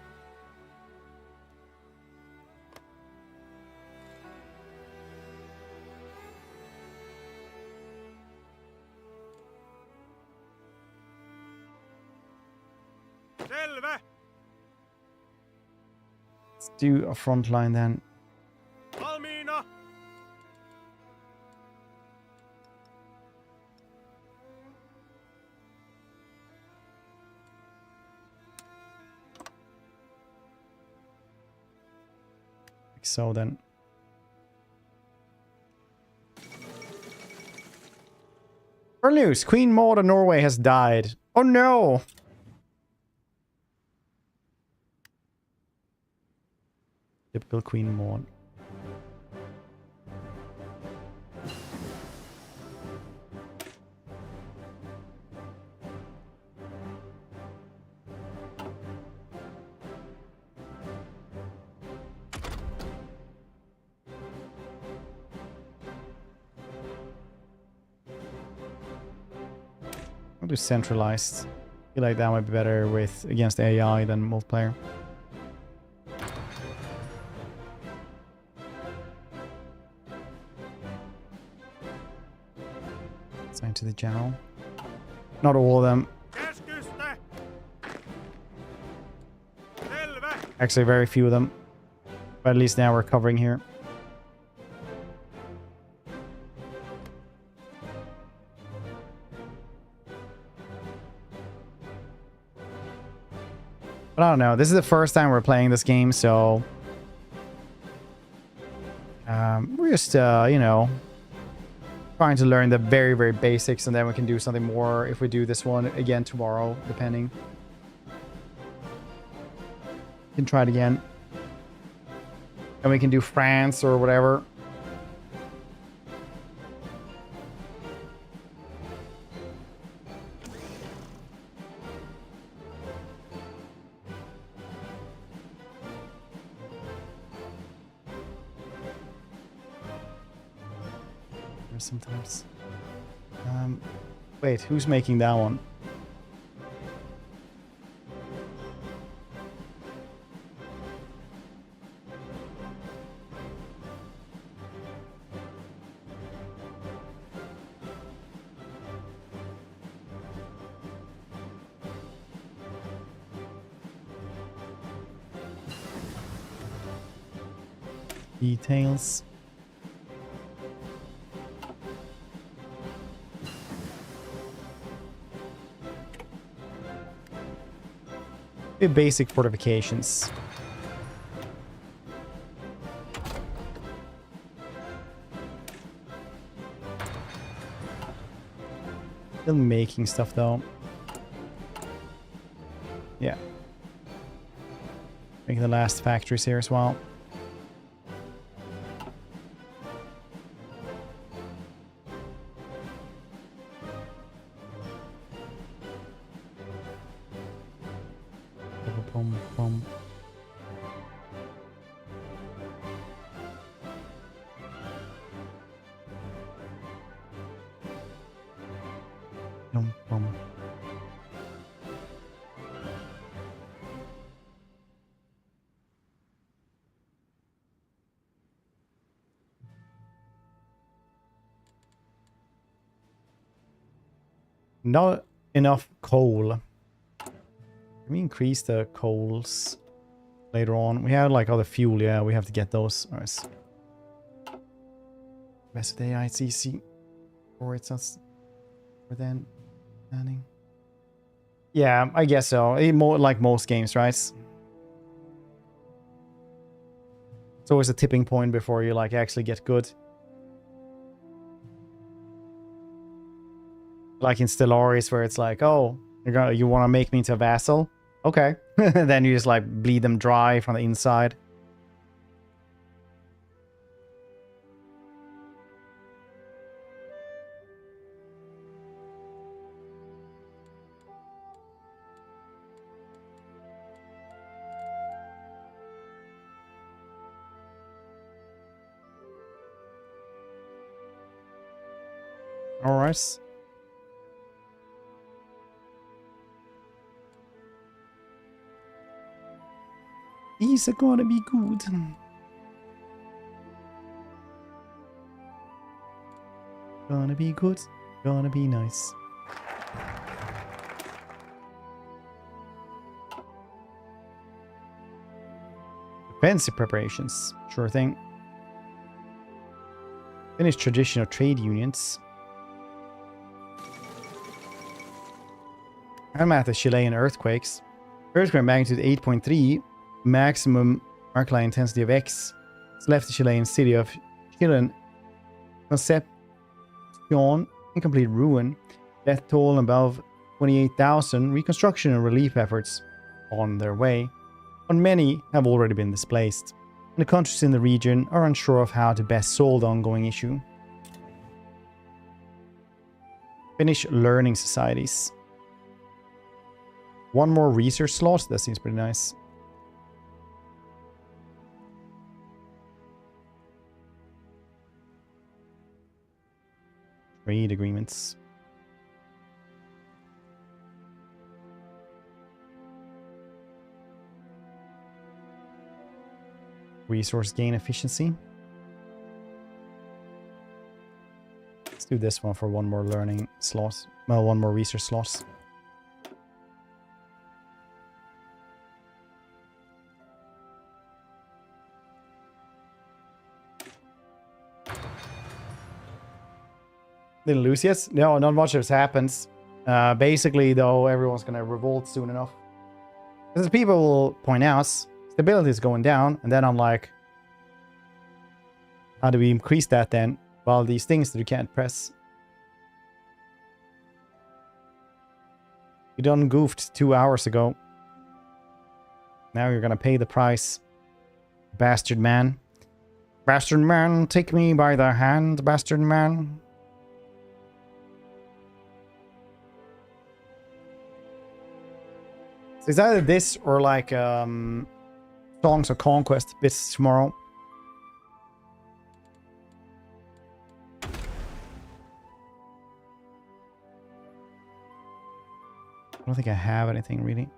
Let's do a front line then. Like so then. For news, Queen Maud of Norway has died. Oh no! Typical Queen Maud. I'll do centralized. I feel like that might be better with against AI than multiplayer. to the general. Not all of them. Actually, very few of them. But at least now we're covering here. But I don't know. This is the first time we're playing this game, so... we're just, you know... trying to learn the very, very basics, and then we can do something more if we do this one again tomorrow, depending. We can try it again. And we can do France or whatever. Sometimes. Wait, who's making that one? Details. Basic fortifications. Still making stuff though. Yeah. Making the last factories here as well. Not enough coal. Can we increase the coals later on? We have like other fuel, yeah, we have to get those. Alright. Rest of the AI it's easy. Or it's not for then planning. Yeah, I guess so. More like most games, right? It's always a tipping point before you like actually get good. Like in Stellaris, where it's like, oh, you want to make me into a vassal? Okay. Then you just like bleed them dry from the inside. All right. These are gonna be good. Gonna be good. Gonna be nice. Defensive preparations. Sure thing. Finnish tradition of trade unions. I'm at the Chilean earthquakes. Earthquake magnitude 8.3. Maximum alkaline intensity of X. It's left the Chilean city of Chilean Concepcion in complete ruin. Death toll above 28,000. Reconstruction and relief efforts on their way. But many have already been displaced. And the countries in the region are unsure of how to best solve the ongoing issue. Finnish learning societies. One more research slot. That seems pretty nice. Trade agreements. Resource gain efficiency. Let's do this one for one more learning slot. Well, one more research slot. Didn't lose yet? No, not much has happened. Basically, though, everyone's gonna revolt soon enough. Because people will point out stability is going down, and then I'm like, how do we increase that then? Well, these things that you can't press. You done goofed 2 hours ago. Now you're gonna pay the price. Bastard man. Bastard man, take me by the hand, bastard man. So it's either this or like Songs of Conquest bits tomorrow. I don't think I have anything really.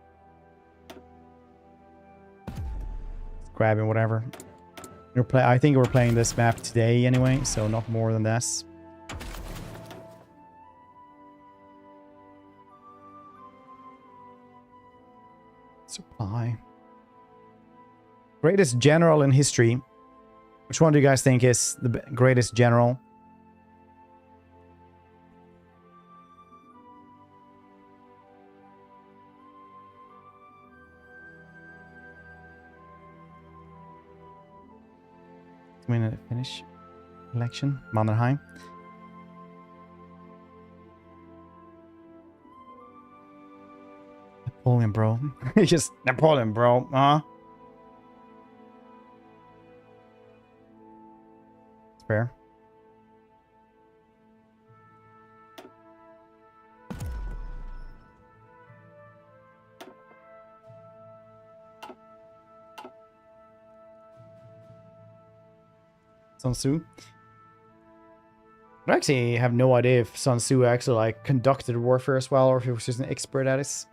Just grabbing whatever. I think we're playing this map today anyway, so not more than this. Supply. Greatest general in history. Which one do you guys think is the greatest general? Minute finish election. Mannerheim. Napoleon, bro. Just Napoleon, bro. It's fair. Sun Tzu. I actually have no idea if Sun Tzu actually like conducted warfare as well, or if he was just an expert at it.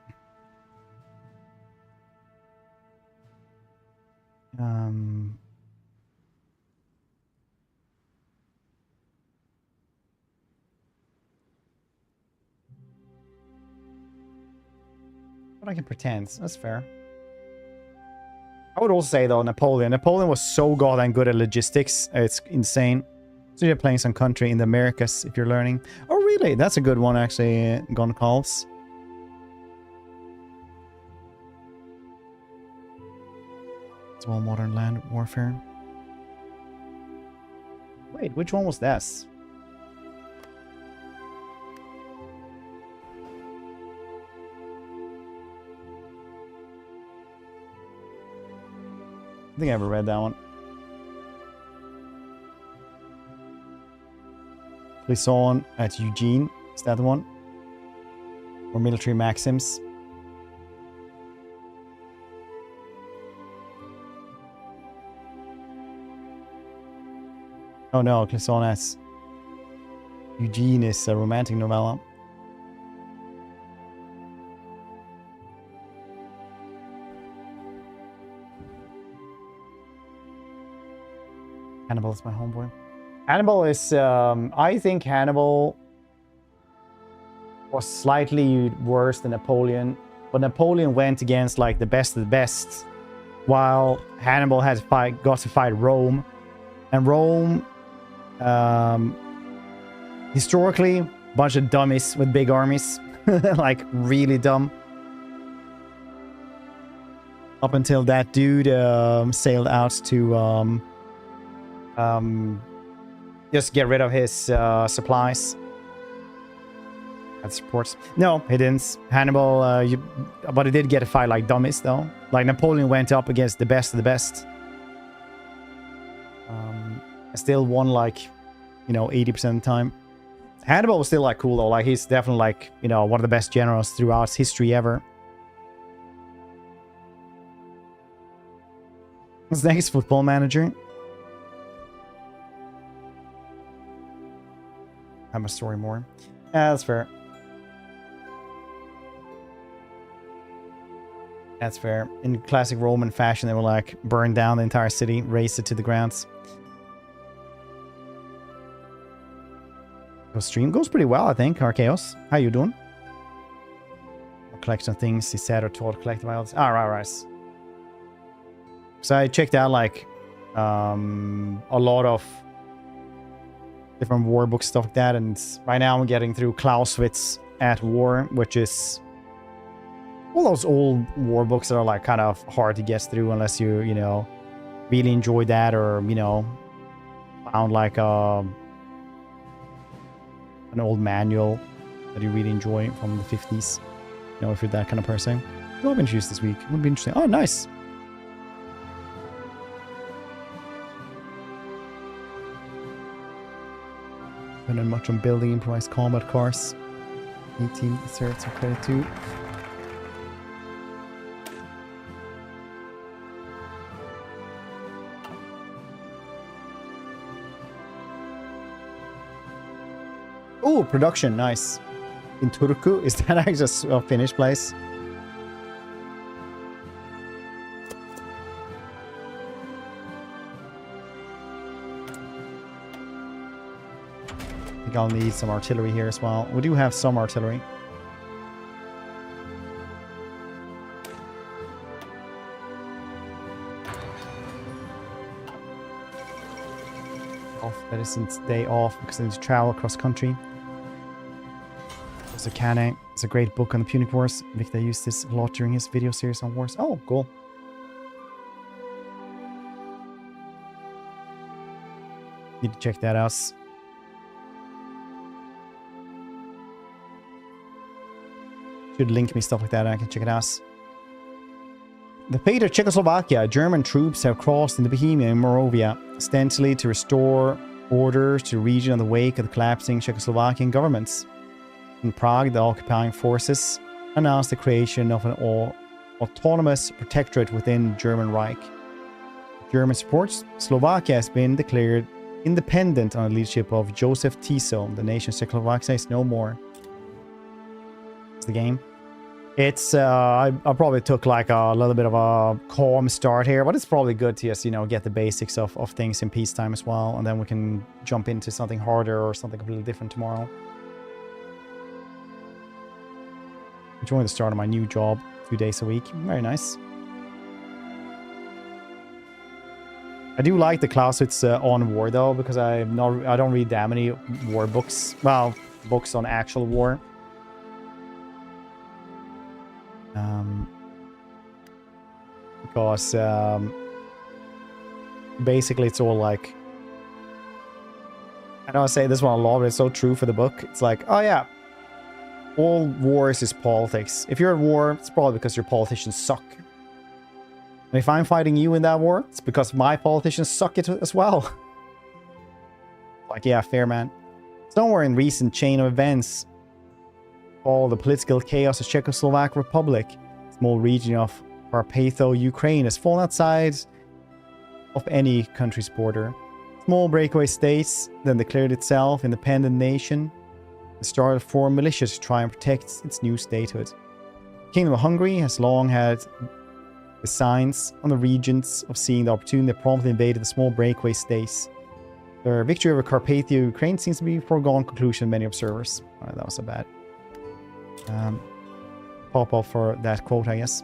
But I can pretend. That's fair. I would also say, though, Napoleon. Napoleon was so goddamn good at logistics. It's insane. So you're playing some country in the Americas, if you're learning. Oh, really? That's a good one, actually. Gun calls. It's all modern land warfare. Wait, which one was this? I think I ever read that one. Clisson at Eugene. Is that the one? Or military maxims? Oh no, Clisson at Eugene is a romantic novella. Hannibal is my homeboy. Hannibal is, I think Hannibal was slightly worse than Napoleon, but Napoleon went against like the best of the best, while Hannibal had got to fight Rome, and Rome, historically, a bunch of dummies with big armies, like really dumb. Up until that dude sailed out to just get rid of his supplies and supports. No, he didn't. Hannibal, but he did get to fight like dummies though. Like Napoleon went up against the best of the best. Still won like, you know, 80% of the time. Hannibal was still like cool though. Like he's definitely like, you know, one of the best generals throughout history ever. What's the next football manager? I'm a story more. Yeah, that's fair. That's fair. In classic Roman fashion, they will like burn down the entire city, raze it to the grounds. stream goes pretty well, I think. Archaeos, how you doing? Collection of things he said or taught collective violence. Ah, right. So I checked out like a lot of different war books, stuff like that, and right now I'm getting through Clausewitz at War, which is all those old war books that are like kind of hard to get through unless you know, really enjoy that, or you know, found like an old manual that you really enjoy from the 50s. You know, if you're that kind of person. Who I've introduced this week? It would be interesting. Oh, nice. Spending much on building improvised combat cars. 18 deserves some credit too. Oh, production, nice. In Turku, is that actually a Finnish place? I think I'll need some artillery here as well. We do have some artillery. That isn't day off because I need to travel across country. There's a Cane. It's a great book on the Punic Wars. Victor used this a lot during his video series on wars. Oh, cool. Need to check that out. Should link me stuff like that and I can check it out. The fate of Czechoslovakia. German troops have crossed into Bohemia and Moravia, ostensibly to restore order to the region in the wake of the collapsing Czechoslovakian governments. In Prague, the occupying forces announced the creation of an autonomous protectorate within German Reich. German supports, Slovakia has been declared independent under the leadership of Joseph Tiso. The nation Czechoslovakia is no more. It's the game. It's, I probably took like a little bit of a calm start here, but it's probably good to just, you know, get the basics of things in peacetime as well, and then we can jump into something harder or something completely different tomorrow. Enjoying the start of my new job, 2 days a week. Very nice. I do like the Clausewitz on war though, because I don't read that many war books. Well, books on actual war. Because basically it's all like, I know I say this one a lot, but it's so true for the book. It's like, oh yeah, all wars is politics. If you're at war, it's probably because your politicians suck. And if I'm fighting you in that war, it's because my politicians suck it as well. Like, yeah, fair man. Somewhere in recent chain of events, all the political chaos of Czechoslovak Republic, small region of Carpatho, Ukraine, has fallen outside of any country's border. Small breakaway states then declared itself independent nation and started foreign militias to try and protect its new statehood. The Kingdom of Hungary has long had the signs on the regions of seeing the opportunity that promptly invaded the small breakaway states. Their victory over Carpathia, Ukraine seems to be a foregone conclusion of many observers. Alright, that was so bad. Pop up for that quote, I guess.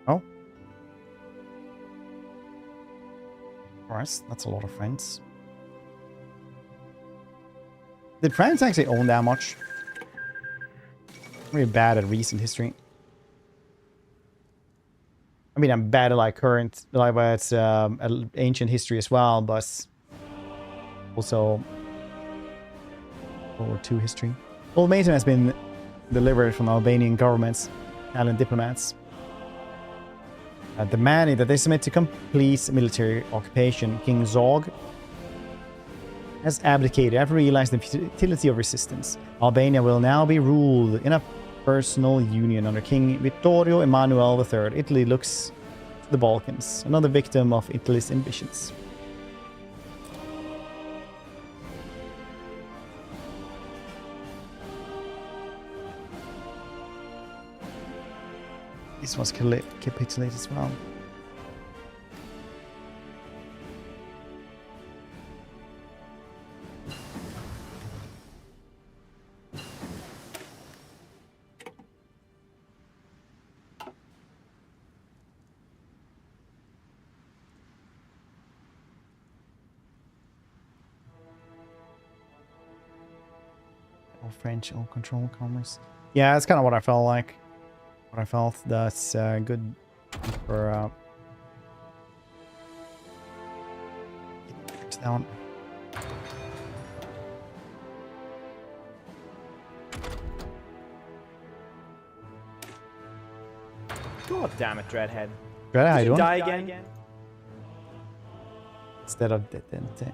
Oh. Alright, that's a lot of friends. Did France actually own that much? I'm really bad at recent history. I mean, I'm bad at like current, like it's ancient history as well, but also World War II history. Ultimatum has been delivered from Albanian governments, Italian diplomats, demanding that they submit to complete military occupation. King Zog has abdicated after realizing the futility of resistance. Albania will now be ruled in a personal union under King Vittorio Emanuele III. Italy looks to the Balkans, another victim of Italy's ambitions. This one's capitulate as well. French all control commerce. Yeah, that's kind of what I felt like. What I felt. That's good for down.
God damn it, Dreadhead.
Dreadhead, how you doing?
Die again?
Instead of detente.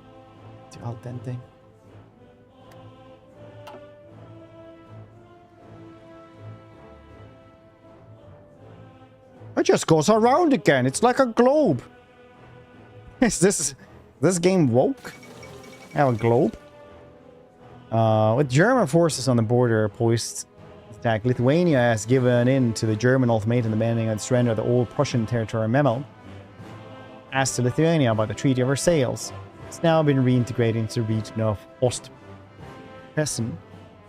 To al dente. It just goes around again. It's like a globe. Is this game woke? I have a globe. With German forces on the border poised attack, Lithuania has given in to the German ultimatum demanding a surrender of the old Prussian territory Memel. As to Lithuania by the Treaty of Versailles, it's now been reintegrated into the region of Ostpreußen.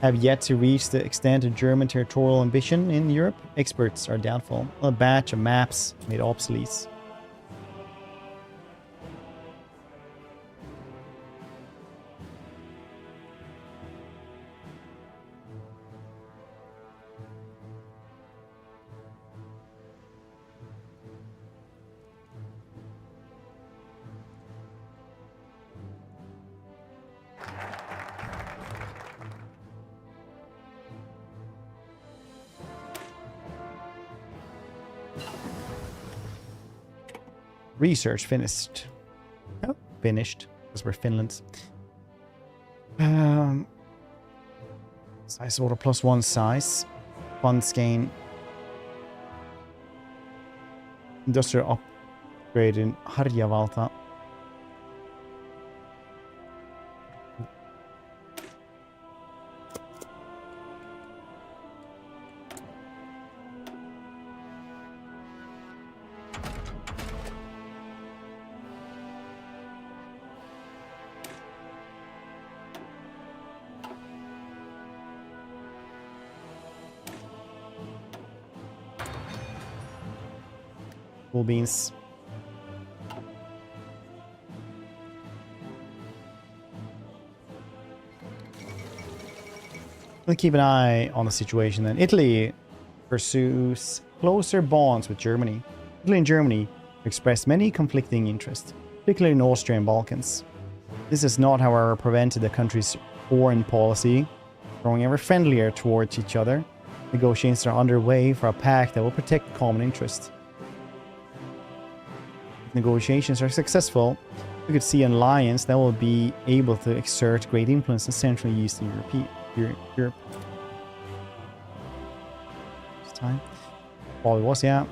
Have yet to reach the extent of German territorial ambition in Europe. Experts are doubtful. A batch of maps made obsolete. Research finished. Oh, finished. Because we're Finland. Size water +1 size. Funds gain. Industrial upgrade in Harjavalta. Cool beans. We'll keep an eye on the situation then. Italy pursues closer bonds with Germany. Italy and Germany expressed many conflicting interests, particularly in Austria and Balkans. This has not, however, prevented the country's foreign policy growing ever friendlier towards each other. Negotiations are underway for a pact that will protect common interests. Negotiations are successful, we could see an alliance that will be able to exert great influence in Central and Eastern Europe. This time. Probably was, yeah.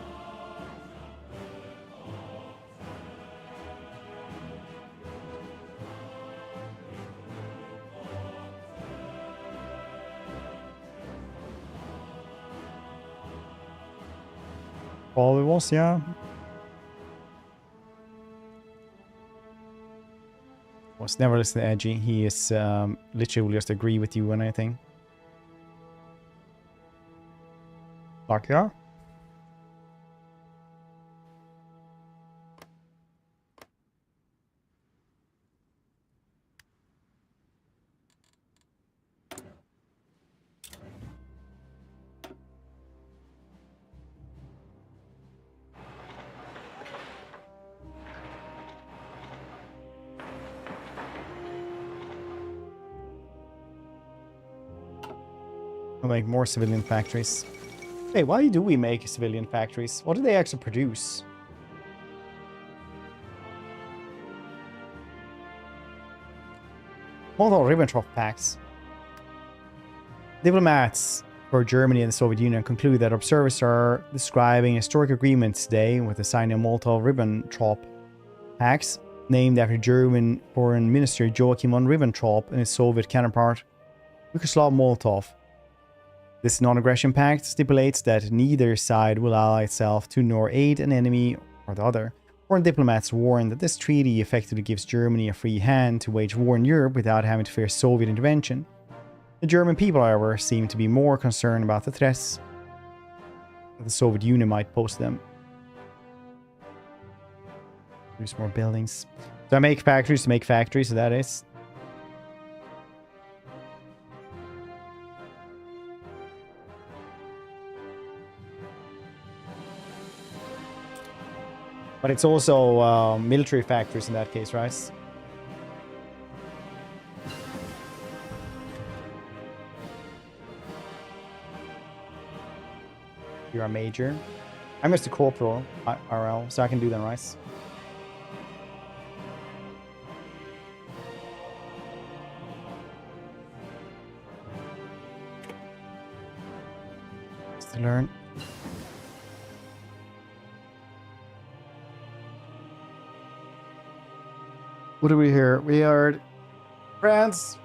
Probably was, yeah. Was never listen to Edgy. He is literally will just agree with you on anything. Like, yeah. We'll make more civilian factories. Hey, why do we make civilian factories? What do they actually produce? Molotov-Ribbentrop pacts. Diplomats for Germany and the Soviet Union conclude that observers are describing historic agreements today with the signing of Molotov-Ribbentrop pacts, named after German Foreign Minister Joachim von Ribbentrop and his Soviet counterpart Vyacheslav Molotov. This non-aggression pact stipulates that neither side will ally itself to nor aid an enemy or the other. Foreign diplomats warn that this treaty effectively gives Germany a free hand to wage war in Europe without having to fear Soviet intervention. The German people, however, seem to be more concerned about the threats that the Soviet Union might pose to them. There's more buildings. So I make factories to make factories, so that is. But it's also military factories in that case, right? You're a major. I'm just a corporal, RL, so I can do them, right? Just to learn. What do we hear? We heard France,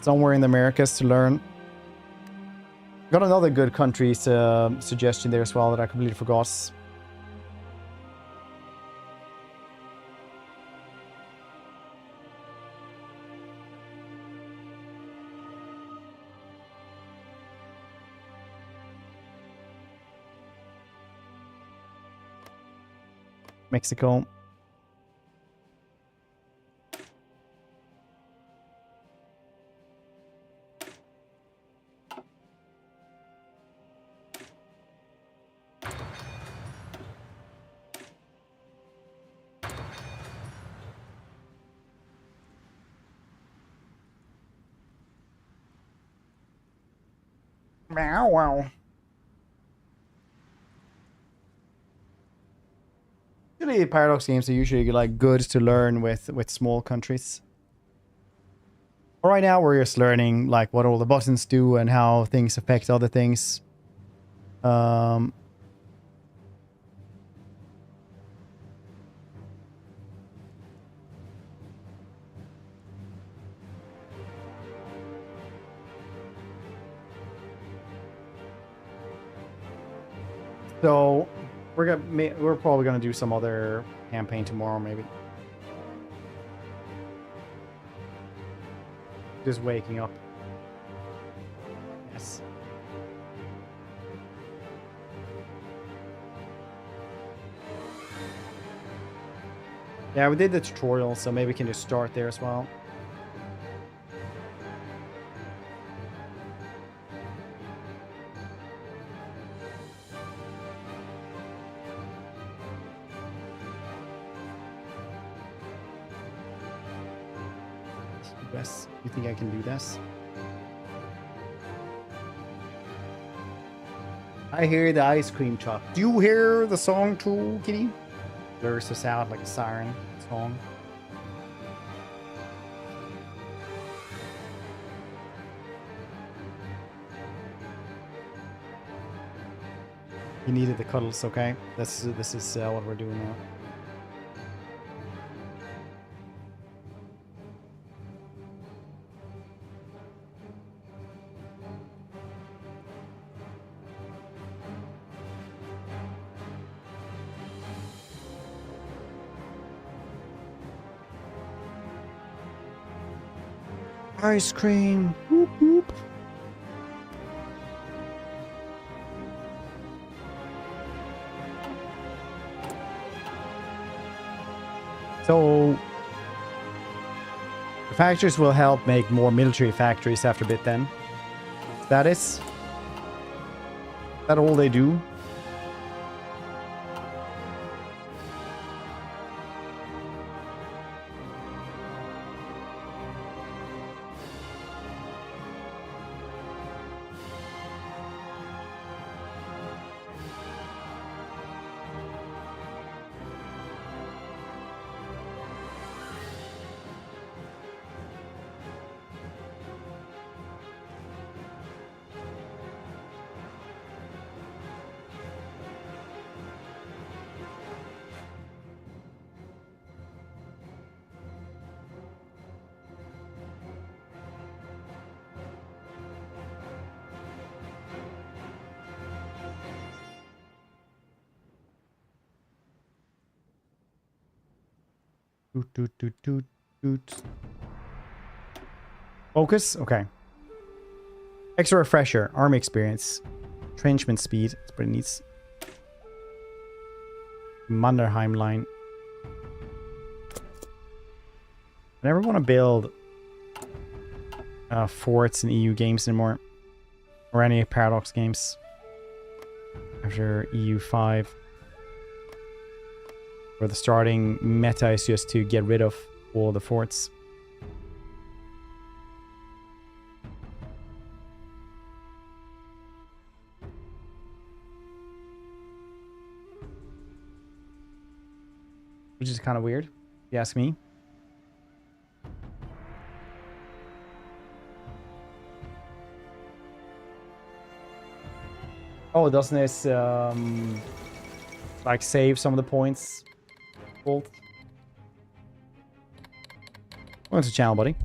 somewhere in the Americas to learn. Got another good country's suggestion there as well that I completely forgot. Mexico. Wow. Usually paradox games are usually like good to learn with small countries. But right now we're just learning like what all the buttons do and how things affect other things. So we're probably gonna do some other campaign tomorrow, maybe. Just waking up. Yes. Yeah, we did the tutorial, so maybe we can just start there as well. You think I can do this? I hear the ice cream truck. Do you hear the song too, Kitty? Blurs us out like a siren song. You needed the cuddles, okay? This is what we're doing now. Ice cream. Whoop, whoop. So the factories will help make more military factories after a bit then. That is that all they do? Doot, doot, doot, doot, doot. Focus? Okay. Extra refresher. Army experience. Entrenchment speed. That's pretty neat. Mannerheim line. I never want to build forts in EU games anymore. Or any Paradox games. After EU5. Where the starting meta is just to get rid of all the forts. Which is kind of weird, if you ask me. Oh, doesn't this like save some of the points? Welcome to the channel, buddy.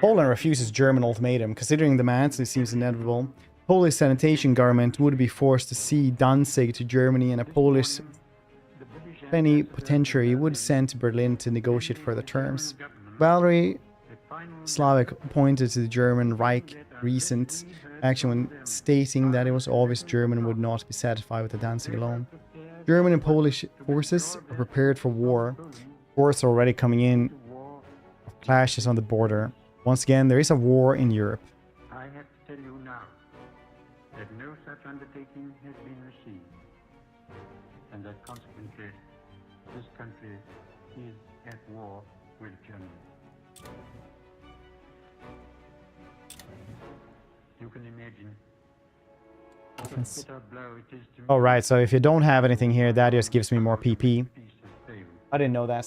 Poland refuses German ultimatum. Considering demands, it seems inevitable. Polish sanitation government would be forced to cede Danzig to Germany, and a Polish plenipotentiary would send to Berlin to negotiate further terms. Valery Slavik pointed to the German Reich recent action when stating that it was obvious Germany would not be satisfied with the Danzig alone. German and Polish forces are prepared for war. Wars are already coming in. Clashes on the border. Once again, there is a war in Europe.
I have to tell you now that no such undertaking has been received, and that consequently this country is at war with Germany. You can imagine what a bitter blow it is to me.
Oh, right, so if you don't have anything here, that just gives me more PP. I didn't know that.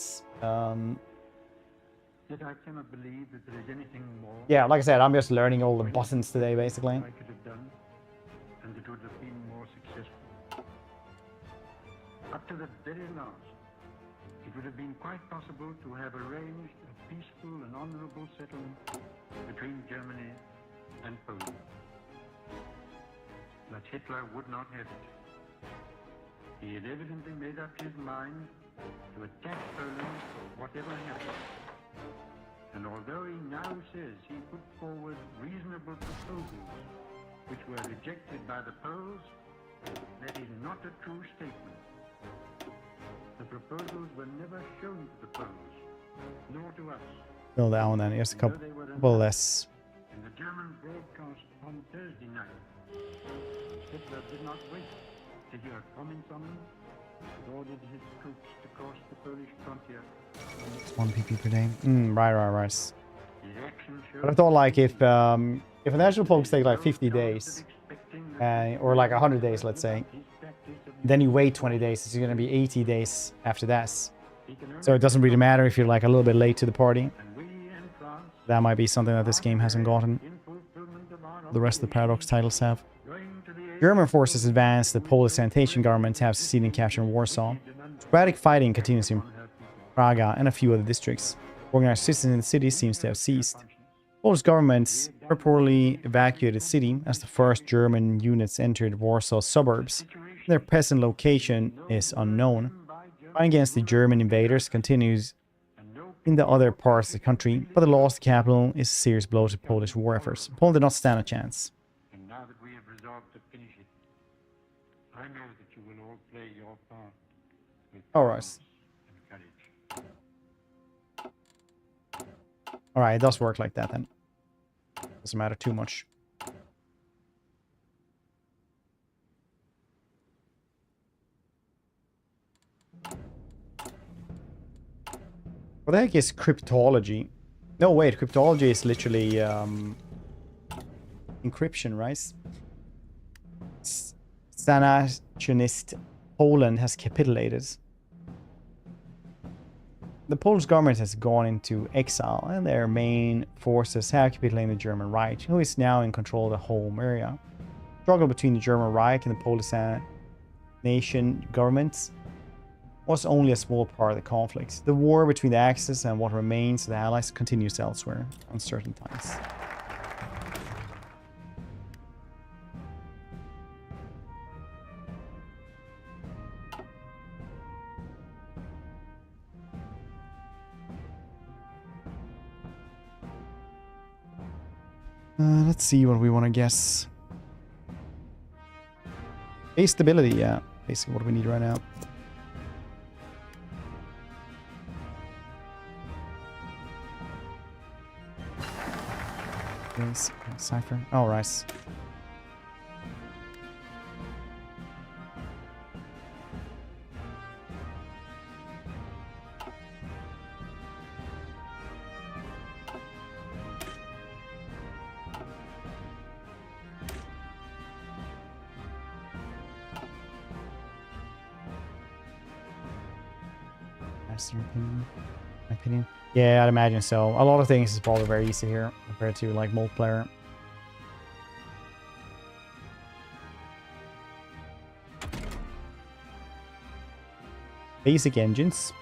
Yet I cannot believe that there is anything more.
Yeah, like I said, I'm just learning all the buttons today, basically.
I could have done, and it would have been more successful. Up to the very last, it would have been quite possible to have arranged a peaceful and honorable settlement between Germany and Poland. But Hitler would not have it. He had evidently made up his mind to attack Poland whatever happened. And although he now says he put forward reasonable proposals which were rejected by the Poles, that is not a true statement. The proposals were never shown to the Poles, nor to us.
Fill that one then. Here's a couple less.
In the German broadcast on Thursday night, Hitler did not wait to hear comments on them, but ordered his troops to cross the Polish frontier.
It's 1 PP per day. Right. But I thought, like, if national folks take like 50 days, or like 100 days, let's say, then you wait 20 days, it's going to be 80 days after that. So it doesn't really matter if you're like a little bit late to the party. That might be something that this game hasn't gotten. The rest of the Paradox titles have. German forces advance. The Polish sanitation government have succeeded in capturing Warsaw. Sporadic fighting continues in Praga and a few other districts. Organized citizens in the city seems to have ceased. Polish governments reportedly evacuated the city as the first German units entered Warsaw suburbs. Their present location is unknown. Fighting against the German invaders continues in the other parts of the country, but the loss of the capital is a serious blow to Polish war efforts. Poland did not stand a chance.
And now that we have resolved to finish it, I know that you will all play your part with
Alright. Alright, it does work like that then. Doesn't matter too much. What the heck is cryptology? No, wait, cryptology is literally encryption, right? Sanationist Poland has capitulated. The Polish government has gone into exile, and their main forces have capitulated the German Reich, who is now in control of the home area. The struggle between the German Reich and the Polish nation governments was only a small part of the conflict. The war between the Axis and what remains of the Allies continues elsewhere, uncertain times. Let's see what we want to guess. Base stability, yeah. Basically what we need right now. Cipher. Oh, rice. That's your opinion. My opinion. Yeah, I'd imagine so. A lot of things is probably very easy here compared to like multiplayer. Basic engines.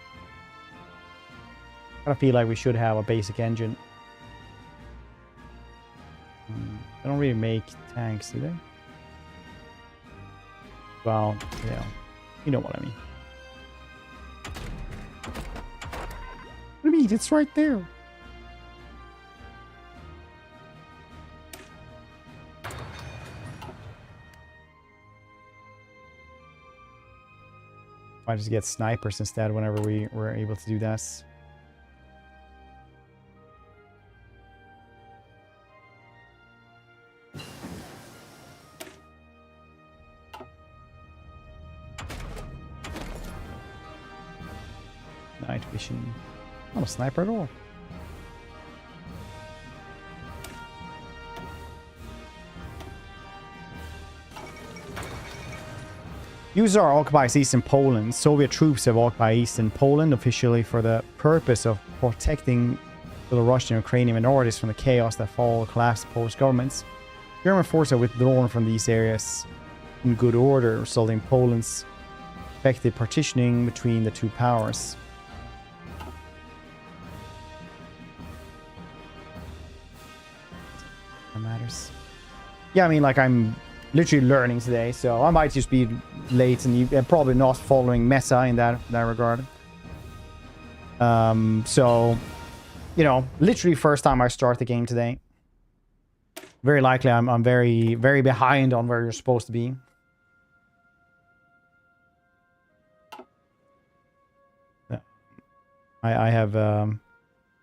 I feel like we should have a basic engine. They don't really make tanks, do they? Well, yeah. You know what I mean. What do you mean? It's right there. Might just get snipers instead whenever we were able to do this. Night vision. Not a sniper at all. USSR occupies eastern Poland. Soviet troops have occupied eastern Poland officially for the purpose of protecting the Russian and Ukrainian minorities from the chaos that followed the collapse of Polish governments. German forces have withdrawn from these areas in good order, resulting in Poland's effective partitioning between the two powers. That matters. Yeah, I mean, like, I'm literally learning today, so I might just be late and probably not following meta in that regard. So, you know, literally first time I start the game today. Very likely I'm very, very behind on where you're supposed to be. Yeah. I have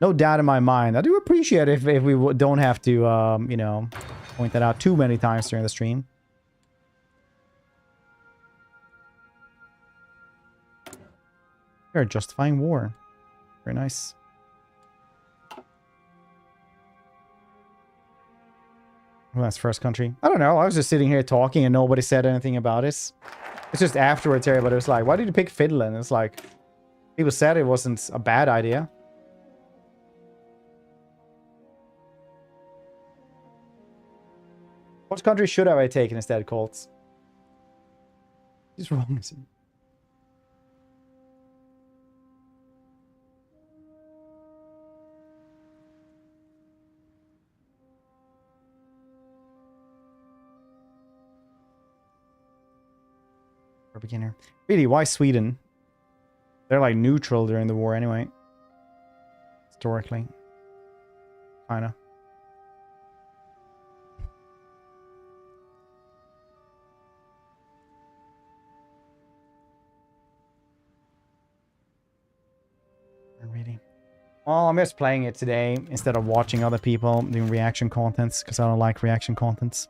no doubt in my mind. I do appreciate it if we don't have to, you know, point that out too many times during the stream. They're justifying war. Very nice. Well, that's first country. I don't know. I was just sitting here talking and nobody said anything about it. It's just afterwards everybody was like, why did you pick Finland? It's like, people said it wasn't a bad idea. What country should have I taken instead, Colts? He's wrong, isn't he? For a beginner. Really, why Sweden? They're like neutral during the war anyway. Historically. Kinda. Really. Well, I'm just playing it today instead of watching other people doing reaction contents because I don't like reaction contents.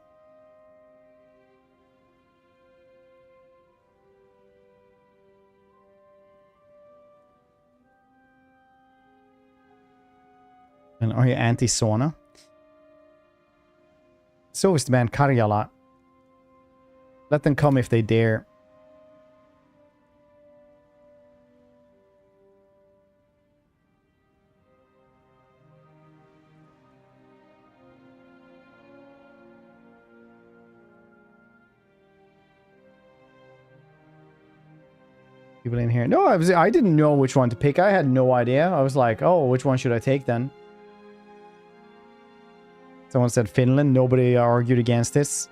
And are you anti-sauna? So is the band Karjala. Let them come if they dare. People in here. No, I didn't know which one to pick. I had no idea. I was like, oh, which one should I take then? Someone said Finland. Nobody argued against this.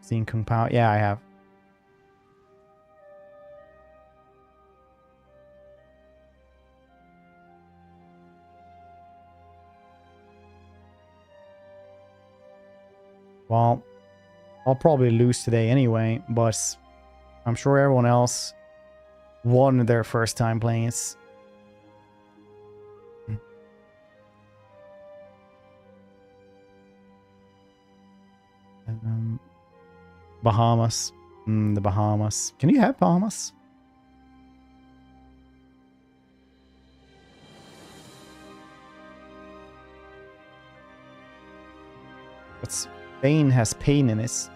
Seen Kung Pao? Yeah, I have. Well, I'll probably lose today anyway, but I'm sure everyone else won their first time playing it. Bahamas. The Bahamas. Can you have Bahamas? But Spain has pain in it.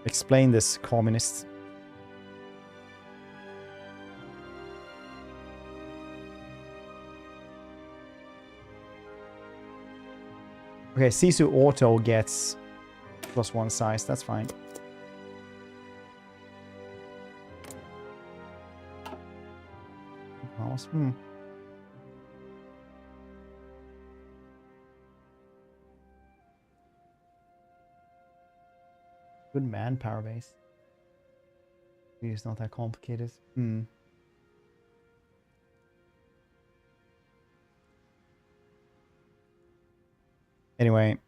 Explain this, communist. Okay, Sisu Auto gets +1 size. That's fine. Awesome. Good manpower base. It's not that complicated. Anyway,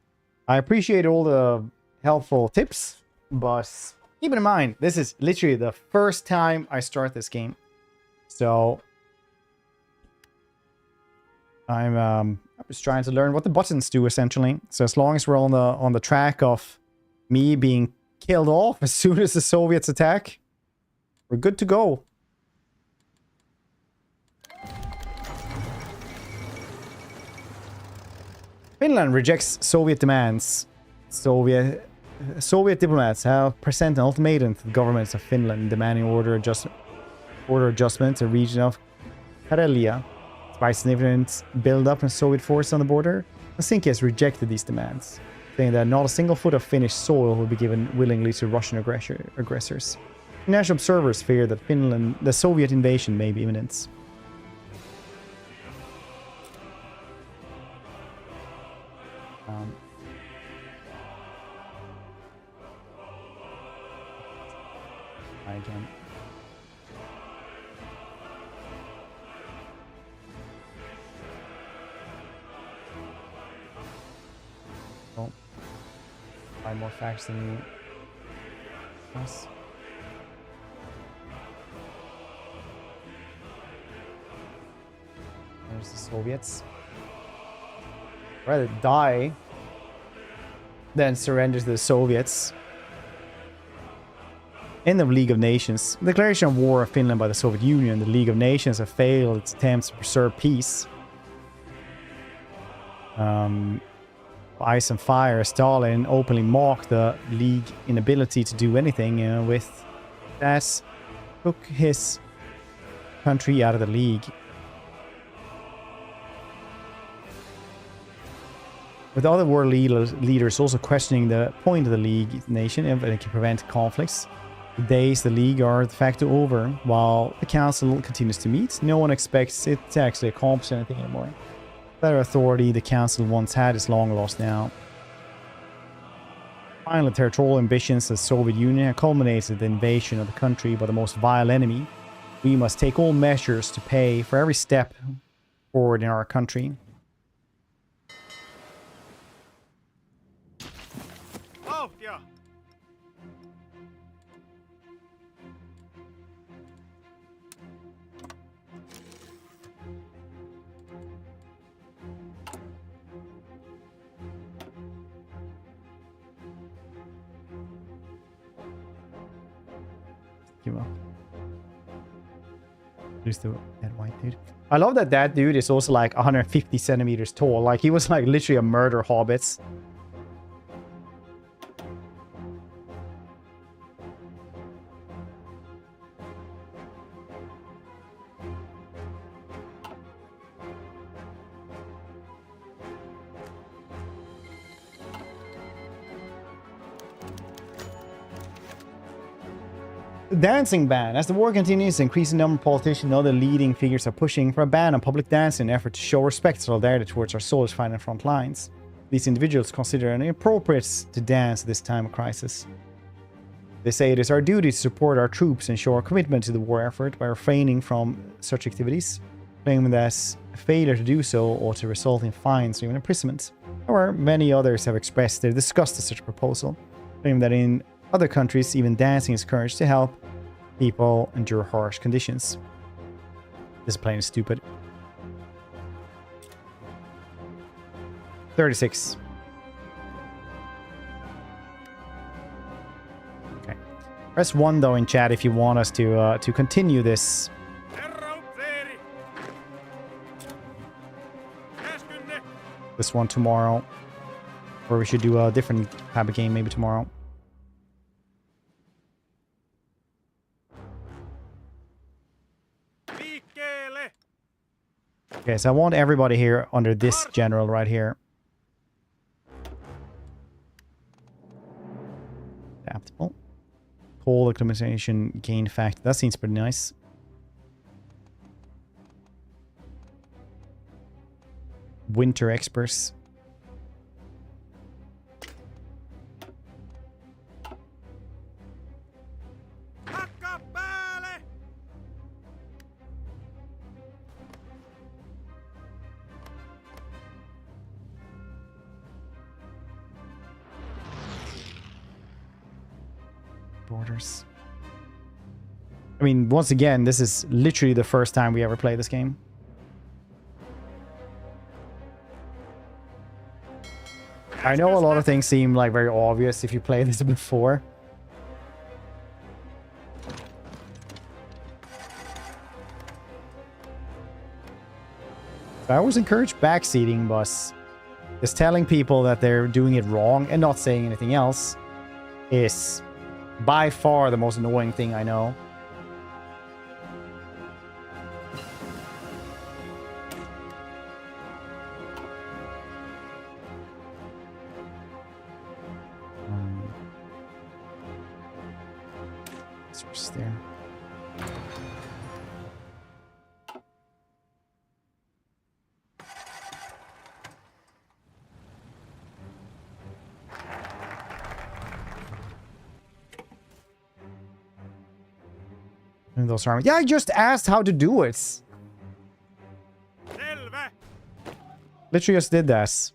I appreciate all the helpful tips, but keep in mind, this is literally the first time I start this game. So I'm just trying to learn what the buttons do essentially. So as long as we're on the track of me being killed off as soon as the Soviets attack, we're good to go. Finland rejects Soviet demands. Soviet diplomats have presented an ultimatum to the governments of Finland demanding order adjustments in the region of Karelia. Despite significant build-up in Soviet forces on the border, Helsinki has rejected these demands, saying that not a single foot of Finnish soil will be given willingly to Russian aggressors. International observers fear that the Soviet invasion may be imminent. Again. Oh, 5 more facts than us. There's the Soviets. Rather die than surrender to the Soviets. End of League of Nations. The declaration of war of Finland by the Soviet Union. The League of Nations have failed its attempts to preserve peace. Ice and Fire, Stalin openly mocked the League inability to do anything with that. Took his country out of the League. With other world leaders also questioning the point of the League nation if it can prevent conflicts. The days the League are de facto over, while the Council continues to meet. No one expects it to actually accomplish anything anymore. Better authority the Council once had is long lost now. Finally, territorial ambitions of the Soviet Union have culminated the invasion of the country by the most vile enemy. We must take all measures to pay for every step forward in our country.
Oh, yeah.
Give up. There's that white dude. I love that that dude is also like 150 centimeters tall. Like he was like literally a murder hobbit. Dancing ban. As the war continues, the increasing number of politicians and other leading figures are pushing for a ban on public dancing in an effort to show respect and solidarity towards our soldiers fighting in the front lines. These individuals consider it inappropriate to dance at this time of crisis. They say it is our duty to support our troops and show our commitment to the war effort by refraining from such activities, claiming that failure to do so ought to result in fines or even imprisonment. However, many others have expressed their disgust at such a proposal, claiming that in other countries, even dancing is encouraged to help people endure harsh conditions. This is plain stupid. 36. Okay. Press 1 though in chat if you want us to continue this. This one tomorrow. Or we should do a different type of game maybe tomorrow. Okay, so I want everybody here under this general right here. Adaptable. Coal acclimatization gain factor. That seems pretty nice. Winter experts. Borders. I mean, once again, this is literally the first time we ever play this game. I know a lot of things seem like very obvious if you played this before. I always encourage backseating, but just telling people that they're doing it wrong and not saying anything else is by far the most annoying thing I know. Switch there. And those armies. Yeah, I just asked how to do it. Literally just did this.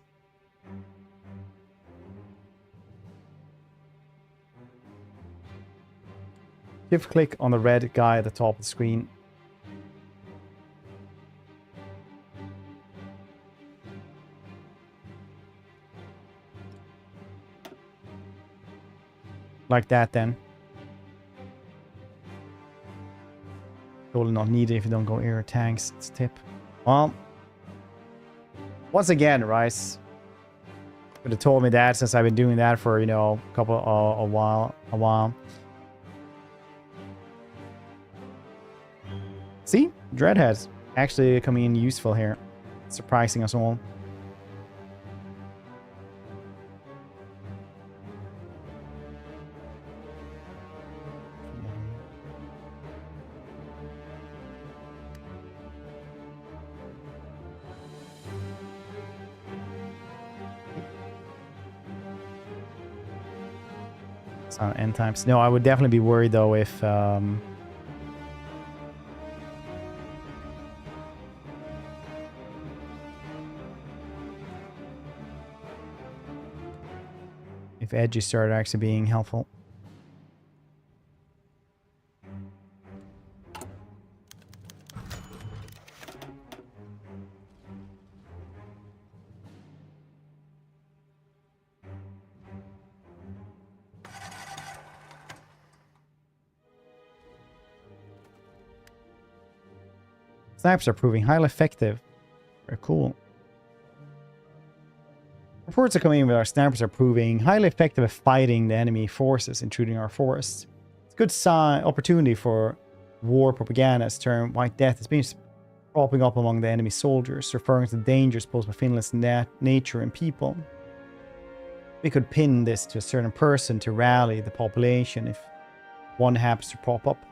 Shift click on the red guy at the top of the screen. Like that then. Totally not needed if you don't go air tanks. It's a tip. Well, once again, Rice could have told me that since I've been doing that for, you know, a while. See, Dreadhead's actually coming in useful here, surprising us all. It's on end times. No, I would definitely be worried though if edges started actually being helpful. Snipers are proving highly effective. Very cool. Reports are coming in that our snipers are proving highly effective at fighting the enemy forces intruding our forests. It's a good opportunity for war propaganda, as the term White Death has been propping up among the enemy soldiers, referring to the dangers posed by Finland's nature and people. We could pin this to a certain person to rally the population if one happens to prop up.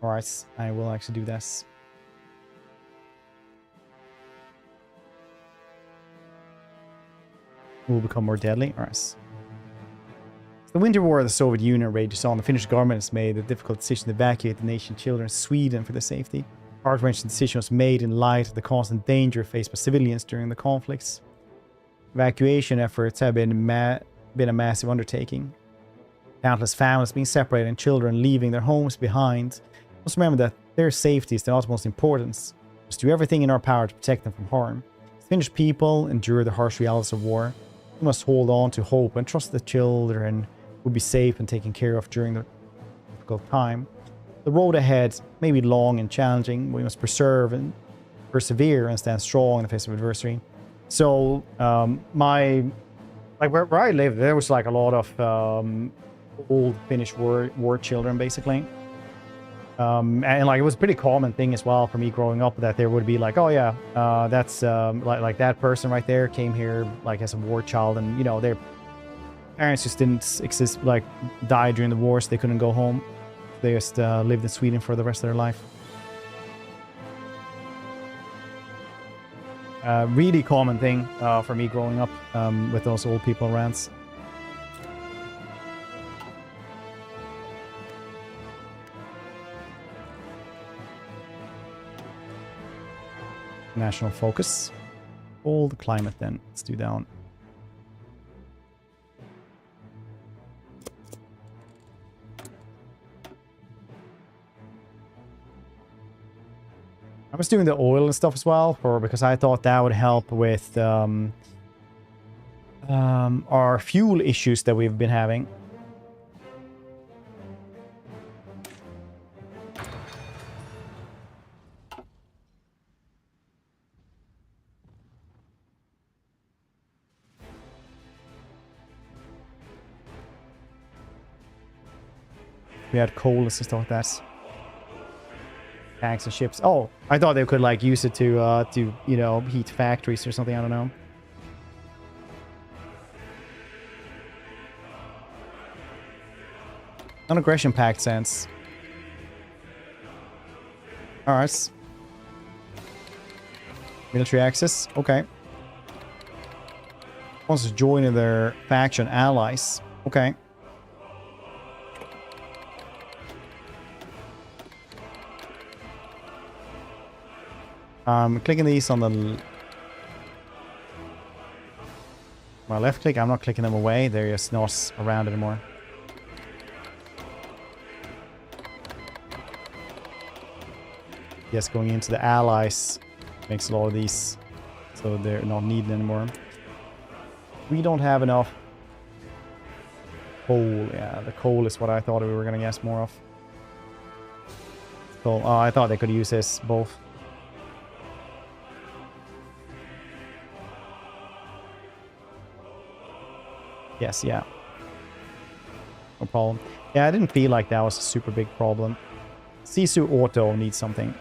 Alright, I will actually do this. Will become more deadly. Alright. The Winter War of the Soviet Union rages on. The Finnish government has made the difficult decision to evacuate the nation's children to Sweden for their safety. Hard-wrenching decision was made in light of the constant danger faced by civilians during the conflicts. Evacuation efforts have been a massive undertaking. Countless families being separated and children leaving their homes behind. Must remember that their safety is the utmost importance. We must do everything in our power to protect them from harm. As Finnish people endure the harsh realities of war, we must hold on to hope and trust that children will be safe and taken care of during the difficult time. The road ahead may be long and challenging. We must persevere and stand strong in the face of adversity. So, where I live, there was like a lot of old Finnish war children, basically. And like it was a pretty common thing as well for me growing up that there would be like, oh yeah, that's like that person right there came here like as a war child, and you know their parents just didn't exist, like died during the wars, they couldn't go home. They just lived in Sweden for the rest of their life. Really common thing for me growing up with those old people around. National focus. Old climate then. Let's do that one. I was doing the oil and stuff as well because I thought that would help with our fuel issues that we've been having. We had coal and stuff like that. Tanks and ships. Oh, I thought they could like use it to you know, heat factories or something. I don't know. Non-aggression pact sense. All right. Military access. Okay. Wants to join their faction allies. Okay. Clicking these on the my left click. I'm not clicking them away. They're just not around anymore. Yes, going into the allies makes a lot of these so they're not needed anymore. We don't have enough coal. Yeah, the coal is what I thought we were gonna get more of. Cool. Oh, I thought they could use this both. Yes, yeah. No problem. Yeah, I didn't feel like that was a super big problem. Sisu Auto needs something.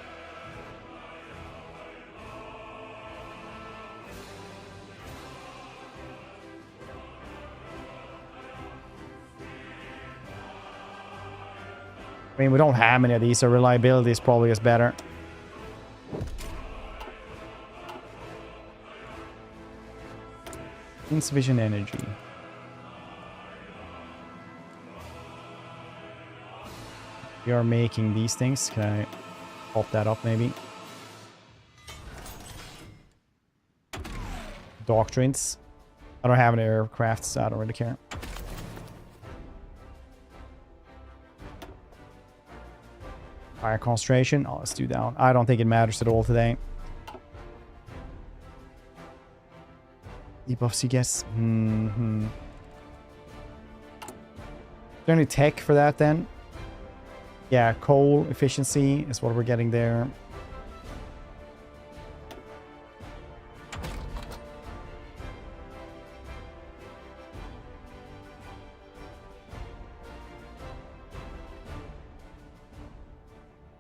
I mean, we don't have many of these, so reliability is probably just better. Insufficient energy. We are making these things. Can I pop that up maybe? Doctrines. I don't have any aircrafts, so I don't really care. Fire concentration. Oh, let's do that one. I don't think it matters at all today. Debuffs, you guess. Is there any tech for that then? Yeah, coal efficiency is what we're getting there.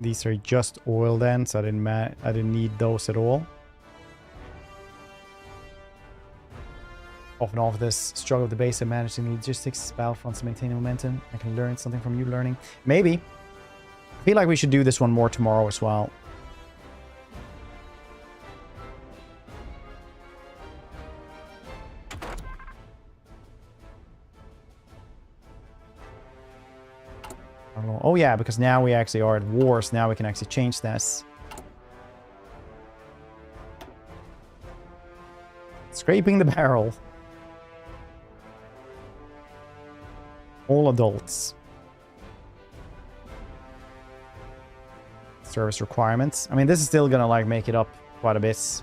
These are just oil then, so I didn't need those at all. Off and off this struggle with the base and managing logistics, battlefronts, maintaining momentum. I can learn something from you learning. Maybe. I feel like we should do this one more tomorrow as well. I don't know. Oh yeah, because now we actually are at war, so now we can actually change this. Scraping the barrel. All adults. Service requirements. I mean, this is still gonna like make it up quite a bit. Should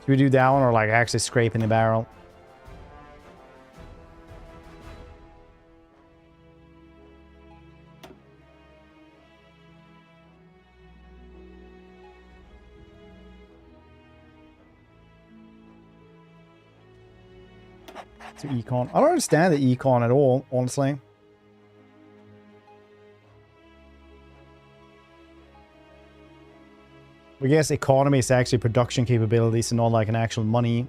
we do that one or like actually scraping the barrel? To econ. I don't understand the econ at all, honestly. I guess economy is actually production capabilities and not like an actual money.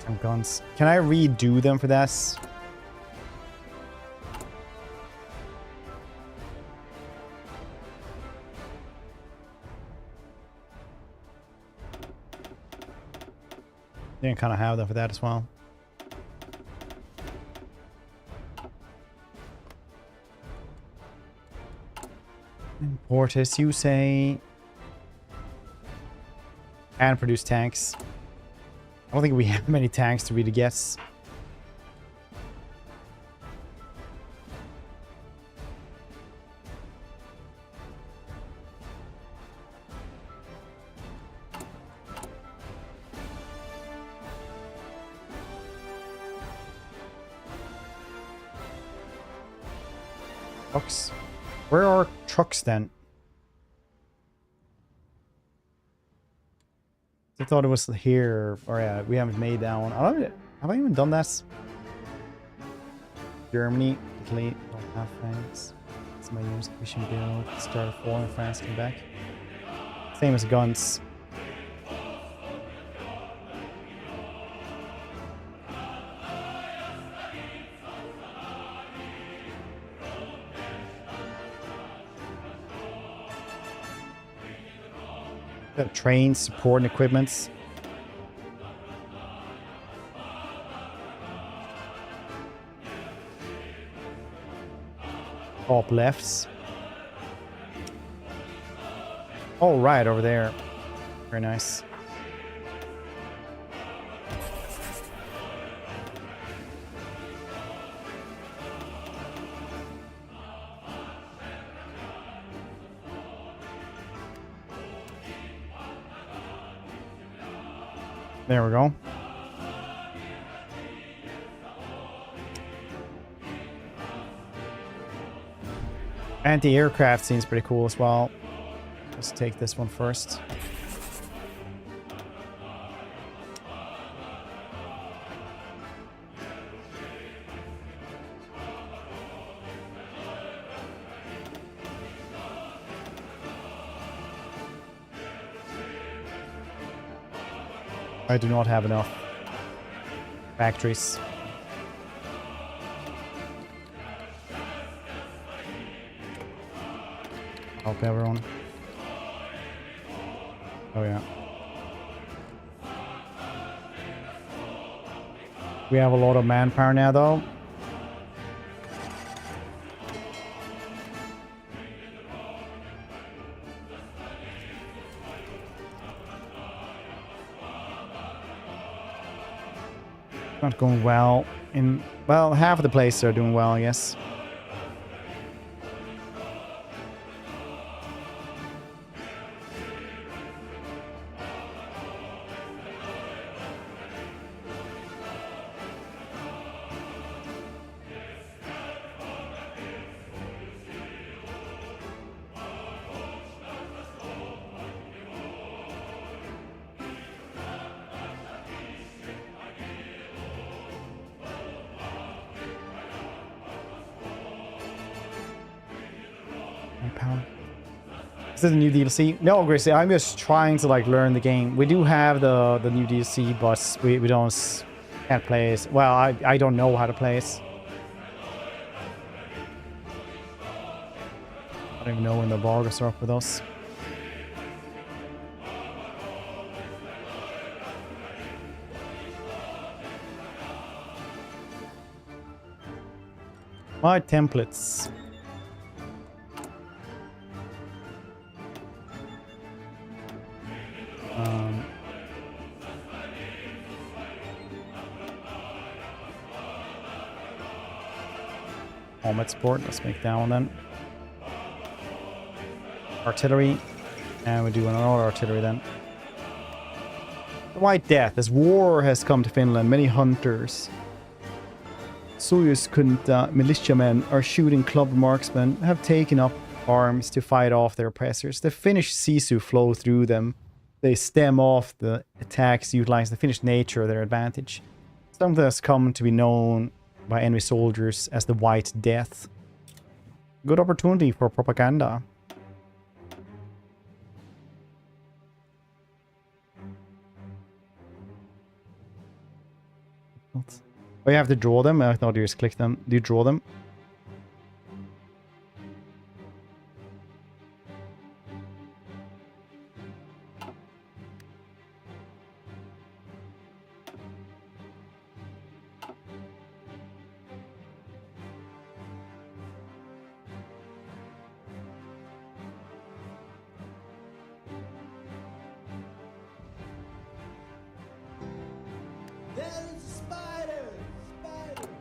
Some guns. Can I redo them for this? They kind of have them for that as well. Import as you say. And produce tanks. I don't think we have many tanks to really guess. Trucks. Where are trucks then? I thought it was here. Or yeah, we haven't made that one. Have I even done this? Germany, Italy, don't have things. It's my year's mission build. Start 4 in France, come back. Same as guns. Got trains, support and equipments. Top lefts. Oh, right, over there. Very nice. There we go. Anti-aircraft seems pretty cool as well. Let's take this one first. I do not have enough factories. Help everyone. Oh yeah. We have a lot of manpower now though. Not going well in, well, half of the places are doing well, I guess. power. Is this a new DLC? No, Gracie, I'm just trying to like learn the game. We do have the new DLC, but we can't play it. Well, I don't know how to play it. I don't even know when the Vargas are up with us. My templates. Combat support, let's make that one then. Artillery, and we do another artillery then. The White Death. As war has come to Finland, many hunters, Soyuz-kunta militiamen are shooting club marksmen, have taken up arms to fight off their oppressors. The Finnish sisu flow through them. They stem off the attacks, utilize the Finnish nature of their advantage. Something that's come to be known by enemy soldiers as the White Death. Good opportunity for propaganda. Oh, you have to draw them? I thought you just click them. Do you draw them?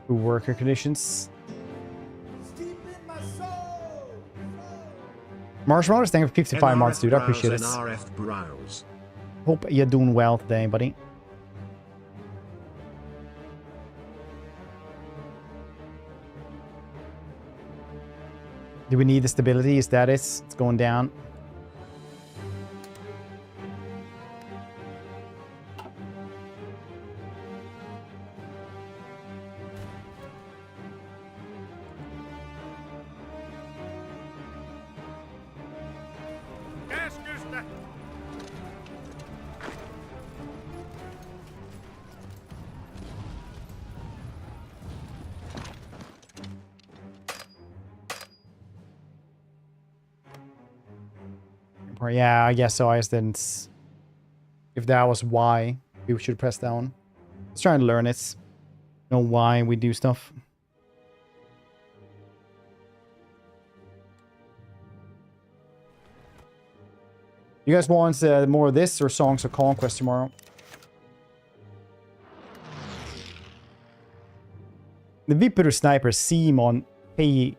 Worker conditions. Marshmallows, thank you for 55 months, dude. I appreciate it. Hope you're doing well today, buddy. Do we need the stability? Is that it? It's going down. Yeah, I guess so. I just didn't... If that was why, we should press down. Let's try and learn it. Know why we do stuff. You guys want more of this or Songs of Conquest tomorrow? The Viperu sniper Simon Hey.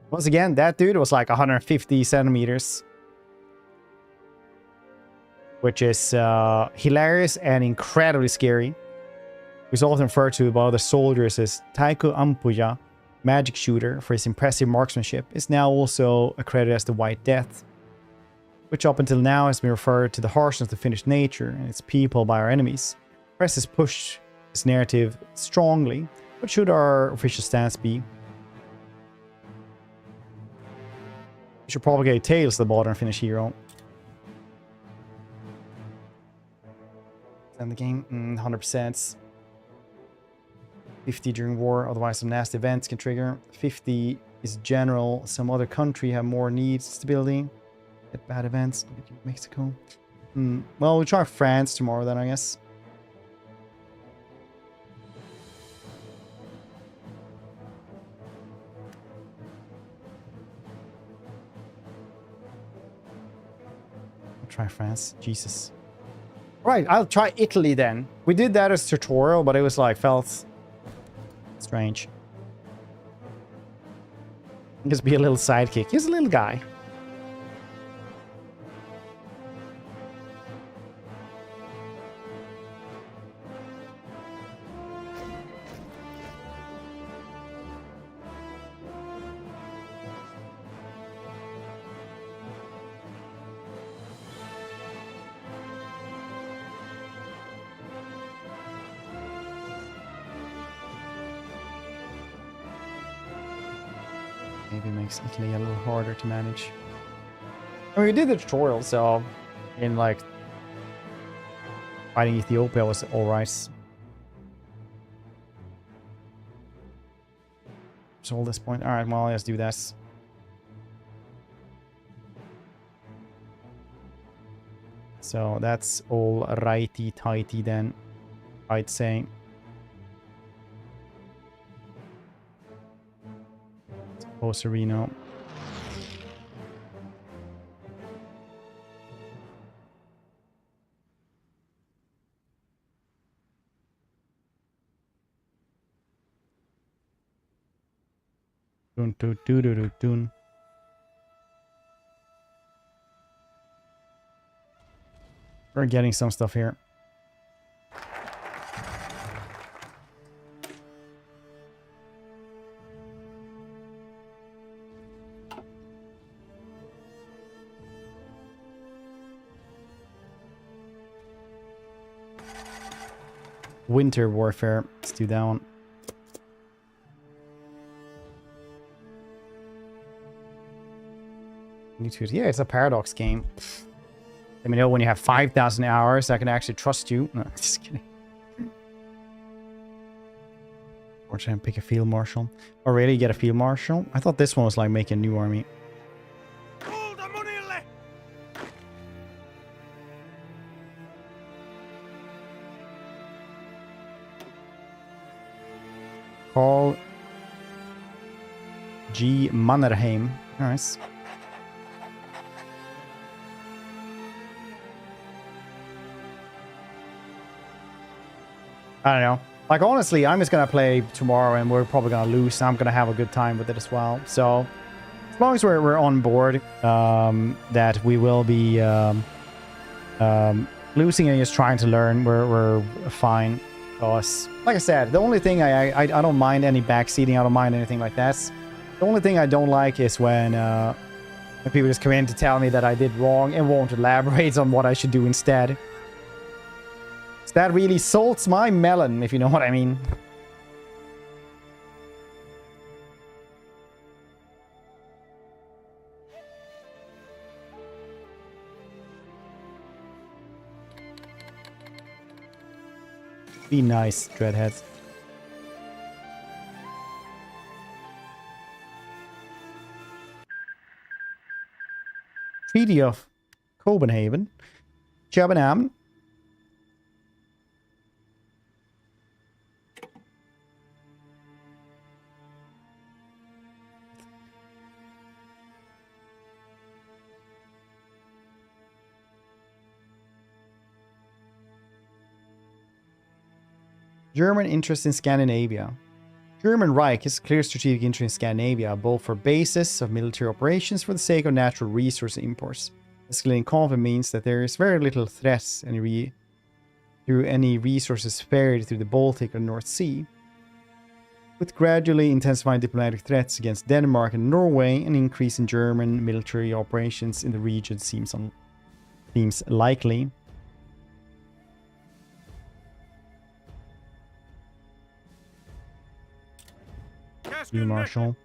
Once again, that dude was like 150 centimeters. Which is hilarious and incredibly scary. He's often referred to by other soldiers as Taiko Ampuja, magic shooter, for his impressive marksmanship, is now also accredited as the White Death, which up until now has been referred to the harshness of Finnish nature and its people by our enemies. Press has pushed this narrative strongly. What should our official stance be? We should propagate tales of the modern Finnish hero. And the game, 100%. 50 during war, otherwise some nasty events can trigger. 50 is general. Some other country have more needs, stability. Get bad events. Look at you, Mexico. Well, we'll try France tomorrow then, I guess. Try France. Jesus. Right, I'll try Italy then. We did that as a tutorial, but it was like, felt strange. Just be a little sidekick. He's a little guy. Maybe makes Italy a little harder to manage. I mean, we did the tutorial, so in like fighting Ethiopia was alright. So all this point. Alright, well, let's do this. So that's all righty tighty then, I'd say. Suppose Reno. Dun, dun, dun, dun, dun, dun. We're getting some stuff here. Winter warfare. Let's do that one. Yeah, it's a paradox game. Let me know when you have 5,000 hours. I can actually trust you. No, just kidding. Or try and pick a field marshal. Oh, really? You get a field marshal? I thought this one was like making a new army. Call G. Mannerheim. Nice. I don't know. Like, honestly, I'm just going to play tomorrow and we're probably going to lose. I'm going to have a good time with it as well. So, as long as we're on board, that we will be losing and just trying to learn, we're fine. Because, like I said, the only thing I don't mind any backseating. I don't mind anything like that. The only thing I don't like is when people just come in to tell me that I did wrong and won't elaborate on what I should do instead. That really salts my melon, if you know what I mean. Be nice, Dreadheads. Treaty of Copenhagen. Copenhagen. German interest in Scandinavia. German Reich has clear strategic interest in Scandinavia, both for bases of military operations for the sake of natural resource imports. Escalating conflict means that there is very little threat through any resources ferried through the Baltic or North Sea. With gradually intensifying diplomatic threats against Denmark and Norway, an increase in German military operations in the region seems likely. Field Marshal.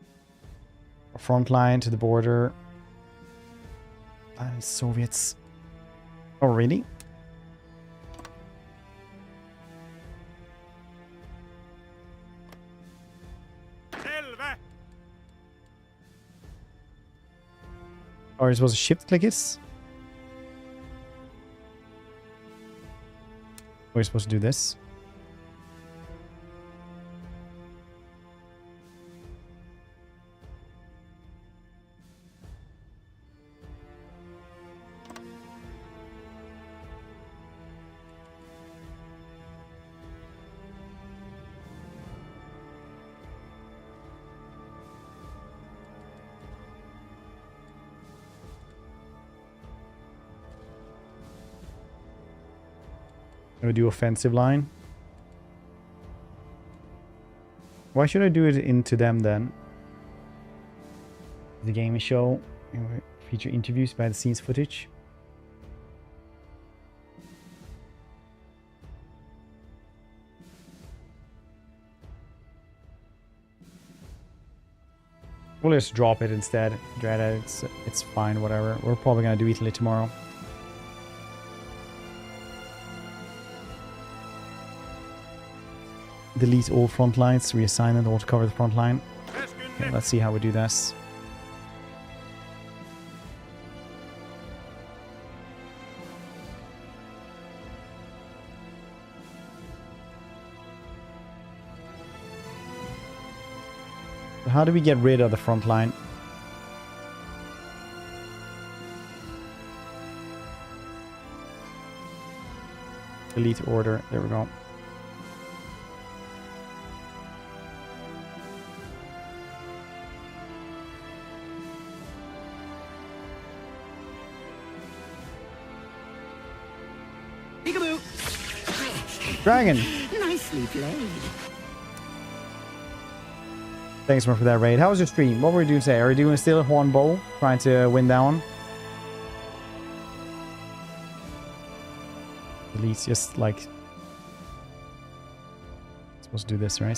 A front line to the border. And Soviets. Oh, really? Oh, are you supposed to shift click it? Or are you supposed to do this? I'm gonna do offensive line. Why should I do it into them then? The gaming show feature interviews, behind the scenes footage. We'll just drop it instead. Dreadhead, it's fine, whatever. We're probably gonna do Italy tomorrow. Delete all front lines, reassign them all to cover the front line. Okay, let's see how we do this. How do we get rid of the front line? Delete order. There we go.
Peekaboo!
Dragon!
Nicely played.
Thanks more for that raid. How was your stream? What were we doing today? Are we doing still a horn bow? Trying to win down? At least just like... Supposed to do this, right?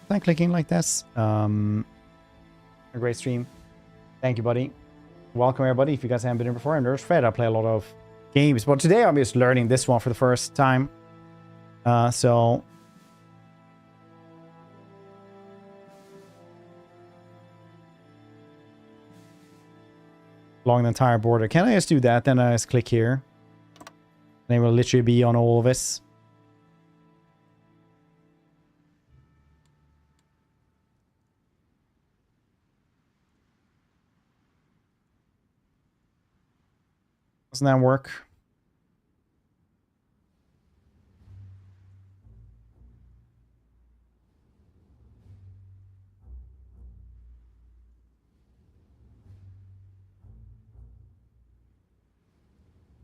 Thank clicking like this. A great stream. Thank you, buddy. Welcome, everybody. If you guys haven't been here before, I'm Nerd Fred. I play a lot of games, but today I'm just learning this one for the first time. So... along the entire border. Can I just do that? Then I just click here. And it will literally be on all of this. Doesn't that work?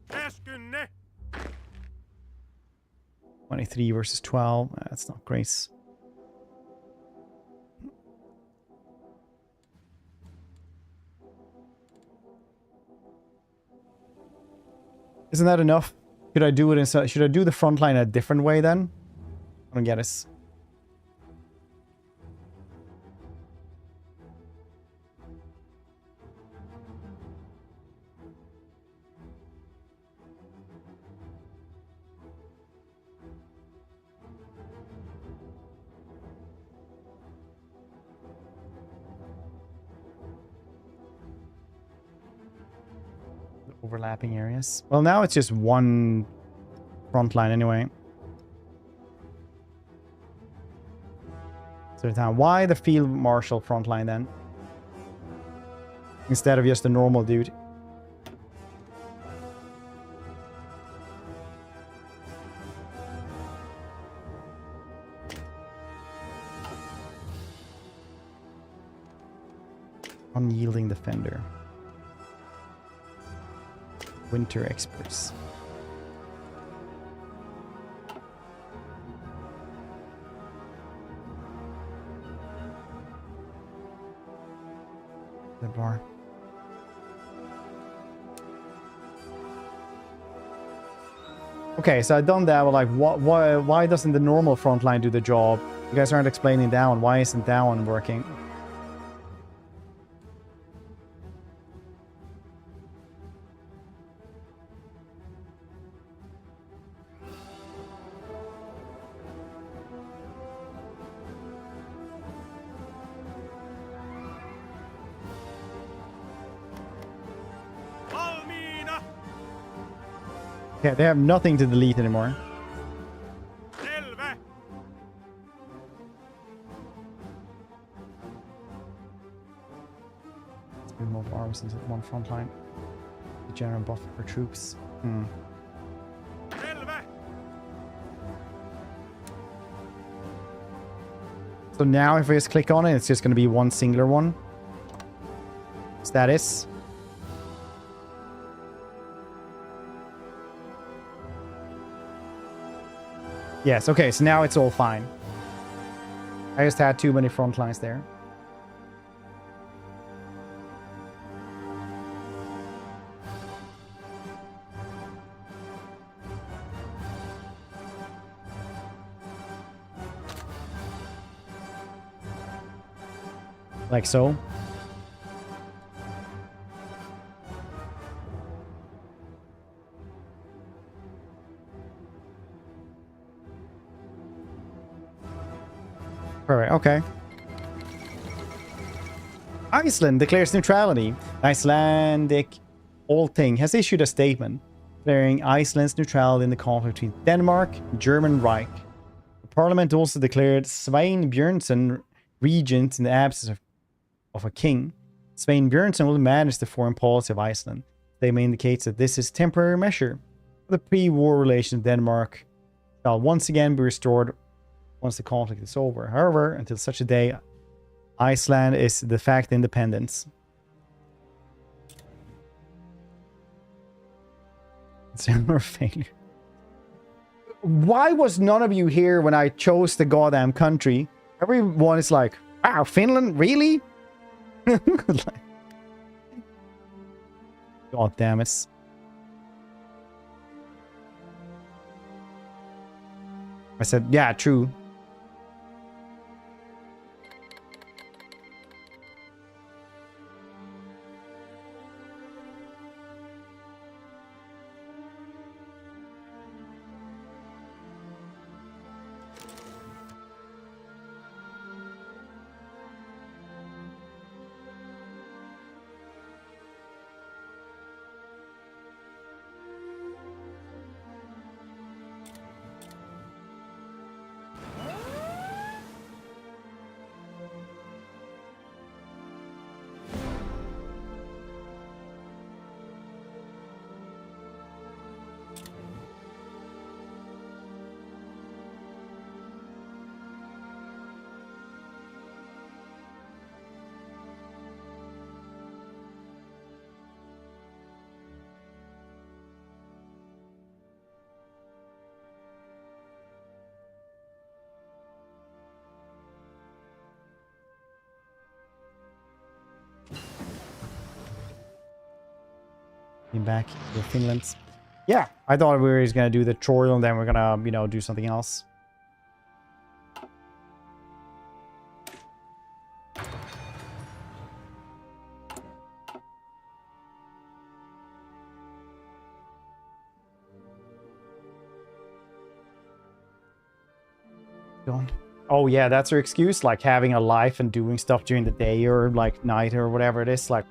Eskunne.
23 versus 12. That's not great. Isn't that enough? Should I do it inside? Should I do the front line a different way then? I don't get it. Overlapping areas. Well, now it's just one front line anyway. So why the field marshal front line then? Instead of just a normal dude. Unyielding defender. Winter experts. The bar. Okay, so I've done that, but like, why doesn't the normal front line do the job? You guys aren't explaining down. Why isn't down working? Okay, they have nothing to delete anymore. Let's move more arms into one front line. The general buff for troops. So now if I just click on it, it's just going to be one singular one. Status. Yes, okay, so now it's all fine. I just had too many front lines there. Like so. Perfect, okay. Iceland declares neutrality. Icelandic Althing has issued a statement declaring Iceland's neutrality in the conflict between Denmark and German Reich. The parliament also declared Svein Björnsson regent in the absence of a king. Svein Björnsson will manage the foreign policy of Iceland. The statement indicates that this is a temporary measure. The pre-war relations with Denmark shall once again be restored once the conflict is over. However, until such a day, Iceland is de facto independence. It's a failure. Why was none of you here when I chose the goddamn country? Everyone is like, wow, Finland? Really? God damn it. I said, yeah, true. Back to Finland. Yeah, I thought we were just gonna do the tutorial and then we're gonna, you know, do something else. Oh yeah, that's her excuse, like having a life and doing stuff during the day or like night or whatever it is, like.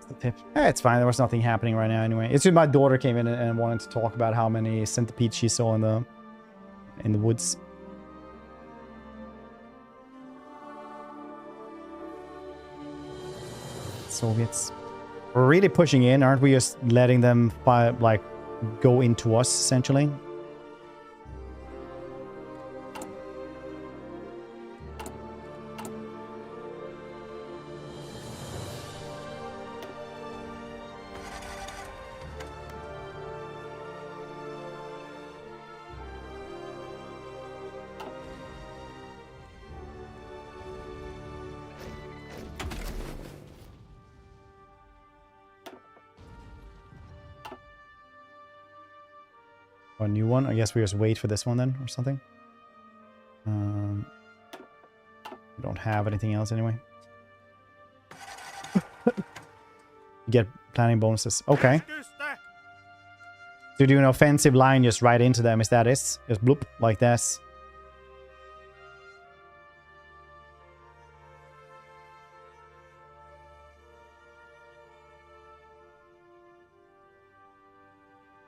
The tip. It's fine. There was nothing happening right now anyway. It's just my daughter came in and wanted to talk about how many centipedes she saw in the woods. Soviets. We're really pushing in, aren't we? Just letting them like go into us essentially. A new one. I guess we just wait for this one then, or something. We don't have anything else anyway. Get planning bonuses. Okay. So do an offensive line just right into them. Is that it? Just bloop like this.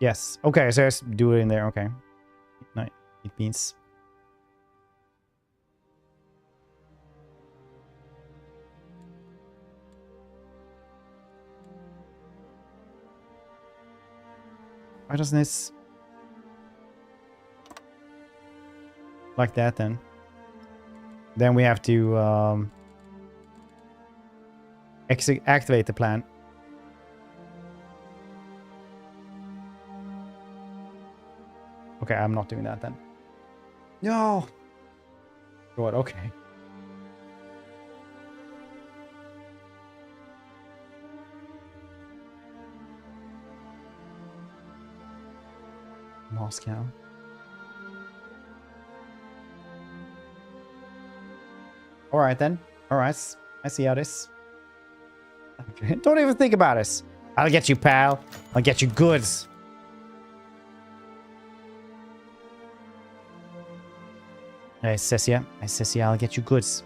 Yes. Okay, so let's do it in there. Okay. No, it means. Why doesn't this like that then? Then we have to activate the plan. Okay, I'm not doing that then. No. Good, okay. Moscow. Alright then. Alright. I see how this. Don't even think about this. I'll get you, pal. I'll get you goods. I says yeah. I'll get you goods.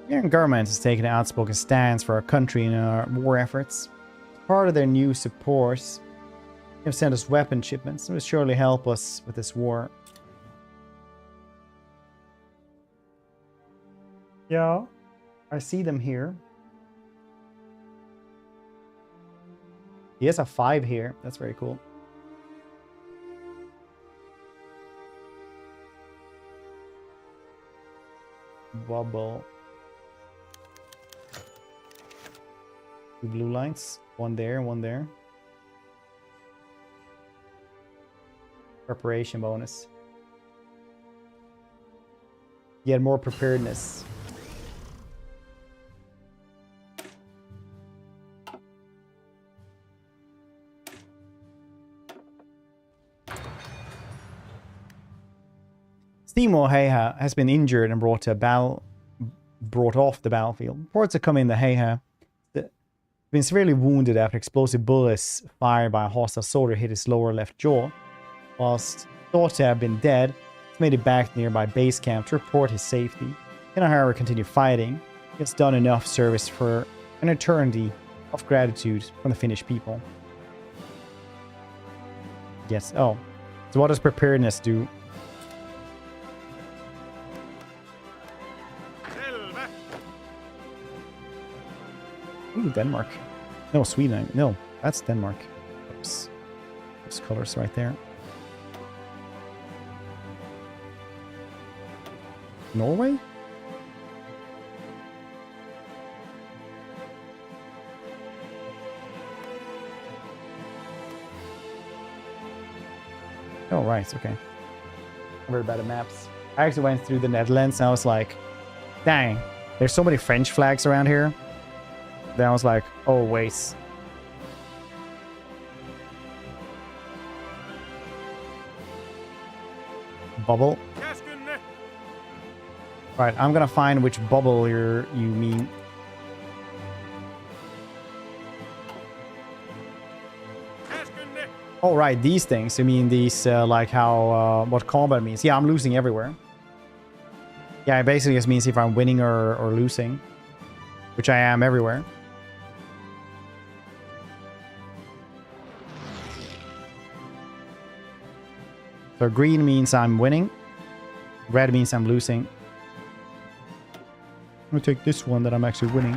The American government has taken an outspoken stance for our country in our war efforts. As part of their new support, they have sent us weapon shipments. It will surely help us with this war. Yeah, I see them here. He has a 5 here. That's very cool. Bubble. 2 blue lines. 1 there, 1 there. Preparation bonus. Get more preparedness. Stimo Heiha has been injured and brought off the battlefield. Reports have come in that Heiha has been severely wounded after explosive bullets fired by a hostile soldier hit his lower left jaw. Whilst thought to have been dead, he's made it back to nearby base camp to report his safety. He cannot, however, continue fighting. He has done enough service for an eternity of gratitude from the Finnish people. Yes. Oh. So what does preparedness do? Ooh, Denmark. No, Sweden. No, that's Denmark. Oops. Those colors right there. Norway? Oh, right. Okay. I'm very bad at maps. I actually went through the Netherlands and I was like, dang, there's so many French flags around here. Then I was like, oh, wait. Bubble. Right, I'm gonna find which bubble you mean. Oh, right, these things. You mean these, like how, what combat means. Yeah, I'm losing everywhere. Yeah, it basically just means if I'm winning or losing. Which I am everywhere. So green means I'm winning. Red means I'm losing. I'm gonna take this one that I'm actually winning.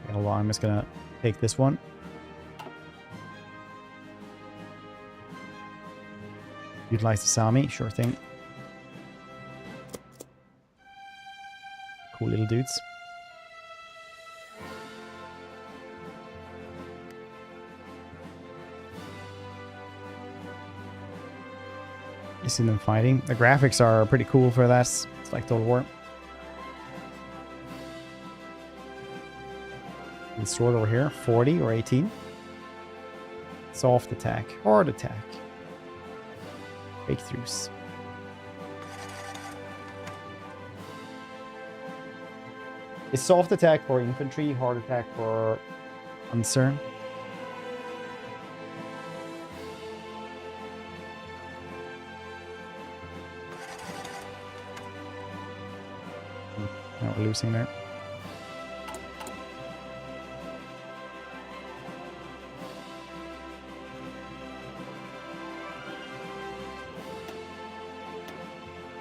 Okay, hold on, I'm just gonna take this one. Utilize the Sami, sure thing. Cool little dudes. You see them fighting. The graphics are pretty cool for that. It's like Total War. And sword over here, 40 or 18. Soft attack, hard attack. Breakthroughs. Is soft attack for infantry, hard attack for Panzer? Now we're losing there.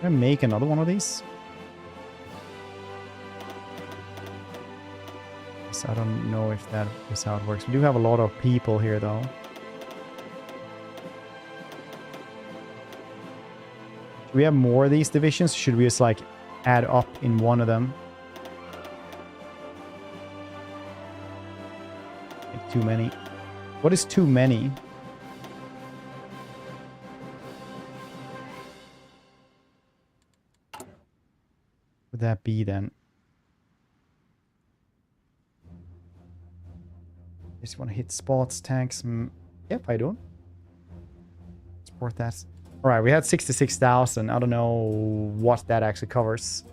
Can I make another one of these? I don't know if that is how it works. We do have a lot of people here, though. Do we have more of these divisions? Should we just, like, add up in one of them? Like too many. What is too many? Would that be, then? Just want to hit spots, tanks. Yep, I do. Support that. All right, we had 66,000. I don't know what that actually covers.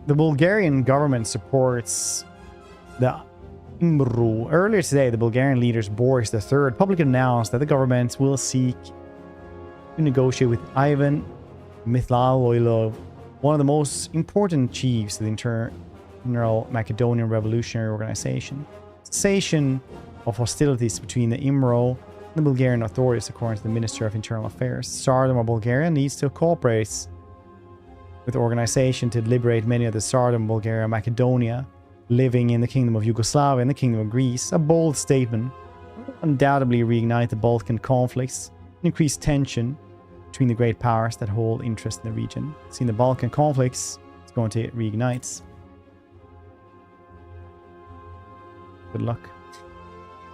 The Bulgarian government supports the IMRU. Earlier today, the Bulgarian leaders Boris III publicly announced that the government will seek to negotiate with Ivan Mikhailovich, one of the most important chiefs of the Internal Macedonian Revolutionary Organization. Cessation of hostilities between the IMRO and the Bulgarian authorities, according to the Minister of Internal Affairs. Tsardom of Bulgaria needs to cooperate with the organization to liberate many of the Tsardom, Bulgaria, Macedonia living in the Kingdom of Yugoslavia and the Kingdom of Greece. A bold statement undoubtedly reignite the Balkan conflicts and increase tension between the great powers that hold interest in the region. Seeing the Balkan conflicts, it's going to reignite. Good luck.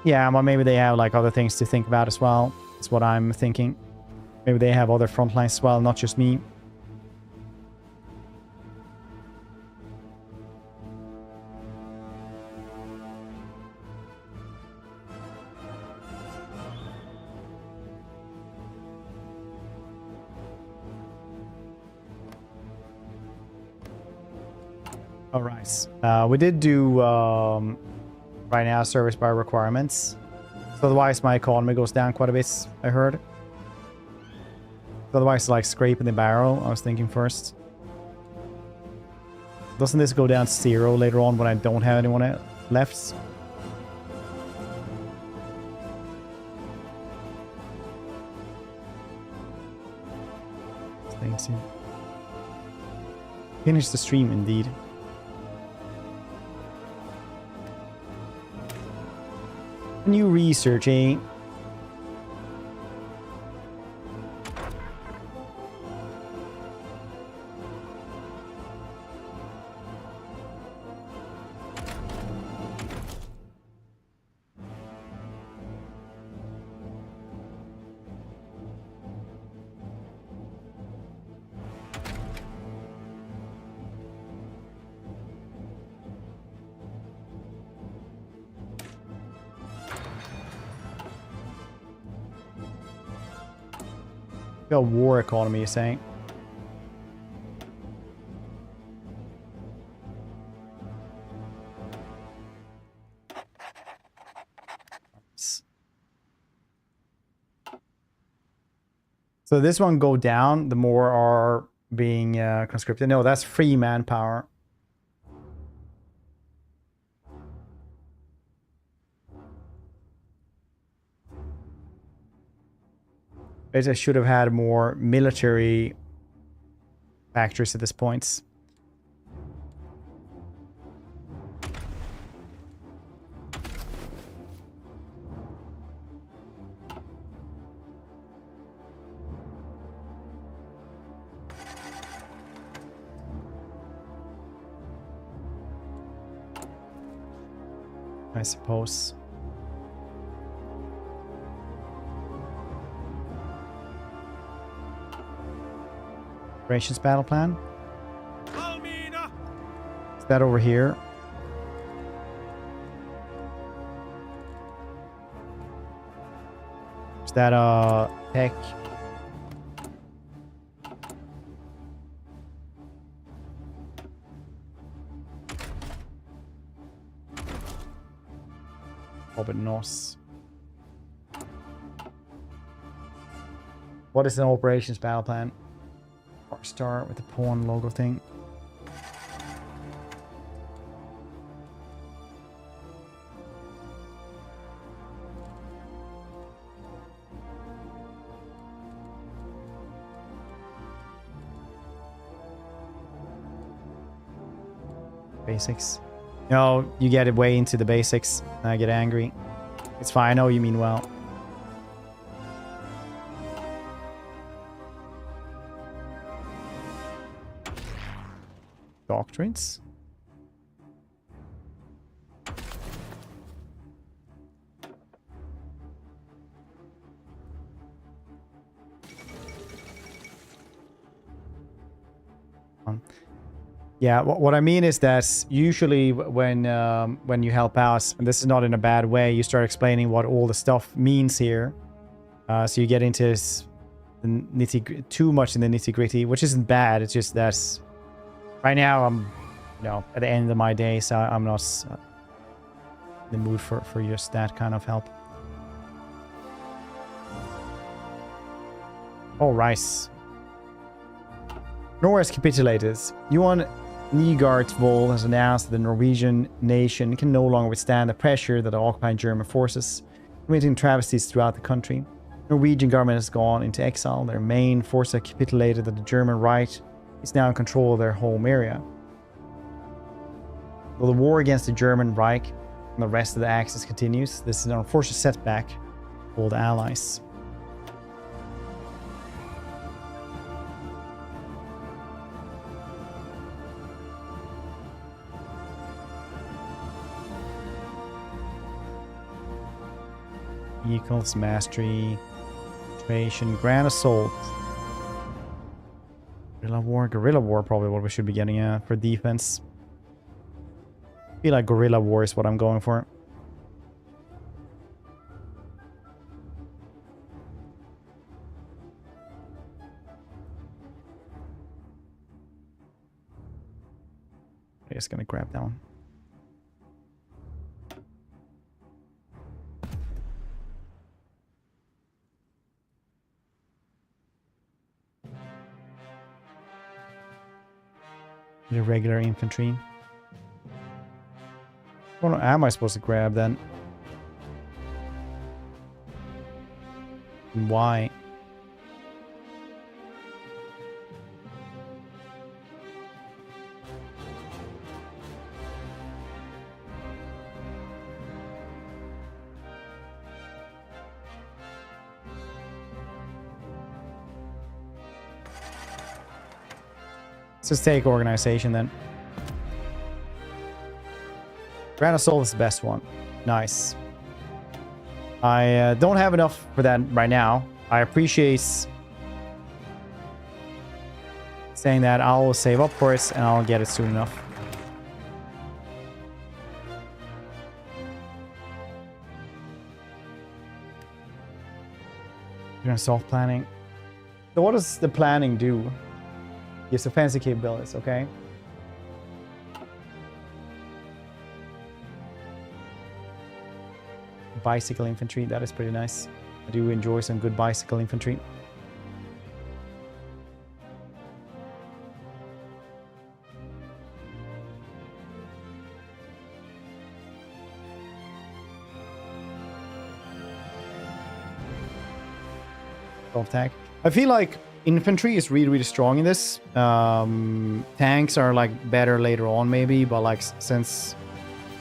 Yeah, well, maybe they have like other things to think about as well. That's what I'm thinking. Maybe they have other front lines as well, not just me. All right. We did do right now service by requirements. So otherwise my economy goes down quite a bit, I heard. So otherwise like scraping the barrel, I was thinking first. Doesn't this go down to 0 later on when I don't have anyone left? Thanks. Finish the stream indeed. New research, eh? Got war economy, you're saying? So this one go down, the more are being conscripted. No, that's free manpower. I should have had more military factories at this point. I suppose. Operations battle plan. Is that over here? Is that tech? Orbit North. What is an operations battle plan? Star with the pawn logo thing. Basics. No, you get it way into the basics and I get angry. It's fine, I know you mean well. Doctrines. Yeah, what I mean is that usually when you help out, and this is not in a bad way, you start explaining what all the stuff means here. So you get into too much in the nitty-gritty, which isn't bad. It's just that right now I'm, at the end of my day, so I'm not in the mood for just that kind of help. Oh, rice. Norway has capitulated. Johan Nygaard has announced that the Norwegian nation can no longer withstand the pressure that the occupying German forces committing travesties throughout the country. The Norwegian government has gone into exile. Their main force has capitulated that the German Reich is now in control of their home area. Though the war against the German Reich and the rest of the Axis continues, this is an unfortunate setback for all the allies. Vehicles, mastery, situation, grand assault. Guerrilla war probably what we should be getting at for defense. I feel like guerrilla war is what I'm going for. I'm just gonna grab that one. Irregular infantry. What am I supposed to grab then? And why? Let's just take organization then. Grand Assault is the best one. Nice. I don't have enough for that right now. I appreciate saying that. I'll save up for it and I'll get it soon enough. Grand Assault planning. So what does the planning do? Gives offensive capabilities, okay? Bicycle infantry, that is pretty nice. I do enjoy some good bicycle infantry. Attack. I feel like infantry is really strong in this. Tanks are like better later on maybe, but like since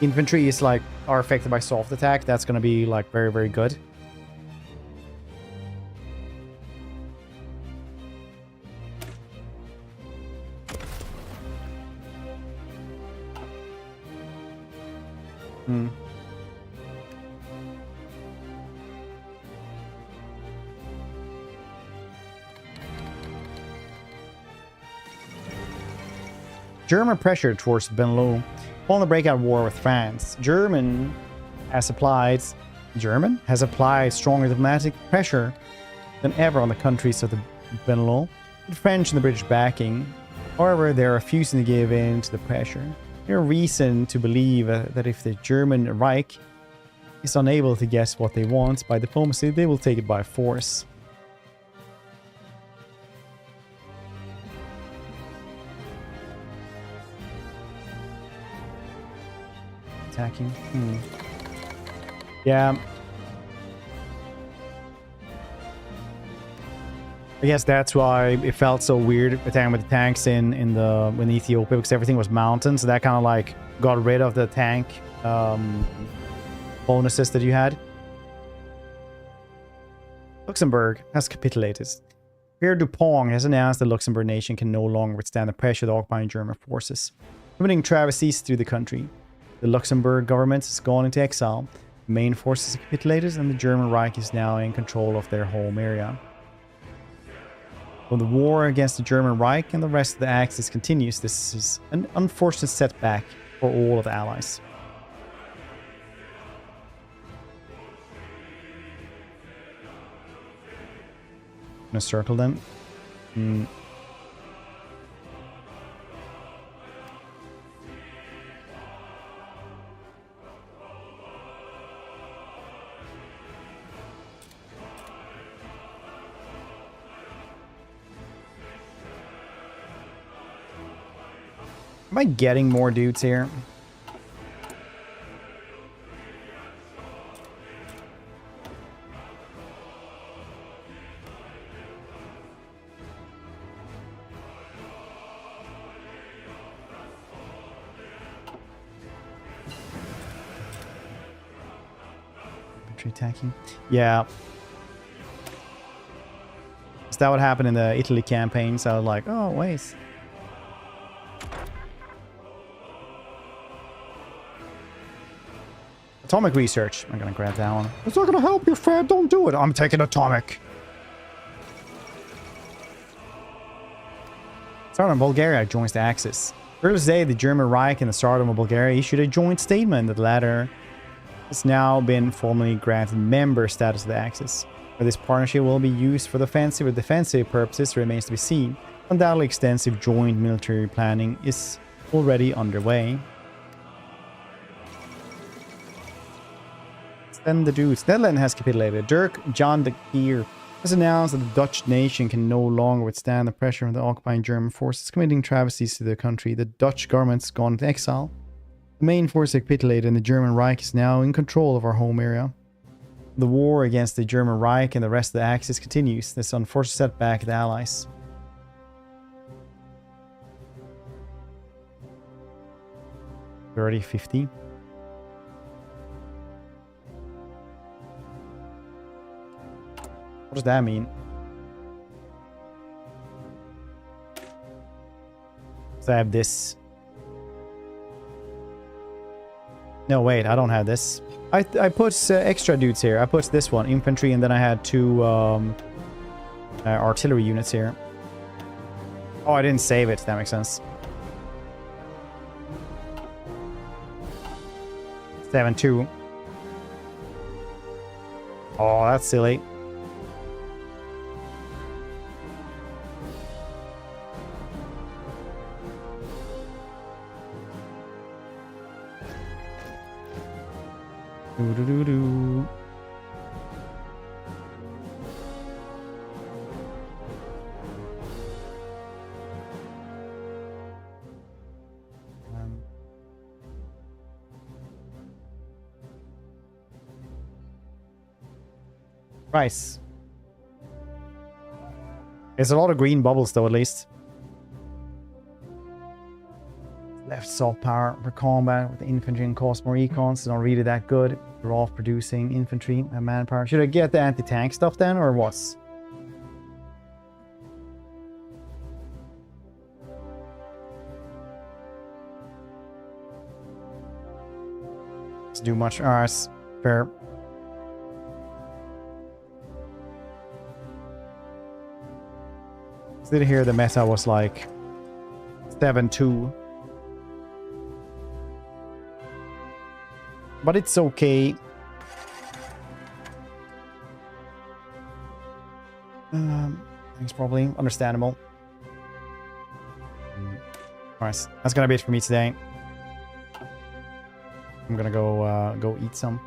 infantry is like are affected by soft attack, that's gonna be like very good. German pressure towards Benelux. Following the breakout war with France, Germany has applied stronger diplomatic pressure than ever on the countries of the Benelux, with French and the British backing. However, they are refusing to give in to the pressure. There is reason to believe that if the German Reich is unable to get what they want by diplomacy, they will take it by force. Attacking. Yeah. I guess that's why it felt so weird attacking with the tanks in Ethiopia, because everything was mountains. So that kind of like got rid of the tank bonuses that you had. Luxembourg has capitulated. Pierre Dupont has announced the Luxembourg nation can no longer withstand the pressure of the occupying German forces, committing travesties through the country. The Luxembourg government has gone into exile, the main forces have capitulated, and the German Reich is now in control of their home area. So the war against the German Reich and the rest of the Axis continues. This is an unfortunate setback for all of the allies. Gonna circle them. Am I getting more dudes here? Infantry attacking. Yeah. Is that what happened in the Italy campaign? So I was like, oh, wait. Atomic research. I'm gonna grab that one. It's not gonna help you, Fred. Don't do it. I'm taking atomic. Tsar of Bulgaria joins the Axis. Earlier today, the German Reich and the Tsar of Bulgaria issued a joint statement that the latter has now been formally granted member status of the Axis. Whether this partnership will be used for offensive or defensive purposes remains to be seen. Undoubtedly, extensive joint military planning is already underway. Then the dudes. Netherlands has capitulated. Dirk Jan de Geer has announced that the Dutch nation can no longer withstand the pressure of the occupying German forces committing travesties to their country. The Dutch government's gone into exile. The main force capitulated and the German Reich is now in control of our home area. The war against the German Reich and the rest of the Axis continues. This unfortunate setback of the Allies. Already 50. What does that mean? So I have this. No, wait, I don't have this. I put extra dudes here. I put this one, infantry, and then I had two artillery units here. Oh, I didn't save it. That makes sense. 7-2. Oh, that's silly. Do-do-do-do. Price. There's a lot of green bubbles though, at least. Left soft power for combat with the infantry and cost more econs. It's not really that good. They're off producing infantry and manpower. Should I get the anti-tank stuff then, or what? Let's do much. Alright, fair. Did hear the meta was like 7-2. But it's okay. Thanks, probably understandable. Alright, that's gonna be it for me today. I'm gonna go eat some.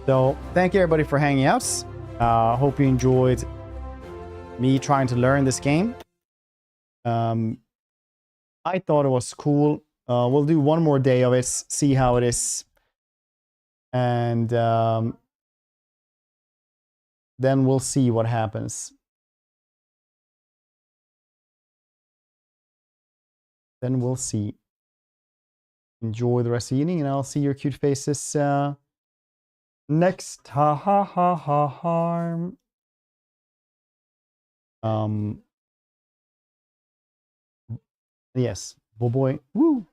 So, thank you everybody for hanging out. Hope you enjoyed me trying to learn this game. I thought it was cool. We'll do one more day of it, see how it is. And then we'll see what happens. Then we'll see. Enjoy the rest of the evening, and I'll see your cute faces next. Ha ha ha ha harm. Yes. Oh boy. Woo!